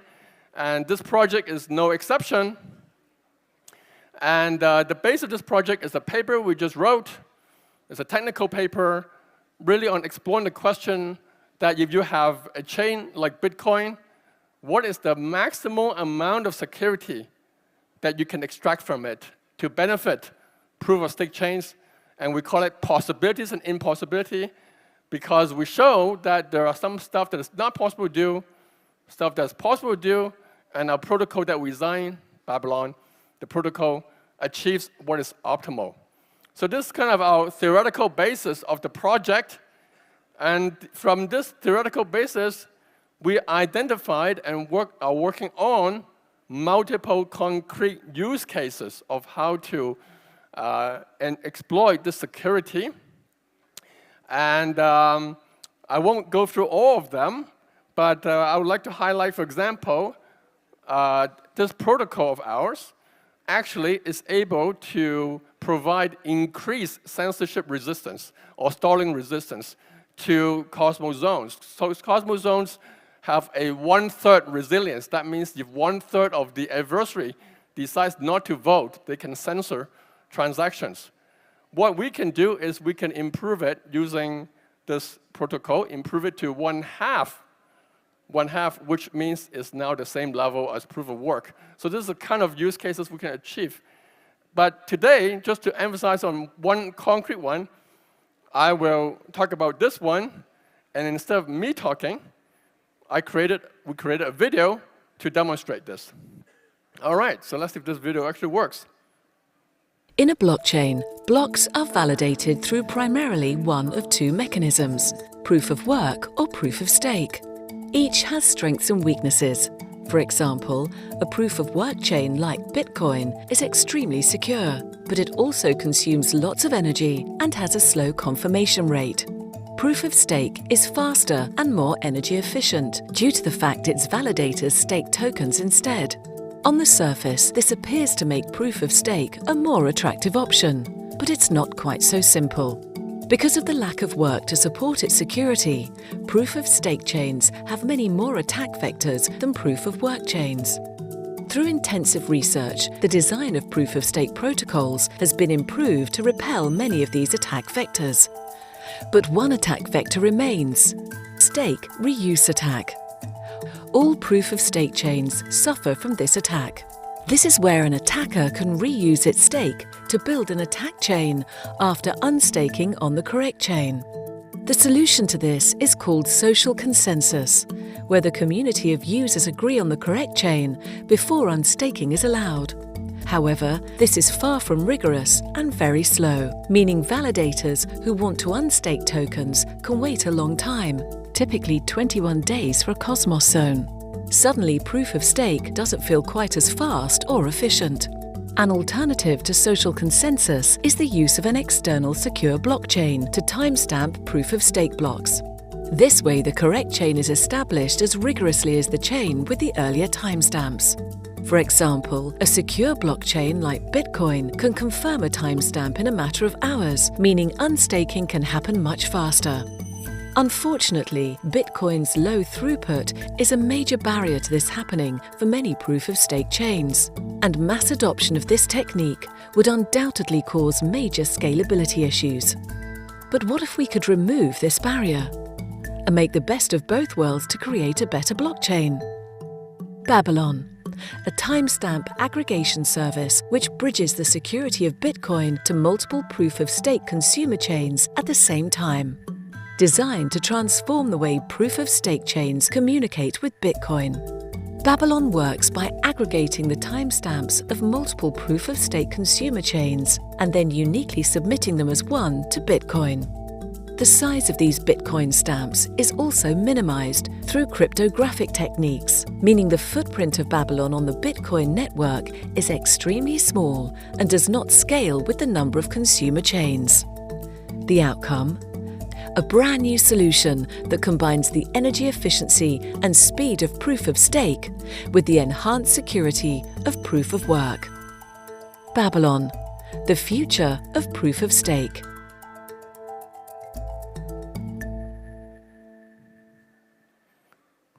and this project is no exception. And the base of this project is a paper we just wrote. It's a technical paper, really on exploring the question that if you have a chain like Bitcoin, what is the maximum amount of security that you can extract from it to benefit proof-of-stake chains? And we call it possibilities and impossibility, because we show that there are some stuff that is not possible to do, stuff that's possible to do, and our protocol that we designed, Babylon, the protocol achieves what is optimal. So this is kind of our theoretical basis of the project. And from this theoretical basis, we identified and are working on multiple concrete use cases of how to and exploit this security. And I won't go through all of them, but I would like to highlight, for example, this protocol of ours actually is able to provide increased censorship resistance or stalling resistance to Cosmos zones. So Cosmos zones have a 1/3 resilience. That means if 1/3 of the adversary decides not to vote, they can censor transactions. What we can do is we can improve it using this protocol, improve it to 1/2, which means it's now the same level as proof of work. So this is the kind of use cases we can achieve. But today, just to emphasize on one concrete one, I will talk about this one, and instead of me talking, we created a video to demonstrate this. All right, so let's see if this video actually works. In a blockchain, blocks are validated through primarily one of two mechanisms, proof of work or proof of stake. Each has strengths and weaknesses. For example, a proof of work chain like Bitcoin is extremely secure, but it also consumes lots of energy and has a slow confirmation rate. Proof of stake is faster and more energy efficient due to the fact its validators stake tokens instead. On the surface, this appears to make proof of stake a more attractive option, but it's not quite so simple. Because of the lack of work to support its security, proof of stake chains have many more attack vectors than proof of work chains. Through intensive research, the design of proof of stake protocols has been improved to repel many of these attack vectors. But one attack vector remains: stake reuse attack. All proof of stake chains suffer from this attack. This is where an attacker can reuse its stake to build an attack chain after unstaking on the correct chain. The solution to this is called social consensus, where the community of users agree on the correct chain before unstaking is allowed. However, this is far from rigorous and very slow, meaning validators who want to unstake tokens can wait a long time, typically 21 days for a Cosmos zone. Suddenly, proof of stake doesn't feel quite as fast or efficient. An alternative to social consensus is the use of an external secure blockchain to timestamp proof of stake blocks. This way, the correct chain is established as rigorously as the chain with the earlier timestamps. For example, a secure blockchain like Bitcoin can confirm a timestamp in a matter of hours, meaning unstaking can happen much faster. Unfortunately, Bitcoin's low throughput is a major barrier to this happening for many proof-of-stake chains, and mass adoption of this technique would undoubtedly cause major scalability issues. But what if we could remove this barrier and make the best of both worlds to create a better blockchain? Babylon, a timestamp aggregation service which bridges the security of Bitcoin to multiple proof-of-stake consumer chains at the same time. Designed to transform the way proof-of-stake chains communicate with Bitcoin. Babylon works by aggregating the timestamps of multiple proof-of-stake consumer chains and then uniquely submitting them as one to Bitcoin. The size of these Bitcoin stamps is also minimized through cryptographic techniques, meaning the footprint of Babylon on the Bitcoin network is extremely small and does not scale with the number of consumer chains. The outcome? A brand new solution that combines the energy efficiency and speed of proof of stake with the enhanced security of proof of work. Babylon, the future of proof of stake.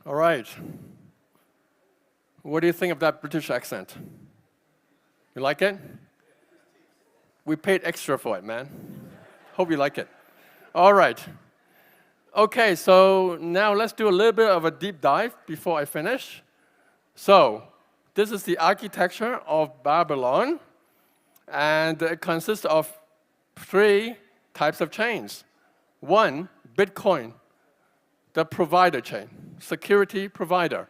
All right. What do you think of that British accent? You like it? We paid extra for it, man. Hope you like it. All right. Okay, so now let's do a little bit of a deep dive before I finish. So this is the architecture of Babylon, and it consists of 3 types of chains. 1, Bitcoin, the provider chain, security provider.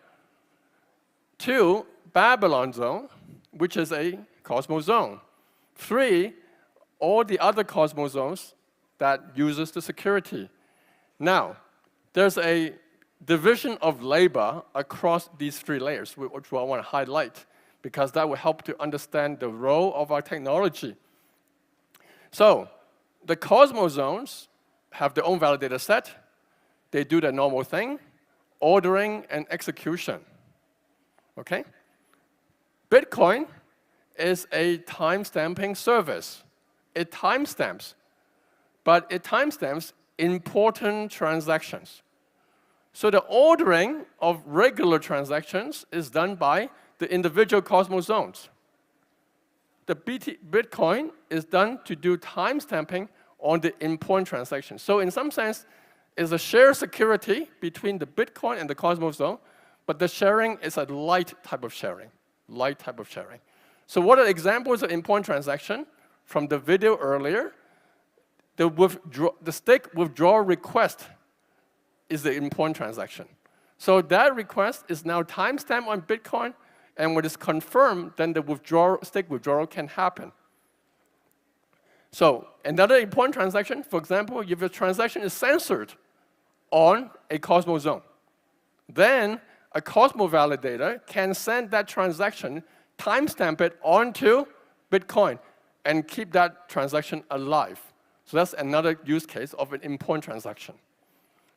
2, Babylon zone, which is a Cosmos zone. 3, all the other Cosmos zones that uses the security. Now, there's a division of labor across these 3 layers, which I want to highlight, because that will help to understand the role of our technology. So, the Cosmos zones have their own validator set. They do the normal thing, ordering and execution. Okay? Bitcoin is a timestamping service. It timestamps, but it timestamps important transactions. So the ordering of regular transactions is done by the individual Cosmos zones. The Bitcoin is done to do timestamping on the important transactions. So in some sense, it's a shared security between the Bitcoin and the Cosmos zone, but the sharing is a light type of sharing. Light type of sharing. So what are examples of important transaction? From the video earlier, the stake withdrawal request is the important transaction. So that request is now timestamped on Bitcoin, and when it's confirmed, then the stake withdrawal can happen. So another important transaction, for example, if a transaction is censored on a Cosmos zone, then a Cosmos validator can send that transaction, timestamp it onto Bitcoin, and keep that transaction alive. So that's another use case of an important transaction.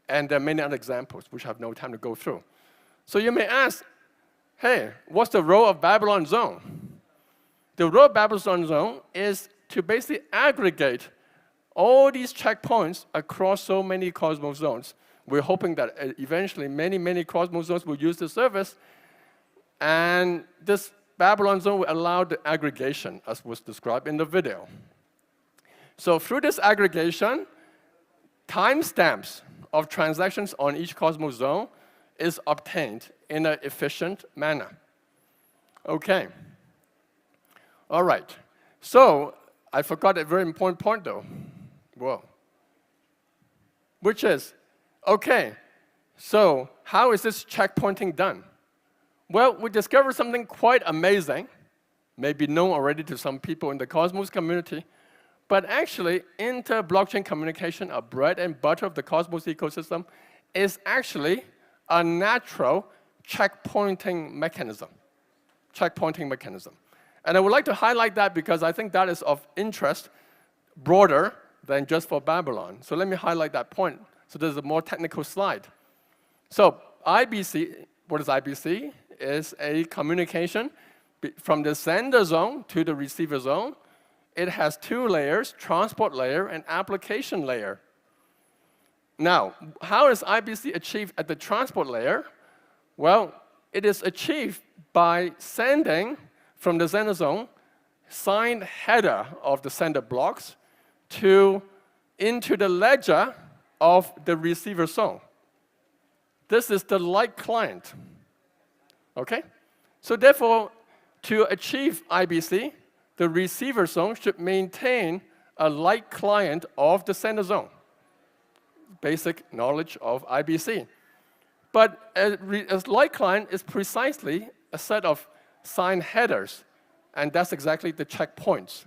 And there are many other examples, which I have no time to go through. So you may ask, hey, what's the role of Babylon Zone? The role of Babylon Zone is to basically aggregate all these checkpoints across so many Cosmos zones. We're hoping that eventually many Cosmos zones will use the service, and this Babylon Zone will allow the aggregation, as was described in the video. So through this aggregation, timestamps of transactions on each Cosmos zone is obtained in an efficient manner. Okay. All right. So I forgot a very important point, though. Whoa. Which is, okay, so how is this checkpointing done? Well, we discovered something quite amazing, maybe known already to some people in the Cosmos community, but actually, inter-blockchain communication, a bread and butter of the Cosmos ecosystem, is actually a natural checkpointing mechanism. Checkpointing mechanism. And I would like to highlight that because I think that is of interest, broader than just for Babylon. So let me highlight that point. So there's a more technical slide. So IBC, what is IBC? Is a communication from the sender zone to the receiver zone. It has 2 layers, transport layer and application layer. Now, how is IBC achieved at the transport layer? Well, it is achieved by sending from the sender zone signed header of the sender blocks into the ledger of the receiver zone. This is the light client. Okay? So therefore, to achieve IBC, the receiver zone should maintain a light client of the sender zone. Basic knowledge of IBC. But a light client is precisely a set of signed headers, and that's exactly the checkpoints.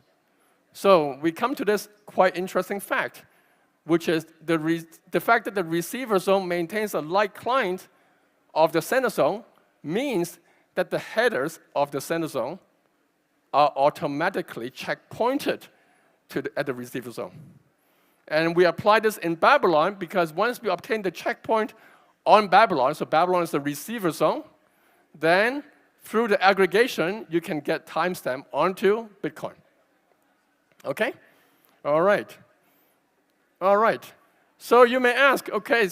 So we come to this quite interesting fact, which is the fact that the receiver zone maintains a light client of the sender zone means that the headers of the sender zone are automatically checkpointed at the receiver zone. And we apply this in Babylon because once we obtain the checkpoint on Babylon, so Babylon is the receiver zone, then through the aggregation, you can get timestamp onto Bitcoin. Okay? All right. All right. So you may ask, okay,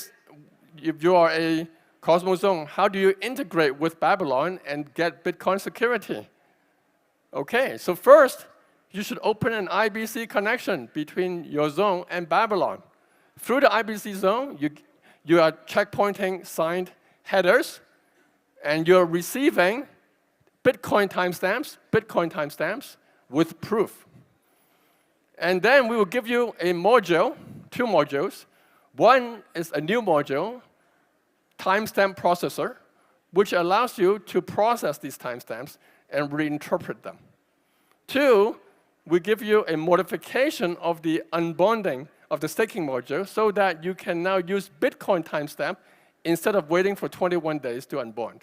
if you are a Cosmos zone, how do you integrate with Babylon and get Bitcoin security? Okay, so first, you should open an IBC connection between your zone and Babylon. Through the IBC zone, you are checkpointing signed headers, and you're receiving Bitcoin timestamps with proof. And then we will give you a module, 2 modules. One is a new module, timestamp processor, which allows you to process these timestamps and reinterpret them. 2 we give you a modification of the unbonding of the staking module so that you can now use Bitcoin timestamp instead of waiting for 21 days to unbond.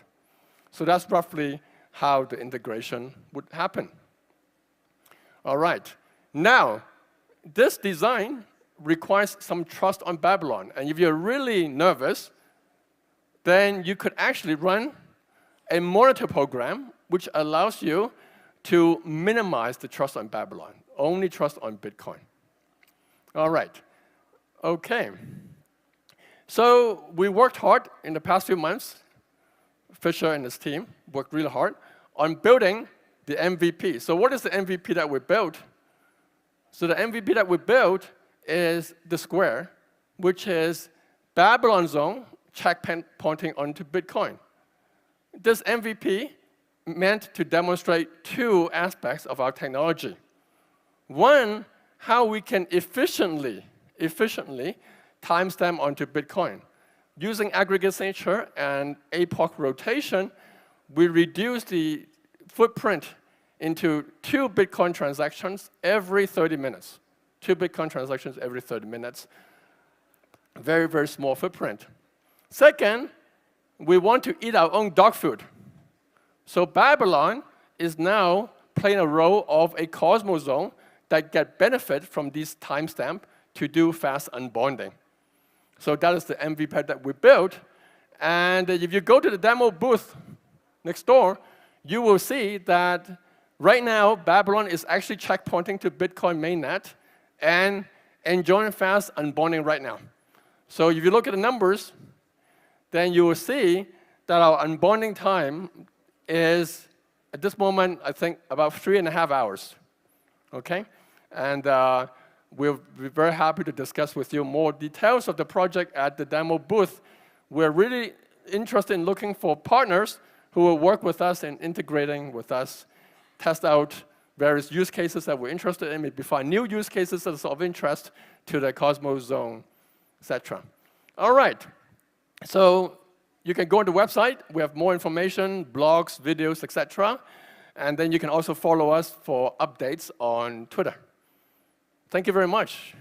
So that's roughly how the integration would happen. All right. Now, this design requires some trust on Babylon. And if you're really nervous, then you could actually run a monitor program which allows you to minimize the trust on Babylon, only trust on Bitcoin. All right. Okay. So we worked hard in the past few months. Fisher and his team worked really hard on building the MVP. So what is the MVP that we built? So the MVP that we built is the square, which is Babylon zone check pointing onto Bitcoin. This MVP meant to demonstrate two aspects of our technology. One, how we can efficiently timestamp onto Bitcoin. Using aggregate signature and epoch rotation, we reduce the footprint into 2 Bitcoin transactions every 30 minutes. 2 Bitcoin transactions every 30 minutes. Very, very small footprint. Second, we want to eat our own dog food. So Babylon is now playing a role of a Cosmos zone that get benefit from this timestamp to do fast unbonding. So that is the MVP that we built. And if you go to the demo booth next door, you will see that right now, Babylon is actually checkpointing to Bitcoin mainnet and enjoying fast unbonding right now. So if you look at the numbers, then you will see that our unbonding time is, at this moment, I think about 3.5 hours. Okay? And we'll be very happy to discuss with you more details of the project at the demo booth. We're really interested in looking for partners who will work with us and integrating with us, test out various use cases that we're interested in, maybe find new use cases that are of interest to the Cosmos zone, etc. All right. So you can go on the website. We have more information, blogs, videos, etc. And then you can also follow us for updates on Twitter. Thank you very much.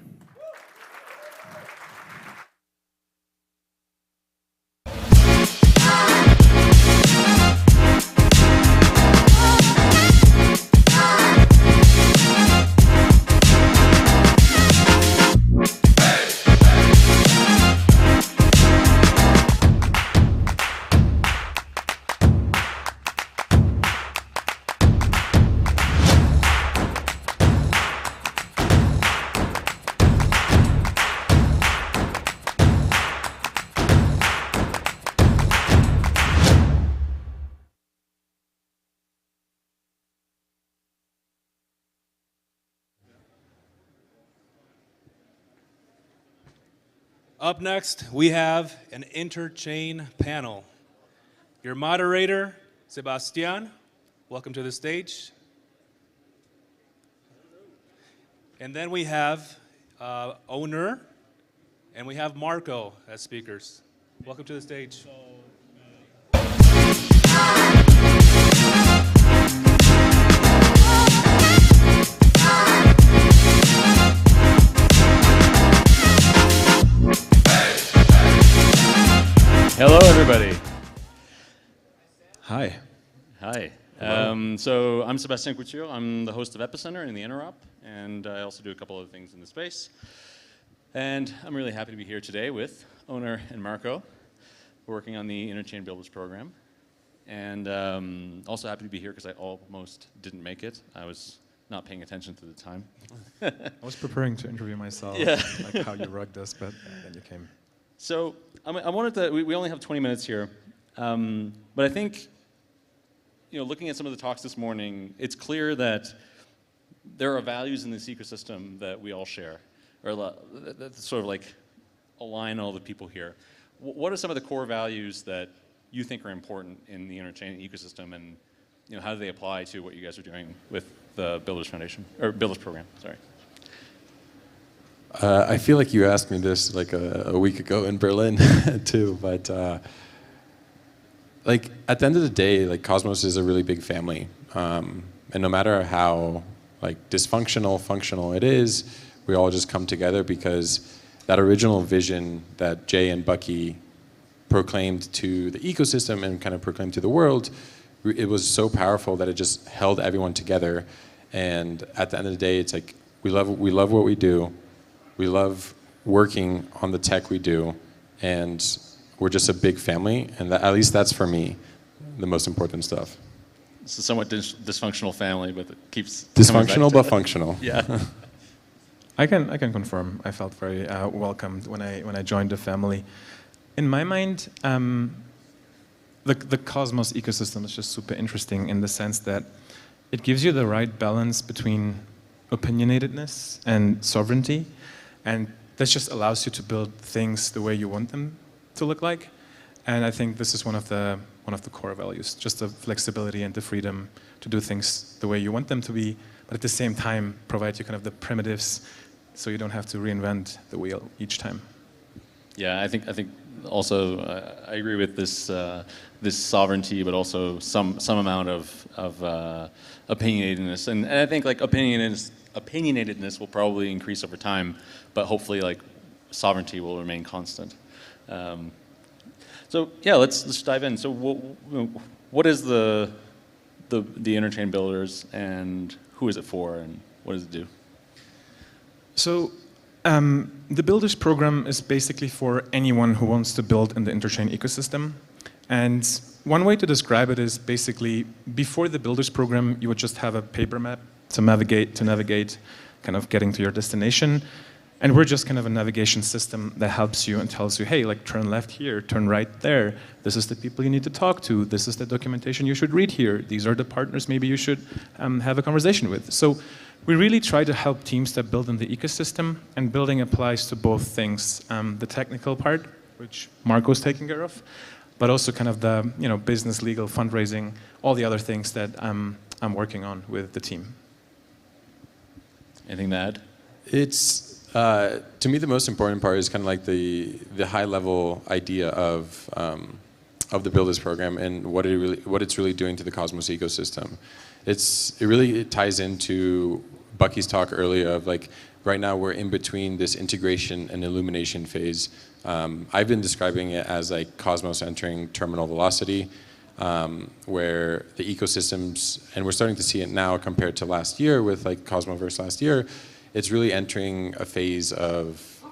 Up next, we have an Interchain panel. Your moderator, Sebastián, welcome to the stage. And then we have Owner, and we have Marco as speakers. Welcome to the stage. Hello, everybody. Hi. Hi. So I'm Sebastián Couture. I'm the host of Epicenter in the Interop, and I also do a couple other things in the space. And I'm really happy to be here today with Owner and Marco, working on the Interchain Builders program. And also happy to be here because I almost didn't make it. I was not paying attention to the time. I was preparing to interview myself, yeah. like how you rugged this, but then you came. So I wanted to, we only have 20 minutes here, but I think, looking at some of the talks this morning, it's clear that there are values in this ecosystem that we all share, or that sort of like align all the people here. What are some of the core values that you think are important in the Interchain ecosystem, and how do they apply to what you guys are doing with the Builders Foundation, or Builders Program, sorry? I feel like you asked me this like a week ago in Berlin too, but like at the end of the day, like Cosmos is a really big family, and no matter how like dysfunctional, functional it is, we all just come together because that original vision that Jay and Bucky proclaimed to the ecosystem and kind of proclaimed to the world, it was so powerful that it just held everyone together. And at the end of the day, it's like we love what we do. We love working on the tech we do, and we're just a big family. And that, at least that's for me the most important stuff. It's a somewhat dysfunctional family, but it keeps dysfunctional but functional. Yeah. I can confirm. I felt very welcomed when I joined the family. In my mind, the Cosmos ecosystem is just super interesting in the sense that it gives you the right balance between opinionatedness and sovereignty, and this just allows you to build things the way you want them to look like. And I think this is one of the core values, just the flexibility and the freedom to do things the way you want them to be, but at the same time provide you kind of the primitives so you don't have to reinvent the wheel each time. Yeah, I think also I agree with this this sovereignty, but also some amount of opinionatedness, and I think like opinionatedness will probably increase over time, but hopefully like sovereignty will remain constant. So yeah, let's dive in. So what is the Interchain builders, and who is it for, and what does it do? So the Builders program is basically for anyone who wants to build in the Interchain ecosystem. And one way to describe it is basically before the Builders program, you would just have a paper map to navigate kind of getting to your destination. And we're just kind of a navigation system that helps you and tells you, hey, like turn left here, turn right there. This is the people you need to talk to. This is the documentation you should read here. These are the partners maybe you should have a conversation with. So we really try to help teams that build in the ecosystem, and building applies to both things. The technical part, which Marco's taking care of, but also kind of the business, legal, fundraising, all the other things that I'm working on with the team. Anything to add? It's to me the most important part is kind of like the high level idea of the Builders program and what it's really doing to the Cosmos ecosystem. It ties into Bucky's talk earlier of like right now we're in between this integration and illumination phase. I've been describing it as like Cosmos entering terminal velocity, where the ecosystems, and we're starting to see it now compared to last year with like Cosmoverse last year, it's really entering a phase of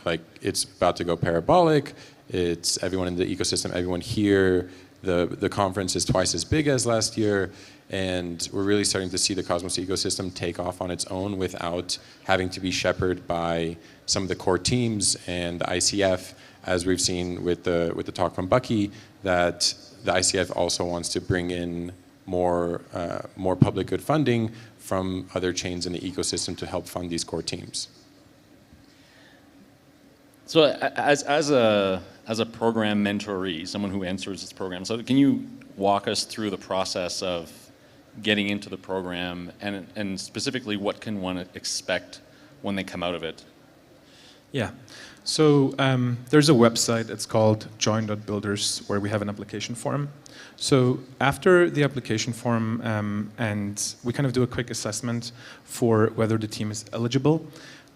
like it's about to go parabolic. It's everyone in the ecosystem, everyone here. The conference is twice as big as last year, and we're really starting to see the Cosmos ecosystem take off on its own without having to be shepherded by some of the core teams and the ICF, as we've seen with the talk from Bucky, that the ICF also wants to bring in more public good funding from other chains in the ecosystem to help fund these core teams. So as a program mentoree, someone who enters this program, so can you walk us through the process of getting into the program, and specifically what can one expect when they come out of it? Yeah. So there's a website, it's called join.builders, where we have an application form. So after the application form, and we kind of do a quick assessment for whether the team is eligible.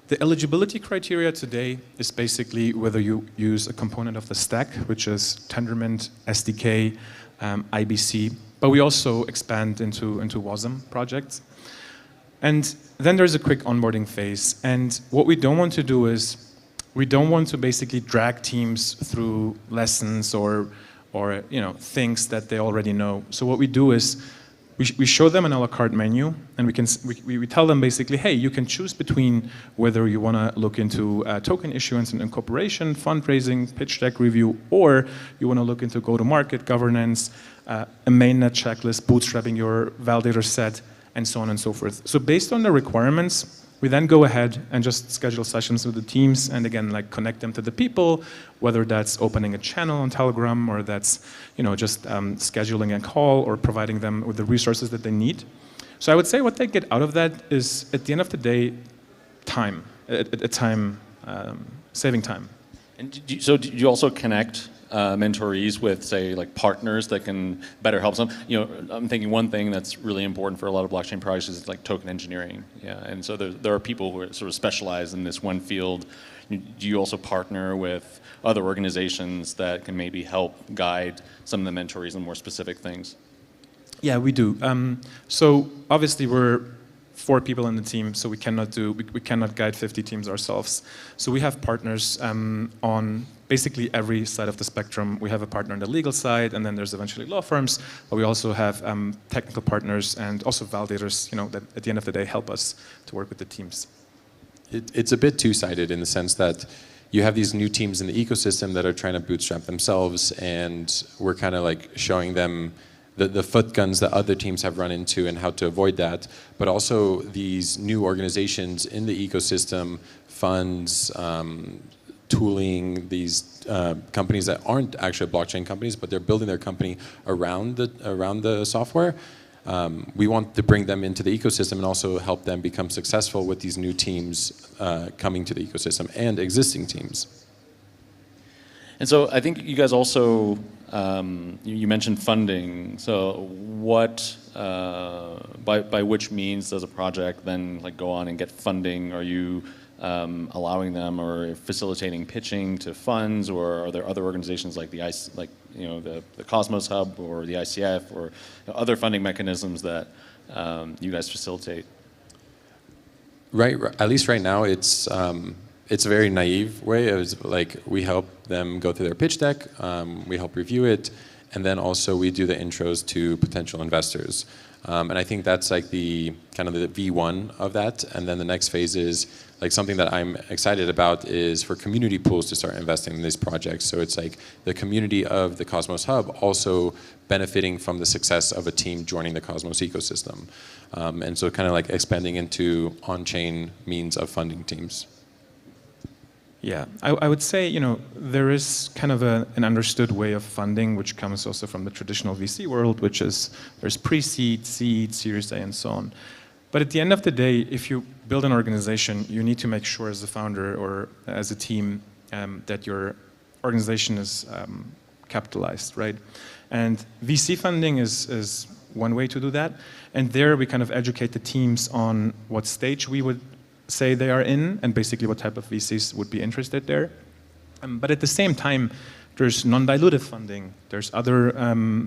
The eligibility criteria today is basically whether you use a component of the stack, which is Tendermint, SDK, IBC, but we also expand into WASM projects. And then there's a quick onboarding phase. And what we don't want to do is, we don't want to basically drag teams through lessons or things that they already know. So what we do is, we show them an a la carte menu, and we tell them basically, hey, you can choose between whether you want to look into token issuance and incorporation, fundraising, pitch deck review, or you want to look into go-to-market governance, a mainnet checklist, bootstrapping your validator set, and so on and so forth. So based on the requirements, we then go ahead and just schedule sessions with the teams, and again, like connect them to the people, whether that's opening a channel on Telegram, or that's just scheduling a call or providing them with the resources that they need. So I would say what they get out of that is, at the end of the day, time, saving time. And do you also connect mentorees with, say, like partners that can better help them. You know, I'm thinking one thing that's really important for a lot of blockchain projects is like token engineering. Yeah, and so there are people who are sort of specialized in this one field. Do you also partner with other organizations that can maybe help guide some of the mentorees in more specific things? Yeah, we do. So obviously we're 4 people in the team, so we cannot guide 50 teams ourselves. So we have partners on basically every side of the spectrum. We have a partner on the legal side, and then there's eventually law firms, but we also have technical partners and also validators, you know, that at the end of the day help us to work with the teams. It's a bit two-sided in the sense that you have these new teams in the ecosystem that are trying to bootstrap themselves, and we're kind of like showing them the foot guns that other teams have run into and how to avoid that. But also these new organizations in the ecosystem, funds, tooling, these companies that aren't actually blockchain companies, but they're building their company around the software. We want to bring them into the ecosystem and also help them become successful with these new teams coming to the ecosystem and existing teams. And so I think you guys also, you mentioned funding. So what, by which means does a project then like go on and get funding? Are you allowing them or facilitating pitching to funds, or are there other organizations like the Cosmos Hub or the ICF or other funding mechanisms that you guys facilitate? Right, at least right now, it's a very naive way. It was like we help them go through their pitch deck, we help review it, and then also we do the intros to potential investors. And I think that's like the kind of the V1 of that. And then the next phase is like something that I'm excited about is for community pools to start investing in these projects. So it's like the community of the Cosmos Hub also benefiting from the success of a team joining the Cosmos ecosystem. And so kind of like expanding into on-chain means of funding teams. Yeah, I would say, you know, there is kind of an understood way of funding, which comes also from the traditional VC world, which is there's pre-seed, seed, Series A, and so on. But at the end of the day, if you build an organization, you need to make sure as a founder or as a team that your organization is capitalized, right? And VC funding is one way to do that. And there we kind of educate the teams on what stage we would say they are in, and basically what type of VCs would be interested there. But at the same time, there's non-dilutive funding. There's other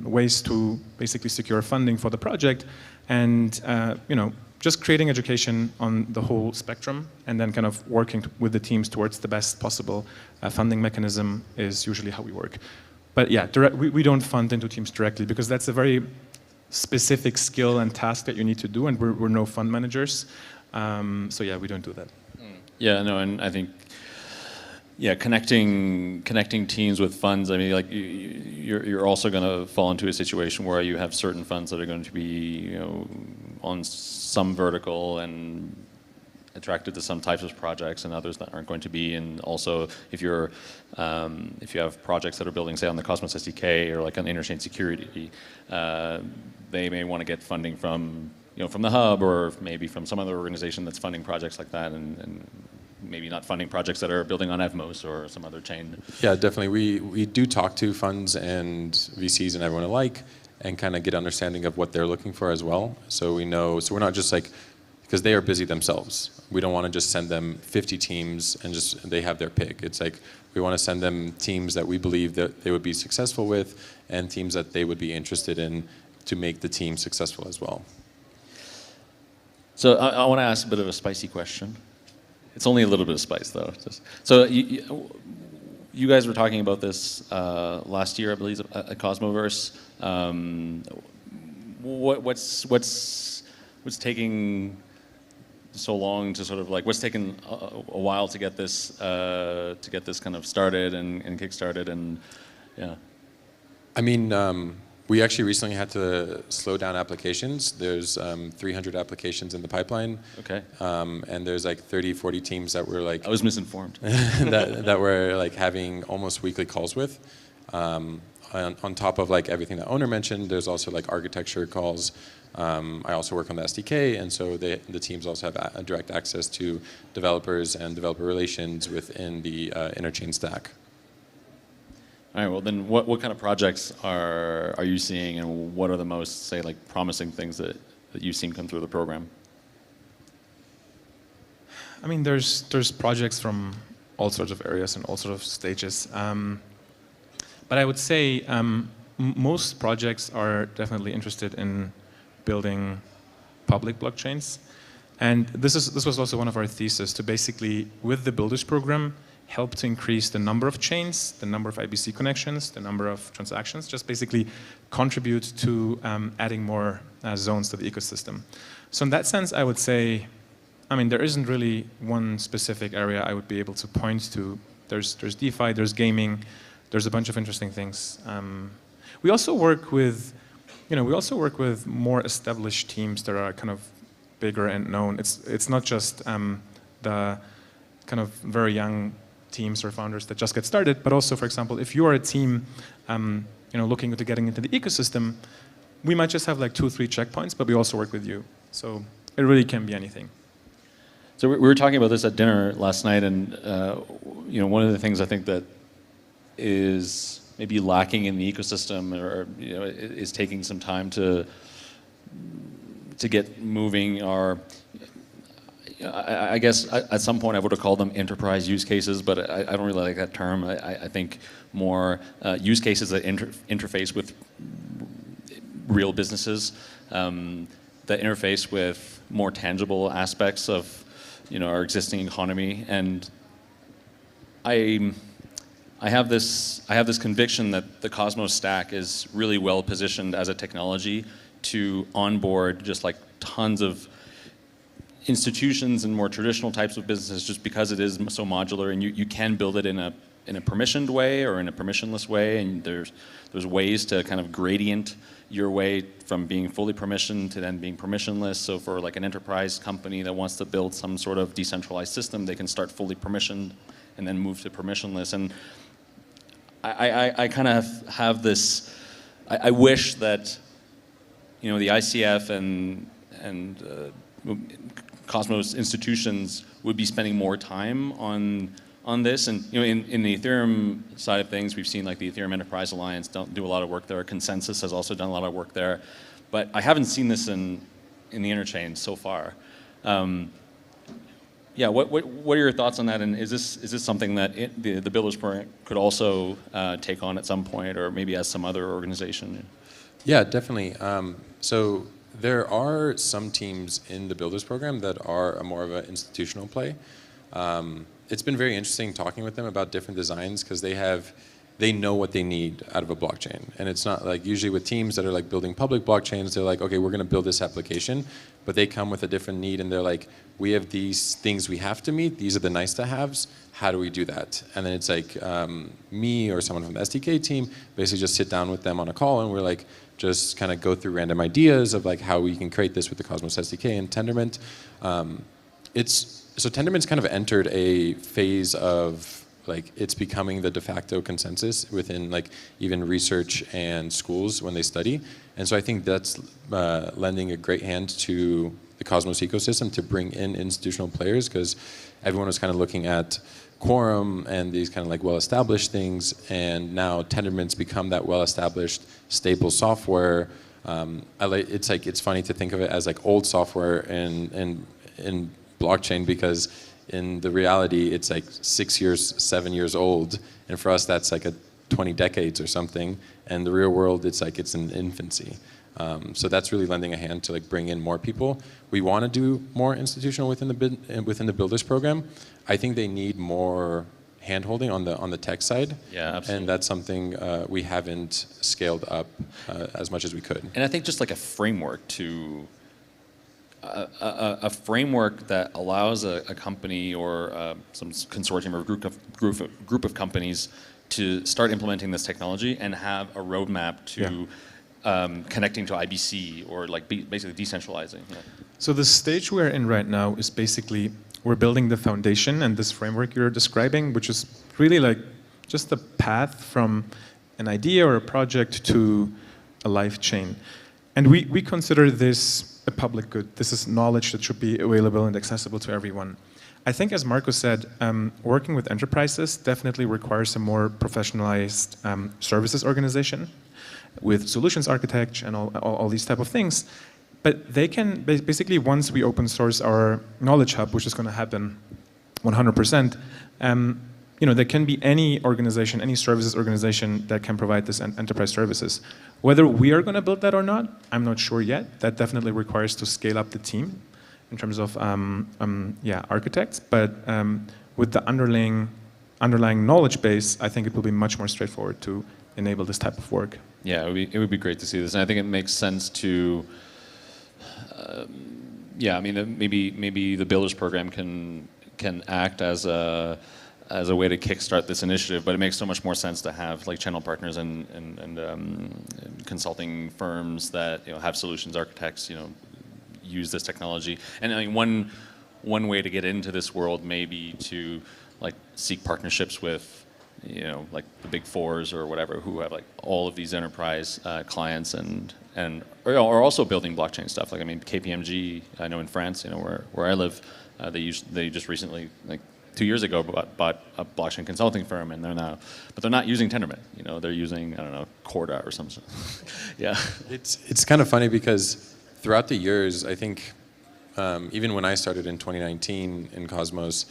ways to basically secure funding for the project, and you know, just creating education on the whole spectrum, and then kind of working with the teams towards the best possible funding mechanism is usually how we work. But yeah, we don't fund into teams directly because that's a very specific skill and task that you need to do, and we're no fund managers. So yeah, we don't do that. Yeah, no, and I think, yeah, connecting teams with funds. I mean, like you're also going to fall into a situation where you have certain funds that are going to be, you know, on some vertical and attracted to some types of projects, and others that aren't going to be. And also, if you have projects that are building, say, on the Cosmos SDK or like on Interchain security, they may want to get funding from, you know, from the hub or maybe from some other organization that's funding projects like that, and maybe not funding projects that are building on Evmos or some other chain. Yeah, definitely. We do talk to funds and VCs and everyone alike and kind of get understanding of what they're looking for as well. So we know, so we're not just like, because they are busy themselves. We don't want to just send them 50 teams and just they have their pick. It's like we want to send them teams that we believe that they would be successful with and teams that they would be interested in to make the team successful as well. So I want to ask a bit of a spicy question. It's only a little bit of spice, though. So you guys were talking about this last year, I believe, at Cosmoverse. What's taking so long to sort of like? What's taken a while to get this kind of started and kick-started, and yeah. I mean. We actually recently had to slow down applications. There's 300 applications in the pipeline. Okay. And there's like 30, 40 teams that we're like... I was misinformed. that we're like having almost weekly calls with. On top of like everything that owner mentioned, there's also like architecture calls. I also work on the SDK, and so the teams also have direct access to developers and developer relations within the Interchain stack. All right, well then what kind of projects are you seeing, and what are the most, say, like promising things that you've seen come through the program? I mean, there's projects from all sorts of areas and all sorts of stages. But I would say most projects are definitely interested in building public blockchains. And this was also one of our theses, to basically, with the Builders program, help to increase the number of chains, the number of IBC connections, the number of transactions, just basically contribute to adding more zones to the ecosystem. So in that sense, I would say, I mean, there isn't really one specific area I would be able to point to. There's DeFi, there's gaming, there's a bunch of interesting things. We also work with, more established teams that are kind of bigger and known. It's not just the kind of very young teams or founders that just get started, but also, for example, if you are a team, looking to getting into the ecosystem, we might just have like 2 or 3 checkpoints, but we also work with you. So it really can be anything. So we were talking about this at dinner last night, and one of the things I think that is maybe lacking in the ecosystem, or is taking some time to get moving, are, I guess at some point I would have called them enterprise use cases, but I don't really like that term. I think more use cases that interface with real businesses, that interface with more tangible aspects of our existing economy. And I have this conviction that the Cosmos stack is really well positioned as a technology to onboard just like tons of institutions and more traditional types of businesses, just because it is so modular, and you can build it in a permissioned way or in a permissionless way, and there's ways to kind of gradient your way from being fully permissioned to then being permissionless. So for like an enterprise company that wants to build some sort of decentralized system, they can start fully permissioned and then move to permissionless. And I kind of have this, I wish that the ICF and Cosmos institutions would be spending more time on this. And in the Ethereum side of things, we've seen like the Ethereum Enterprise Alliance do a lot of work there. Consensus has also done a lot of work there, but I haven't seen this in the Interchain so far. Yeah, what are your thoughts on that? And is this something that the Builders Program could also take on at some point, or maybe as some other organization? Yeah, definitely. So there are some teams in the Builders Program that are more of an institutional play. It's been very interesting talking with them about different designs, because they know what they need out of a blockchain. And it's not like, usually with teams that are like building public blockchains, they're like, okay, we're going to build this application, but they come with a different need, and they're like, we have these things we have to meet, these are the nice to haves, how do we do that? And then it's like me or someone from the SDK team basically just sit down with them on a call, and we're like, just kind of go through random ideas of like how we can create this with the Cosmos SDK and Tendermint. So Tendermint's kind of entered a phase of like, it's becoming the de facto consensus within like even research and schools when they study. And so I think that's lending a great hand to the Cosmos ecosystem to bring in institutional players, because everyone was kind of looking at Quorum and these kind of like well-established things, and now Tendermint's become that well-established stable software. It's funny to think of it as like old software in blockchain, because in the reality it's like 6 years, 7 years old, and for us that's like 20 decades or something, and the real world it's like it's in infancy. So that's really lending a hand to like bring in more people. We want to do more institutional within the Builders Program. I think they need more handholding on the tech side. Yeah, absolutely. And that's something we haven't scaled up as much as we could. And I think just like a framework a framework that allows a company or some consortium or group of companies to start implementing this technology and have a roadmap to connecting to IBC or like basically decentralizing. Yeah. So the stage we're in right now is basically we're building the foundation and this framework you're describing, which is really like just the path from an idea or a project to a live chain. And we consider this a public good. This is knowledge that should be available and accessible to everyone. I think, as Marco said, working with enterprises definitely requires a more professionalized services organization with solutions architecture and all these type of things. But they can, basically, once we open source our knowledge hub, which is going to happen 100%, there can be any organization, any services organization that can provide this enterprise services. Whether we are going to build that or not, I'm not sure yet. That definitely requires to scale up the team in terms of architects. But with the underlying knowledge base, I think it will be much more straightforward to enable this type of work. Yeah, it would be great to see this, and I think it makes sense to. Maybe the Builders program can act as a way to kickstart this initiative, but it makes so much more sense to have like channel partners and consulting firms that have solutions architects use this technology. And I mean one way to get into this world may be to like seek partnerships with like the big fours or whatever who have like all of these enterprise clients and are also building blockchain stuff. Like I mean KPMG, I know in France, where I live, they just recently, like 2 years ago, bought a blockchain consulting firm, and they're not using Tendermint. They're using, I don't know, Corda or something. Yeah. It's kind of funny because throughout the years, I think even when I started in 2019 in Cosmos,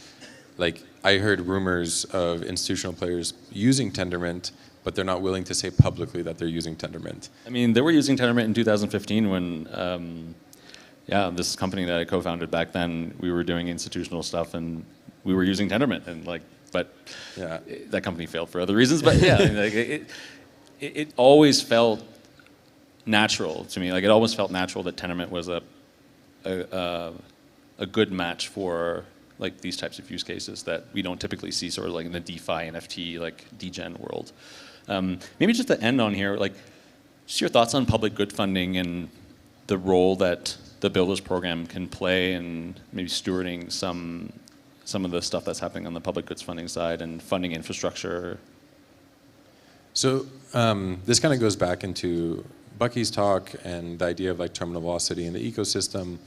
like I heard rumors of institutional players using Tendermint, but they're not willing to say publicly that they're using Tendermint. I mean, they were using Tendermint in 2015 when, this company that I co-founded back then, we were doing institutional stuff and we were using Tendermint, and that company failed for other reasons. But it always felt natural to me. Like it always felt natural that Tendermint was a good match for like these types of use cases that we don't typically see sort of like in the DeFi, NFT, like degen world. Maybe just to end on here, like just your thoughts on public good funding and the role that the Builders program can play in maybe stewarding some of the stuff that's happening on the public goods funding side and funding infrastructure. So this kind of goes back into Bucky's talk and the idea of like terminal velocity in the ecosystem.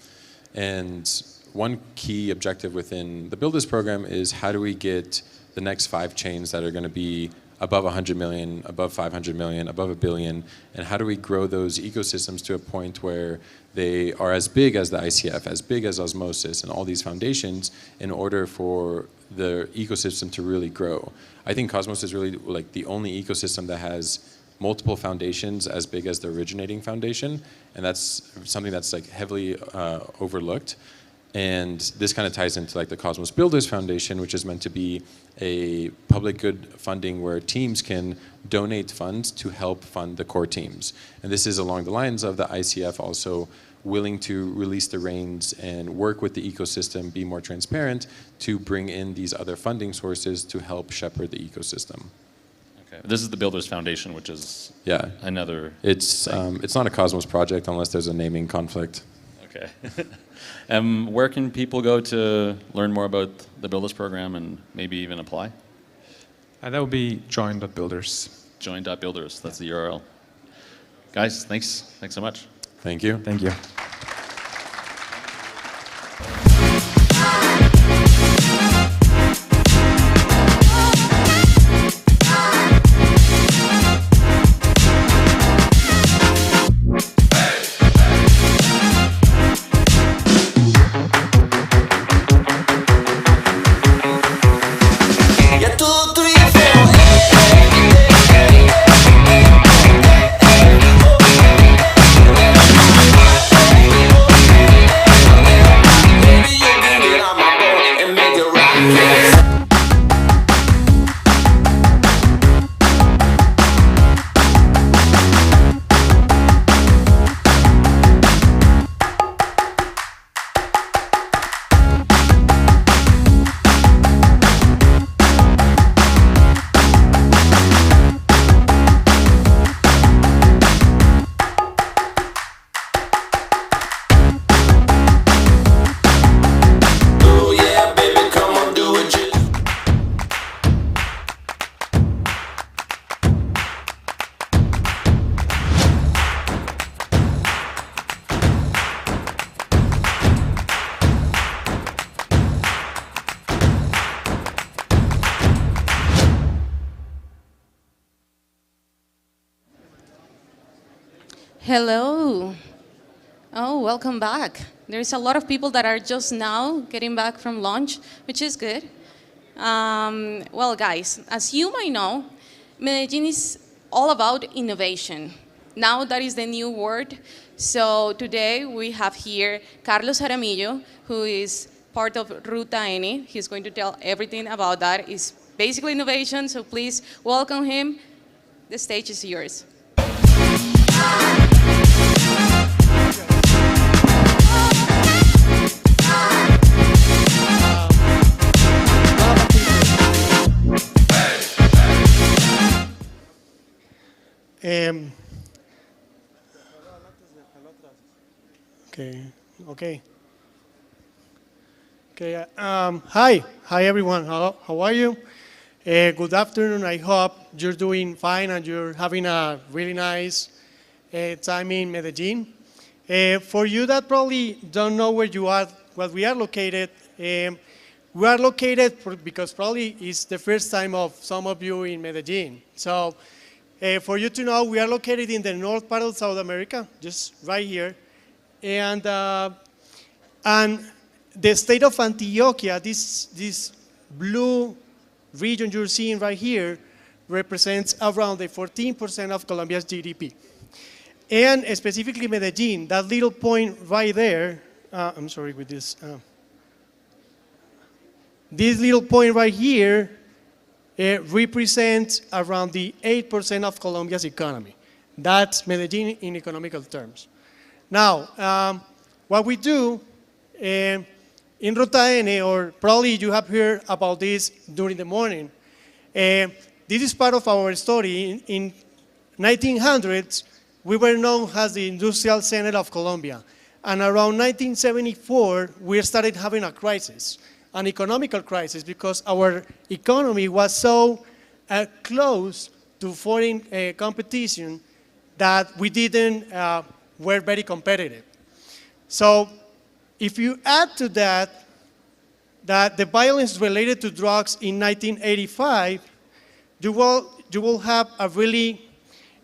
And one key objective within the Builders program is how do we get the next 5 chains that are going to be above 100 million, above 500 million, above 1 billion, and how do we grow those ecosystems to a point where they are as big as the ICF, as big as Osmosis, and all these foundations in order for the ecosystem to really grow. I think Cosmos is really like the only ecosystem that has multiple foundations as big as the originating foundation, and that's something that's like heavily overlooked. And this kind of ties into like the Cosmos Builders Foundation, which is meant to be a public good funding where teams can donate funds to help fund the core teams. And this is along the lines of the ICF also willing to release the reins and work with the ecosystem, be more transparent to bring in these other funding sources to help shepherd the ecosystem. Okay. This is the Builders Foundation, which is another. It's not a Cosmos project unless there's a naming conflict. Okay. Where can people go to learn more about the Builders program and maybe even apply? That would be join.builders. Join.builders, that's the URL. Guys, thanks so much. Thank you. Thank you. Hello. Oh, welcome back. There's a lot of people that are just now getting back from lunch, which is good. Well, guys, as you might know, Medellin is all about innovation. Now that is the new word. So today we have here Carlos Jaramillo, who is part of Ruta N. He's going to tell everything about that. It's basically innovation, so please welcome him. The stage is yours. Hi everyone. How are you? Good afternoon. I hope you're doing fine and you're having a really nice time in Medellin. For you that probably don't know where you are, where we are located, we are located because probably it's the first time of some of you in Medellin. So for you to know, we are located in the north part of South America, just right here. And the state of Antioquia, this blue region you're seeing right here, represents around the 14% of Colombia's GDP. And specifically Medellin, that little point right there, I'm sorry with this. This little point right here represents around the 8% of Colombia's economy. That's Medellin in economical terms. Now, what we do in Ruta N, or probably you have heard about this during the morning, this is part of our story. In 1900s, we were known as the industrial center of Colombia. And around 1974, we started having a crisis, an economical crisis, because our economy was so close to foreign competition that we were very competitive. So if you add to that the violence related to drugs in 1985, you will have a really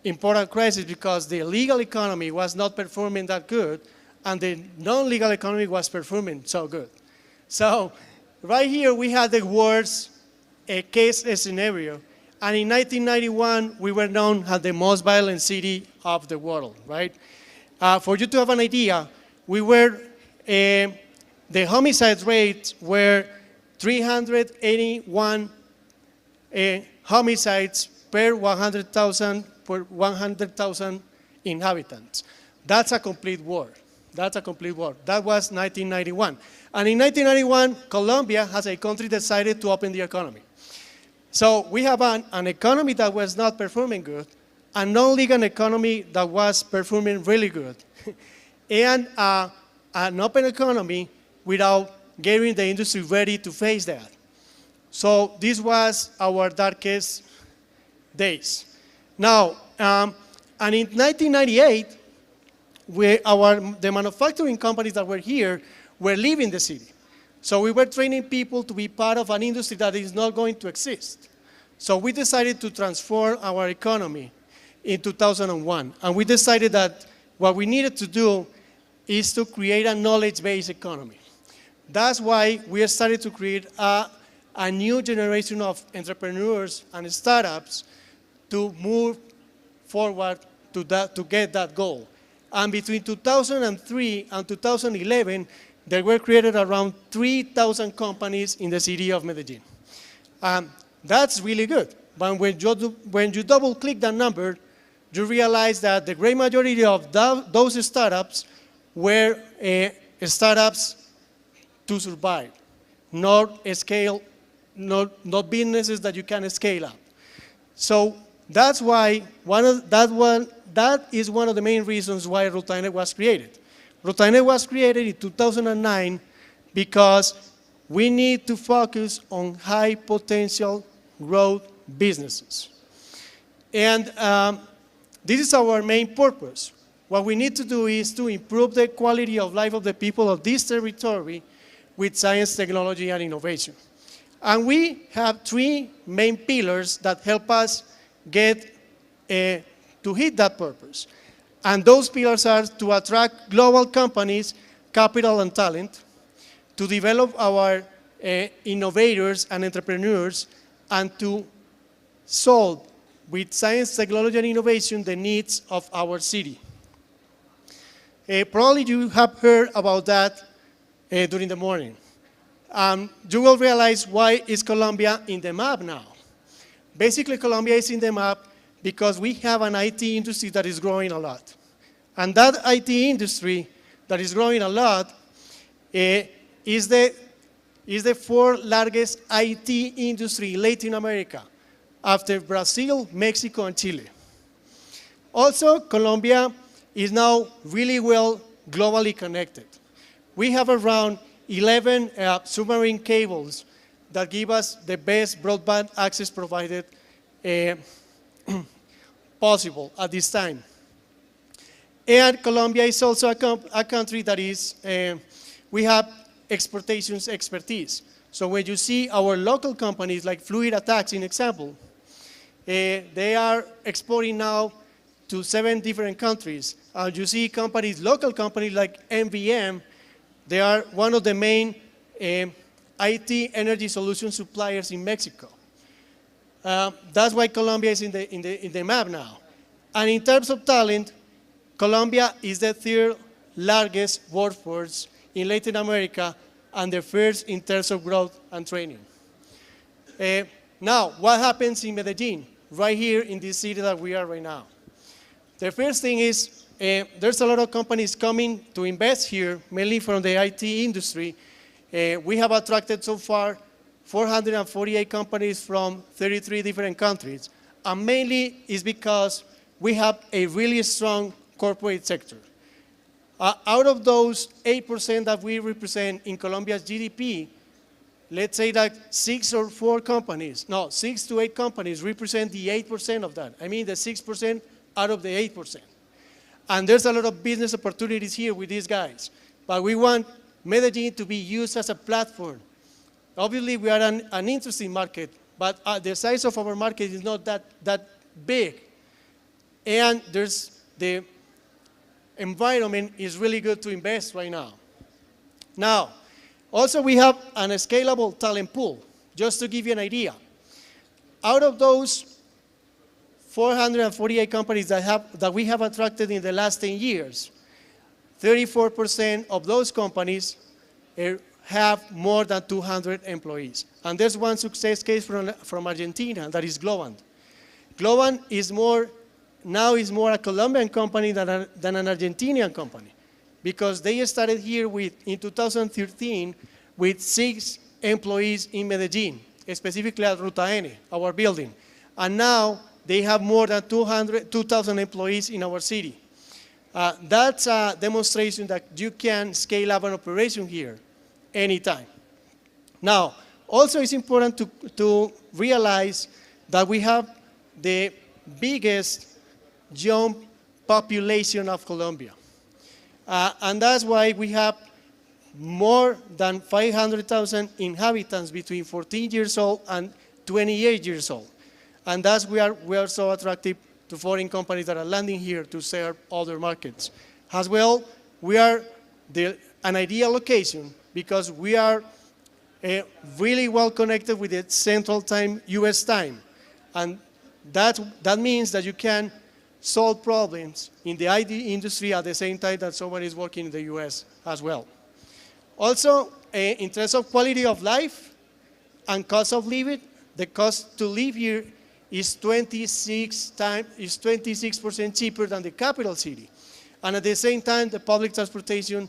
important crisis because the legal economy was not performing that good and the non-legal economy was performing so good. So right here we had the worst case scenario. And in 1991, we were known as the most violent city of the world, right? For you to have an idea, we were, the homicide rates were 381 homicides per 100,000 inhabitants. That's a complete war. That's a complete war. That was 1991. And in 1991, Colombia, as a country, decided to open the economy. So we have an economy that was not performing good, a non-legal economy that was performing really good, and an open economy without getting the industry ready to face that. So this was our darkest days. Now, and in 1998, the manufacturing companies that were here were leaving the city. So we were training people to be part of an industry that is not going to exist. So we decided to transform our economy in 2001. And we decided that what we needed to do is to create a knowledge-based economy. That's why we started to create a new generation of entrepreneurs and startups to move forward to get that goal. And between 2003 and 2011, there were created around 3,000 companies in the city of Medellin. That's really good. But when you double-click that number, you realize that the great majority of those startups were startups to survive, not businesses that you can scale up. So that's why that is one of the main reasons why Ruta N was created. Ruta N was created in 2009 because we need to focus on high potential growth businesses. And this is our main purpose. What we need to do is to improve the quality of life of the people of this territory with science, technology, and innovation. And we have three main pillars that help us get to hit that purpose. And those pillars are to attract global companies, capital and talent, to develop our innovators and entrepreneurs, and to solve with science, technology, and innovation the needs of our city. Probably you have heard about that during the morning. You will realize why is Colombia in the map now. Basically, Colombia is in the map because we have an IT industry that is growing a lot. And that IT industry that is growing a lot is the fourth largest IT industry in Latin America, after Brazil, Mexico, and Chile. Also, Colombia is now really well globally connected. We have around 11 submarine cables that give us the best broadband access provided possible at this time. And Colombia is also a country that is, we have exportations expertise. So when you see our local companies like Fluid Attacks, in example, they are exporting now to 7 different countries. You see companies, local companies like MVM, they are one of the main IT energy solution suppliers in Mexico. That's why Colombia is in the map now. And in terms of talent, Colombia is the 3rd largest workforce in Latin America and the first in terms of growth and training. Now, what happens in Medellin, right here in this city that we are right now? The first thing is there's a lot of companies coming to invest here, mainly from the IT industry. We have attracted so far 448 companies from 33 different countries. And mainly is because we have a really strong corporate sector. Out of those 8% that we represent in Colombia's GDP, let's say that 6 to 8 companies represent the 8% of that. I mean the 6% out of the 8%. And there's a lot of business opportunities here with these guys. But we want Medellin to be used as a platform. Obviously, we are an interesting market, but the size of our market is not that big. And the environment is really good to invest right now. Now, also we have an scalable talent pool. Just to give you an idea, out of those 448 companies that we have attracted in the last 10 years, 34% of those companies have more than 200 employees. And there's one success case from Argentina, that is Globant. Globant is more a Colombian company than an Argentinian company, because they started here in 2013 with 6 employees in Medellin, specifically at Ruta N, our building. And now they have more than 2,000 employees in our city. That's a demonstration that you can scale up an operation here anytime. Now, also it's important to realize that we have the biggest young population of Colombia. And that's why we have more than 500,000 inhabitants between 14 years old and 28 years old. And that's why we are so attractive to foreign companies that are landing here to serve other markets. As well, we are an ideal location because we are really well connected with the Central Time, US time. And that means that you can solve problems in the IT industry at the same time that someone is working in the US as well. Also, in terms of quality of life and cost of living, the cost to live here is 26% cheaper than the capital city. And at the same time, the public transportation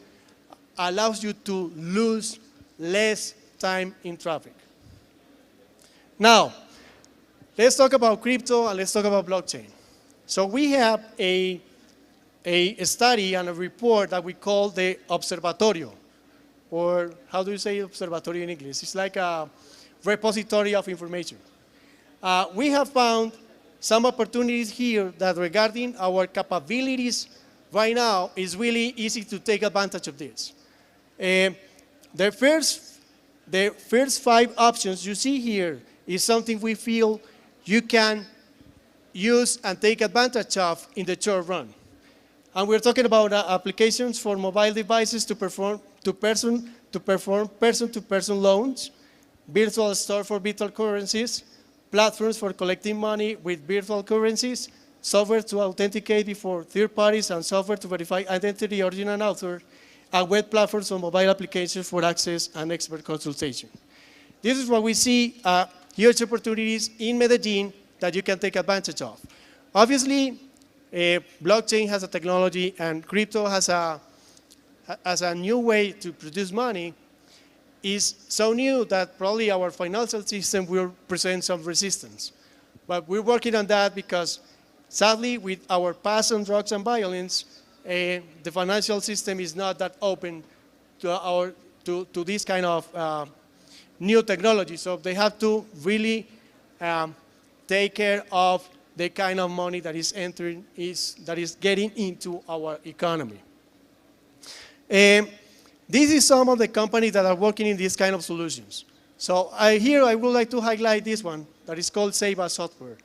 allows you to lose less time in traffic. Now, let's talk about crypto and let's talk about blockchain. So we have a study and a report that we call the Observatorio, or how do you say observatorio in English? It's like a repository of information. We have found some opportunities here that regarding our capabilities right now is really easy to take advantage of this. The first 5 options you see here is something we feel you can use and take advantage of in the short run. And we're talking about applications for mobile devices to perform person-to-person loans, virtual store for virtual currencies, platforms for collecting money with virtual currencies, software to authenticate before third parties, and software to verify identity, origin, and author, and web platforms for mobile applications for access and expert consultation. This is what we see huge opportunities in Medellin that you can take advantage of. Obviously, blockchain has a technology and crypto has a new way to produce money. Is so new that probably our financial system will present some resistance. But we're working on that because sadly with our past on drugs and violence, the financial system is not that open to this kind of new technology. So they have to really take care of the kind of money that is entering, that is getting into our economy. This is some of the companies that are working in these kind of solutions. So here I would like to highlight this one that is called Seba Software.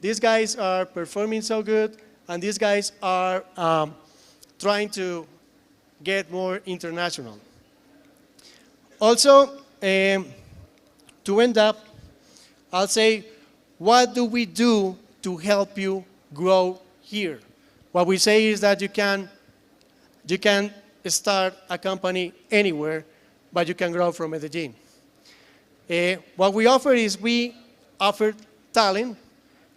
These guys are performing so good, and these guys are trying to get more international. Also, to end up, I'll say, what do we do to help you grow here? What we say is that you can start a company anywhere, but you can grow from Medellin. What we offer is we offer talent.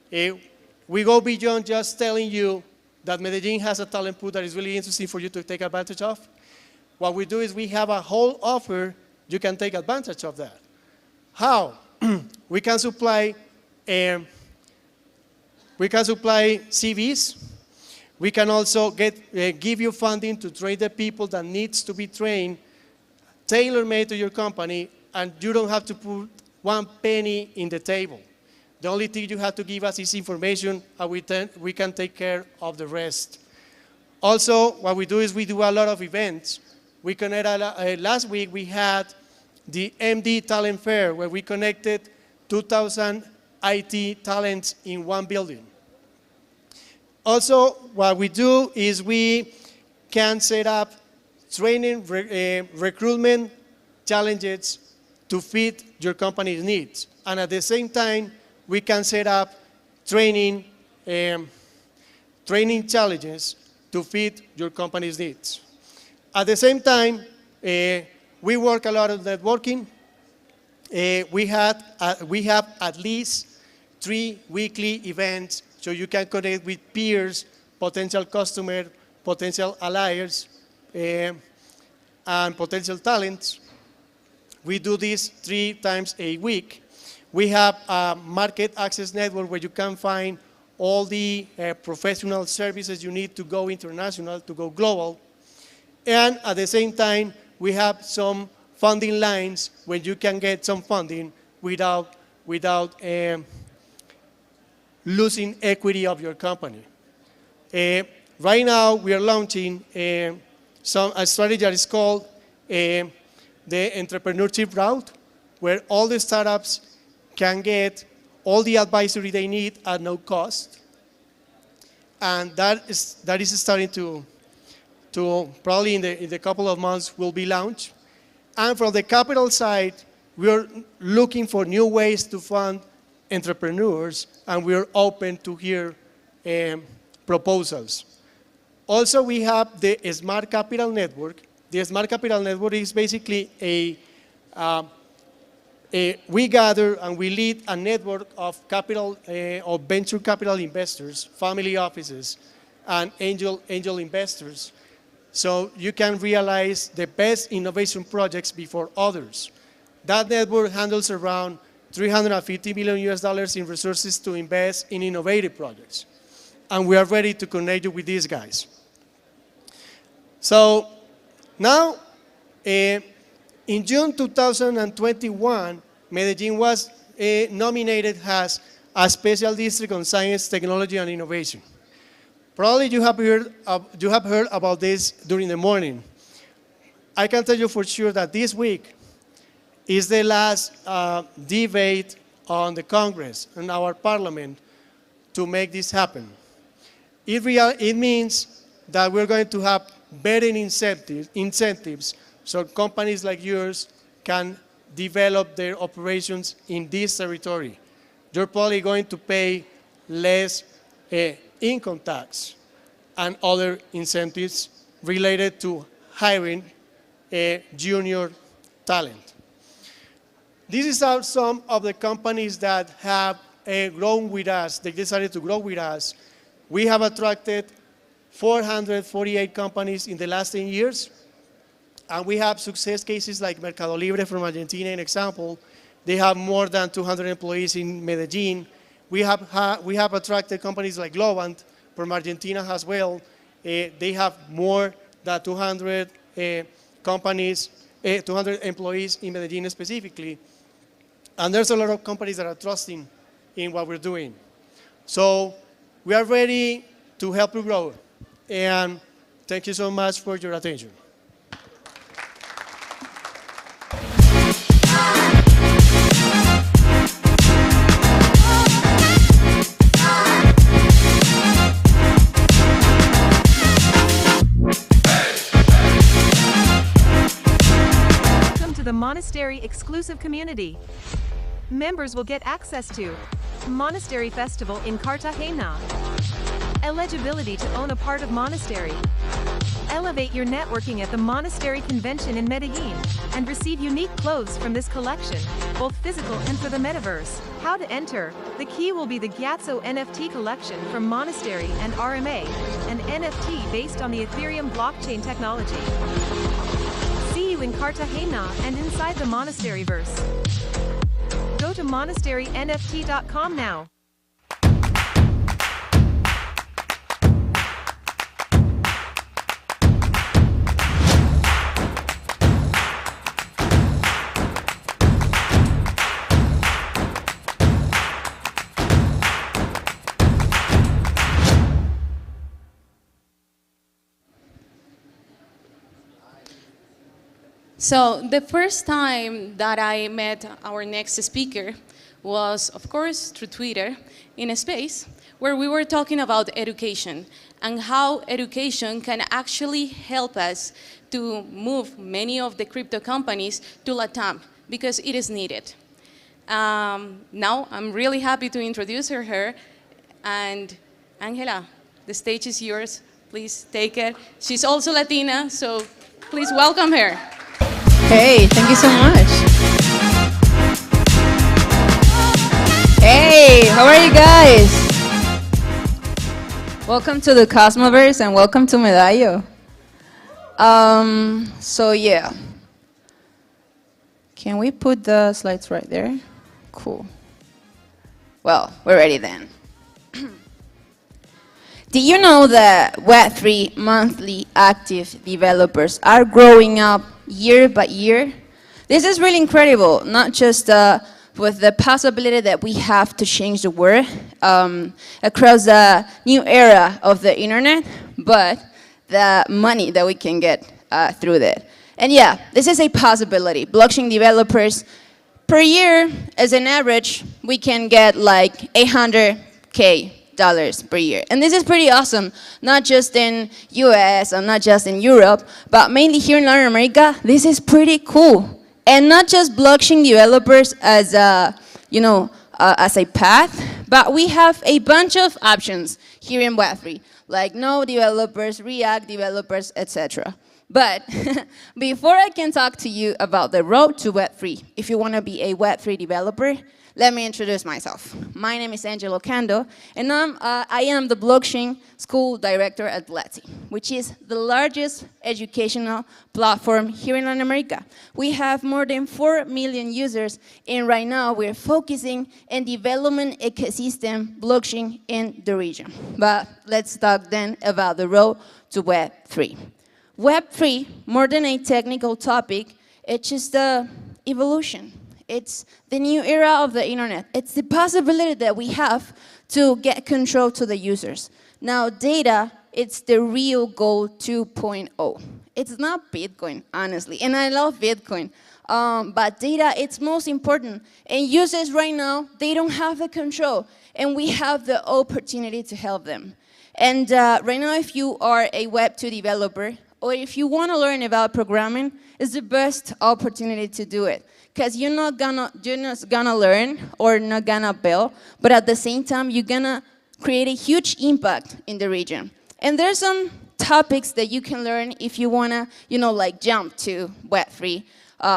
We go beyond just telling you that Medellin has a talent pool that is really interesting for you to take advantage of. What we do is we have a whole offer. You can take advantage of that. How? We can supply CVs. We can also give you funding to train the people that needs to be trained, tailor-made to your company, and you don't have to put one penny in the table. The only thing you have to give us is information, and we can take care of the rest. Also, what we do is we do a lot of events. We connected, last week we had the MD Talent Fair, where we connected 2,000 IT talents in one building. Also, what we do is we can set up training, recruitment challenges to fit your company's needs. And at the same time, we can set up training challenges to fit your company's needs. At the same time, we work a lot of networking. We have at least 3 weekly events so you can connect with peers, potential customers, potential allies, and potential talents. We do this 3 times a week. We have a market access network where you can find all the professional services you need to go international, to go global. And at the same time, we have some funding lines where you can get some funding without losing equity of your company. Right now, we are launching a strategy that is called the entrepreneurship route, where all the startups can get all the advisory they need at no cost. And that is starting to probably in the couple of months will be launched. And from the capital side, we are looking for new ways to fund entrepreneurs, and we are open to hear proposals. Also, we have the Smart Capital Network. The Smart Capital Network is basically we gather and we lead a network of capital or venture capital investors, family offices, and angel investors. So you can realize the best innovation projects before others. That network handles around $350 million in resources to invest in innovative projects. And we are ready to connect you with these guys. So now, in June 2021, Medellin was nominated as a special district on science, technology, and innovation. Probably you have heard about this during the morning. I can tell you for sure that this week is the last debate on the Congress and our Parliament to make this happen. It means that we're going to have better incentives so companies like yours can develop their operations in this territory. You're probably going to pay less income tax and other incentives related to hiring a junior talent. These are some of the companies that have grown with us. They decided to grow with us. We have attracted 448 companies in the last 10 years. And we have success cases like Mercado Libre from Argentina, an example. They have more than 200 employees in Medellin. We have attracted companies like Globant from Argentina as well. They have more than 200 companies, 200 employees in Medellin specifically. And there's a lot of companies that are trusting in what we're doing. So we are ready to help you grow. And thank you so much for your attention. The Monastery exclusive community. Members will get access to Monastery Festival in Cartagena, eligibility to own a part of Monastery, elevate your networking at the Monastery Convention in Medellin, and receive unique clothes from this collection, both physical and for the metaverse. How to enter? The key will be the Gyatso NFT collection from Monastery and RMA, an NFT based on the Ethereum blockchain technology. See you in Cartagena and inside the Monasteryverse. Go to monasterynft.com now. So the first time that I met our next speaker was, of course, through Twitter, in a space where we were talking about education and how education can actually help us to move many of the crypto companies to LATAM because it is needed. Now I'm really happy to introduce her, and Angela, the stage is yours. Please take it. She's also Latina, so please welcome her. Hey, thank you so much. Hey, how are you guys? Welcome to the Cosmoverse and welcome to Medallo. So yeah. Can we put the slides right there? Cool. Well, we're ready then. Did you know that Web3 monthly active developers are growing up year by year? This is really incredible, not just with the possibility that we have to change the world across the new era of the internet, but the money that we can get through that. And yeah, this is a possibility. Blockchain developers per year, as an average, we can get like $800K per year. And this is pretty awesome, not just in US or not just in Europe, but mainly here in Latin America. This is pretty cool. And not just blockchain developers as as a path, but we have a bunch of options here in Web3, like Node developers, React developers, etc. But before I can talk to you about the road to Web3, if you want to be a Web3 developer, let me introduce myself. My name is Angelo Cando, and I am the blockchain school director at Let's, which is the largest educational platform here in Latin America. We have more than 4 million users, and right now we're focusing on development ecosystem blockchain in the region. But let's talk then about the road to Web3. Web3, more than a technical topic, it's just the evolution. It's the new era of the internet. It's the possibility that we have to get control to the users. Now, data, it's the real goal 2.0. It's not Bitcoin, honestly, and I love Bitcoin. But data, it's most important. And users right now, they don't have the control. and we have the opportunity to help them. And right now, if you are a Web2 developer, or if you want to learn about programming, it's the best opportunity to do it. Because you're not gonna learn or not gonna build, but at the same time, you're gonna create a huge impact in the region. And there's some topics that you can learn if you wanna, like jump to Web3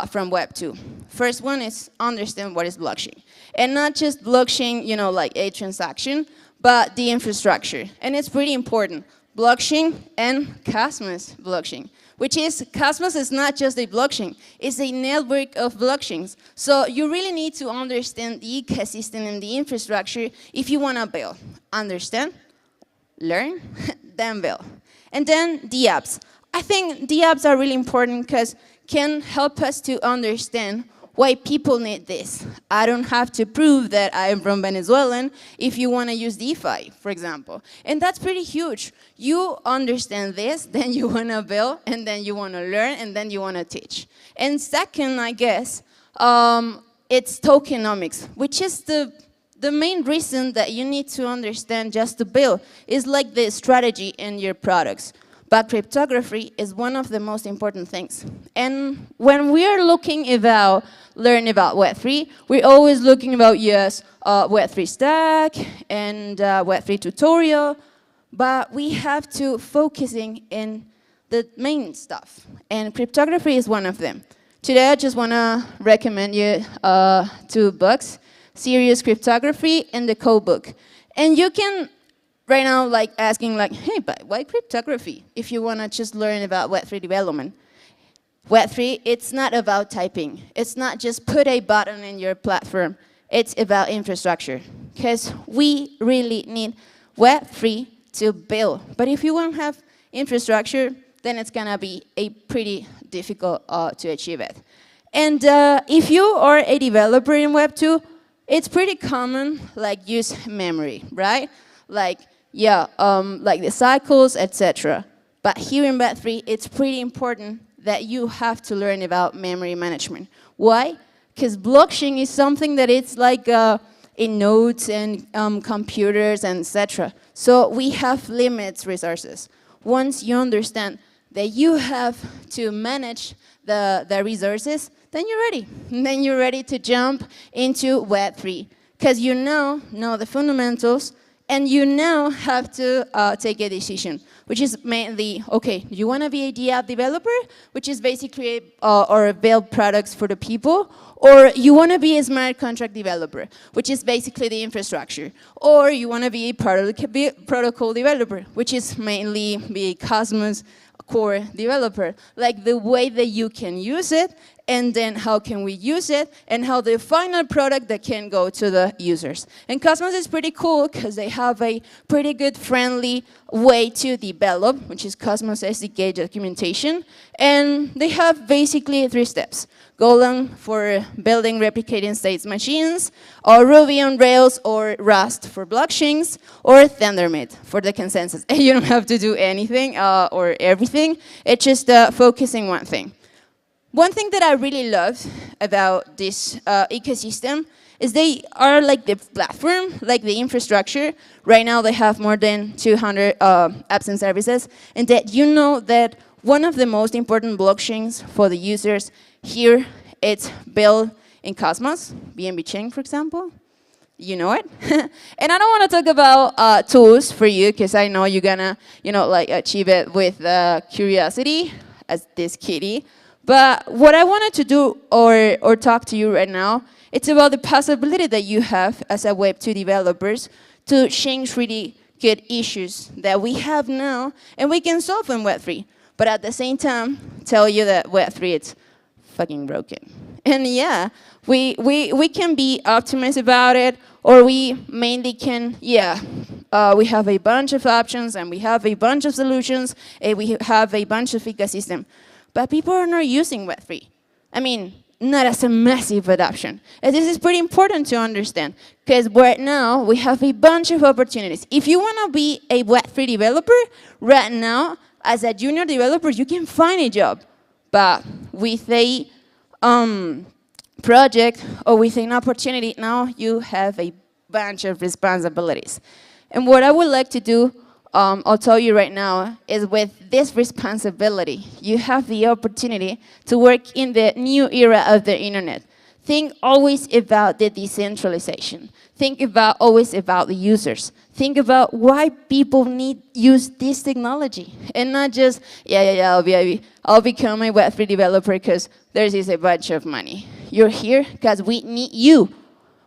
from Web 2. First one is understand what is blockchain. And not just blockchain, like a transaction, but the infrastructure. And it's pretty important. Blockchain and Cosmos blockchain, which is, Cosmos is not just a blockchain, it's a network of blockchains. So you really need to understand the ecosystem and the infrastructure if you wanna build. Understand, learn, then build. And then the apps. I think the apps are really important because can help us to understand why people need this. I don't have to prove that I'm from Venezuelan if you want to use DeFi, for example. And that's pretty huge. You understand this, then you want to build, and then you want to learn, and then you want to teach. And second, I guess, it's tokenomics, which is the main reason that you need to understand just to build. Is like the strategy in your products. But cryptography is one of the most important things. And when we are looking about, learn about Web3, we're always looking about, yes, Web3 stack and Web3 tutorial, but we have to focusing in the main stuff. And cryptography is one of them. Today, I just want to recommend you 2 books, Serious Cryptography and the Code Book. And you can right now, like asking, like, hey, but why cryptography? If you want to just learn about Web3 development. Web3, it's not about typing. It's not just put a button in your platform. It's about infrastructure. Because we really need Web3 to build. But if you won't have infrastructure, then it's going to be a pretty difficult to achieve it. And if you are a developer in Web2, it's pretty common, like, use memory, right? Like, like the cycles, etc. But here in Web3, it's pretty important that you have to learn about memory management. Why? Because blockchain is something that it's like in nodes and computers and etc. So we have limits resources. Once you understand that you have to manage the resources, then you're ready. Then you're ready to jump into Web3. Because you know the fundamentals, and you now have to take a decision, which is mainly, okay, you want to be a DApp developer, which is basically or build products for the people, or you want to be a smart contract developer, which is basically the infrastructure, or you want to be a protocol developer, which is mainly be a Cosmos core developer, like the way that you can use it, and then how can we use it, and how the final product that can go to the users. And Cosmos is pretty cool because they have a pretty good friendly way to develop, which is Cosmos SDK documentation, and they have basically 3 steps. Golang for building replicating states machines, or Ruby on Rails or Rust for blockchains, or Tendermint for the consensus. You don't have to do anything or everything, it's just focusing one thing. One thing that I really love about this ecosystem is they are like the platform, like the infrastructure. Right now they have more than 200 apps and services, and that you know that one of the most important blockchains for the users here, it's built in Cosmos, BNB Chain, for example. You know it. And I don't want to talk about tools for you, because I know you're gonna, like achieve it with curiosity, as this kitty. But what I wanted to do or talk to you right now, it's about the possibility that you have as a Web2 developers to change really good issues that we have now and we can solve in Web3. But at the same time, tell you that Web3 it's fucking broken. And yeah, we can be optimistic about it, or we mainly can, we have a bunch of options and we have a bunch of solutions and we have a bunch of ecosystem. But people are not using Web3. I mean, not as a massive adoption. And this is pretty important to understand, because right now we have a bunch of opportunities. If you want to be a Web3 developer, right now, as a junior developer, you can find a job. But with a project or with an opportunity, now you have a bunch of responsibilities. And what I would like to do, I'll tell you right now, is with this responsibility, you have the opportunity to work in the new era of the internet. Think always about the decentralization. Think always about the users. Think about why people use this technology, and not just, I'll become a Web3 developer because there's a bunch of money. You're here because we need you.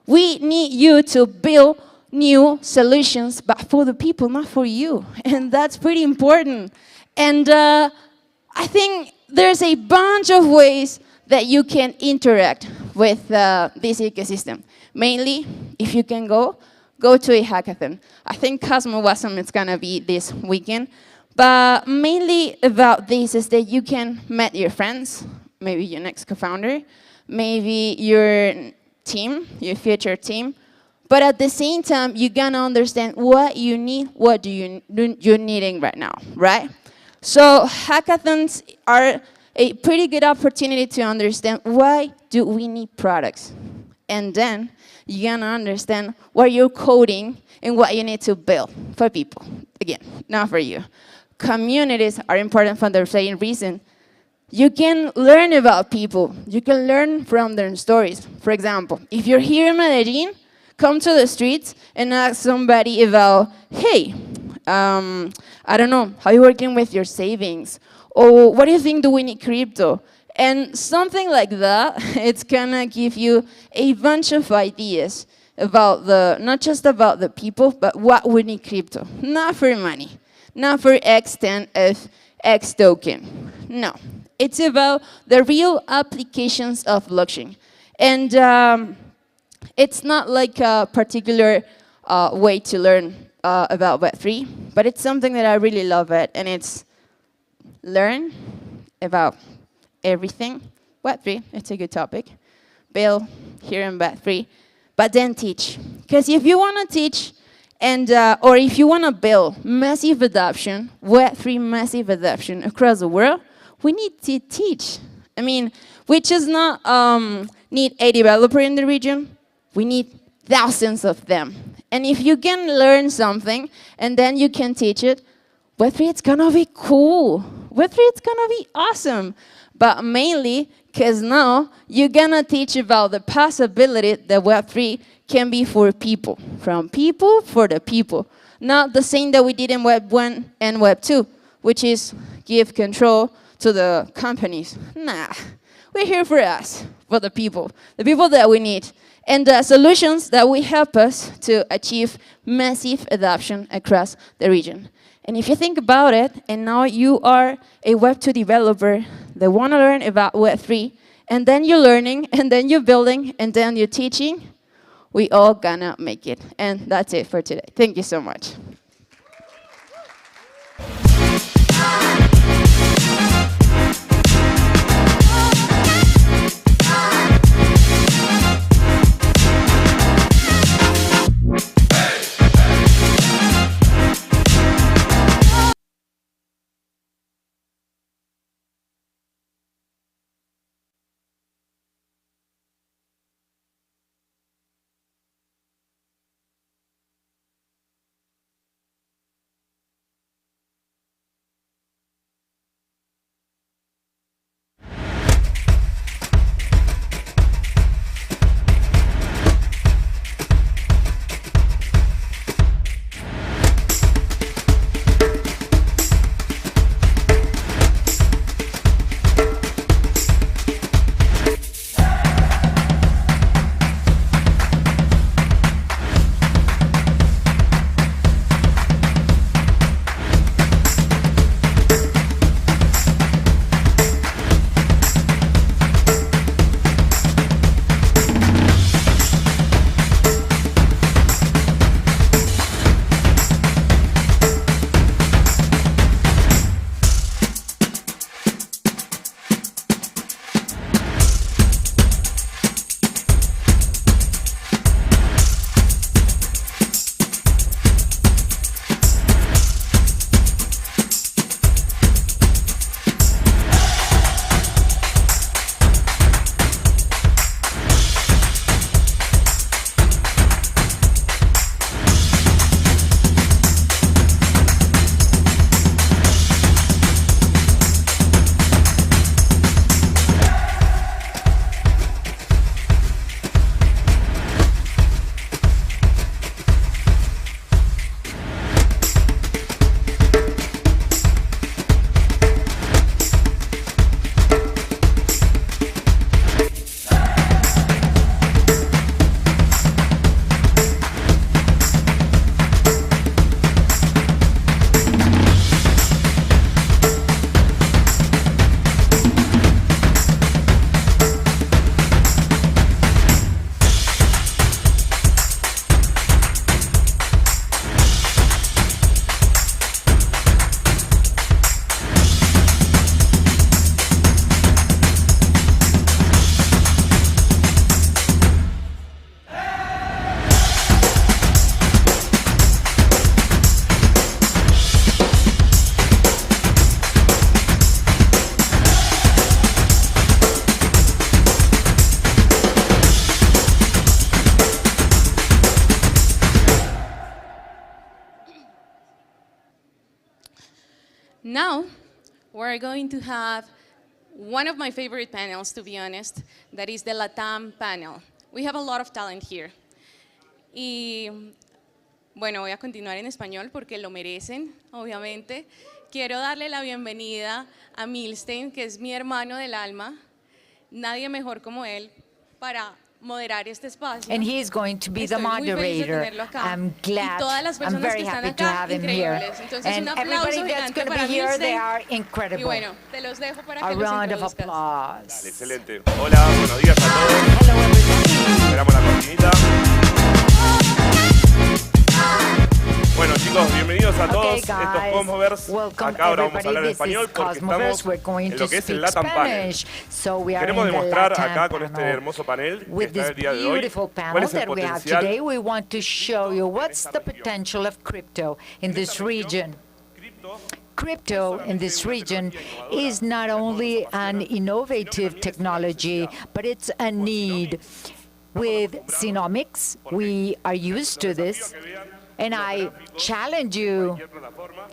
We need you to build new solutions, but for the people, not for you. And that's pretty important. And I think there's a bunch of ways that you can interact with this ecosystem. Mainly, if you can go to a hackathon. I think Cosmoverse is gonna be this weekend. But mainly about this is that you can meet your friends, maybe your next co-founder, maybe your team, your future team. But at the same time, you're gonna understand what you need, what you're needing right now, right? So hackathons are a pretty good opportunity to understand why do we need products. And then you're gonna understand what you're coding and what you need to build for people. Again, not for you. Communities are important for the same reason. You can learn about people. You can learn from their stories. For example, if you're here in Medellin, come to the streets and ask somebody about, hey, I don't know, how are you working with your savings? Or what do you think, do we need crypto? And something like that, it's gonna give you a bunch of ideas about not just about the people, but what we need crypto. Not for money, not for X10 of X token. No, it's about the real applications of blockchain. And it's not like a particular way to learn about Web3, but it's something that I really love it, and it's learn about everything. Web3, it's a good topic. Build here in Web3, but then teach. Because if you want to teach, or if you want to build massive adoption, Web3 massive adoption across the world, we need to teach. I mean, we just not need a developer in the region, we need thousands of them. And if you can learn something, and then you can teach it, Web3 it's gonna be cool. Web3 it's gonna be awesome. But mainly, because now you're gonna teach about the possibility that Web3 can be for people. From people, for the people. Not the same that we did in Web 1 and Web 2, which is give control to the companies. Nah, we're here for us, for the people that we need. And the solutions that will help us to achieve massive adoption across the region. And if you think about it, and now you are a Web2 developer that want to learn about Web3, and then you're learning, and then you're building, and then you're teaching, we all gonna make it. And that's it for today. Thank you so much. Now, we're going to have one of my favorite panels, to be honest, that is the LATAM panel. We have a lot of talent here. Y bueno, voy a continuar en español porque lo merecen, obviamente. Quiero darle la bienvenida a Milstein, que es mi hermano del alma. Nadie mejor como él para moderar este espacio. And he is going to be the Estoy muy feliz de moderator. tenerlo acá. I'm glad, Y todas las I'm personas very que están happy to acá, have him here. increíbles. Entonces, And un aplauso everybody that's gigante going to para be here, they Milstein. are Y incredible. bueno, te los dejo para A que los round of introduzcas. applause. Excelente. Hola, buenos días a todos. Esperamos la cortinita. Bueno, chicos, bienvenidos a todos. Esto es Cosmoverse. Acá ahora vamos a hablar en español porque estamos en lo que es el LATAM Panel. Queremos demostrar acá con este hermoso panel que With está this el día de hoy beautiful cuál panel es el that we have today, potencial. we want to show you what's the potential of crypto in this region. Crypto in this region is not only an innovative technology, but it's a need. With Xenomics, we are used to this. And I challenge you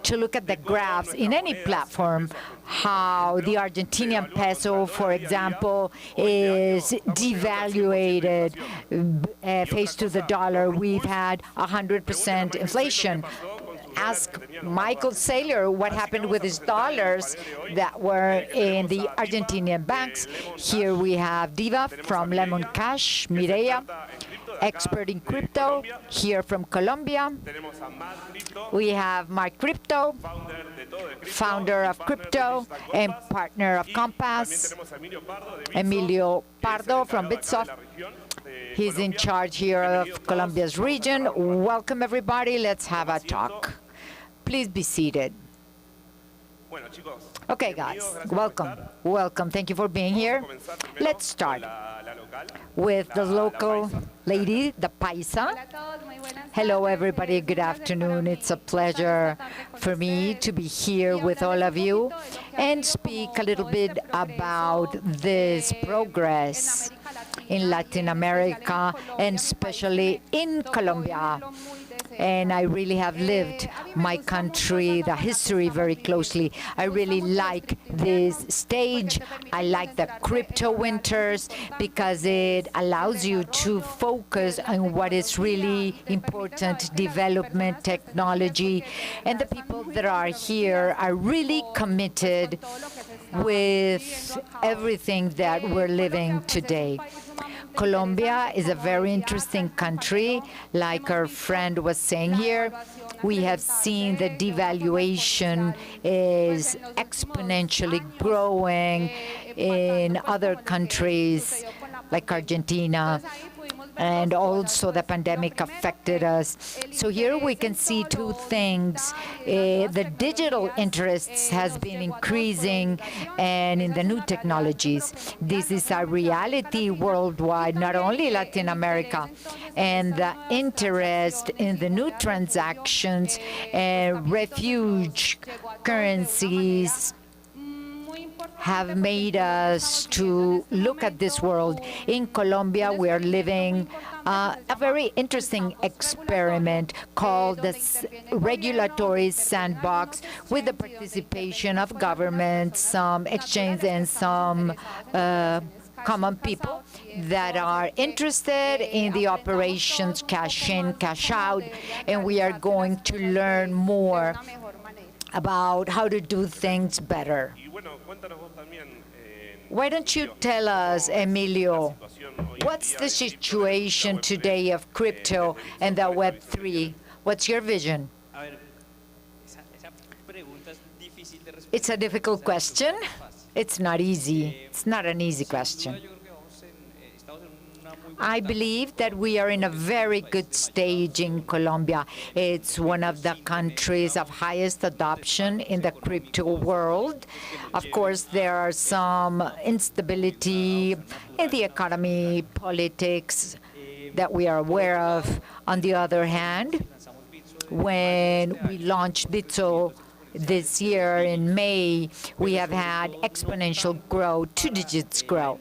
to look at the graphs in any platform, how the Argentinian peso, for example, is devaluated face to the dollar. We've had 100% inflation. Ask Michael Saylor what happened with his dollars that were in the Argentinian banks. Here we have Diva from Lemon Cash, Mireya, expert in crypto, here from Colombia. We have Mark Crypto, founder of Crypto and partner of Compass. Emilio Pardo from Bitsoft. He's in charge here of Colombia's region. Welcome, everybody. Let's have a talk. Please be seated. Okay, guys, welcome. Welcome. Thank you for being here. Let's start with the local lady, the Paisa. Hello, everybody. Good afternoon. It's a pleasure for me to be here with all of you and speak a little bit about this progress in Latin America and especially in Colombia. And I really have lived my country, the history very closely. I really like this stage. I like the crypto winters because it allows you to focus on what is really important, development, technology. And the people that are here are really committed with everything that we're living today. Colombia is a very interesting country. Like our friend was saying here, we have seen the devaluation is exponentially growing in other countries like Argentina, and also the pandemic affected us. So here we can see two things. The digital interests has been increasing and in the new technologies. This is a reality worldwide, not only Latin America. And the interest in the new transactions and refuge currencies have made us to look at this world. In Colombia, we are living a very interesting experiment called the regulatory sandbox with the participation of governments, some exchanges, and some common people that are interested in the operations cash in, cash out, and we are going to learn more about how to do things better. Why don't you tell us, Emilio, what's the situation today of crypto and the Web3? What's your vision? It's a difficult question. It's not easy. It's not an easy question. I believe that we are in a very good stage in Colombia. It's one of the countries of highest adoption in the crypto world. Of course, there are some instability in the economy, politics that we are aware of. On the other hand, when we launched Bitso this year in May, we have had exponential growth, 2 digits growth.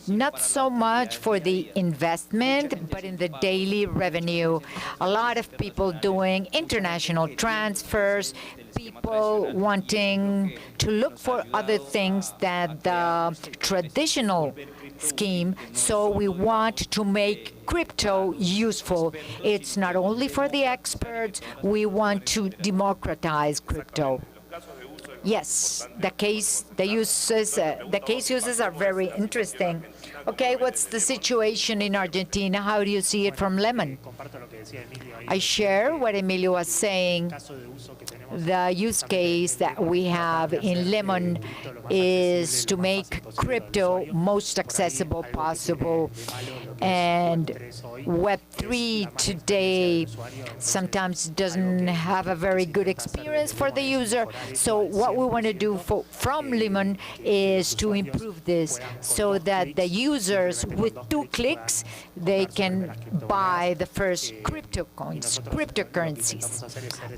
not so much for the investment, but in the daily revenue. A lot of people doing international transfers, people wanting to look for other things than the traditional scheme. So we want to make crypto useful. It's not only for the experts, we want to democratize crypto. Yes, the case uses are very interesting. Okay, what's the situation in Argentina? How do you see it from Lemon? I share what Emilio was saying. The use case that we have in Lemon is to make crypto most accessible possible. And Web3 today sometimes doesn't have a very good experience for the user. So what we want to do from Lemon is to improve this so that the users, with 2 clicks, they can buy the first crypto coins, cryptocurrencies.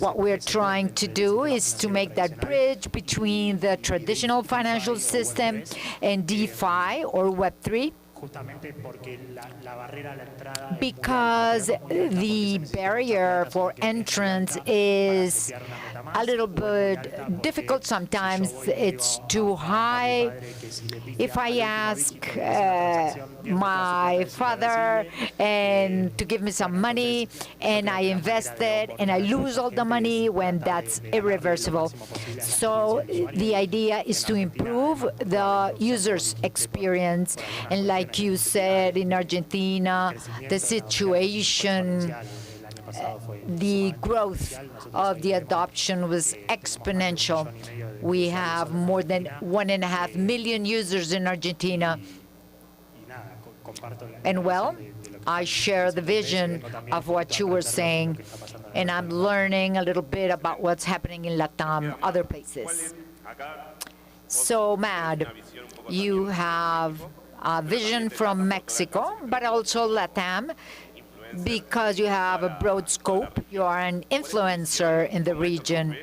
What we're trying to do is to make that bridge between the traditional financial system and DeFi or Web3, because the barrier for entrance is a little bit difficult sometimes. It's too high. If I ask my father and to give me some money and I invest it and I lose all the money, when that's irreversible. So the idea is to improve the user's experience, and like you said, in Argentina, the situation, the growth of the adoption was exponential. We have more than 1.5 million users in Argentina. And well, I share the vision of what you were saying, and I'm learning a little bit about what's happening in Latam, other places. So, Mad, you have a vision from Mexico, but also Latam, because you have a broad scope. You are an influencer in the region.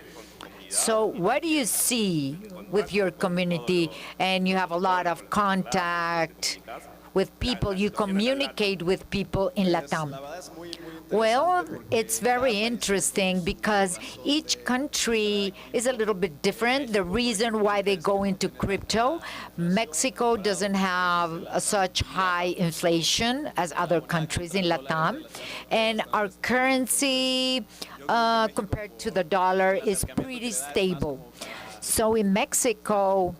So what do you see with your community? And you have a lot of contact with people. You communicate with people in Latam. Well, it's very interesting because each country is a little bit different. The reason why they go into crypto, Mexico doesn't have such high inflation as other countries in Latam. And our currency, compared to the dollar, is pretty stable. So in Mexico,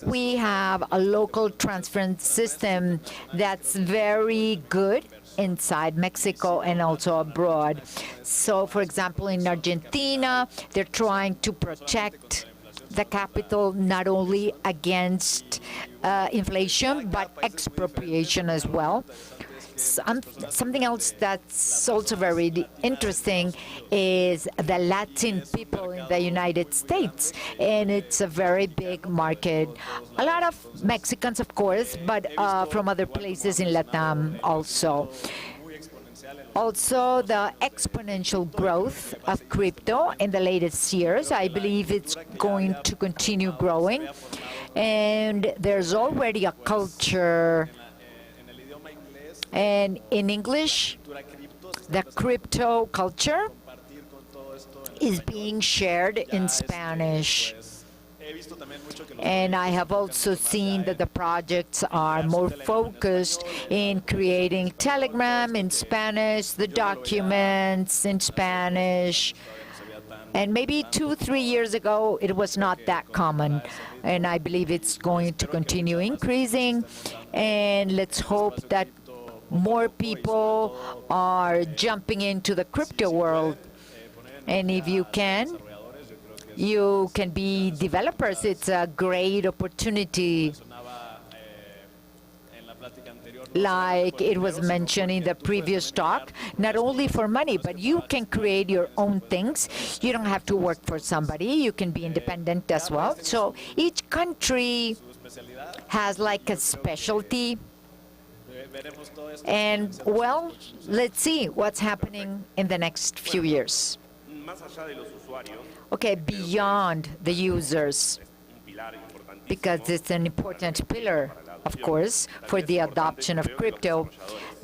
we have a local transfer system that's very good inside Mexico and also abroad. So, for example, in Argentina, they're trying to protect the capital not only against inflation, but expropriation as well. Something else that's also very interesting is the Latin people in the United States, and it's a very big market. A lot of Mexicans, of course, but from other places in Latam also. Also, the exponential growth of crypto in the latest years, I believe it's going to continue growing. And there's already a culture. And in English, the crypto culture is being shared in Spanish. And I have also seen that the projects are more focused in creating Telegram in Spanish, the documents in Spanish. And maybe 2-3 years ago, it was not that common. And I believe it's going to continue increasing. And let's hope that more people are jumping into the crypto world. And if you can be developers. It's a great opportunity. Like it was mentioned in the previous talk, not only for money, but you can create your own things. You don't have to work for somebody. You can be independent as well. So each country has like a specialty. And, well, let's see what's happening in the next few years. Okay, beyond the users, because it's an important pillar of course, for the adoption of crypto.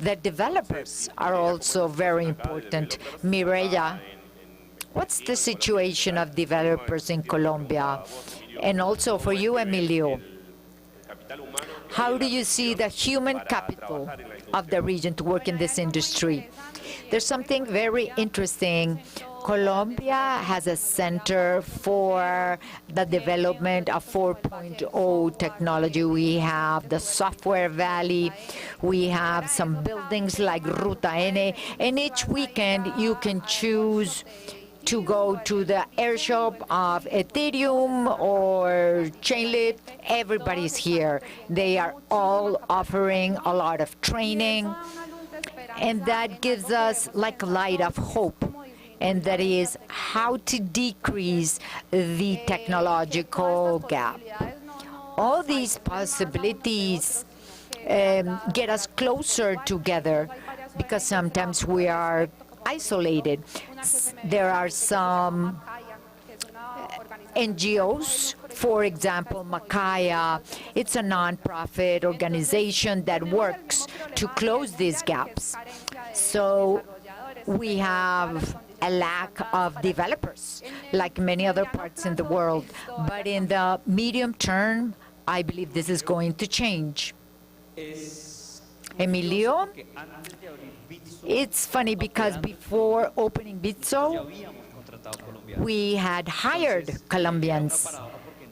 The developers are also very important. Mireya, what's the situation of developers in Colombia? And also for you, Emilio, how do you see the human capital of the region to work in this industry? There's something very interesting. Colombia has a center for the development of 4.0 technology. We have the Software Valley. We have some buildings like Ruta N. And each weekend, you can choose to go to the air shop of Ethereum or Chainlit. Everybody's here. They are all offering a lot of training. And that gives us like a light of hope. And that is how to decrease the technological gap. All these possibilities get us closer together because sometimes we are isolated. There are some NGOs, for example, Makaya. It's a non-profit organization that works to close these gaps. So we have a lack of developers, like many other parts in the world. But in the medium term, I believe this is going to change. Emilio? It's funny because before opening Bitso, we had hired Colombians.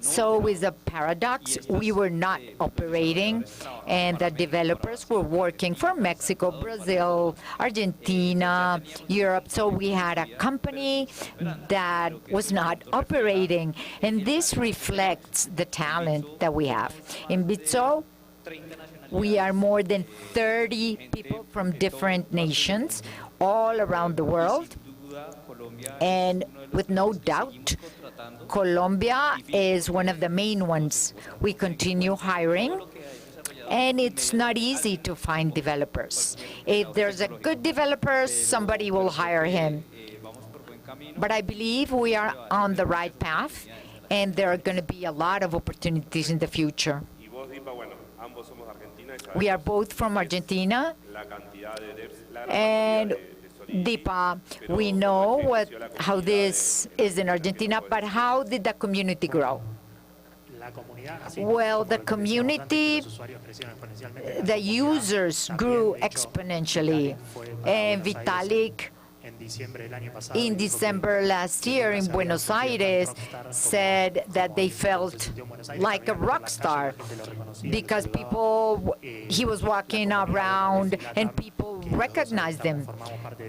So with a paradox, we were not operating, and the developers were working for Mexico, Brazil, Argentina, Europe. So we had a company that was not operating, and this reflects the talent that we have. In Bitso, we are more than 30 people from different nations all around the world. And with no doubt, Colombia is one of the main ones. We continue hiring, and it's not easy to find developers. If there's a good developer, somebody will hire him. But I believe we are on the right path, and there are going to be a lot of opportunities in the future. We are both from Argentina, and Deepa, we know how this is in Argentina, but how did the community grow? Well, the community, the users grew exponentially. And Vitalik, in December last year in Buenos Aires, said that they felt like a rock star because he was walking around and people recognized him.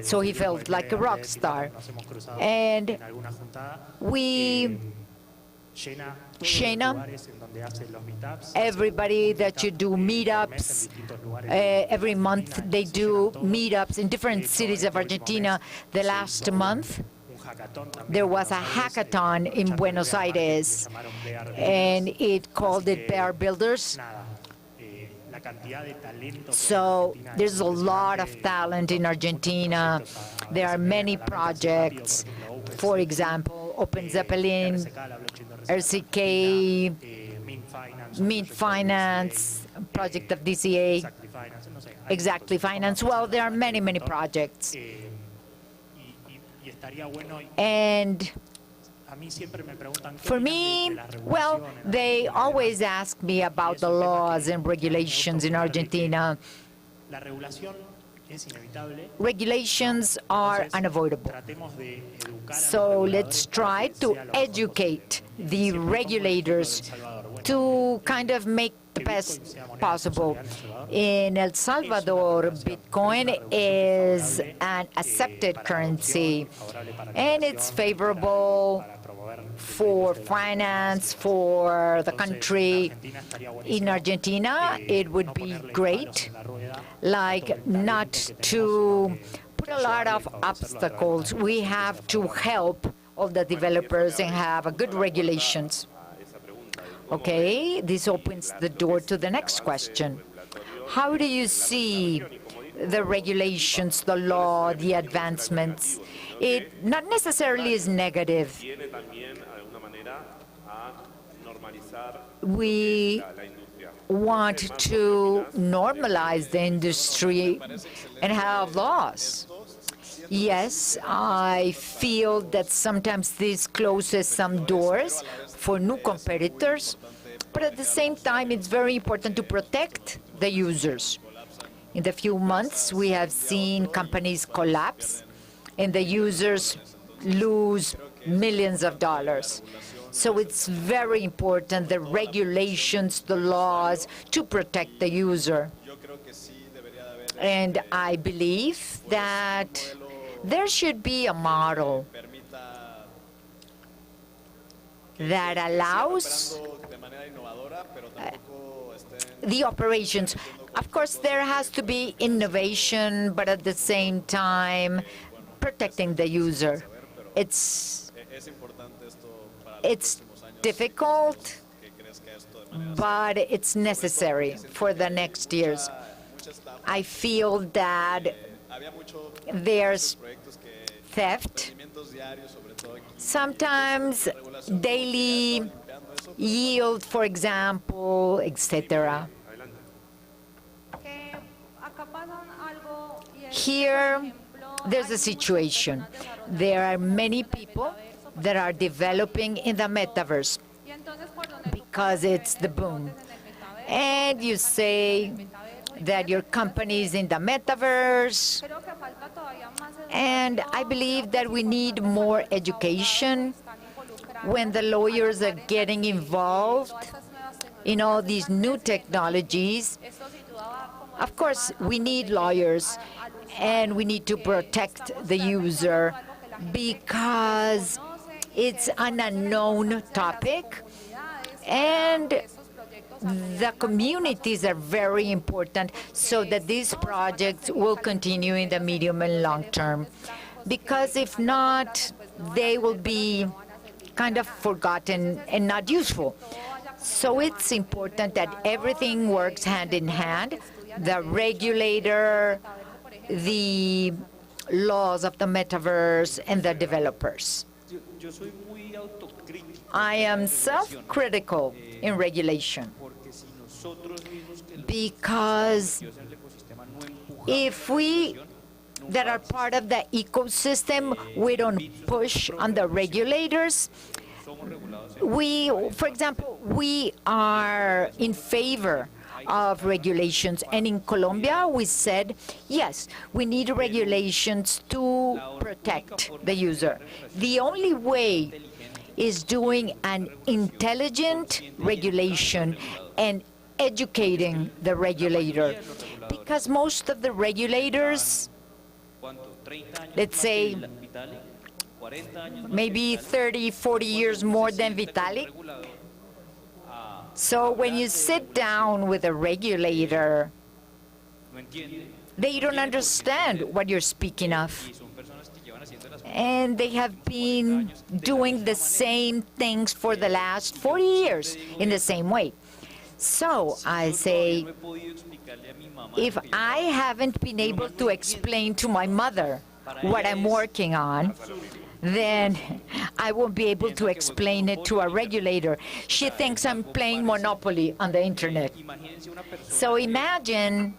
So he felt like a rock star. And Shana, everybody that you do meetups, every month they do meetups in different cities of Argentina. The last month, there was a hackathon in Buenos Aires, and it called it Bear Builders. So there's a lot of talent in Argentina. There are many projects. For example, Open Zeppelin, RCK, Mint Finance, project of DCA, Exactly Finance. Well, there are many, many projects. And for me, well, they always ask me about the laws and regulations in Argentina. Regulations are unavoidable. So let's try to educate the regulators to kind of make the best possible. In El Salvador, Bitcoin is an accepted currency, and it's favorable for finance, for the country. In Argentina, it would be great, like not to put a lot of obstacles. We have to help all the developers and have a good regulations. Okay, this opens the door to the next question. How do you see the regulations, the law, the advancements? It not necessarily is negative. we want to normalize the industry and have laws. Yes, I feel that sometimes this closes some doors for new competitors, but at the same time, it's very important to protect the users. In the few months, we have seen companies collapse and the users lose millions of dollars. So it's very important, the regulations, the laws, to protect the user. And I believe that there should be a model that allows the operations. Of course, there has to be innovation, but at the same time, protecting the user. It's difficult, but it's necessary for the next years. I feel that there's theft, sometimes daily yield, for example, etc. Here, there's a situation. There are many people that are developing in the metaverse because it's the boom. And you say that your company is in the metaverse. And I believe that we need more education when the lawyers are getting involved in all these new technologies. Of course, we need lawyers, and we need to protect the user because it's an unknown topic, and the communities are very important so that these projects will continue in the medium and long term. Because if not, they will be kind of forgotten and not useful. So it's important that everything works hand in hand, the regulator, the laws of the metaverse, and the developers. I am self-critical in regulation because if we that are part of the ecosystem, we don't push on the regulators. For example, we are in favor of regulations, and in Colombia we said, yes, we need regulations to protect the user. The only way is doing an intelligent regulation and educating the regulator, because most of the regulators, let's say, maybe 30, 40 years more than Vitalik. So when you sit down with a regulator, they don't understand what you're speaking of. And they have been doing the same things for the last 40 years in the same way. So I say, if I haven't been able to explain to my mother what I'm working on, then I won't be able to explain it to a regulator. She thinks I'm playing Monopoly on the internet. So imagine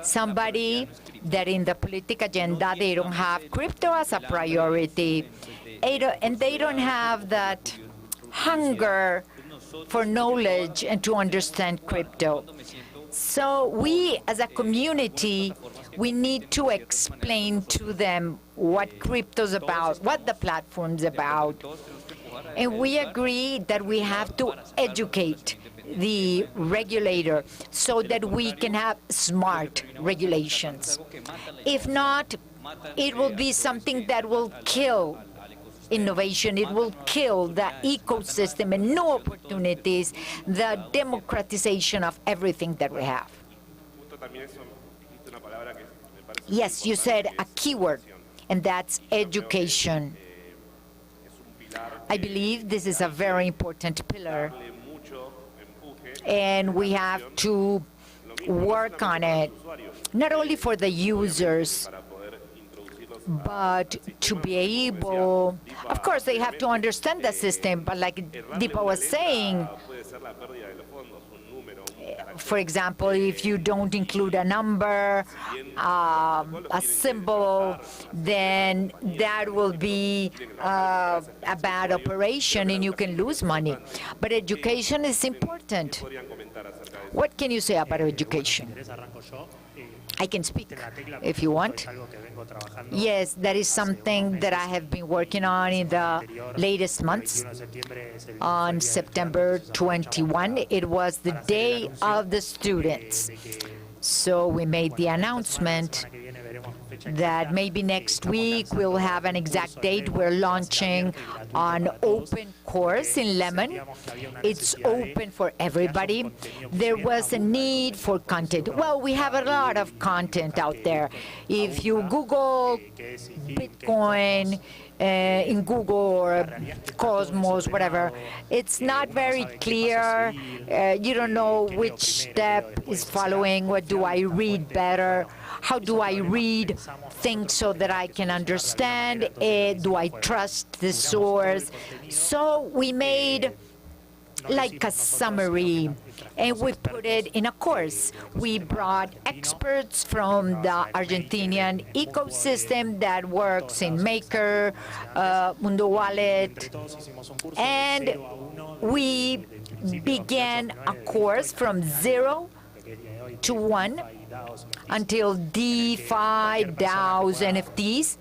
somebody that in the political agenda, they don't have crypto as a priority, and they don't have that hunger for knowledge and to understand crypto. So we, as a community, we need to explain to them what crypto's about, what the platform's about. And we agree that we have to educate the regulator so that we can have smart regulations. If not, it will be something that will kill innovation, it will kill the ecosystem and new opportunities, the democratization of everything that we have. Yes, you said a keyword, and that's education. I believe this is a very important pillar, and we have to work on it, not only for the users, But to be able, of course, they have to understand the system, but like Deepa was saying, for example, if you don't include a number, a symbol, then that will be a bad operation and you can lose money. But education is important. What can you say about education? I can speak if you want. Yes, that is something that I have been working on in the latest months. On September 21, it was the Day of the Students. So we made the announcement that maybe next week we'll have an exact date. We're launching an open course in Lemon. It's open for everybody. There was a need for content. Well, we have a lot of content out there. If you Google Bitcoin in Google or Cosmos, whatever, it's not very clear. You don't know which step is following. What do I read better? How do I read things so that I can understand? Do I trust the source? So we made like a summary, and we put it in a course. We brought experts from the Argentinian ecosystem that works in Maker, Mundo Wallet, and we began a course from 0 to 1 until DeFi, DAOs, NFTs,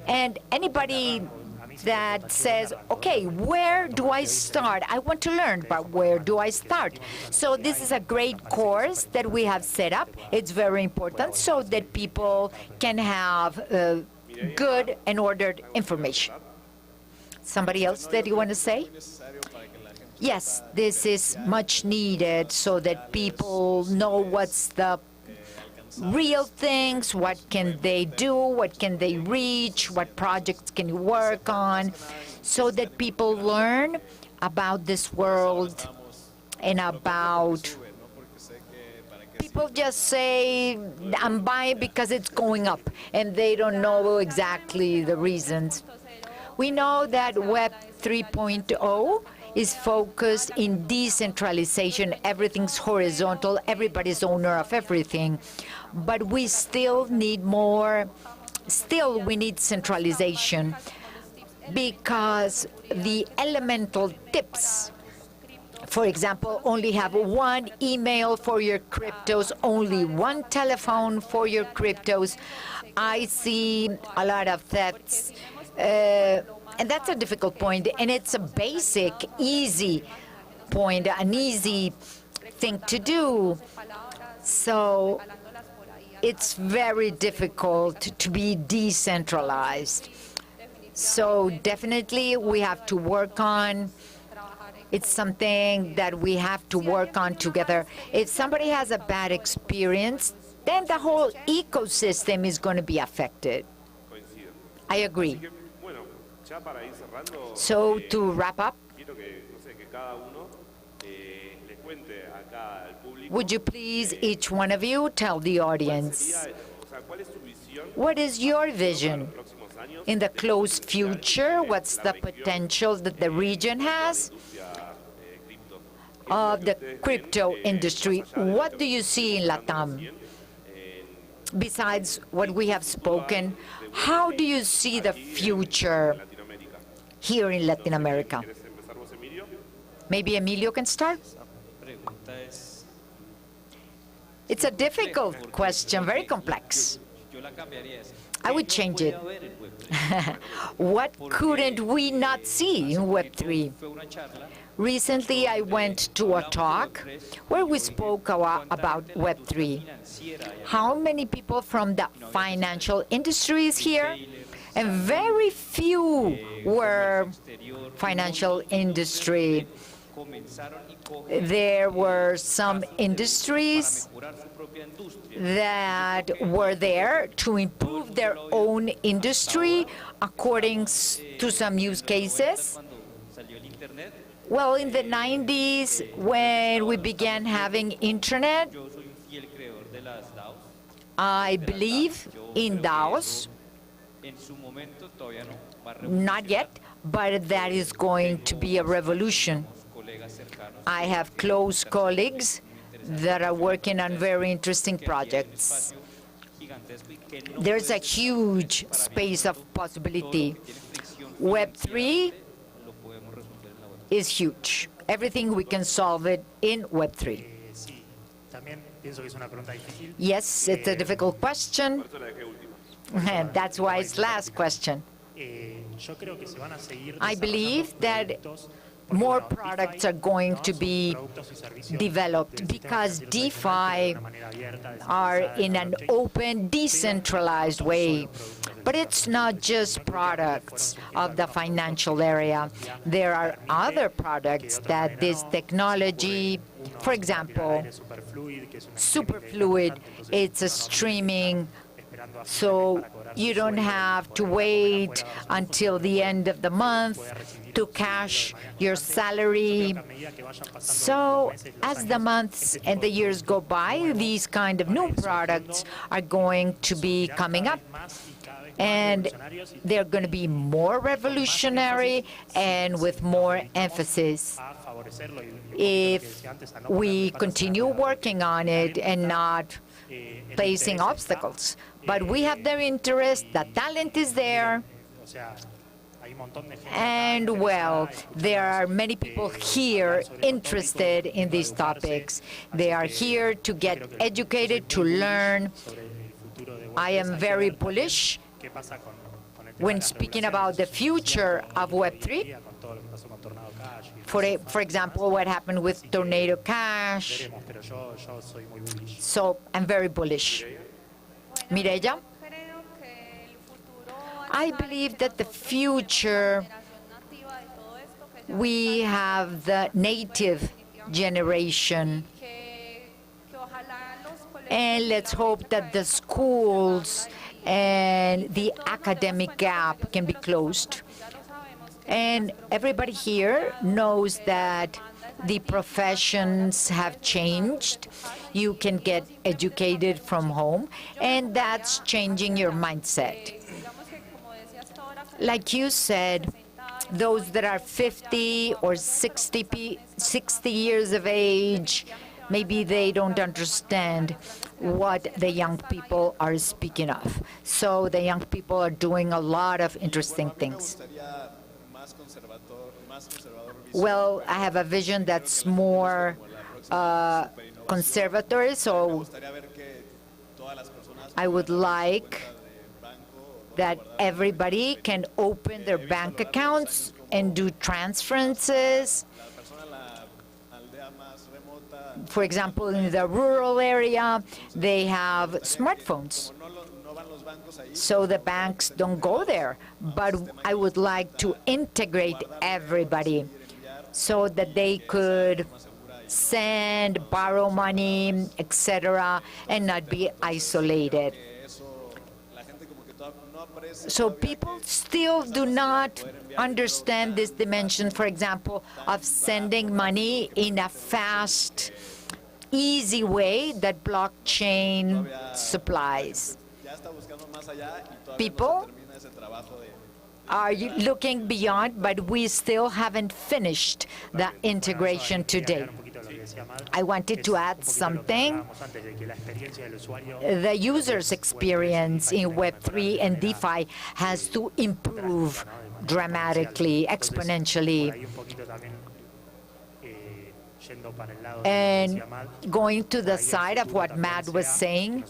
and anybody that says, okay, where do I start? I want to learn, but where do I start? So this is a great course that we have set up. It's very important so that people can have good and ordered information. Somebody else that you want to say? Yes, this is much needed so that people know what's the real things, what can they do, what can they reach, what projects can you work on, so that people learn about this world and about, people just say, I'm buying because it's going up, and they don't know exactly the reasons. We know that Web 3.0 is focused in decentralization. Everything's horizontal, everybody's owner of everything. But we still need more, still we need centralization, because the elemental tips, for example, only have one email for your cryptos, only one telephone for your cryptos. I see a lot of thefts. And that's a difficult point, and it's a basic, easy point, an easy thing to do. So it's very difficult to be decentralized. So definitely we have to work on, it's something that we have to work on together. If somebody has a bad experience, then the whole ecosystem is going to be affected. I agree. So to wrap up, would you please, each one of you, tell the audience, what is your vision in the close future? What's the potential that the region has of the crypto industry? What do you see in LATAM? Besides what we have spoken, how do you see the future here in Latin America? Maybe Emilio can start? It's a difficult question, very complex. I would change it. What couldn't we not see in Web3? Recently, I went to a talk where we spoke about Web3. How many people from the financial industry is here? And very few were financial industry. There were some industries that were there to improve their own industry according to some use cases. Well, in the 90s, when we began having internet, I believe in DAOs. Not yet, but that is going to be a revolution. I have close colleagues that are working on very interesting projects. There's a huge space of possibility. Web3 is huge. Everything we can solve it in Web3. Yes, it's a difficult question. And that's why it's last question. I believe that more products are going to be developed because DeFi are in an open, decentralized way. But it's not just products of the financial area. There are other products that this technology, for example, Superfluid, it's a streaming, so you don't have to wait until the end of the month to cash your salary. So as the months and the years go by, these kind of new products are going to be coming up. And they're going to be more revolutionary and with more emphasis if we continue working on it and not placing obstacles. But we have the interest, the talent is there, and well, there are many people here interested in these topics. They are here to get educated, to learn. I am very bullish when speaking about the future of Web3. For example, what happened with Tornado Cash. So I'm very bullish. Mireya? I believe that the future, we have the native generation. And let's hope that the schools and the academic gap can be closed. And everybody here knows that the professions have changed. You can get educated from home, and that's changing your mindset. Like you said, those that are 50 or 60 years of age, maybe they don't understand what the young people are speaking of. So the young people are doing a lot of interesting things. Well, I have a vision that's more conservatory, so I would like that everybody can open their bank accounts and do transferences. For example, in the rural area, they have smartphones. So the banks don't go there. But I would like to integrate everybody so that they could send, borrow money, etc., and not be isolated. So people still do not understand this dimension, for example, of sending money in a fast, easy way that blockchain supplies. People are looking beyond, but we still haven't finished the integration today. I wanted to add something. The user's experience in Web3 and DeFi has to improve dramatically, exponentially. And going to the side of what Matt was saying,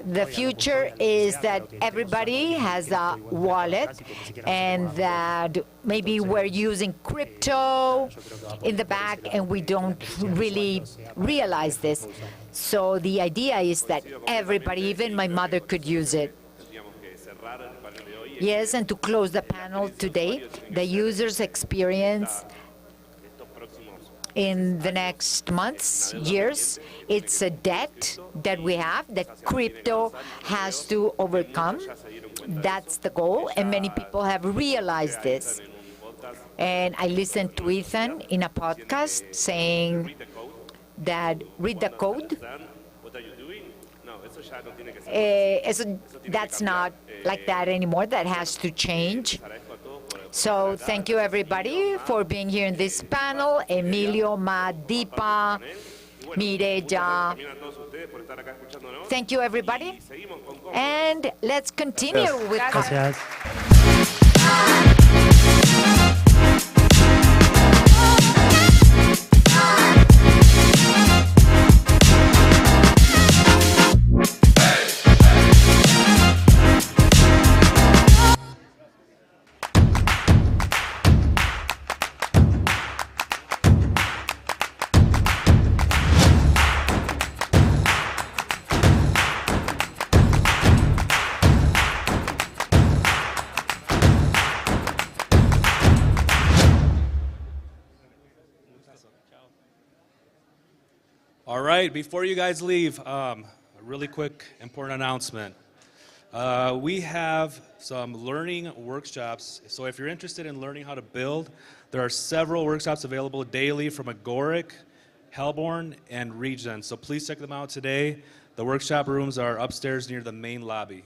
the future is that everybody has a wallet and that maybe we're using crypto in the back and we don't really realize this. So the idea is that everybody, even my mother, could use it. Yes, and to close the panel today, the user's experience in the next months, years, it's a debt that we have that crypto has to overcome. That's the goal, and many people have realized this. And I listened to Ethan in a podcast saying that read the code. That's not like that anymore. That has to change. So thank you everybody for being here in this panel. Emilio, Madipa, Mireya. Thank you everybody. And let's continue with... Gracias. All right, before you guys leave, a really quick, important announcement. We have some learning workshops. So if you're interested in learning how to build, there are several workshops available daily from Agoric, Hellborn, and Regen. So please check them out today. The workshop rooms are upstairs near the main lobby.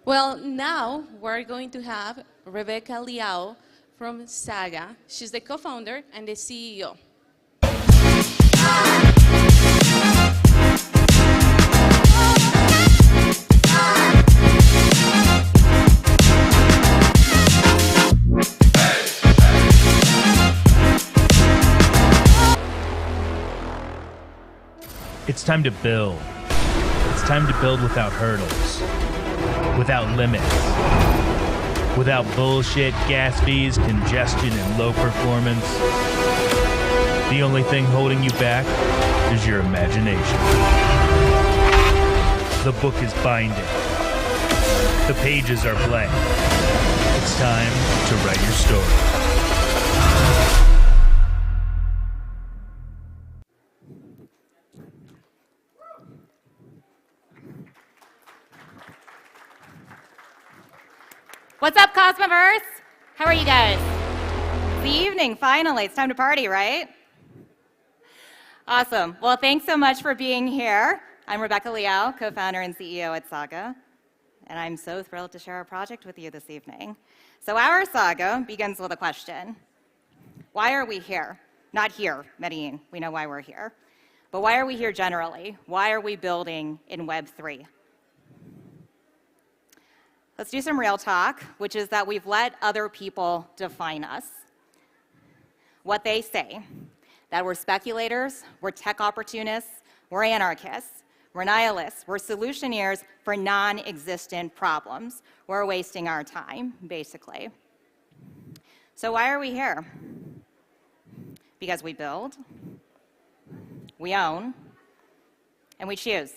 Well, now we're going to have Rebecca Liao from Saga. She's the co-founder and the CEO. It's time to build. It's time to build without hurdles, without limits, without bullshit, gas fees, congestion, and low performance. The only thing holding you back is your imagination. The book is binding. The pages are blank. It's time to write your story. What's up, Cosmoverse? How are you guys? It's the evening, finally. It's time to party, right? Awesome. Well, thanks so much for being here. I'm Rebecca Liao, co-founder and CEO at Saga, and I'm so thrilled to share our project with you this evening. So our Saga begins with a question. Why are we here? Not here, Medellin. We know why we're here. But why are we here generally? Why are we building in Web3? Let's do some real talk, which is that we've let other people define us. What they say, that we're speculators, we're tech opportunists, we're anarchists, we're nihilists, we're solutioneers for non-existent problems. We're wasting our time, basically. So why are we here? Because we build, we own, and we choose.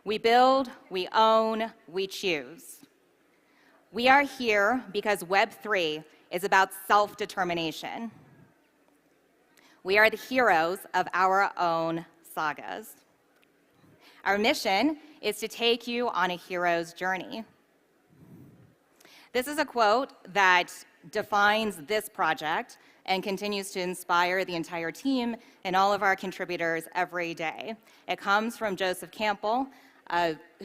We build, we own, we choose. We are here because Web3 is about self-determination. We are the heroes of our own sagas. Our mission is to take you on a hero's journey. This is a quote that defines this project and continues to inspire the entire team and all of our contributors every day. It comes from Joseph Campbell,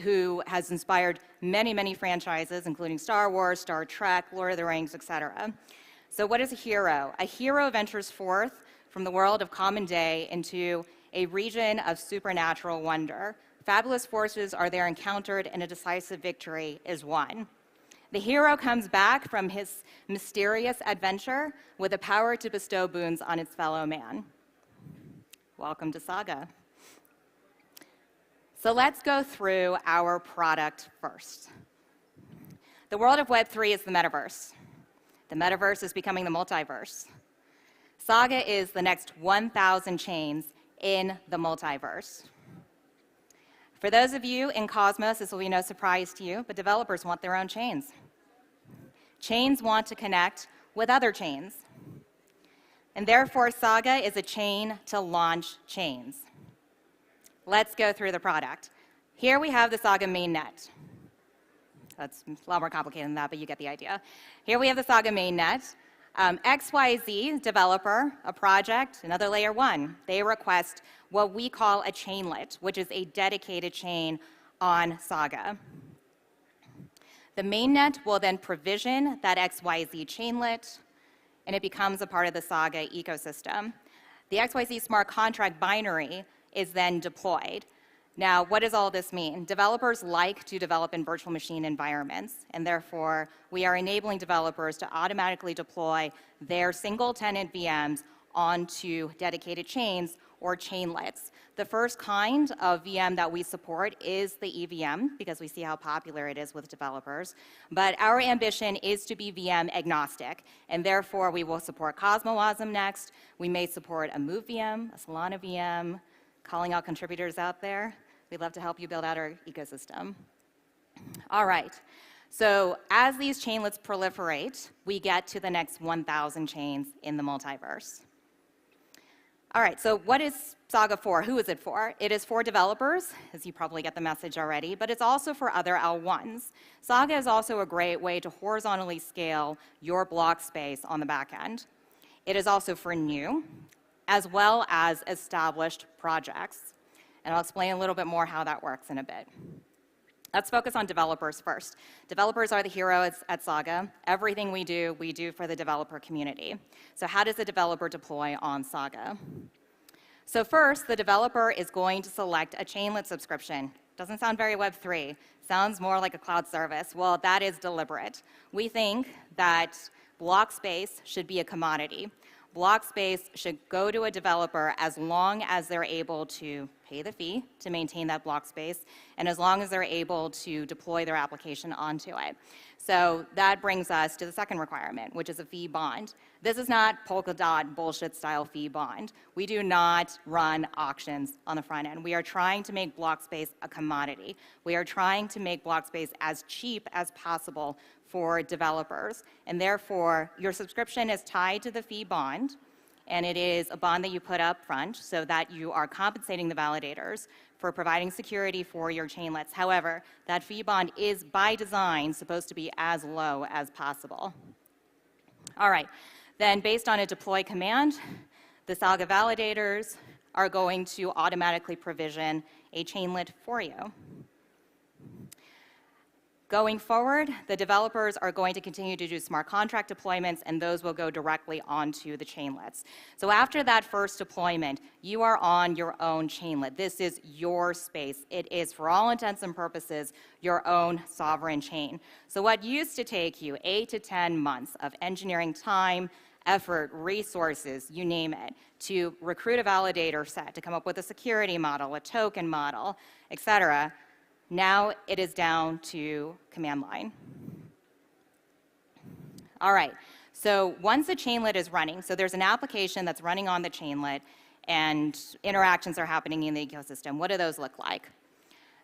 who has inspired many, many franchises, including Star Wars, Star Trek, Lord of the Rings, etc. So what is a hero? A hero ventures forth from the world of common day into a region of supernatural wonder. Fabulous forces are there encountered, and a decisive victory is won. The hero comes back from his mysterious adventure with the power to bestow boons on its fellow man. Welcome to Saga. So let's go through our product first. The world of Web3 is the metaverse. The metaverse is becoming the multiverse. Saga is the next 1,000 chains in the multiverse. For those of you in Cosmos, this will be no surprise to you, but developers want their own chains. Chains want to connect with other chains. And therefore, Saga is a chain to launch chains. Let's go through the product. Here we have the Saga mainnet. That's a lot more complicated than that, but you get the idea. Here we have the Saga mainnet. XYZ developer, a project, another layer one. They request what we call a chainlet, which is a dedicated chain on Saga. The mainnet will then provision that XYZ chainlet, and it becomes a part of the Saga ecosystem. The XYZ smart contract binary is then deployed. Now, what does all this mean? Developers like to develop in virtual machine environments, and therefore, we are enabling developers to automatically deploy their single-tenant VMs onto dedicated chains or chainlets. The first kind of VM that we support is the EVM, because we see how popular it is with developers. But our ambition is to be VM agnostic, and therefore, we will support CosmoWasm next. We may support a Move VM, a Solana VM, calling out contributors out there. We'd love to help you build out our ecosystem. All right, so as these chainlets proliferate, we get to the next 1,000 chains in the multiverse. All right, so what is Saga for? Who is it for? It is for developers, as you probably get the message already, but it's also for other L1s. Saga is also a great way to horizontally scale your block space on the back end. It is also for new, as well as established projects. And I'll explain a little bit more how that works in a bit. Let's focus on developers first. Developers are the heroes at Saga. Everything we do for the developer community. So how does a developer deploy on Saga? So first, the developer is going to select a chainlet subscription. Doesn't sound very Web3. Sounds more like a cloud service. Well, that is deliberate. We think that block space should be a commodity. Block space should go to a developer as long as they're able to pay the fee to maintain that block space, and as long as they're able to deploy their application onto it. So that brings us to the second requirement, which is a fee bond. This is not Polkadot bullshit style fee bond. We do not run auctions on the front end. We are trying to make block space a commodity. We are trying to make block space as cheap as possible for developers, and therefore your subscription is tied to the fee bond, and it is a bond that you put up front so that you are compensating the validators for providing security for your chainlets. However, that fee bond is by design supposed to be as low as possible. All right, then based on a deploy command, the Saga validators are going to automatically provision a chainlet for you. Going forward, the developers are going to continue to do smart contract deployments, and those will go directly onto the chainlets. So after that first deployment, you are on your own chainlet. This is your space. It is, for all intents and purposes, your own sovereign chain. So what used to take you 8 to 10 months of engineering time, effort, resources, you name it, to recruit a validator set, to come up with a security model, a token model, et cetera, now it is down to command line. All right, so once the chainlet is running, so there's an application that's running on the chainlet and interactions are happening in the ecosystem. What do those look like?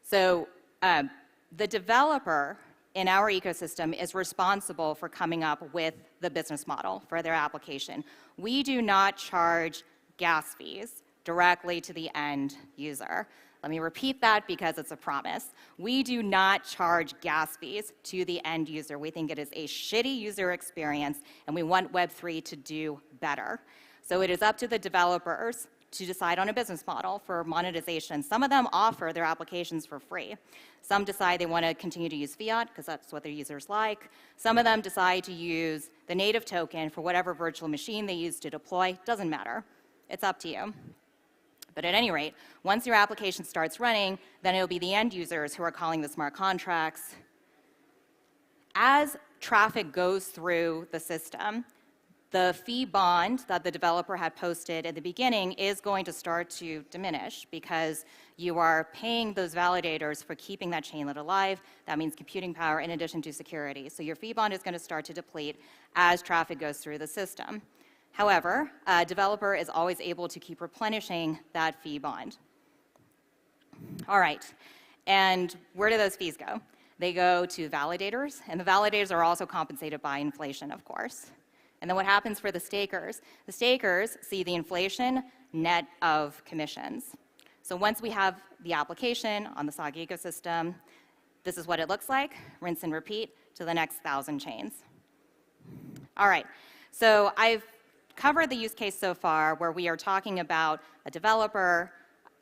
So the developer in our ecosystem is responsible for coming up with the business model for their application. We do not charge gas fees directly to the end user. Let me repeat that because it's a promise. We do not charge gas fees to the end user. We think it is a shitty user experience, and we want Web3 to do better. So it is up to the developers to decide on a business model for monetization. Some of them offer their applications for free. Some decide they want to continue to use fiat because that's what their users like. Some of them decide to use the native token for whatever virtual machine they use to deploy. Doesn't matter. It's up to you. But at any rate, once your application starts running, then it'll be the end users who are calling the smart contracts. As traffic goes through the system, the fee bond that the developer had posted at the beginning is going to start to diminish because you are paying those validators for keeping that chainlet alive. That means computing power in addition to security. So your fee bond is going to start to deplete as traffic goes through the system. However, a developer is always able to keep replenishing that fee bond. All right, and where do those fees go? They go to validators, and the validators are also compensated by inflation, of course. And then what happens for the stakers? The stakers see the inflation net of commissions. So once we have the application on the Saga ecosystem, this is what it looks like, rinse and repeat to the next 1,000 chains. All right, so I've covered the use case so far where we are talking about a developer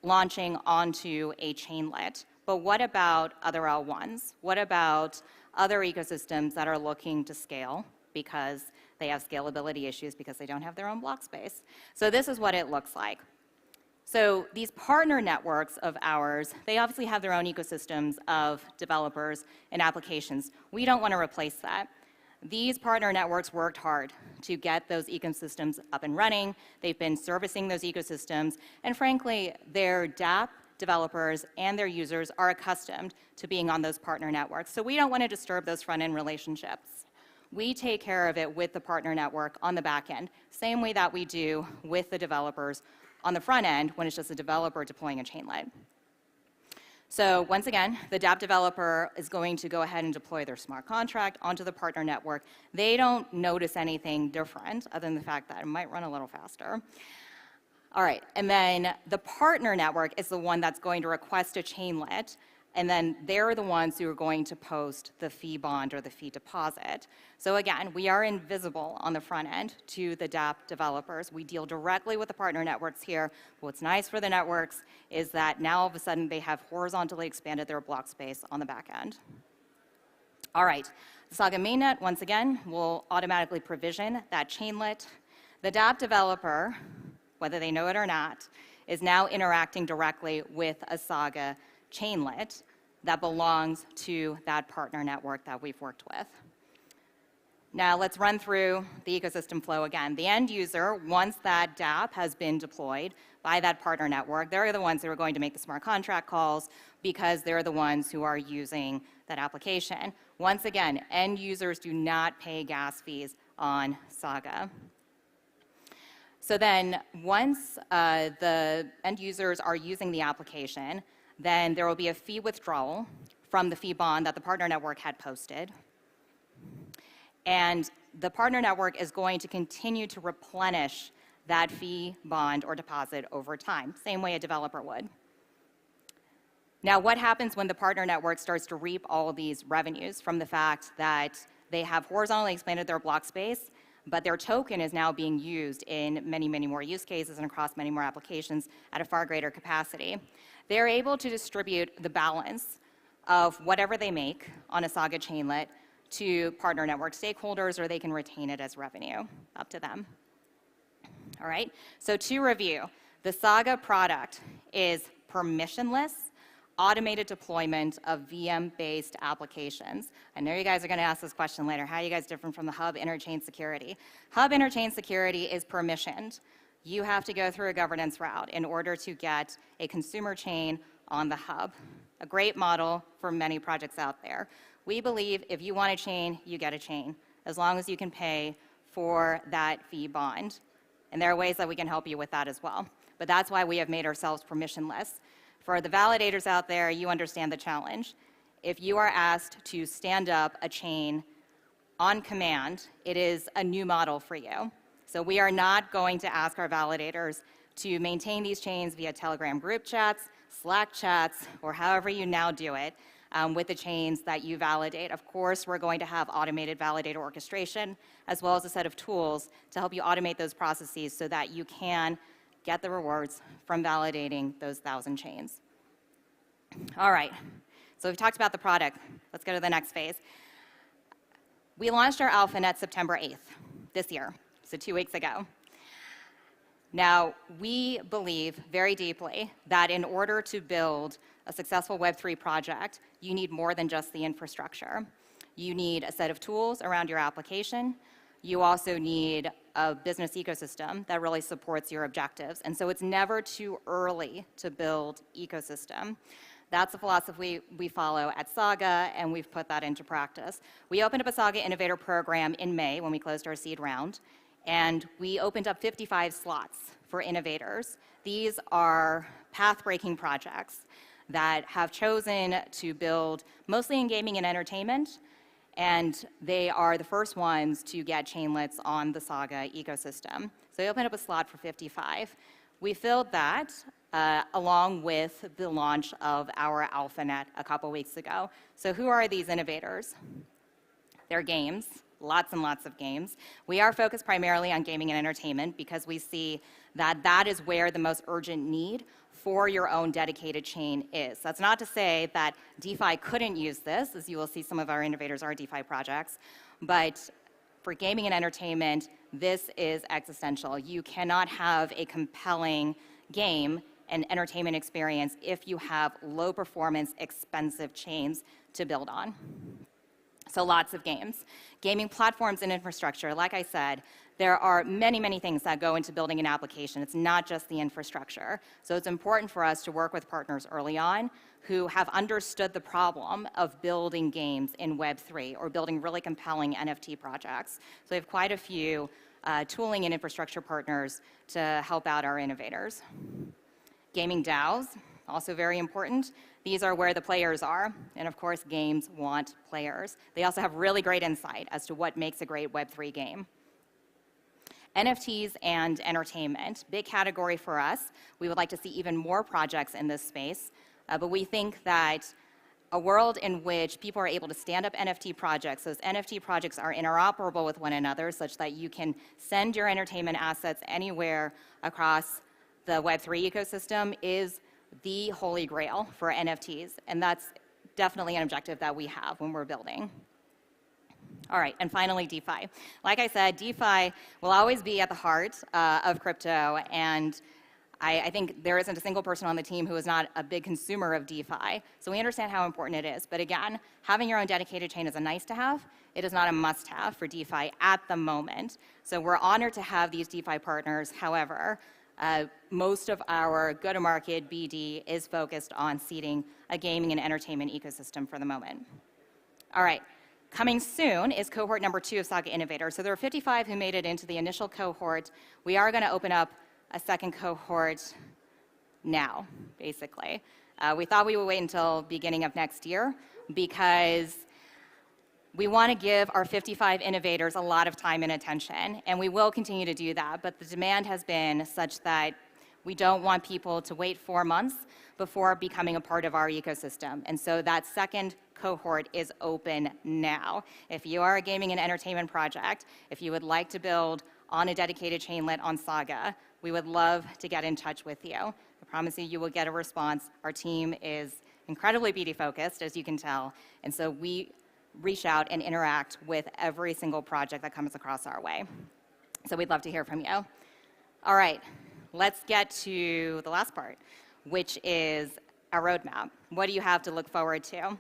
launching onto a chainlet. But what about other L1s? What about other ecosystems that are looking to scale because they have scalability issues because they don't have their own block space? So this is what it looks like. So these partner networks of ours, they obviously have their own ecosystems of developers and applications. We don't want to replace that. These partner networks worked hard to get those ecosystems up and running. They've been servicing those ecosystems, and frankly, their dApp developers and their users are accustomed to being on those partner networks. So we don't want to disturb those front-end relationships. We take care of it with the partner network on the back end, same way that we do with the developers on the front end when it's just a developer deploying a chainlet. So once again, the dApp developer is going to go ahead and deploy their smart contract onto the partner network. They don't notice anything different other than the fact that it might run a little faster. All right, and then the partner network is the one that's going to request a chainlet And then they're the ones who are going to post the fee bond or the fee deposit. So again, we are invisible on the front end to the dApp developers. We deal directly with the partner networks here. What's nice for the networks is that now all of a sudden they have horizontally expanded their block space on the back end. All right, the Saga mainnet, once again, will automatically provision that chainlet. The dApp developer, whether they know it or not, is now interacting directly with a Saga chainlet that belongs to that partner network that we've worked with. Now let's run through the ecosystem flow again. The end user, once that dApp has been deployed by that partner network, they're the ones who are going to make the smart contract calls because they're the ones who are using that application. Once again, end users do not pay gas fees on Saga. So then once the end users are using the application, then there will be a fee withdrawal from the fee bond that the partner network had posted. And the partner network is going to continue to replenish that fee bond or deposit over time, same way a developer would. Now, what happens when the partner network starts to reap all of these revenues from the fact that they have horizontally expanded their block space, but their token is now being used in many, many more use cases and across many more applications at a far greater capacity? They're able to distribute the balance of whatever they make on a Saga chainlet to partner network stakeholders, or they can retain it as revenue, up to them. All right, so to review, the Saga product is permissionless, automated deployment of VM-based applications. I know you guys are going to ask this question later. How are you guys different from the Hub Interchain Security? Hub Interchain Security is permissioned. You have to go through a governance route in order to get a consumer chain on the hub. A great model for many projects out there. We believe if you want a chain, you get a chain, as long as you can pay for that fee bond. And there are ways that we can help you with that as well. But that's why we have made ourselves permissionless. For the validators out there, you understand the challenge. If you are asked to stand up a chain on command, it is a new model for you. So we are not going to ask our validators to maintain these chains via Telegram group chats, Slack chats, or however you now do it with the chains that you validate. Of course, we're going to have automated validator orchestration, as well as a set of tools to help you automate those processes so that you can get the rewards from validating those 1,000 chains. All right, so we've talked about the product. Let's go to the next phase. We launched our AlphaNet September 8th this year, so 2 weeks ago. Now, we believe very deeply that in order to build a successful Web3 project, you need more than just the infrastructure. You need a set of tools around your application. You also need a business ecosystem that really supports your objectives. And so it's never too early to build ecosystem. That's the philosophy we follow at Saga, and we've put that into practice. We opened up a Saga Innovator Program in May when we closed our seed round, and we opened up 55 slots for innovators. These are path-breaking projects that have chosen to build mostly in gaming and entertainment, and they are the first ones to get chainlets on the Saga ecosystem. So we opened up a slot for 55. We filled that along with the launch of our AlphaNet a couple weeks ago. So who are these innovators? They're games, lots and lots of games. We are focused primarily on gaming and entertainment because we see that that is where the most urgent need for your own dedicated chain is. That's not to say that DeFi couldn't use this, as you will see some of our innovators are DeFi projects, but for gaming and entertainment, this is existential. You cannot have a compelling game and entertainment experience if you have low performance, expensive chains to build on. So lots of games. Gaming platforms and infrastructure, like I said, there are many, many things that go into building an application. It's not just the infrastructure. So it's important for us to work with partners early on who have understood the problem of building games in Web3 or building really compelling NFT projects. So we have quite a few tooling and infrastructure partners to help out our innovators. Gaming DAOs, also very important. These are where the players are, and of course, games want players. They also have really great insight as to what makes a great Web3 game. NFTs and entertainment, big category for us. We would like to see even more projects in this space, but we think that a world in which people are able to stand up NFT projects. Those NFT projects are interoperable with one another such that you can send your entertainment assets anywhere across the Web3 ecosystem is the holy grail for NFTs. And that's definitely an objective that we have when we're building. All right, and finally, DeFi. Like I said, DeFi will always be at the heart of crypto, and I think there isn't a single person on the team who is not a big consumer of DeFi. So we understand how important it is. But again, having your own dedicated chain is a nice to have. It is not a must have for DeFi at the moment. So we're honored to have these DeFi partners. However, most of our go-to-market BD is focused on seeding a gaming and entertainment ecosystem for the moment. All right. Coming soon is cohort number 2 of Saga Innovator. So there are 55 who made it into the initial cohort. We are going to open up a second cohort now, basically. We thought we would wait until beginning of next year because we want to give our 55 innovators a lot of time and attention, and we will continue to do that, but the demand has been such that we don't want people to wait 4 months before becoming a part of our ecosystem. And so that second cohort is open now. If you are a gaming and entertainment project, if you would like to build on a dedicated chainlet on Saga, we would love to get in touch with you. I promise you, you will get a response. Our team is incredibly BD focused, as you can tell, and so we reach out and interact with every single project that comes across our way. So we'd love to hear from you. All right, let's get to the last part, which is our roadmap. What do you have to look forward to?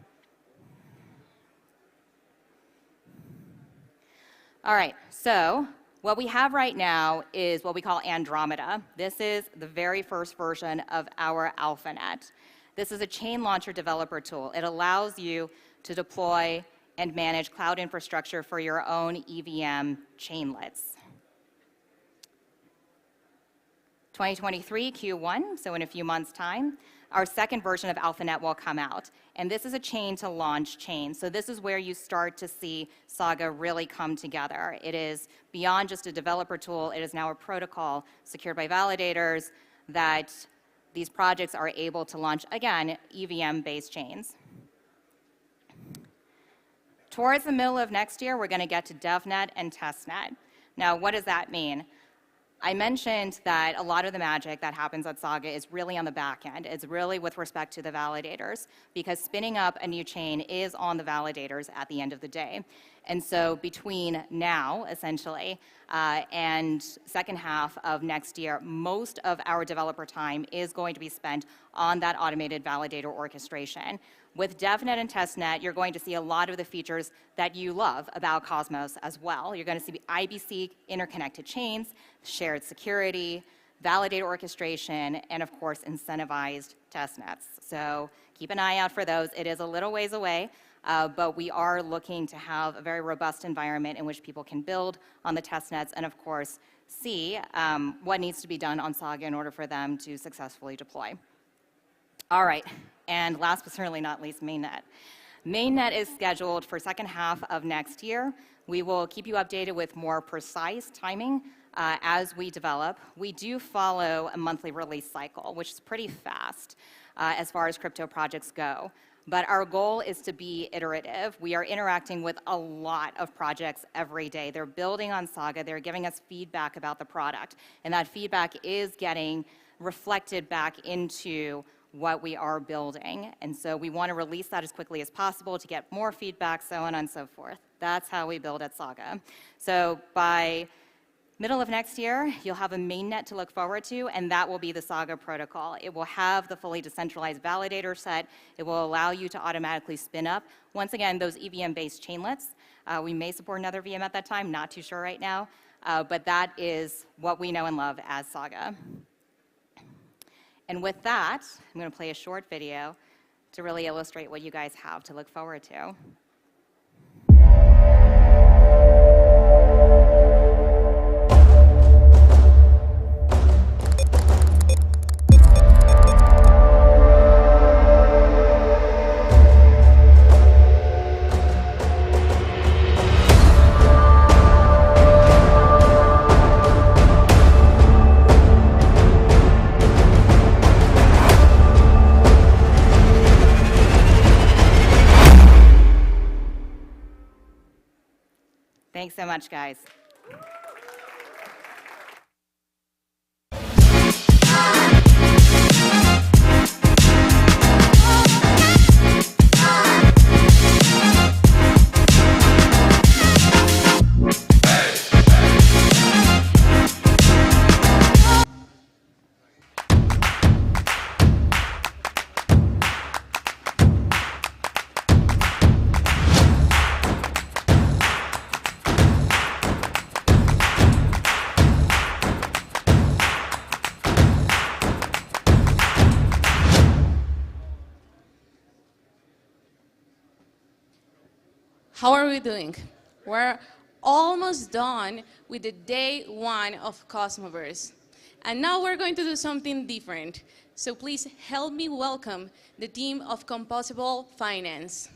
All right, so what we have right now is what we call Andromeda. This is the very first version of our AlphaNet. This is a chain launcher developer tool. It allows you to deploy and manage cloud infrastructure for your own EVM chainlets. 2023 Q1, so in a few months' time, our second version of AlphaNet will come out. And this is a chain to launch chain. So this is where you start to see Saga really come together. It is beyond just a developer tool. It is now a protocol secured by validators that these projects are able to launch, again, EVM-based chains. Towards the middle of next year, we're going to get to DevNet and TestNet. Now, what does that mean? I mentioned that a lot of the magic that happens at Saga is really on the back end. It's really with respect to the validators, because spinning up a new chain is on the validators at the end of the day. And so between now, essentially, and second half of next year, most of our developer time is going to be spent on that automated validator orchestration. With DevNet and TestNet, you're going to see a lot of the features that you love about Cosmos as well. You're going to see IBC interconnected chains, shared security, validator orchestration, and of course, incentivized testnets. So keep an eye out for those. It is a little ways away, but we are looking to have a very robust environment in which people can build on the testnets and of course, see what needs to be done on Saga in order for them to successfully deploy. All right, and last but certainly not least, mainnet. Mainnet is scheduled for second half of next year. We will keep you updated with more precise timing as we develop. We do follow a monthly release cycle, which is pretty fast as far as crypto projects go. But our goal is to be iterative. We are interacting with a lot of projects every day. They're building on Saga. They're giving us feedback about the product. And that feedback is getting reflected back into what we are building. And so we want to release that as quickly as possible to get more feedback, so on and so forth. That's how we build at Saga. So by middle of next year, you'll have a mainnet to look forward to, and that will be the Saga protocol. It will have the fully decentralized validator set. It will allow you to automatically spin up, once again, those EVM-based chainlets. We may support another VM at that time, not too sure right now, but that is what we know and love as Saga. And with that, I'm going to play a short video to really illustrate what you guys have to look forward to. Thanks so much, guys. How are we doing? We're almost done with the day one of Cosmoverse. And now we're going to do something different. So please help me welcome the team of Composable Finance.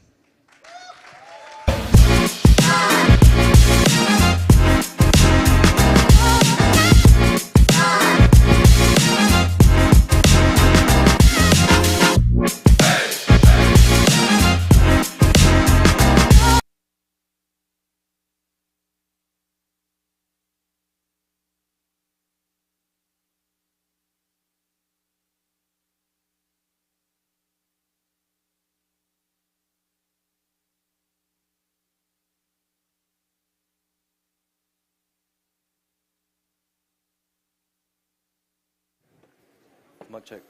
Mic check.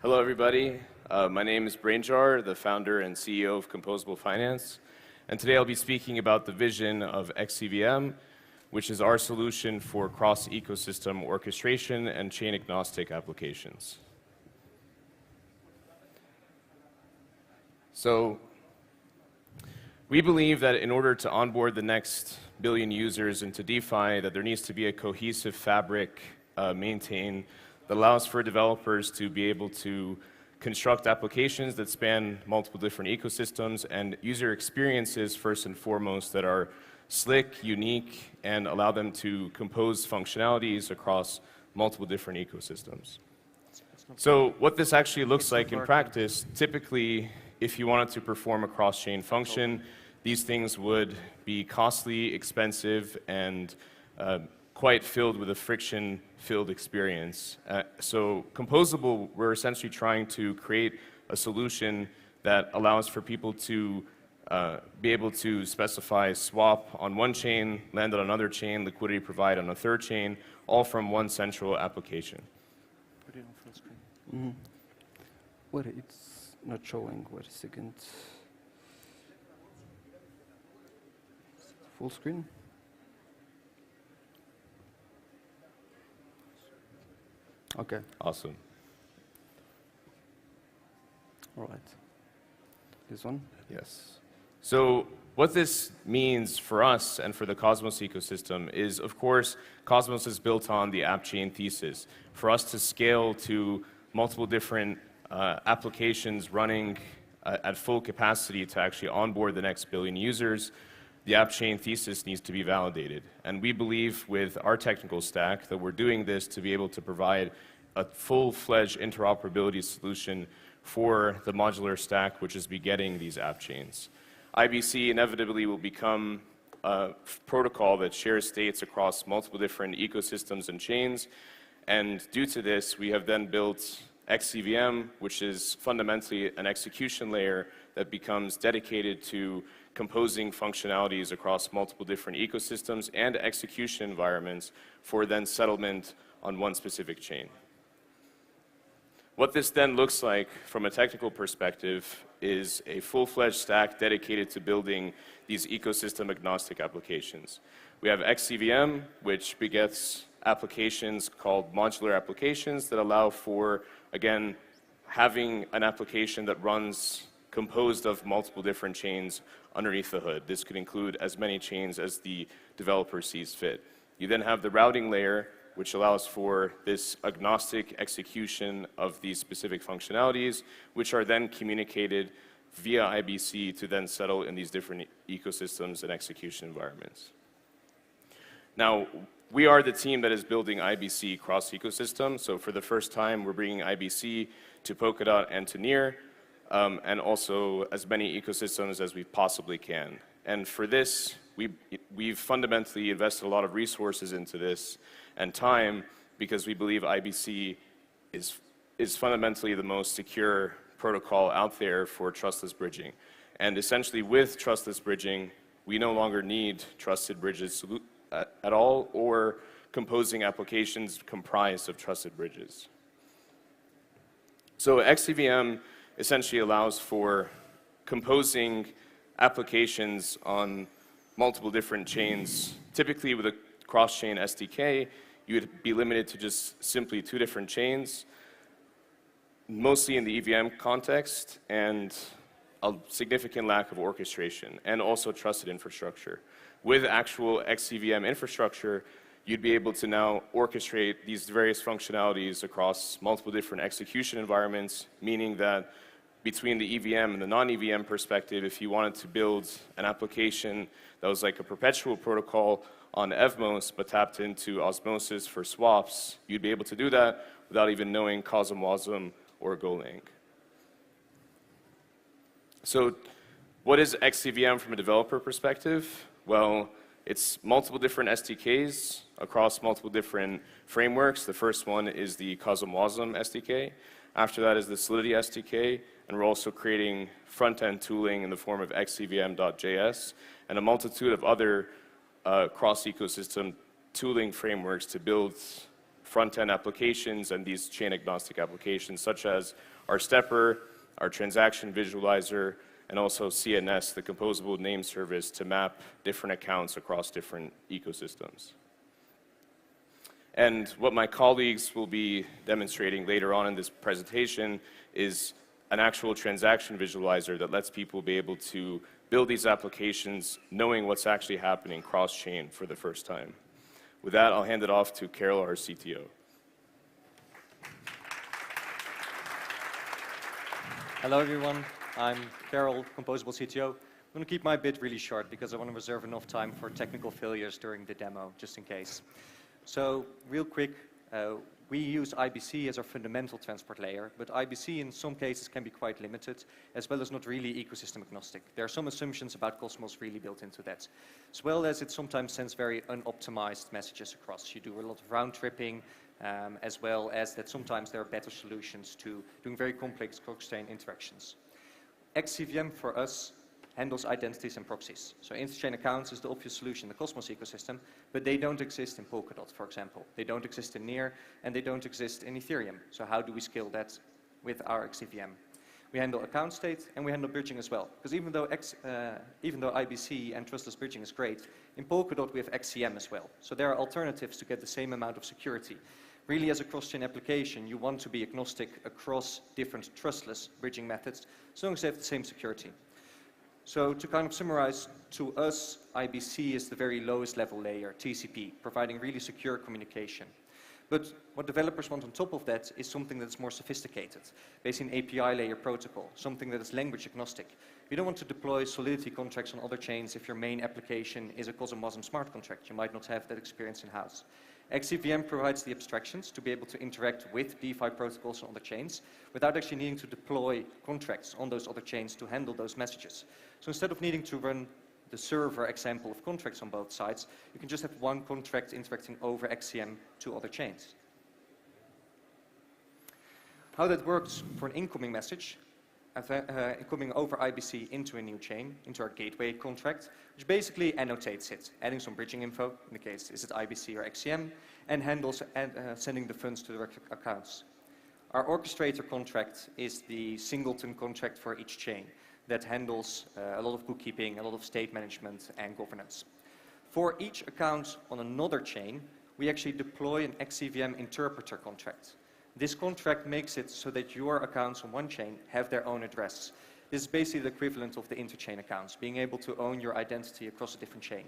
Hello, everybody. My name is Brainjar, the founder and CEO of Composable Finance. And today I'll be speaking about the vision of XCVM, which is our solution for cross-ecosystem orchestration and chain-agnostic applications. So we believe that in order to onboard the next billion users into DeFi, that there needs to be a cohesive fabric maintained that allows for developers to be able to construct applications that span multiple different ecosystems and user experiences first and foremost that are slick, unique, and allow them to compose functionalities across multiple different ecosystems. So what this actually looks like in practice, typically if you wanted to perform a cross-chain function, these things would be costly, expensive, and quite filled with a friction-filled experience. So Composable, we're essentially trying to create a solution that allows for people to be able to specify swap on one chain, land on another chain, liquidity provide on a third chain, all from one central application. Put it on full screen. Wait, it's not showing. Wait a second. Full screen? Okay. Awesome. All right. This one? Yes. So what this means for us and for the Cosmos ecosystem is, of course, Cosmos is built on the app chain thesis. For us to scale to multiple different applications running at full capacity to actually onboard the next billion users, the app chain thesis needs to be validated. And we believe with our technical stack that we're doing this to be able to provide a full-fledged interoperability solution for the modular stack, which is begetting these app chains. IBC inevitably will become a protocol that shares states across multiple different ecosystems and chains. And due to this, we have then built XCVM, which is fundamentally an execution layer that becomes dedicated to composing functionalities across multiple different ecosystems and execution environments for then settlement on one specific chain. What this then looks like from a technical perspective is a full-fledged stack dedicated to building these ecosystem-agnostic applications. We have XCVM, which begets applications called modular applications that allow for, again, having an application that runs composed of multiple different chains underneath the hood. This could include as many chains as the developer sees fit. You then have the routing layer, which allows for this agnostic execution of these specific functionalities, which are then communicated via IBC to then settle in these different ecosystems and execution environments. Now, we are the team that is building IBC cross-ecosystem. So for the first time, we're bringing IBC to Polkadot and to Near, and also as many ecosystems as we possibly can. And for this, we've fundamentally invested a lot of resources into this and time because we believe IBC is fundamentally the most secure protocol out there for trustless bridging. And essentially with trustless bridging, we no longer need trusted bridges at all or composing applications comprised of trusted bridges. So XCVM essentially allows for composing applications on multiple different chains. Typically with a cross-chain SDK, you would be limited to just simply 2 different chains, mostly in the EVM context, and a significant lack of orchestration, and also trusted infrastructure. With actual XCVM infrastructure, you'd be able to now orchestrate these various functionalities across multiple different execution environments, meaning that between the EVM and the non-EVM perspective, if you wanted to build an application that was like a perpetual protocol on Evmos, but tapped into osmosis for swaps, you'd be able to do that without even knowing Cosmoverse or Golang. So what is XCVM from a developer perspective? Well, it's multiple different SDKs across multiple different frameworks. The first one is the Cosmoverse SDK. After that is the Solidity SDK, and we're also creating front-end tooling in the form of xcvm.js and a multitude of other cross-ecosystem tooling frameworks to build front-end applications and these chain-agnostic applications, such as our stepper, our transaction visualizer, and also CNS, the composable name service, to map different accounts across different ecosystems. And what my colleagues will be demonstrating later on in this presentation is an actual transaction visualizer that lets people be able to build these applications knowing what's actually happening cross-chain for the first time. With that, I'll hand it off to Carol, our CTO. Hello, everyone. I'm Carol, Composable CTO. I'm going to keep my bit really short because I want to reserve enough time for technical failures during the demo, just in case. So, real quick, we use IBC as our fundamental transport layer, but IBC in some cases can be quite limited, as well as not really ecosystem agnostic. There are some assumptions about Cosmos really built into that, as well as it sometimes sends very unoptimized messages across. You do a lot of round tripping, as well as that sometimes there are better solutions to doing very complex cross-chain interactions. XCVM for us handles identities and proxies. So interchain accounts is the obvious solution in the Cosmos ecosystem, but they don't exist in Polkadot, for example. They don't exist in Near, and they don't exist in Ethereum. So how do we scale that with our XCVM? We handle account state, and we handle bridging as well. Because even though IBC and trustless bridging is great, in Polkadot we have XCM as well. So there are alternatives to get the same amount of security. Really, as a cross-chain application, you want to be agnostic across different trustless bridging methods, as long as they have the same security. So to kind of summarize, to us, IBC is the very lowest level layer, TCP, providing really secure communication. But what developers want on top of that is something that's more sophisticated, based in API layer protocol, something that is language agnostic. You don't want to deploy Solidity contracts on other chains if your main application is a Cosmoverse smart contract. You might not have that experience in-house. XCVM provides the abstractions to be able to interact with DeFi protocols on other chains without actually needing to deploy contracts on those other chains to handle those messages. So instead of needing to run the server example of contracts on both sides, you can just have one contract interacting over XCM to other chains. How that works for an incoming message, coming over IBC into a new chain, into our gateway contract, which basically annotates it, adding some bridging info, in the case, is it IBC or XCM, and handles sending the funds to the accounts. Our orchestrator contract is the singleton contract for each chain that handles a lot of bookkeeping, a lot of state management and governance. For each account on another chain, we actually deploy an XCVM interpreter contract. This contract makes it so that your accounts on one chain have their own address. This is basically the equivalent of the interchain accounts, being able to own your identity across a different chain.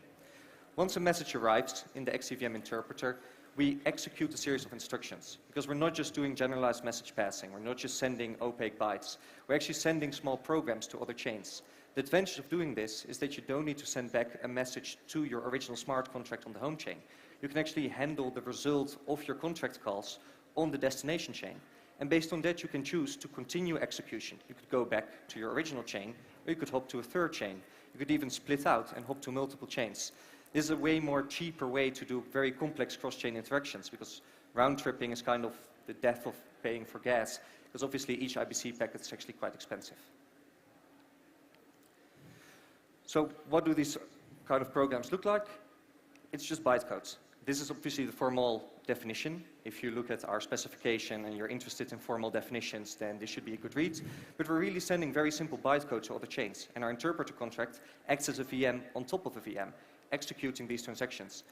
Once a message arrives in the XCVM interpreter, we execute a series of instructions, because we're not just doing generalized message passing, we're not just sending opaque bytes, we're actually sending small programs to other chains. The advantage of doing this is that you don't need to send back a message to your original smart contract on the home chain. You can actually handle the result of your contract calls on the destination chain. And based on that, you can choose to continue execution. You could go back to your original chain, or you could hop to a third chain. You could even split out and hop to multiple chains. This is a way more cheaper way to do very complex cross-chain interactions, because round-tripping is kind of the death of paying for gas, because obviously each IBC packet is actually quite expensive. So what do these kind of programs look like? It's just bytecodes. This is obviously the formal definition. If you look at our specification and you're interested in formal definitions, then this should be a good read. But we're really sending very simple bytecode to other chains. And our interpreter contract acts as a VM on top of a VM, executing these transactions.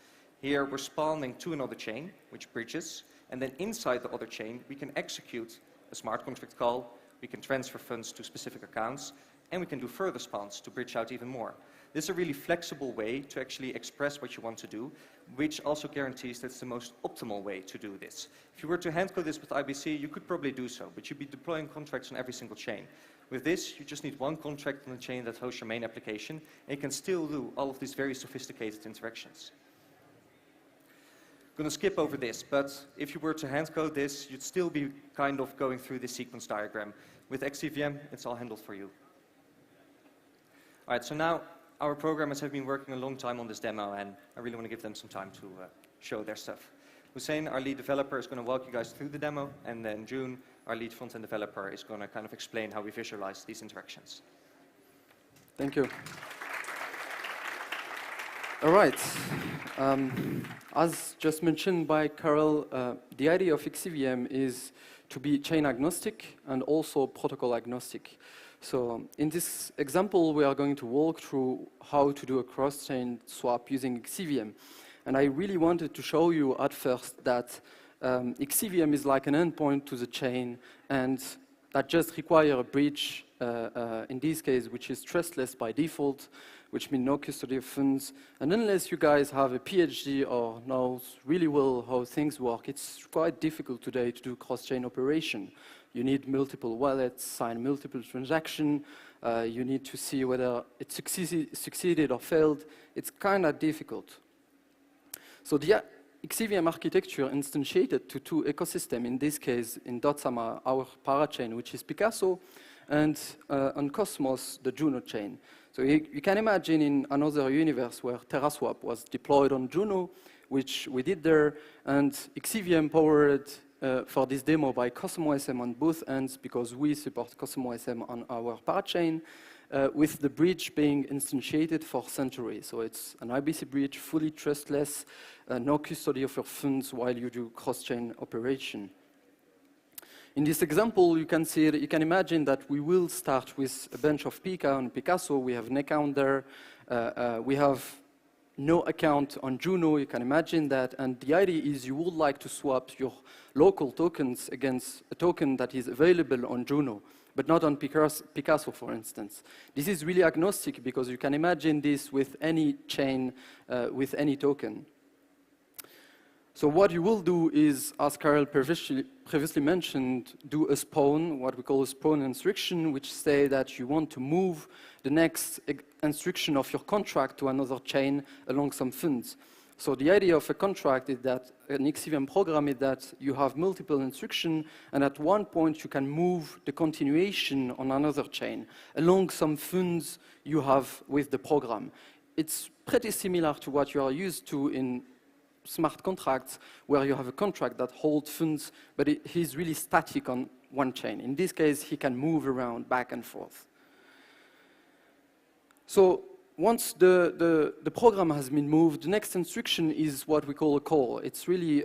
Here we're spawning to another chain, which bridges. And then inside the other chain, we can execute a smart contract call. We can transfer funds to specific accounts. And we can do further spawns to bridge out even more. This is a really flexible way to actually express what you want to do, which also guarantees that it's the most optimal way to do this. If you were to handcode this with IBC, you could probably do so, but you'd be deploying contracts on every single chain. With this, you just need one contract on the chain that hosts your main application, and you can still do all of these very sophisticated interactions. I'm going to skip over this, but if you were to handcode this, you'd still be kind of going through this sequence diagram. With XCVM, it's all handled for you. All right, so now our programmers have been working a long time on this demo, and I really want to give them some time to show their stuff. Hussein, our lead developer, is going to walk you guys through the demo, and then June, our lead front-end developer, is going to kind of explain how we visualize these interactions. Thank you. All right. As just mentioned by Carol, the idea of XCVM is to be chain agnostic and also protocol agnostic. So in this example, we are going to walk through how to do a cross-chain swap using XCVM. And I really wanted to show you at first that XCVM is like an endpoint to the chain, and that just require a bridge, in this case, which is trustless by default, which means no custody of funds. And unless you guys have a PhD or know really well how things work, it's quite difficult today to do cross-chain operation. You need multiple wallets, sign multiple transactions. You need to see whether it succeeded or failed. It's kind of difficult. So the XCVM architecture instantiated to two ecosystems, in this case, in Dotsama, our parachain, which is Picasso, and on Cosmos, the Juno chain. So you can imagine in another universe where TerraSwap was deployed on Juno, which we did there, and XCVM powered for this demo by CosmoSM on both ends, because we support CosmoSM on our parachain, with the bridge being instantiated for Century. So it's an IBC bridge, fully trustless, no custody of your funds while you do cross-chain operation. In this example, you can see, you can imagine that we will start with a bunch of Pika on Picasso. We have an account there. We have no account on Juno, you can imagine that, and the idea is you would like to swap your local tokens against a token that is available on Juno, but not on Picasso, for instance. This is really agnostic because you can imagine this with any chain, with any token. So what you will do is, as Carol previously mentioned, do a spawn, what we call a spawn instruction, which say that you want to move the next instruction of your contract to another chain along some funds. So the idea of a contract is that an XCVM program is that you have multiple instructions, and at one point you can move the continuation on another chain along some funds you have with the program. It's pretty similar to what you are used to in smart contracts, where you have a contract that holds funds, but he's really static on one chain. In this case, he can move around back and forth. So once the program has been moved, the next instruction is what we call a call. It's really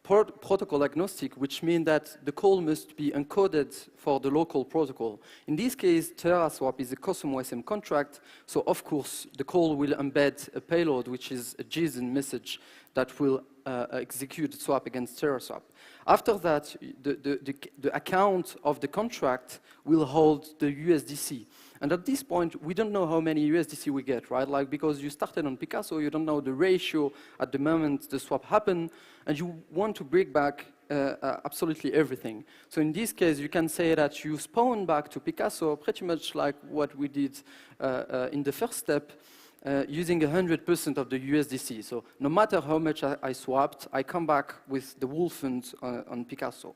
protocol agnostic, which means that the call must be encoded for the local protocol. In this case, TerraSwap is a CosmoSM contract, so of course the call will embed a payload, which is a JSON message that will execute the swap against TerraSwap. After that, the account of the contract will hold the USDC. And at this point, we don't know how many USDC we get, right? Like, because you started on Picasso, you don't know the ratio at the moment the swap happened, and you want to bring back absolutely everything. So in this case, you can say that you spawn back to Picasso pretty much like what we did in the first step, using 100% of the USDC. So no matter how much I swapped, I come back with the whole fund on Picasso.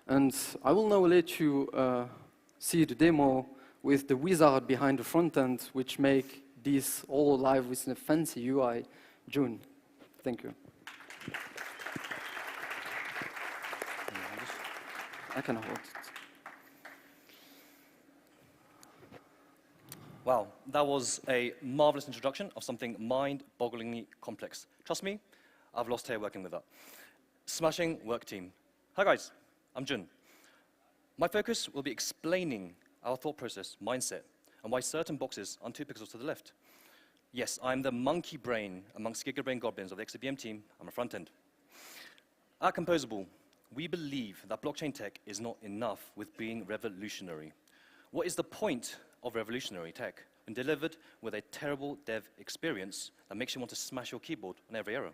And I will now let you see the demo with the wizard behind the front end, which make this all live with a fancy UI. June, thank you. I can hold it. Wow, that was a marvelous introduction of something mind-bogglingly complex. Trust me, I've lost hair working with that. Smashing work team. Hi guys, I'm Jun. My focus will be explaining our thought process, mindset, and why certain boxes are 2 pixels to the left. Yes, I'm the monkey brain amongst gigabrain goblins of the XCVM team. I'm a front end. At Composable, we believe that blockchain tech is not enough with being revolutionary. What is the point of revolutionary tech when delivered with a terrible dev experience that makes you want to smash your keyboard on every error?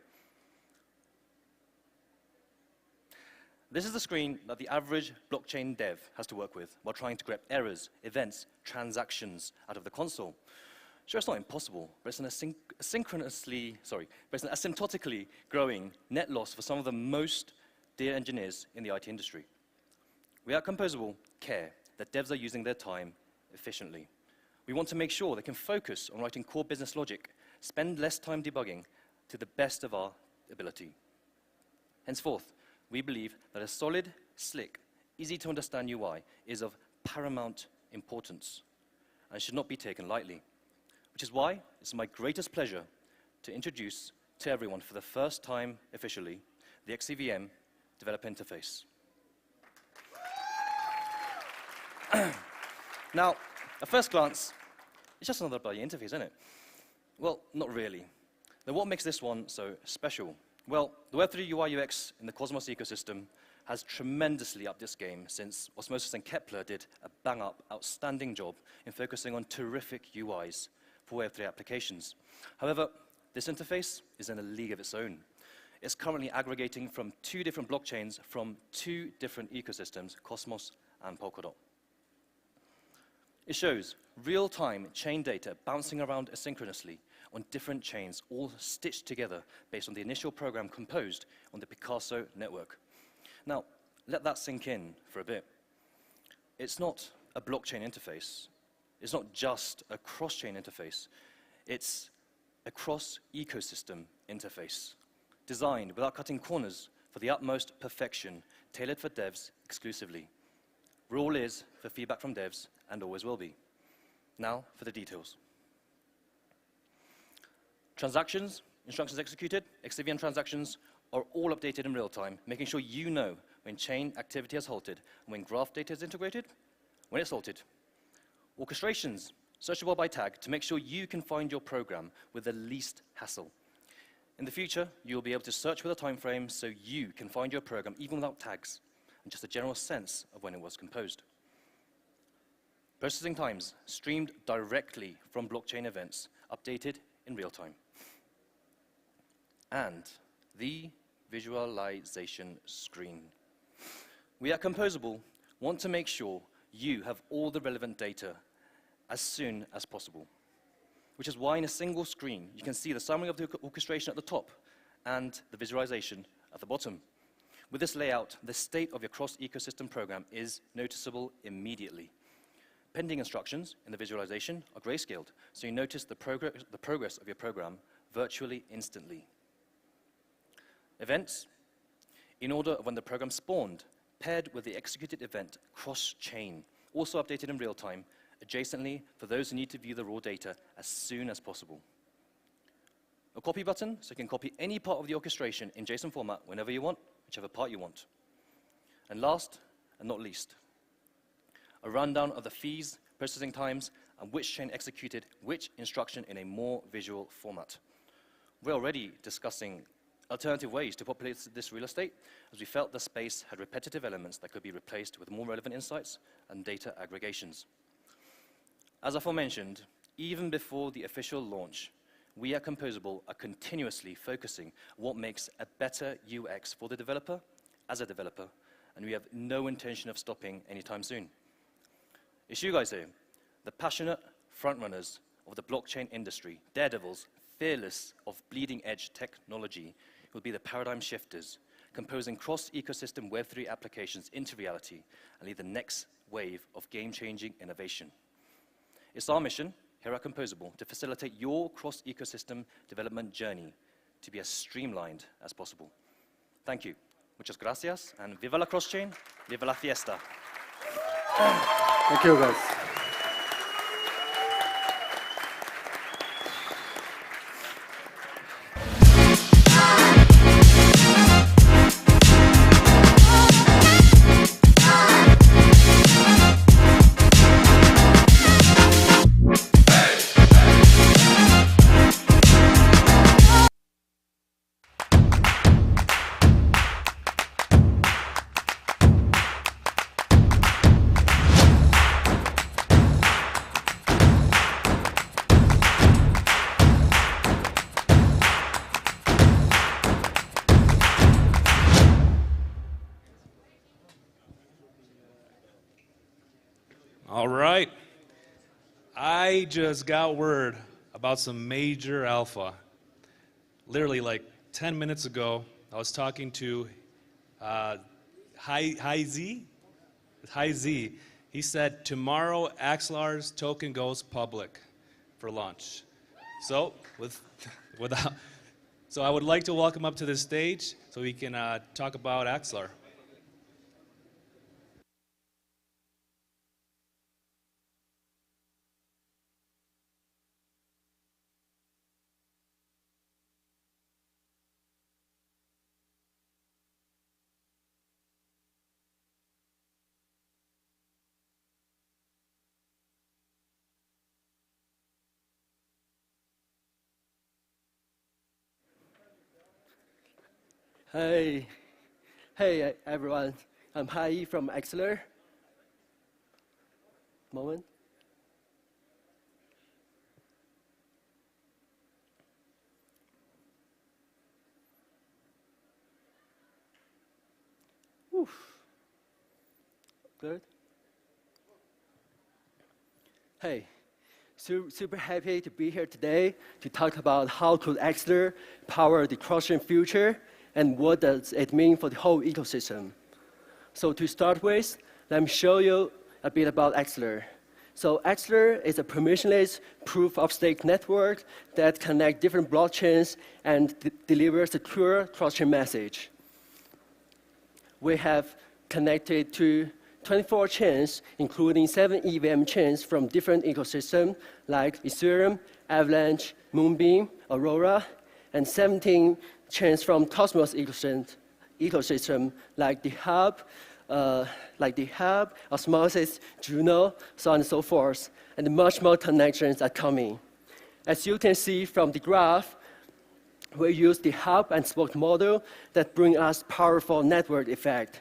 This is the screen that the average blockchain dev has to work with while trying to grep errors, events, transactions out of the console. Sure, it's not impossible, but it's an asymptotically growing net loss for some of the most dear engineers in the IT industry. We at Composable care that devs are using their time efficiently. We want to make sure they can focus on writing core business logic, spend less time debugging to the best of our ability. Henceforth, we believe that a solid, slick, easy to understand UI is of paramount importance and should not be taken lightly. Which is why it's my greatest pleasure to introduce to everyone for the first time officially the XCVM developer interface. Now, at first glance, it's just another bloody interface, isn't it? Well, not really. Then what makes this one so special? Well, the Web3 UI UX in the Cosmos ecosystem has tremendously upped this game since Osmosis and Kepler did a bang-up, outstanding job in focusing on terrific UIs for Web3 applications. However, this interface is in a league of its own. It's currently aggregating from 2 different blockchains from 2 different ecosystems, Cosmos and Polkadot. It shows real-time chain data bouncing around asynchronously on different chains, all stitched together based on the initial program composed on the Picasso network. Now, let that sink in for a bit. It's not a blockchain interface. It's not just a cross-chain interface. It's a cross-ecosystem interface, designed without cutting corners for the utmost perfection, tailored for devs exclusively. Rule is for feedback from devs, and always will be. Now for the details. Transactions, instructions executed, XCVM transactions are all updated in real time, making sure you know when chain activity has halted, and when graph data is integrated, when it's halted. Orchestrations, searchable by tag to make sure you can find your program with the least hassle. In the future, you'll be able to search with a time frame so you can find your program even without tags, and just a general sense of when it was composed. Processing times streamed directly from blockchain events, updated in real time. And the visualization screen. We at Composable want to make sure you have all the relevant data as soon as possible, which is why in a single screen you can see the summary of the orchestration at the top and the visualization at the bottom. With this layout, the state of your cross-ecosystem program is noticeable immediately. Pending instructions in the visualization are grayscaled, so you notice the progress of your program virtually instantly. Events, in order of when the program spawned, paired with the executed event cross-chain, also updated in real time, adjacently for those who need to view the raw data as soon as possible. A copy button, so you can copy any part of the orchestration in JSON format whenever you want, whichever part you want. And last and not least, a rundown of the fees, processing times, and which chain executed which instruction in a more visual format. We're already discussing alternative ways to populate this real estate, as we felt the space had repetitive elements that could be replaced with more relevant insights and data aggregations. As aforementioned, even before the official launch, we at Composable are continuously focusing on what makes a better UX for the developer as a developer, and we have no intention of stopping anytime soon. It's you guys here, the passionate frontrunners of the blockchain industry, daredevils, fearless of bleeding-edge technology, will be the paradigm shifters, composing cross-ecosystem Web3 applications into reality and lead the next wave of game-changing innovation. It's our mission here at Composable to facilitate your cross-ecosystem development journey to be as streamlined as possible. Thank you. Muchas gracias, and viva la cross-chain, viva la fiesta. Thank you, guys. All right. I just got word about some major alpha. Literally like 10 minutes ago, I was talking to Hi Z. He said tomorrow Axelar's token goes public for launch. So so I would like to welcome up to the stage so we can talk about Axelar. Hey everyone, I'm Hai from Axelar. Moment. Oof. Good. Hey, super happy to be here today to talk about how could Axelar power the cross-chain future and what does it mean for the whole ecosystem. So to start with, let me show you a bit about Axelar. So Axelar is a permissionless proof-of-stake network that connects different blockchains and delivers a secure cross-chain message. We have connected to 24 chains, including 7 EVM chains from different ecosystems like Ethereum, Avalanche, Moonbeam, Aurora, and 17 chains from Cosmos ecosystem like the Hub, Osmosis, Juno, so on and so forth, and much more connections are coming. As you can see from the graph, we use the hub and spoke model that bring us powerful network effect.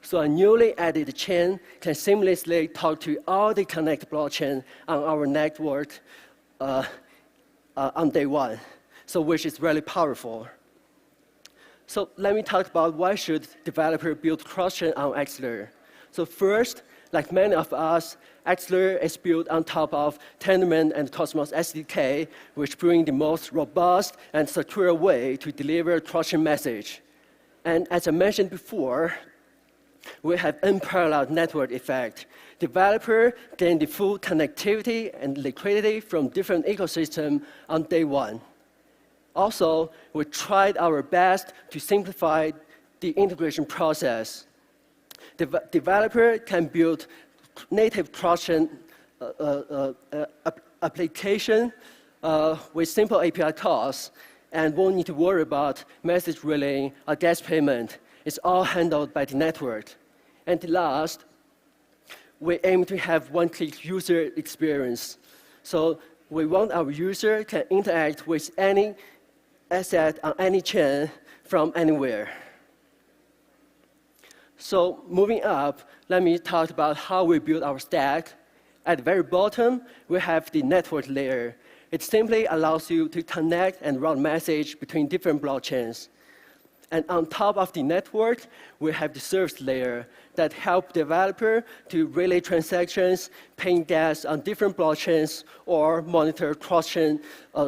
So a newly added chain can seamlessly talk to all the connected blockchain on our network on day one, so which is really powerful. So let me talk about why should developer build cross-chain on Axelar. So first, like many of us, Axelar is built on top of Tendermint and Cosmos SDK, which bring the most robust and secure way to deliver cross-chain message. And as I mentioned before, we have unparalleled network effect. Developer gain the full connectivity and liquidity from different ecosystems on day one. Also, we tried our best to simplify the integration process. Developer can build native cross-chain application with simple API calls and won't need to worry about message relaying or gas payment. It's all handled by the network. And last, we aim to have one-click user experience. So we want our user can interact with any asset on any chain from anywhere. So moving up, let me talk about how we build our stack. At the very bottom, we have the network layer. It simply allows you to connect and route message between different blockchains. And on top of the network, we have the service layer that help developer to relay transactions, paying gas on different blockchains, or monitor cross-chain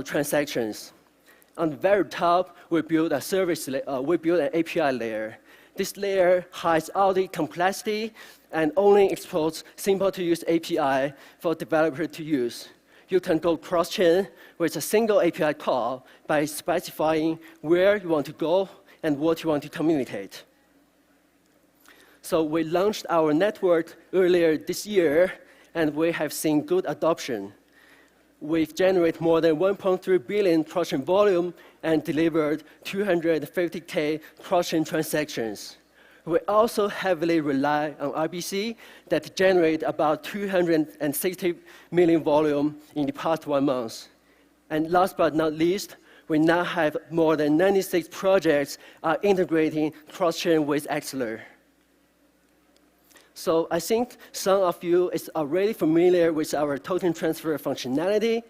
transactions. On the very top, we build a we build an API layer. This layer hides all the complexity and only exposes simple-to-use API for developer to use. You can go cross-chain with a single API call by specifying where you want to go and what you want to communicate. So we launched our network earlier this year, and we have seen good adoption. We've generated more than 1.3 billion cross-chain volume and delivered 250K cross-chain transactions. We also heavily rely on RBC that generate about 260 million volume in the past 1 month. And last but not least, we now have more than 96 projects integrating cross-chain with Axler. So I think some of you is already familiar with our token transfer functionality,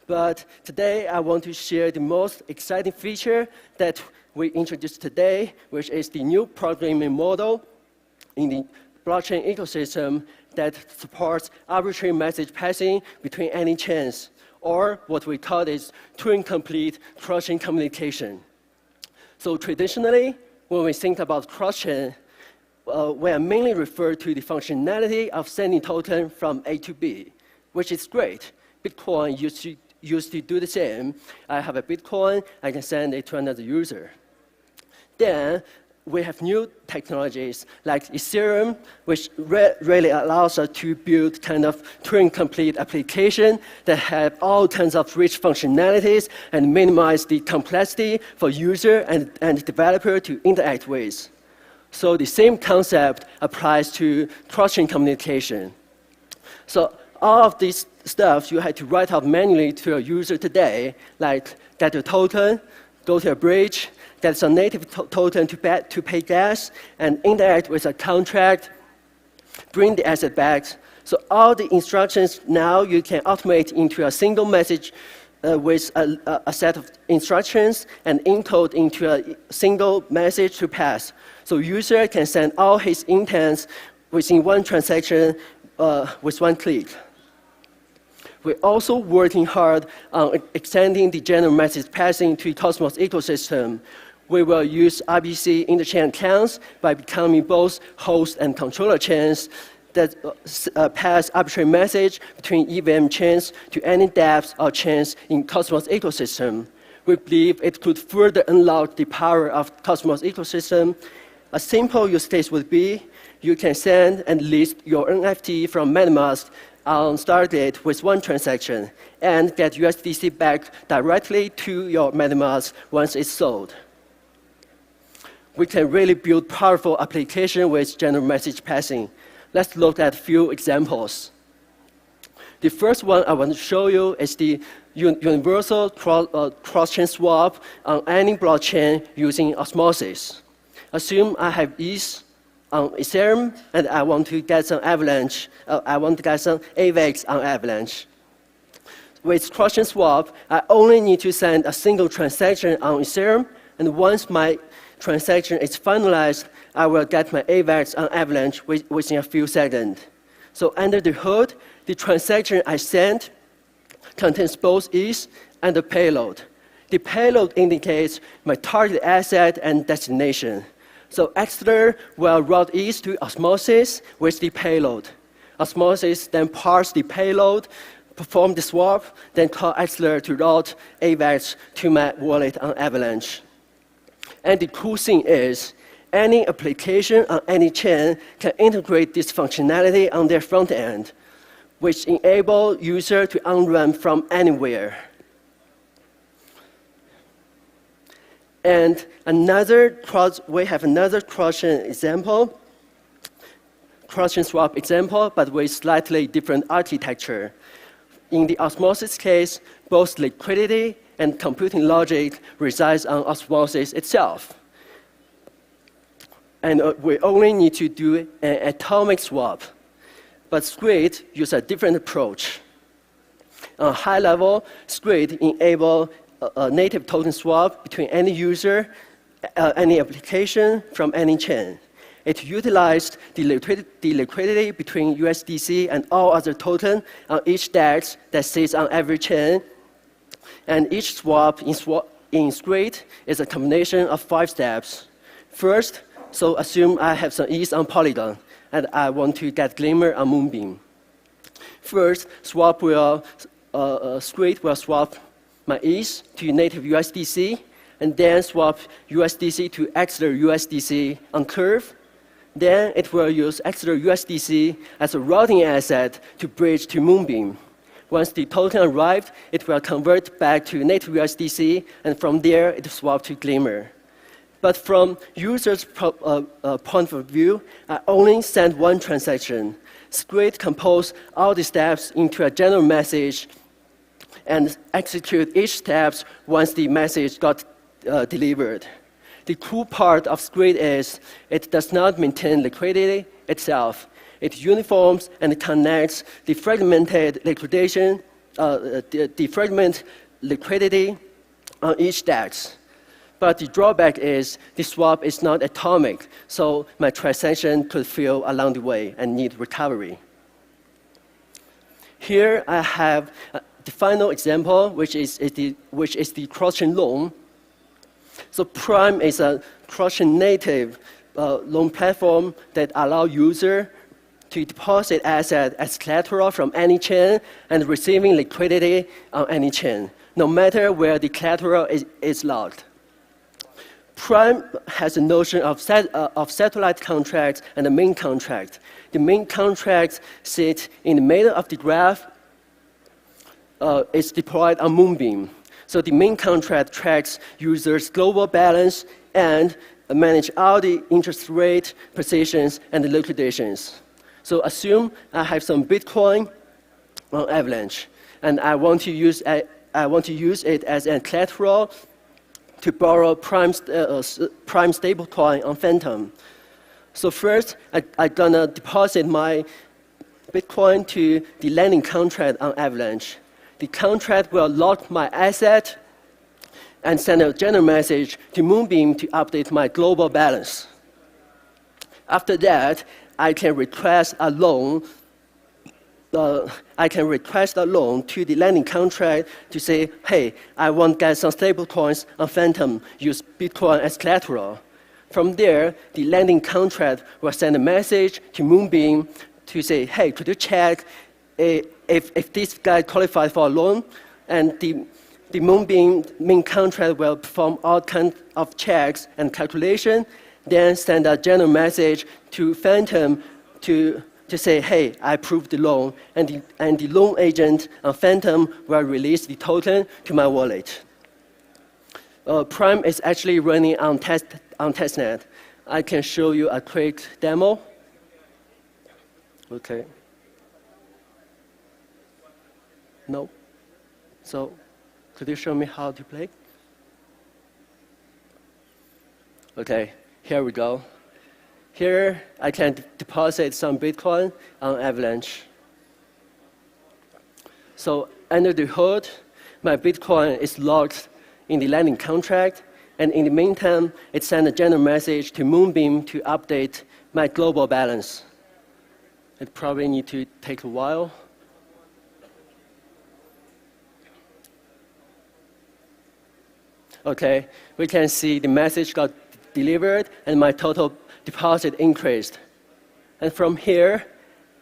but today I want to share the most exciting feature that we introduced today, which is the new programming model in the blockchain ecosystem that supports arbitrary message passing between any chains, or what we call is Turing-complete cross-chain communication. So traditionally, when we think about cross-chain, we are mainly referred to the functionality of sending token from A to B, which is great. Bitcoin used to do the same. I have a Bitcoin, I can send it to another user. Then we have new technologies like Ethereum, which really allows us to build kind of Turing-complete application that have all kinds of rich functionalities and minimize the complexity for user and developer to interact with. So the same concept applies to cross-chain communication. So all of this stuff you had to write out manually to a user today, like get a token, go to a bridge, get some native token to pay gas, and interact with a contract, bring the asset back. So all the instructions now you can automate into a single message with a set of instructions and encode into a single message to pass. So user can send all his intents within one transaction with one click. We're also working hard on extending the general message passing to the Cosmos ecosystem. We will use RBC interchain accounts by becoming both host and controller chains that pass arbitrary message between EVM chains to any dApps or chains in Cosmos ecosystem. We believe it could further unlock the power of Cosmos ecosystem. A simple use case would be you can send and list your NFT from MetaMask on Stargate with one transaction and get USDC back directly to your MetaMask once it's sold. We can really build powerful application with general message passing. Let's look at a few examples. The first one I want to show you is the universal cross-chain swap on any blockchain using osmosis. Assume I have ETH on Ethereum and I want to get some Avalanche. I want to get some AVAX on Avalanche. With cross-chain swap, I only need to send a single transaction on Ethereum, and once my transaction is finalized, I will get my AVAX on Avalanche within a few seconds. So under the hood, the transaction I sent contains both ETH and the payload. The payload indicates my target asset and destination. So Axler will route ETH to Osmosis with the payload. Osmosis then parse the payload, perform the swap, then call Axler to route AVAX to my wallet on Avalanche. And the cool thing is, any application on any chain can integrate this functionality on their front end, which enable user to on-ramp from anywhere. And we have another cross-chain example, cross-chain swap example, but with slightly different architecture. In the Osmosis case, both liquidity and computing logic resides on Osmosis itself. And we only need to do an atomic swap. But Squid uses a different approach. On a high level, Squid enable a native token swap between any user, any application from any chain. It utilized the liquidity between USDC and all other tokens on each DEX that sits on every chain. And each swap in Squid is a combination of 5 steps. First, so assume I have some ETH on Polygon, and I want to get Glimmer on Moonbeam. First, Squid will swap my ETH to native USDC, and then swap USDC to extra USDC on Curve. Then it will use extra USDC as a routing asset to bridge to Moonbeam. Once the token arrived, it will convert back to native USDC, and from there, it will swap to Glimmer. But from user's point of view, I only send one transaction. Squid compose all the steps into a general message and execute each step once the message got delivered. The cool part of Squid is it does not maintain liquidity itself. It uniforms and connects the fragmented liquidation, the fragment liquidity on each DEX. But the drawback is the swap is not atomic, so my transaction could fail along the way and need recovery. Here I have the final example, which is the cross-chain loan. So Prime is a cross-chain native loan platform that allows users to deposit assets as collateral from any chain and receiving liquidity on any chain, no matter where the collateral is logged. Prime has a notion of satellite contracts and the main contract. The main contract sits in the middle of the graph. It's deployed on Moonbeam. So the main contract tracks users' global balance and manage all the interest rate, positions, and the liquidations. So assume I have some Bitcoin on Avalanche, and I want to use it as a collateral to borrow Prime stablecoin on Phantom. So first, I'm gonna deposit my Bitcoin to the lending contract on Avalanche. The contract will lock my asset and send a general message to Moonbeam to update my global balance. After that, I can request a loan. I can request a loan to the lending contract to say, hey, I want to get some stable coins on Phantom, use Bitcoin as collateral. From there, the lending contract will send a message to Moonbeam to say, hey, could you check if this guy qualifies for a loan? And the Moonbeam main contract will perform all kinds of checks and calculation, then send a general message to Phantom to say, hey, I approved the loan, and the loan agent on Phantom will release the token to my wallet. Prime is actually running on testnet. I can show you a quick demo. Okay. No? So, could you show me how to play? Okay, here we go. Here, I can deposit some Bitcoin on Avalanche. So under the hood, my Bitcoin is locked in the lending contract, and in the meantime, it sends a general message to Moonbeam to update my global balance. It probably need to take a while. Okay, we can see the message got delivered, and my total deposit increased. And from here,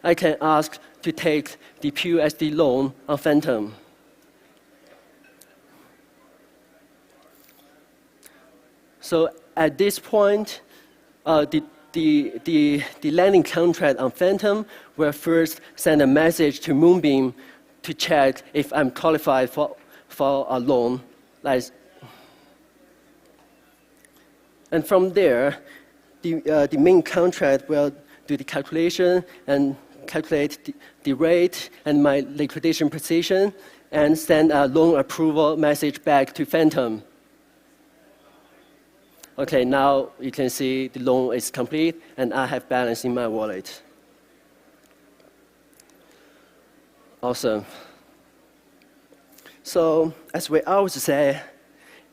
I can ask to take the PUSD loan on Phantom. So at this point, the lending contract on Phantom will first send a message to Moonbeam to check if I'm qualified for a loan. And from there, the main contract will do the calculation and calculate the rate and my liquidation position and send a loan approval message back to Phantom. Okay, now you can see the loan is complete and I have balance in my wallet. Awesome. So, as we always say,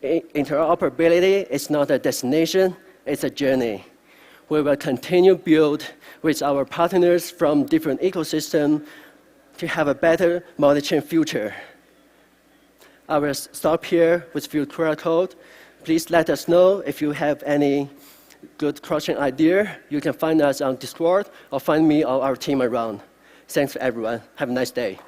interoperability is not a destination, it's a journey. We will continue build with our partners from different ecosystems to have a better multi-chain future. I will stop here with a few QR codes. Please let us know if you have any good cross-chain idea. You can find us on Discord or find me or our team around. Thanks everyone. Have a nice day.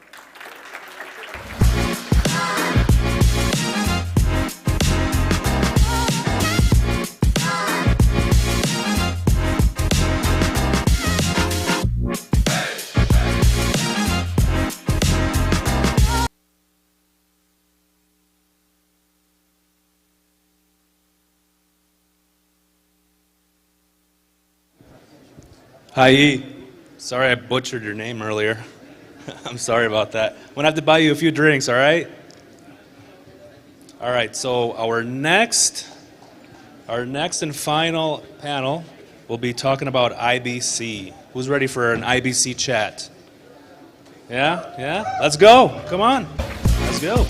Hi, sorry I butchered your name earlier. I'm sorry about that. I'm gonna have to buy you a few drinks, all right? All right, so our next and final panel will be talking about IBC. Who's ready for an IBC chat? Yeah? Let's go, come on, let's go.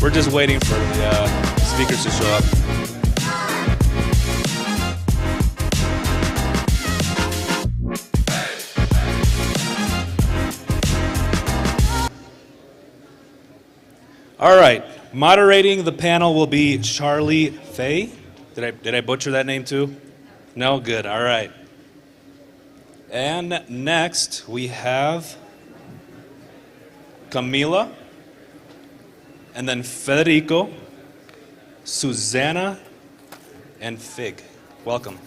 We're just waiting for the speakers to show up. All right, moderating the panel will be Charlie Fay. Did I butcher that name too? No, good, all right. And next we have Camila, and then Federico, Susanna, and Fig. Welcome.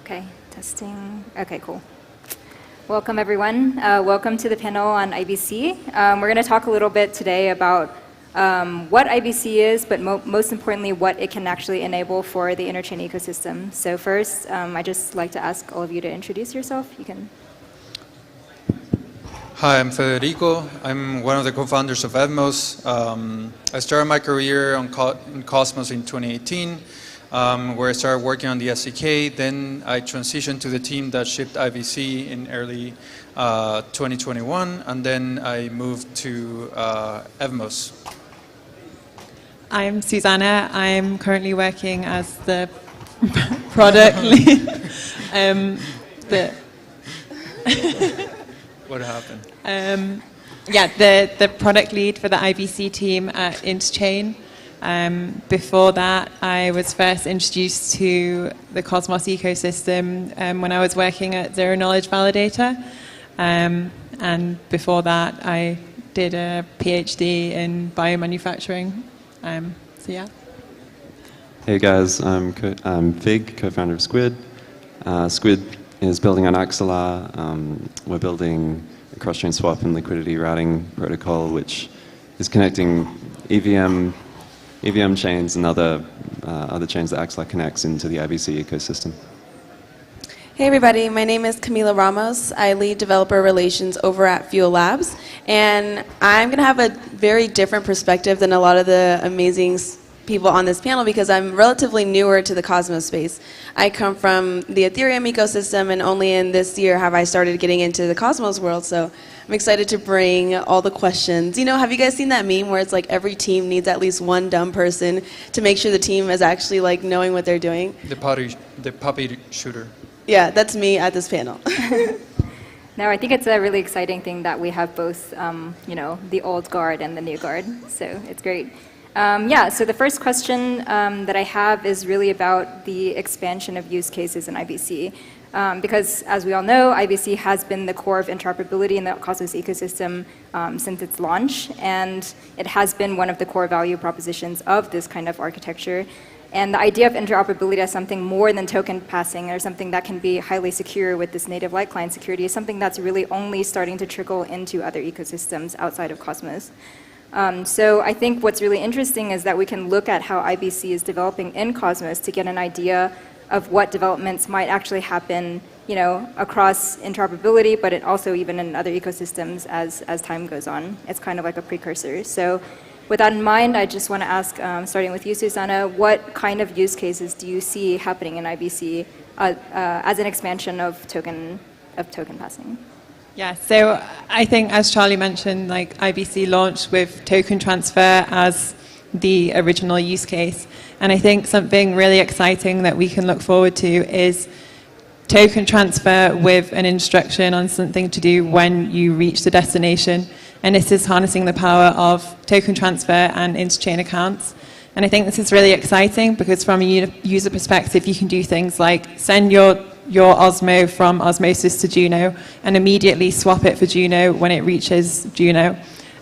Okay, testing. Okay, cool. Welcome, everyone. Welcome to the panel on IBC. We're going to talk a little bit today about what IBC is, but most importantly, what it can actually enable for the Interchain ecosystem. So first, I'd just like to ask all of you to introduce yourself. You can. Hi, I'm Federico. I'm one of the co-founders of Evmos. I started my career in Cosmos in 2018. Where I started working on the SDK. Then I transitioned to the team that shipped IBC in early 2021, and then I moved to Evmos. I'm Susanna. I'm currently working as the product lead. What happened? The product lead for the IBC team at Interchain. Before that, I was first introduced to the Cosmos ecosystem when I was working at Zero Knowledge Validator. And before that, I did a PhD in biomanufacturing. Hey guys, I'm Fig, co-founder of Squid. Squid is building on Axelar. We're building a cross-chain swap and liquidity routing protocol, which is connecting EVM chains and other chains that Axelar connects into the IBC ecosystem. Hey everybody, my name is Camila Ramos. I lead developer relations over at Fuel Labs, and I'm going to have a very different perspective than a lot of the amazing people on this panel because I'm relatively newer to the Cosmos space. I come from the Ethereum ecosystem, and only in this year have I started getting into the Cosmos world, so I'm excited to bring all the questions. You know, have you guys seen that meme where it's like every team needs at least one dumb person to make sure the team is actually like knowing what they're doing? The puppy shooter. Yeah, that's me at this panel. No, I think it's a really exciting thing that we have both, the old guard and the new guard. So it's great. So the first question that I have is really about the expansion of use cases in IBC. Because as we all know, IBC has been the core of interoperability in the Cosmos ecosystem since its launch, and it has been one of the core value propositions of this kind of architecture. And the idea of interoperability as something more than token passing or something that can be highly secure with this native light client security is something that's really only starting to trickle into other ecosystems outside of Cosmos. So I think what's really interesting is that we can look at how IBC is developing in Cosmos to get an idea of what developments might actually happen, across interoperability, but it also even in other ecosystems as time goes on. It's kind of like a precursor. So with that in mind, I just want to ask, starting with you, Susanna, what kind of use cases do you see happening in IBC as an expansion of token passing? Yeah, so I think as Charlie mentioned, like IBC launched with token transfer as the original use case. And I think something really exciting that we can look forward to is token transfer with an instruction on something to do when you reach the destination. And this is harnessing the power of token transfer and interchain accounts. And I think this is really exciting because from a user perspective, you can do things like send your Osmo from Osmosis to Juno and immediately swap it for Juno when it reaches Juno.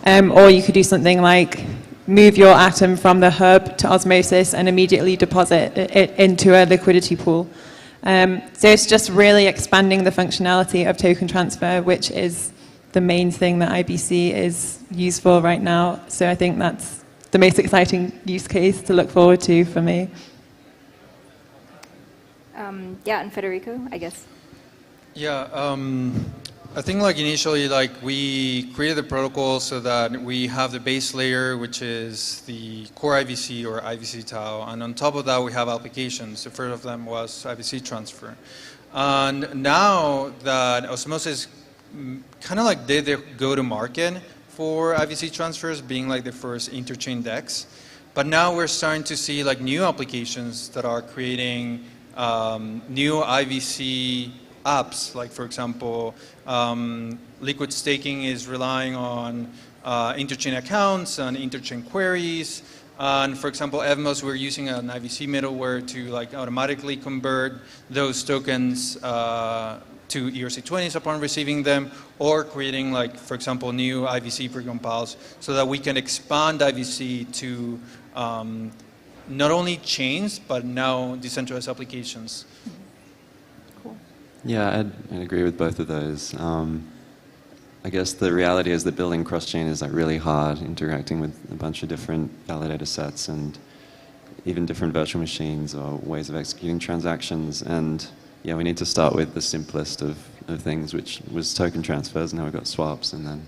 Or you could do something like move your atom from the hub to Osmosis and immediately deposit it into a liquidity pool. So it's just really expanding the functionality of token transfer, which is the main thing that IBC is used for right now. So I think that's the most exciting use case to look forward to for me. Yeah, and Federico, I guess. Yeah, I think like initially like we created the protocol so that we have the base layer, which is the core IVC or IVC Tau, and on top of that we have applications. The first of them was IVC transfer. And now that Osmosis kind of like did their go-to-market for IVC transfers, being like the first interchain DEX, but now we're starting to see like new applications that are creating new IVC apps, like for example, liquid staking is relying on interchain accounts and interchain queries. And for example, Evmos, we're using an IVC middleware to like automatically convert those tokens to ERC20s upon receiving them, or creating like, for example, new IVC precompiles so that we can expand IVC to not only chains, but now decentralized applications. Yeah, I'd agree with both of those. I guess the reality is that building cross-chain is like really hard, interacting with a bunch of different validator sets and even different virtual machines or ways of executing transactions. And yeah, we need to start with the simplest of things, which was token transfers. Now we've got swaps, and then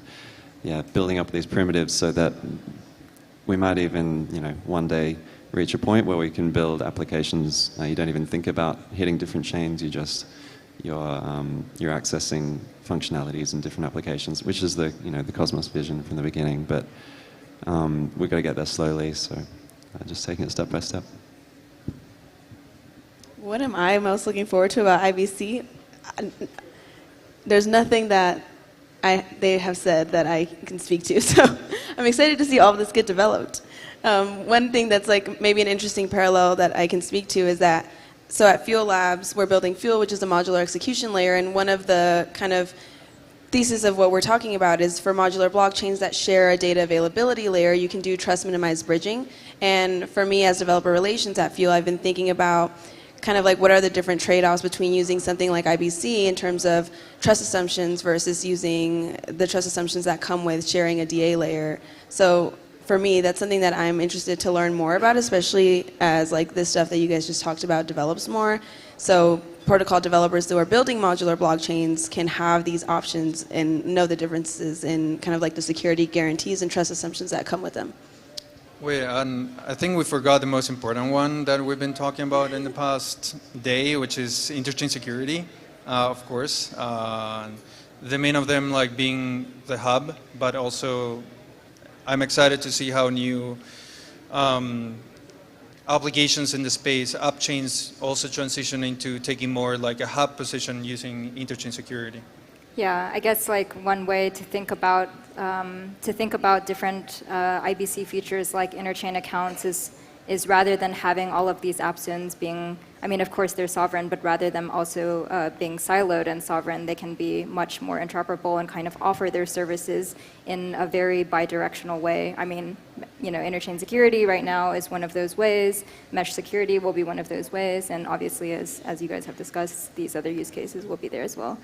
yeah, building up these primitives so that we might even, one day reach a point where we can build applications. You don't even think about hitting different chains. You're accessing functionalities in different applications, which is the the Cosmos vision from the beginning. But we've got to get there slowly. So just taking it step by step. What am I most looking forward to about IBC? There's nothing that they have said that I can speak to. So I'm excited to see all of this get developed. One thing that's like maybe an interesting parallel that I can speak to is that, so at Fuel Labs, we're building Fuel, which is a modular execution layer, and one of the kind of thesis of what we're talking about is for modular blockchains that share a data availability layer, you can do trust minimized bridging. And for me as developer relations at Fuel, I've been thinking about kind of like what are the different trade-offs between using something like IBC in terms of trust assumptions versus using the trust assumptions that come with sharing a DA layer. So for me, that's something that I'm interested to learn more about, especially as like this stuff that you guys just talked about develops more. So protocol developers who are building modular blockchains can have these options and know the differences in kind of like the security guarantees and trust assumptions that come with them. Wait, I think we forgot the most important one that we've been talking about in the past day, which is interchain security, of course. The main of them like being the hub, but also I'm excited to see how new applications in the space, app chains also transition into taking more like a hub position using interchain security. Yeah, I guess like one way to think about different IBC features like interchain accounts is rather than having all of these options being, I mean, of course they're sovereign, but rather than also being siloed and sovereign, they can be much more interoperable and kind of offer their services in a very bidirectional way. I mean, interchain security right now is one of those ways. Mesh security will be one of those ways, and obviously, as you guys have discussed, these other use cases will be there as well.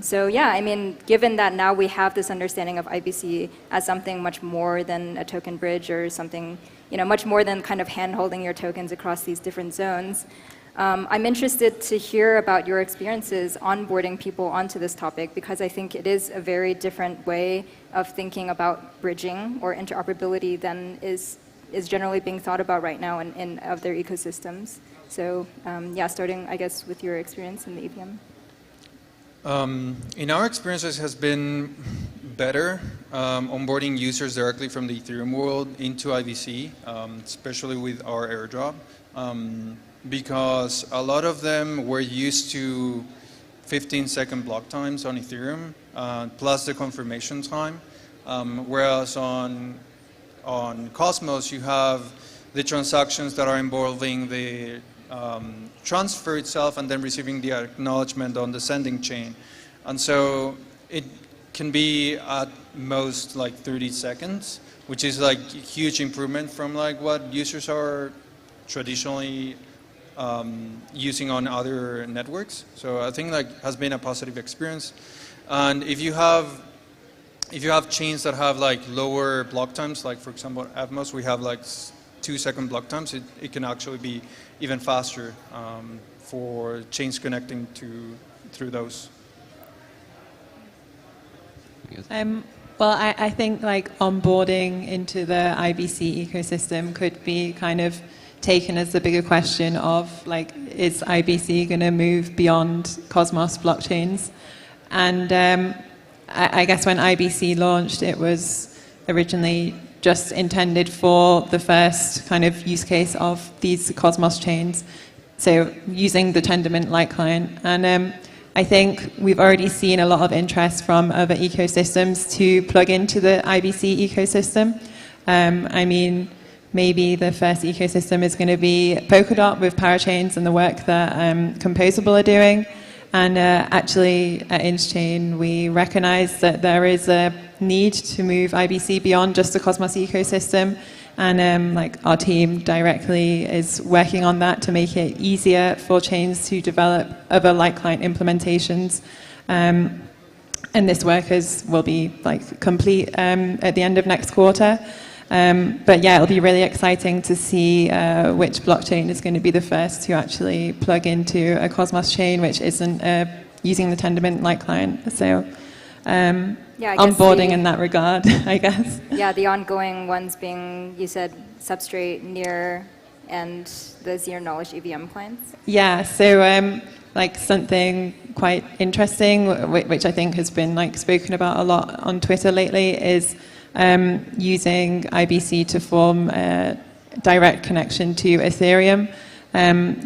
So yeah, I mean, given that now we have this understanding of IBC as something much more than a token bridge or something, much more than kind of hand-holding your tokens across these different zones, I'm interested to hear about your experiences onboarding people onto this topic, because I think it is a very different way of thinking about bridging or interoperability than is generally being thought about right now in other ecosystems. So yeah, starting, I guess, with your experience in the EVM. In our experiences has been better onboarding users directly from the Ethereum world into IBC, especially with our airdrop. Because a lot of them were used to 15-second block times on Ethereum, plus the confirmation time. Whereas on Cosmos, you have the transactions that are involving the transfer itself and then receiving the acknowledgement on the sending chain. And so it can be at most like 30 seconds, which is like a huge improvement from like what users are traditionally using on other networks. So I think like has been a positive experience. And if you have chains that have like lower block times, like for example Evmos, we have like 2-second block times, it can actually be even faster for chains connecting through those. Well, I think like onboarding into the IBC ecosystem could be kind of taken as the bigger question of like, is IBC going to move beyond Cosmos blockchains? And I guess when IBC launched, it was originally just intended for the first kind of use case of these Cosmos chains. So using the Tendermint light client. And I think we've already seen a lot of interest from other ecosystems to plug into the IBC ecosystem. I mean, maybe the first ecosystem is going to be Polkadot with parachains and the work that Composable are doing. And actually at Interchain, we recognize that there is a need to move IBC beyond just the Cosmos ecosystem. And like our team directly is working on that to make it easier for chains to develop other light client implementations. And this work will be like complete at the end of next quarter. But yeah, it'll be really exciting to see which blockchain is going to be the first to actually plug into a Cosmos chain, which isn't using the Tendermint light client. So yeah, I guess onboarding in that regard, I guess. Yeah, the ongoing ones being, you said, Substrate, Near, and the Zero Knowledge EVM clients. Yeah, so like something quite interesting, which I think has been like spoken about a lot on Twitter lately, is using IBC to form a direct connection to Ethereum.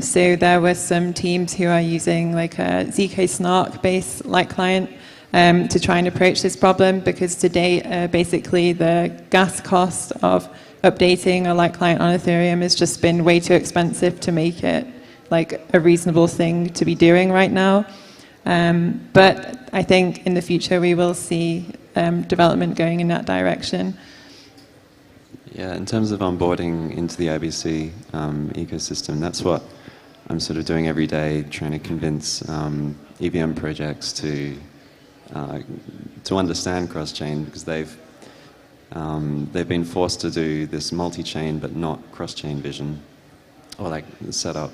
So there were some teams who are using like a ZK Snark-based light client to try and approach this problem, because to date, basically the gas cost of updating a light client on Ethereum has just been way too expensive to make it like a reasonable thing to be doing right now. But I think in the future we will see development going in that direction. Yeah, in terms of onboarding into the IBC ecosystem, that's what I'm sort of doing every day, trying to convince EVM projects to understand cross-chain, because they've been forced to do this multi-chain but not cross-chain vision, or like setup.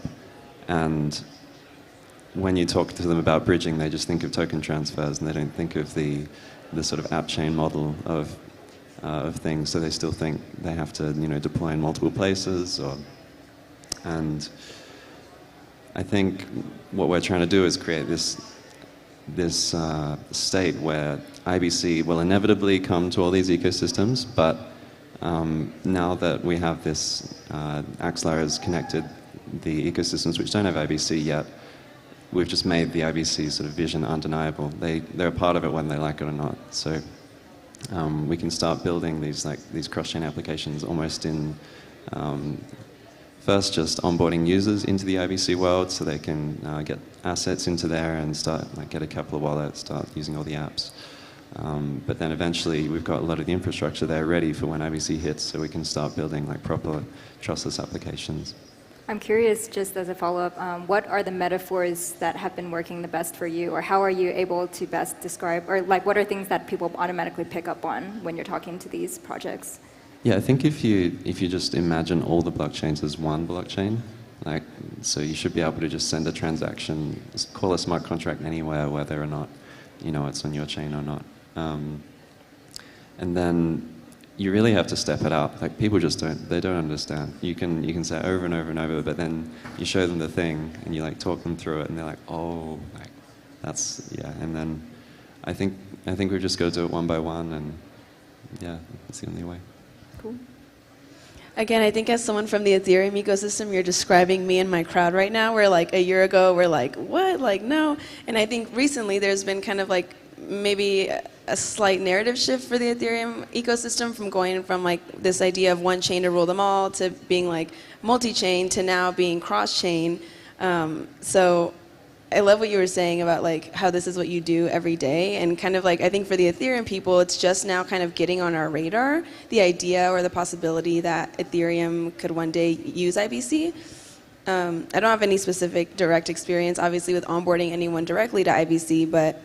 And when you talk to them about bridging, they just think of token transfers, and they don't think of the sort of app chain model of things. So they still think they have to, deploy in multiple places. And I think what we're trying to do is create this state where IBC will inevitably come to all these ecosystems, but now that we have this, Axelar has connected the ecosystems which don't have IBC yet, we've just made the IBC sort of vision undeniable. They're a part of it whether they like it or not. So we can start building these cross-chain applications almost in first just onboarding users into the IBC world so they can get assets into there and start get a couple of wallets, start using all the apps. But then eventually we've got a lot of the infrastructure there ready for when IBC hits, so we can start building proper trustless applications. I'm curious, just as a follow-up, what are the metaphors that have been working the best for you, or how are you able to best describe, or what are things that people automatically pick up on when you're talking to these projects? Yeah, I think if you just imagine all the blockchains as one blockchain, Like, so you should be able to just send a transaction, call a smart contract anywhere, whether or not, you know, it's on your chain or not. And then you really have to step it up. Like, people just they don't understand. You can say it over and over and over, but then you show them the thing and you like talk them through it and they're like, oh, like, that's, yeah. And then I think we've just got to do it one by one, and yeah, that's the only way. Cool. Again, I think as someone from the Ethereum ecosystem, you're describing me and my crowd right now. Where like a year ago, we're like, what? Like, no. And I think recently there's been kind of like maybe a slight narrative shift for the Ethereum ecosystem, from going from like this idea of one chain to rule them all to being like multi-chain to now being cross-chain. So I love what you were saying about like how this is what you do every day, and kind of like I think for the Ethereum people, it's just now kind of getting on our radar, the idea or the possibility that Ethereum could one day use IBC. I don't have any specific direct experience, obviously, with onboarding anyone directly to IBC, but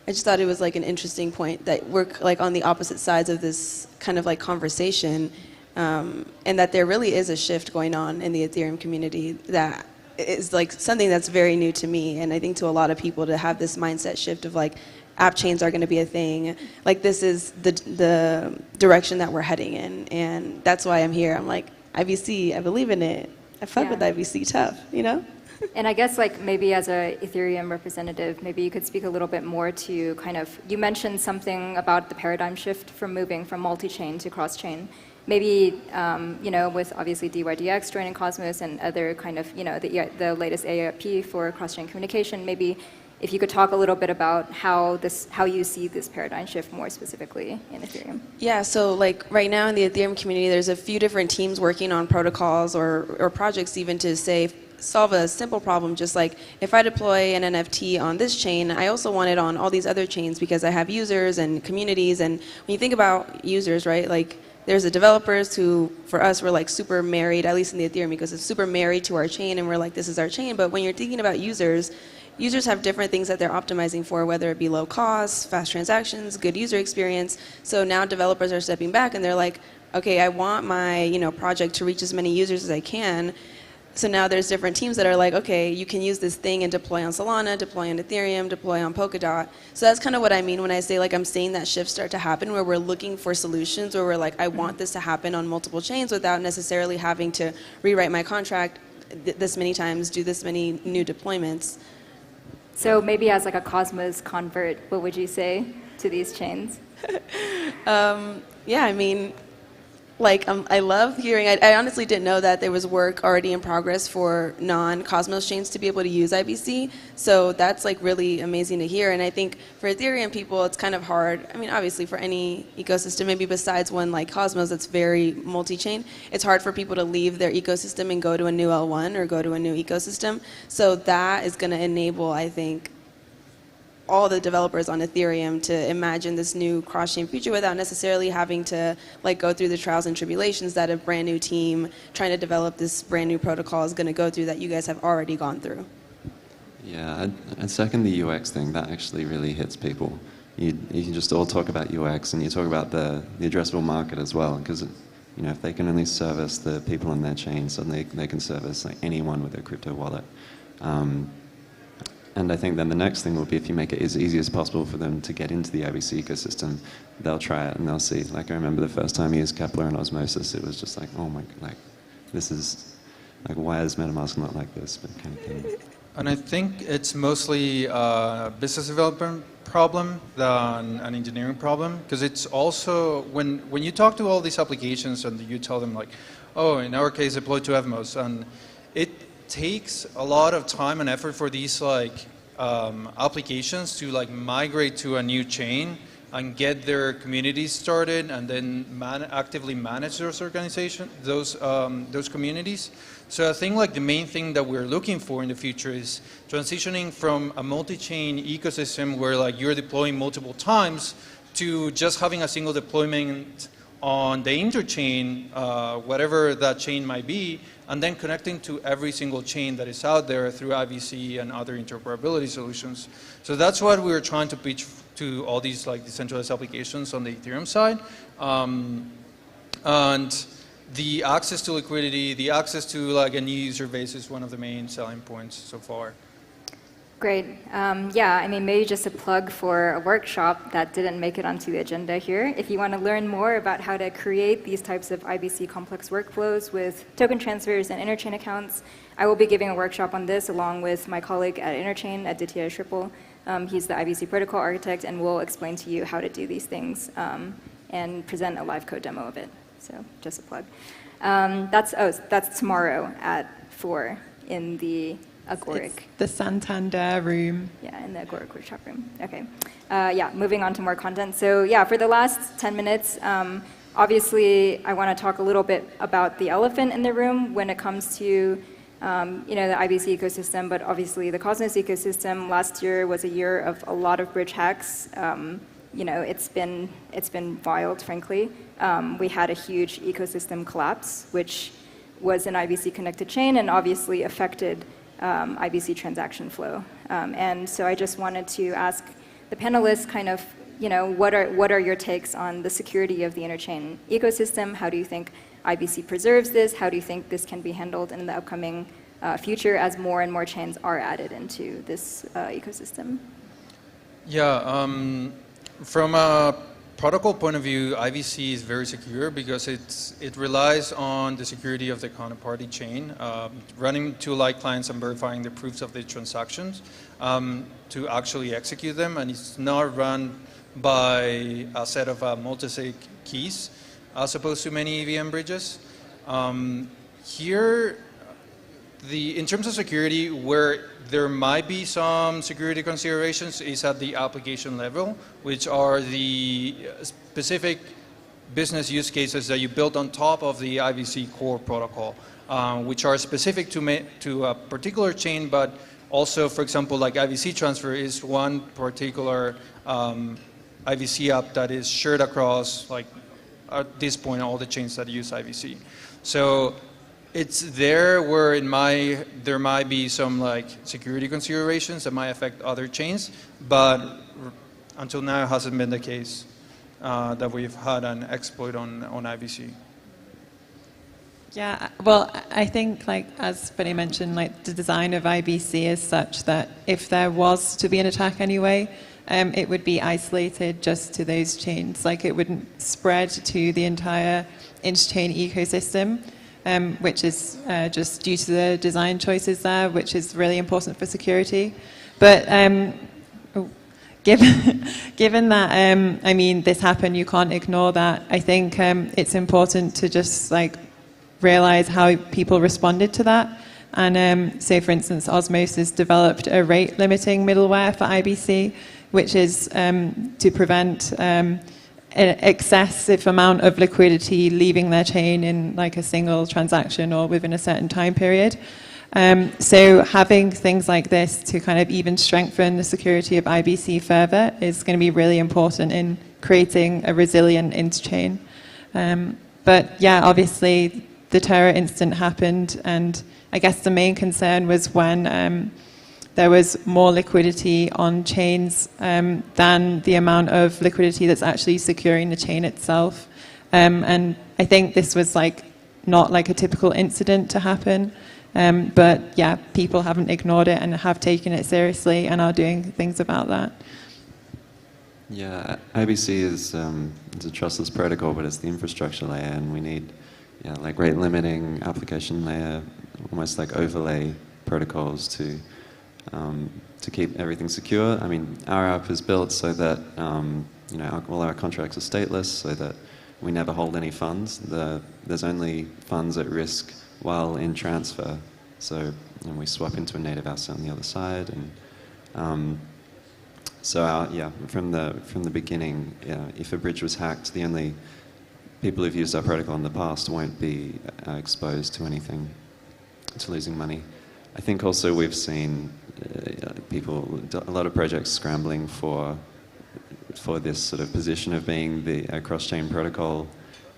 I just thought it was like an interesting point that we're like on the opposite sides of this kind of like conversation, and that there really is a shift going on in the Ethereum community that is like something that's very new to me, and I think to a lot of people, to have this mindset shift of like app chains are going to be a thing. Like, this is the direction that we're heading in, and that's why I'm here. I'm like, IBC, I believe in it. I fuck with IBC tough, you know? And I guess like maybe as a Ethereum representative, maybe you could speak a little bit more to kind of, you mentioned something about the paradigm shift from moving from multi-chain to cross-chain. Maybe, you know, with obviously DYDX joining Cosmos and other kind of, you know, the latest AAP for cross-chain communication, maybe if you could talk a little bit about how you see this paradigm shift more specifically in Ethereum. Yeah, so like right now in the Ethereum community, there's a few different teams working on protocols or projects even to solve a simple problem, just like if I deploy an NFT on this chain, I also want it on all these other chains because I have users and communities. And when you think about users, right, like there's the developers who, for us, we're like super married, at least in the Ethereum ecosystem, super married to our chain, and we're like, this is our chain. But when you're thinking about users have different things that they're optimizing for, whether it be low cost, fast transactions, good user experience. So now developers are stepping back and they're like, okay, I want my project to reach as many users as I can. So now there's different teams that are like, okay, you can use this thing and deploy on Solana, deploy on Ethereum, deploy on Polkadot. So that's kind of what I mean when I say like I'm seeing that shift start to happen, where we're looking for solutions, where we're like, I want this to happen on multiple chains without necessarily having to rewrite my contract this many times, do this many new deployments. So maybe as like a Cosmos convert, what would you say to these chains? Yeah, I mean, like, I love hearing, I honestly didn't know that there was work already in progress for non-Cosmos chains to be able to use IBC. So that's like really amazing to hear. And I think for Ethereum people, it's kind of hard. I mean, obviously for any ecosystem, maybe besides one like Cosmos that's very multi-chain, it's hard for people to leave their ecosystem and go to a new L1 or go to a new ecosystem. So that is going to enable, I think, all the developers on Ethereum to imagine this new cross-chain future without necessarily having to like go through the trials and tribulations that a brand new team trying to develop this brand new protocol is going to go through that you guys have already gone through. Yeah, I'd second the UX thing. That actually really hits people. You can just all talk about UX, and you talk about the addressable market as well, because if they can only service the people in their chain, suddenly they can service like anyone with a crypto wallet. And I think then the next thing will be, if you make it as easy as possible for them to get into the IBC ecosystem, they'll try it and they'll see. Like, I remember the first time I used Kepler and Osmosis, it was just like, oh my, like, this is, like, why is MetaMask not like this? But kind of thing. And I think it's mostly a business development problem than an engineering problem, because it's also, when you talk to all these applications and you tell them like, oh, in our case, deploy to Evmos, and it takes a lot of time and effort for these like applications to like migrate to a new chain and get their communities started, and then actively manage those organizations, those communities. So I think like the main thing that we're looking for in the future is transitioning from a multi-chain ecosystem where like you're deploying multiple times to just having a single deployment on the interchain, whatever that chain might be, and then connecting to every single chain that is out there through IBC and other interoperability solutions. So that's what we're trying to pitch to all these like decentralized applications on the Ethereum side. And the access to liquidity, the access to like a new user base is one of the main selling points so far. Great. Yeah, I mean, maybe just a plug for a workshop that didn't make it onto the agenda here. If you want to learn more about how to create these types of IBC complex workflows with token transfers and interchain accounts, I will be giving a workshop on this along with my colleague at Interchain, Aditya Tribble. He's the IBC protocol architect, and we'll explain to you how to do these things and present a live code demo of it. So just a plug. That's tomorrow at 4 in the Agoric. It's the Santander room. Yeah, in the Agoric workshop room. Okay. Yeah, moving on to more content. So yeah, for the last 10 minutes, obviously I want to talk a little bit about the elephant in the room when it comes to the IBC ecosystem, but obviously the Cosmos ecosystem last year was a year of a lot of bridge hacks. It's been wild, frankly. We had a huge ecosystem collapse, which was an IBC connected chain and obviously affected IBC transaction flow. And so I just wanted to ask the panelists kind of, what are your takes on the security of the interchain ecosystem? How do you think IBC preserves this? How do you think this can be handled in the upcoming future as more and more chains are added into this ecosystem? Yeah, from a protocol point of view, IBC is very secure because it relies on the security of the counterparty chain, running two light clients and verifying the proofs of the transactions to actually execute them, and it's not run by a set of multi-sig keys as opposed to many EVM bridges. Here, in terms of security, where there might be some security considerations is at the application level, which are the specific business use cases that you build on top of the IBC core protocol, which are specific to a particular chain, but also, for example, like IBC transfer is one particular IBC app that is shared across, like, at this point, all the chains that use IBC. So it's there where there might be some like security considerations that might affect other chains, but until now it hasn't been the case that we've had an exploit on IBC. Yeah, well, I think, like, as Benny mentioned, like, the design of IBC is such that if there was to be an attack anyway, it would be isolated just to those chains. Like, it wouldn't spread to the entire Interchain ecosystem, which is just due to the design choices there, which is really important for security. But given that, I mean, this happened, you can't ignore that. I think it's important to just, like, realize how people responded to that. And say, for instance, Osmos has developed a rate limiting middleware for IBC, which is to prevent an excessive amount of liquidity leaving their chain in like a single transaction or within a certain time period. So having things like this to kind of even strengthen the security of IBC further is going to be really important in creating a resilient interchain. But yeah, obviously the terror incident happened, and I guess the main concern was when there was more liquidity on chains than the amount of liquidity that's actually securing the chain itself. And I think this was like not like a typical incident to happen. But yeah, people haven't ignored it and have taken it seriously and are doing things about that. Yeah, IBC is it's a trustless protocol, but it's the infrastructure layer, and we need like rate limiting application layer, almost like overlay protocols to keep everything secure. I mean, our app is built so that all our contracts are stateless, so that we never hold any funds. There's only funds at risk while in transfer. So we swap into a native asset on the other side, and from the beginning, if a bridge was hacked, the only people who've used our protocol in the past won't be exposed to anything, to losing money. I think also we've seen a lot of projects scrambling for this sort of position of being the cross-chain protocol,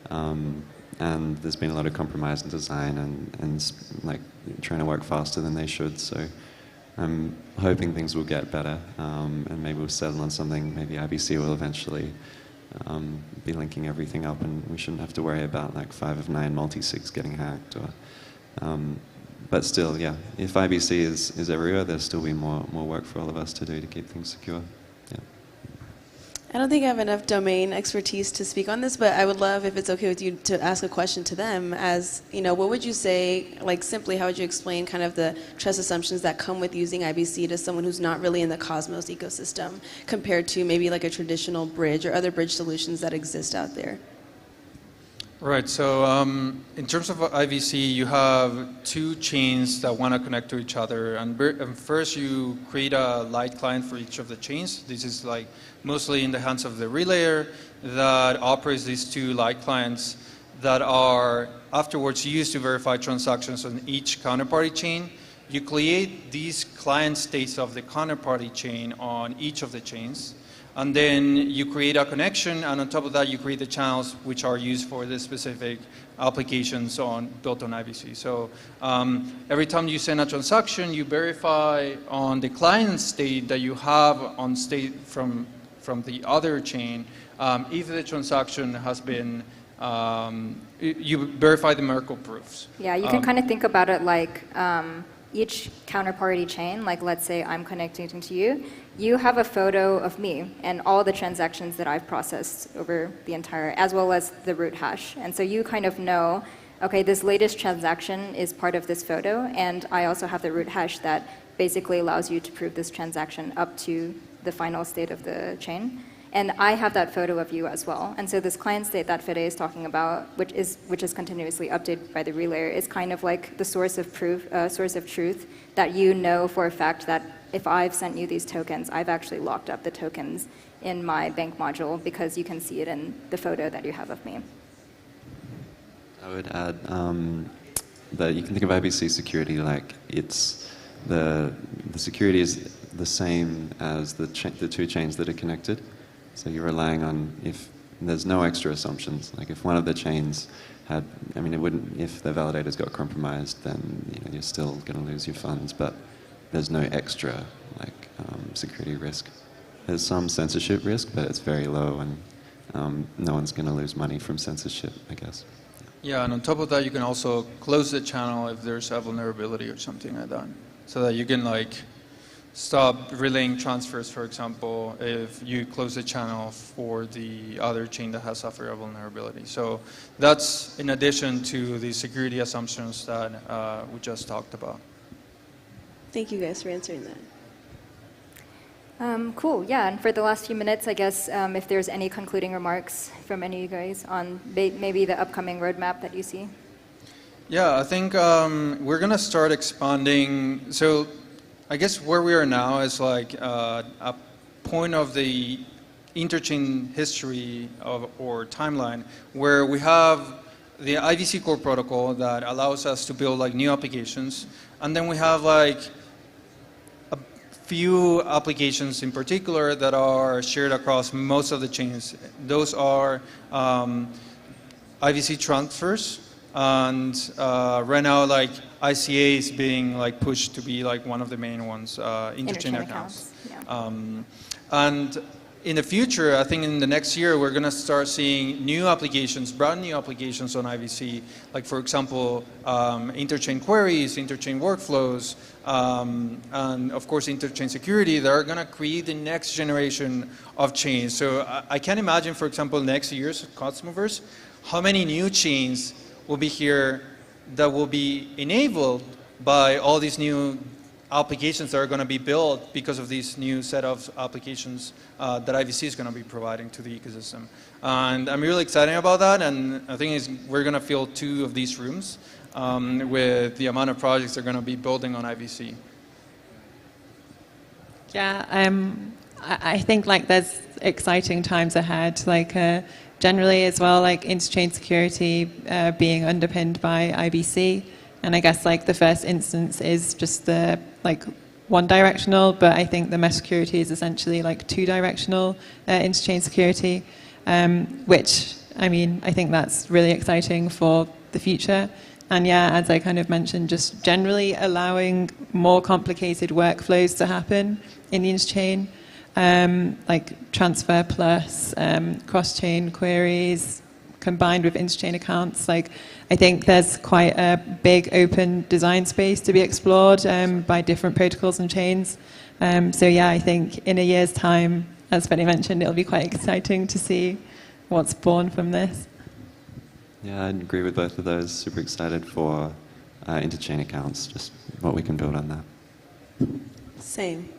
and there's been a lot of compromise in design and like trying to work faster than they should. So I'm hoping things will get better, and maybe we'll settle on something. Maybe IBC will eventually be linking everything up, and we shouldn't have to worry about like 5 of 9 multi-sigs getting hacked. But still, yeah, if IBC is everywhere, there'll still be more work for all of us to do to keep things secure. Yeah. I don't think I have enough domain expertise to speak on this, but I would love, if it's okay with you, to ask a question to them. As what would you say, like simply, how would you explain kind of the trust assumptions that come with using IBC to someone who's not really in the Cosmos ecosystem, compared to maybe like a traditional bridge or other bridge solutions that exist out there? Right, so in terms of IVC, you have 2 chains that want to connect to each other. And first you create a light client for each of the chains. This is like mostly in the hands of the relayer that operates these 2 light clients that are afterwards used to verify transactions on each counterparty chain. You create these client states of the counterparty chain on each of the chains. And then you create a connection, and on top of that, you create the channels which are used for the specific applications built on IBC. So every time you send a transaction, you verify on the client state that you have on state from the other chain if the transaction has been, you verify the Merkle proofs. Yeah, you can kind of think about it like each counterparty chain, like let's say I'm connecting to you, you have a photo of me and all the transactions that I've processed over the entire, as well as the root hash. And so you kind of know, okay, this latest transaction is part of this photo, and I also have the root hash that basically allows you to prove this transaction up to the final state of the chain. And I have that photo of you as well. And so this client state that Fede is talking about, which is continuously updated by the relayer, is kind of like the source of proof, source of truth, that you know for a fact that if I've sent you these tokens, I've actually locked up the tokens in my bank module because you can see it in the photo that you have of me. I would add that you can think of IBC security like it's the security is the same as the 2 chains that are connected. So you're relying on, if there's no extra assumptions, like if one of the chains had, I mean, it wouldn't, if the validators got compromised, then you're still going to lose your funds, but there's no extra like security risk. There's some censorship risk, but it's very low, and no one's going to lose money from censorship, I guess. Yeah, and on top of that, you can also close the channel if there's a vulnerability or something like that, so that you can like stop relaying transfers, for example, if you close the channel for the other chain that has suffered a vulnerability. So that's in addition to the security assumptions that we just talked about. Thank you guys for answering that. Cool, yeah, and for the last few minutes, I guess if there's any concluding remarks from any of you guys on maybe the upcoming roadmap that you see. Yeah, I think we're going to start expanding. So I guess where we are now is like a point of the interchain history or timeline where we have the IVC core protocol that allows us to build like new applications, and then we have like a few applications in particular that are shared across most of the chains. Those are IVC transfers, and right now like ICA is being like pushed to be like one of the main ones, interchain accounts. Yeah. And in the future, I think in the next year, we're going to start seeing new applications, brand new applications on IVC, like for example, interchain queries, interchain workflows, and of course interchain security that are going to create the next generation of chains. So I can imagine, for example, next year's Cosmoverse, how many new chains will be here that will be enabled by all these new applications that are going to be built because of these new set of applications that IVC is going to be providing to the ecosystem. And I'm really excited about that, and I think we're going to fill 2 of these rooms with the amount of projects they're going to be building on IVC. Yeah, I think like there's exciting times ahead, like generally as well, like interchain security being underpinned by IBC. And I guess like the first instance is just the like one directional, but I think the mesh security is essentially like 2-directional interchain security, which I mean, I think that's really exciting for the future. And yeah, as I kind of mentioned, just generally allowing more complicated workflows to happen in the interchain. like transfer plus, cross-chain queries, combined with interchain accounts. Like, I think there's quite a big open design space to be explored by different protocols and chains. So yeah, I think in a year's time, as Feddy mentioned, it'll be quite exciting to see what's born from this. Yeah, I agree with both of those. Super excited for interchain accounts, just what we can build on that. Same.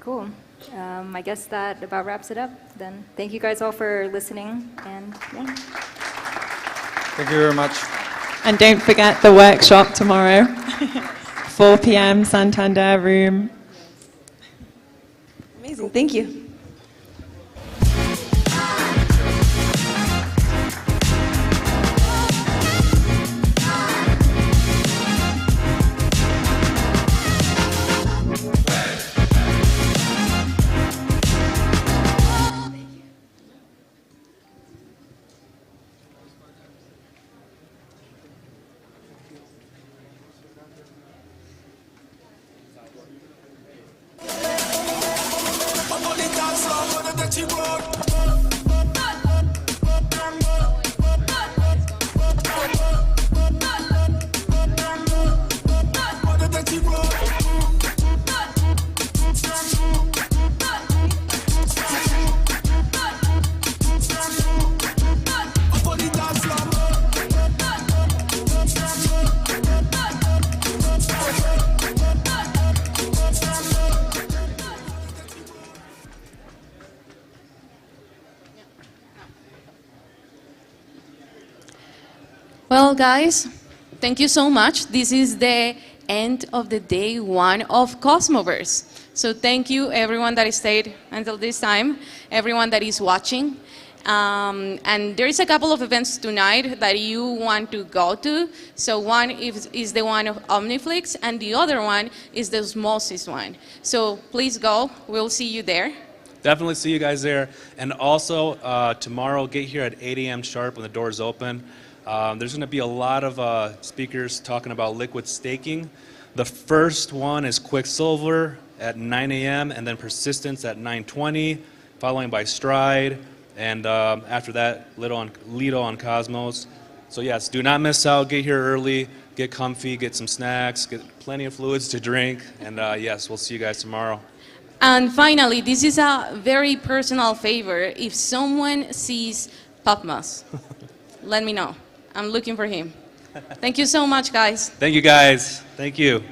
Cool. I guess that about wraps it up then. Thank you guys all for listening, and yeah. Thank you very much. And don't forget the workshop tomorrow, 4 p.m. Santander room. Amazing, thank you. Well, guys, thank you so much. This is the end of the day one of Cosmoverse. So thank you, everyone that stayed until this time, everyone that is watching. And there is a couple of events tonight that you want to go to. So one is the one of OmniFlix, and the other one is the Osmosis one. So please go. We'll see you there. Definitely see you guys there. And also, tomorrow, get here at 8 a.m. sharp when the doors open. There's going to be a lot of speakers talking about liquid staking. The first one is Quicksilver at 9 a.m. and then Persistence at 9:20, following by Stride, and after that, Lido on Cosmos. So yes, do not miss out. Get here early, get comfy, get some snacks, get plenty of fluids to drink, and yes, we'll see you guys tomorrow. And finally, this is a very personal favor. If someone sees Evmos, let me know. I'm looking for him. Thank you so much, guys. Thank you, guys. Thank you.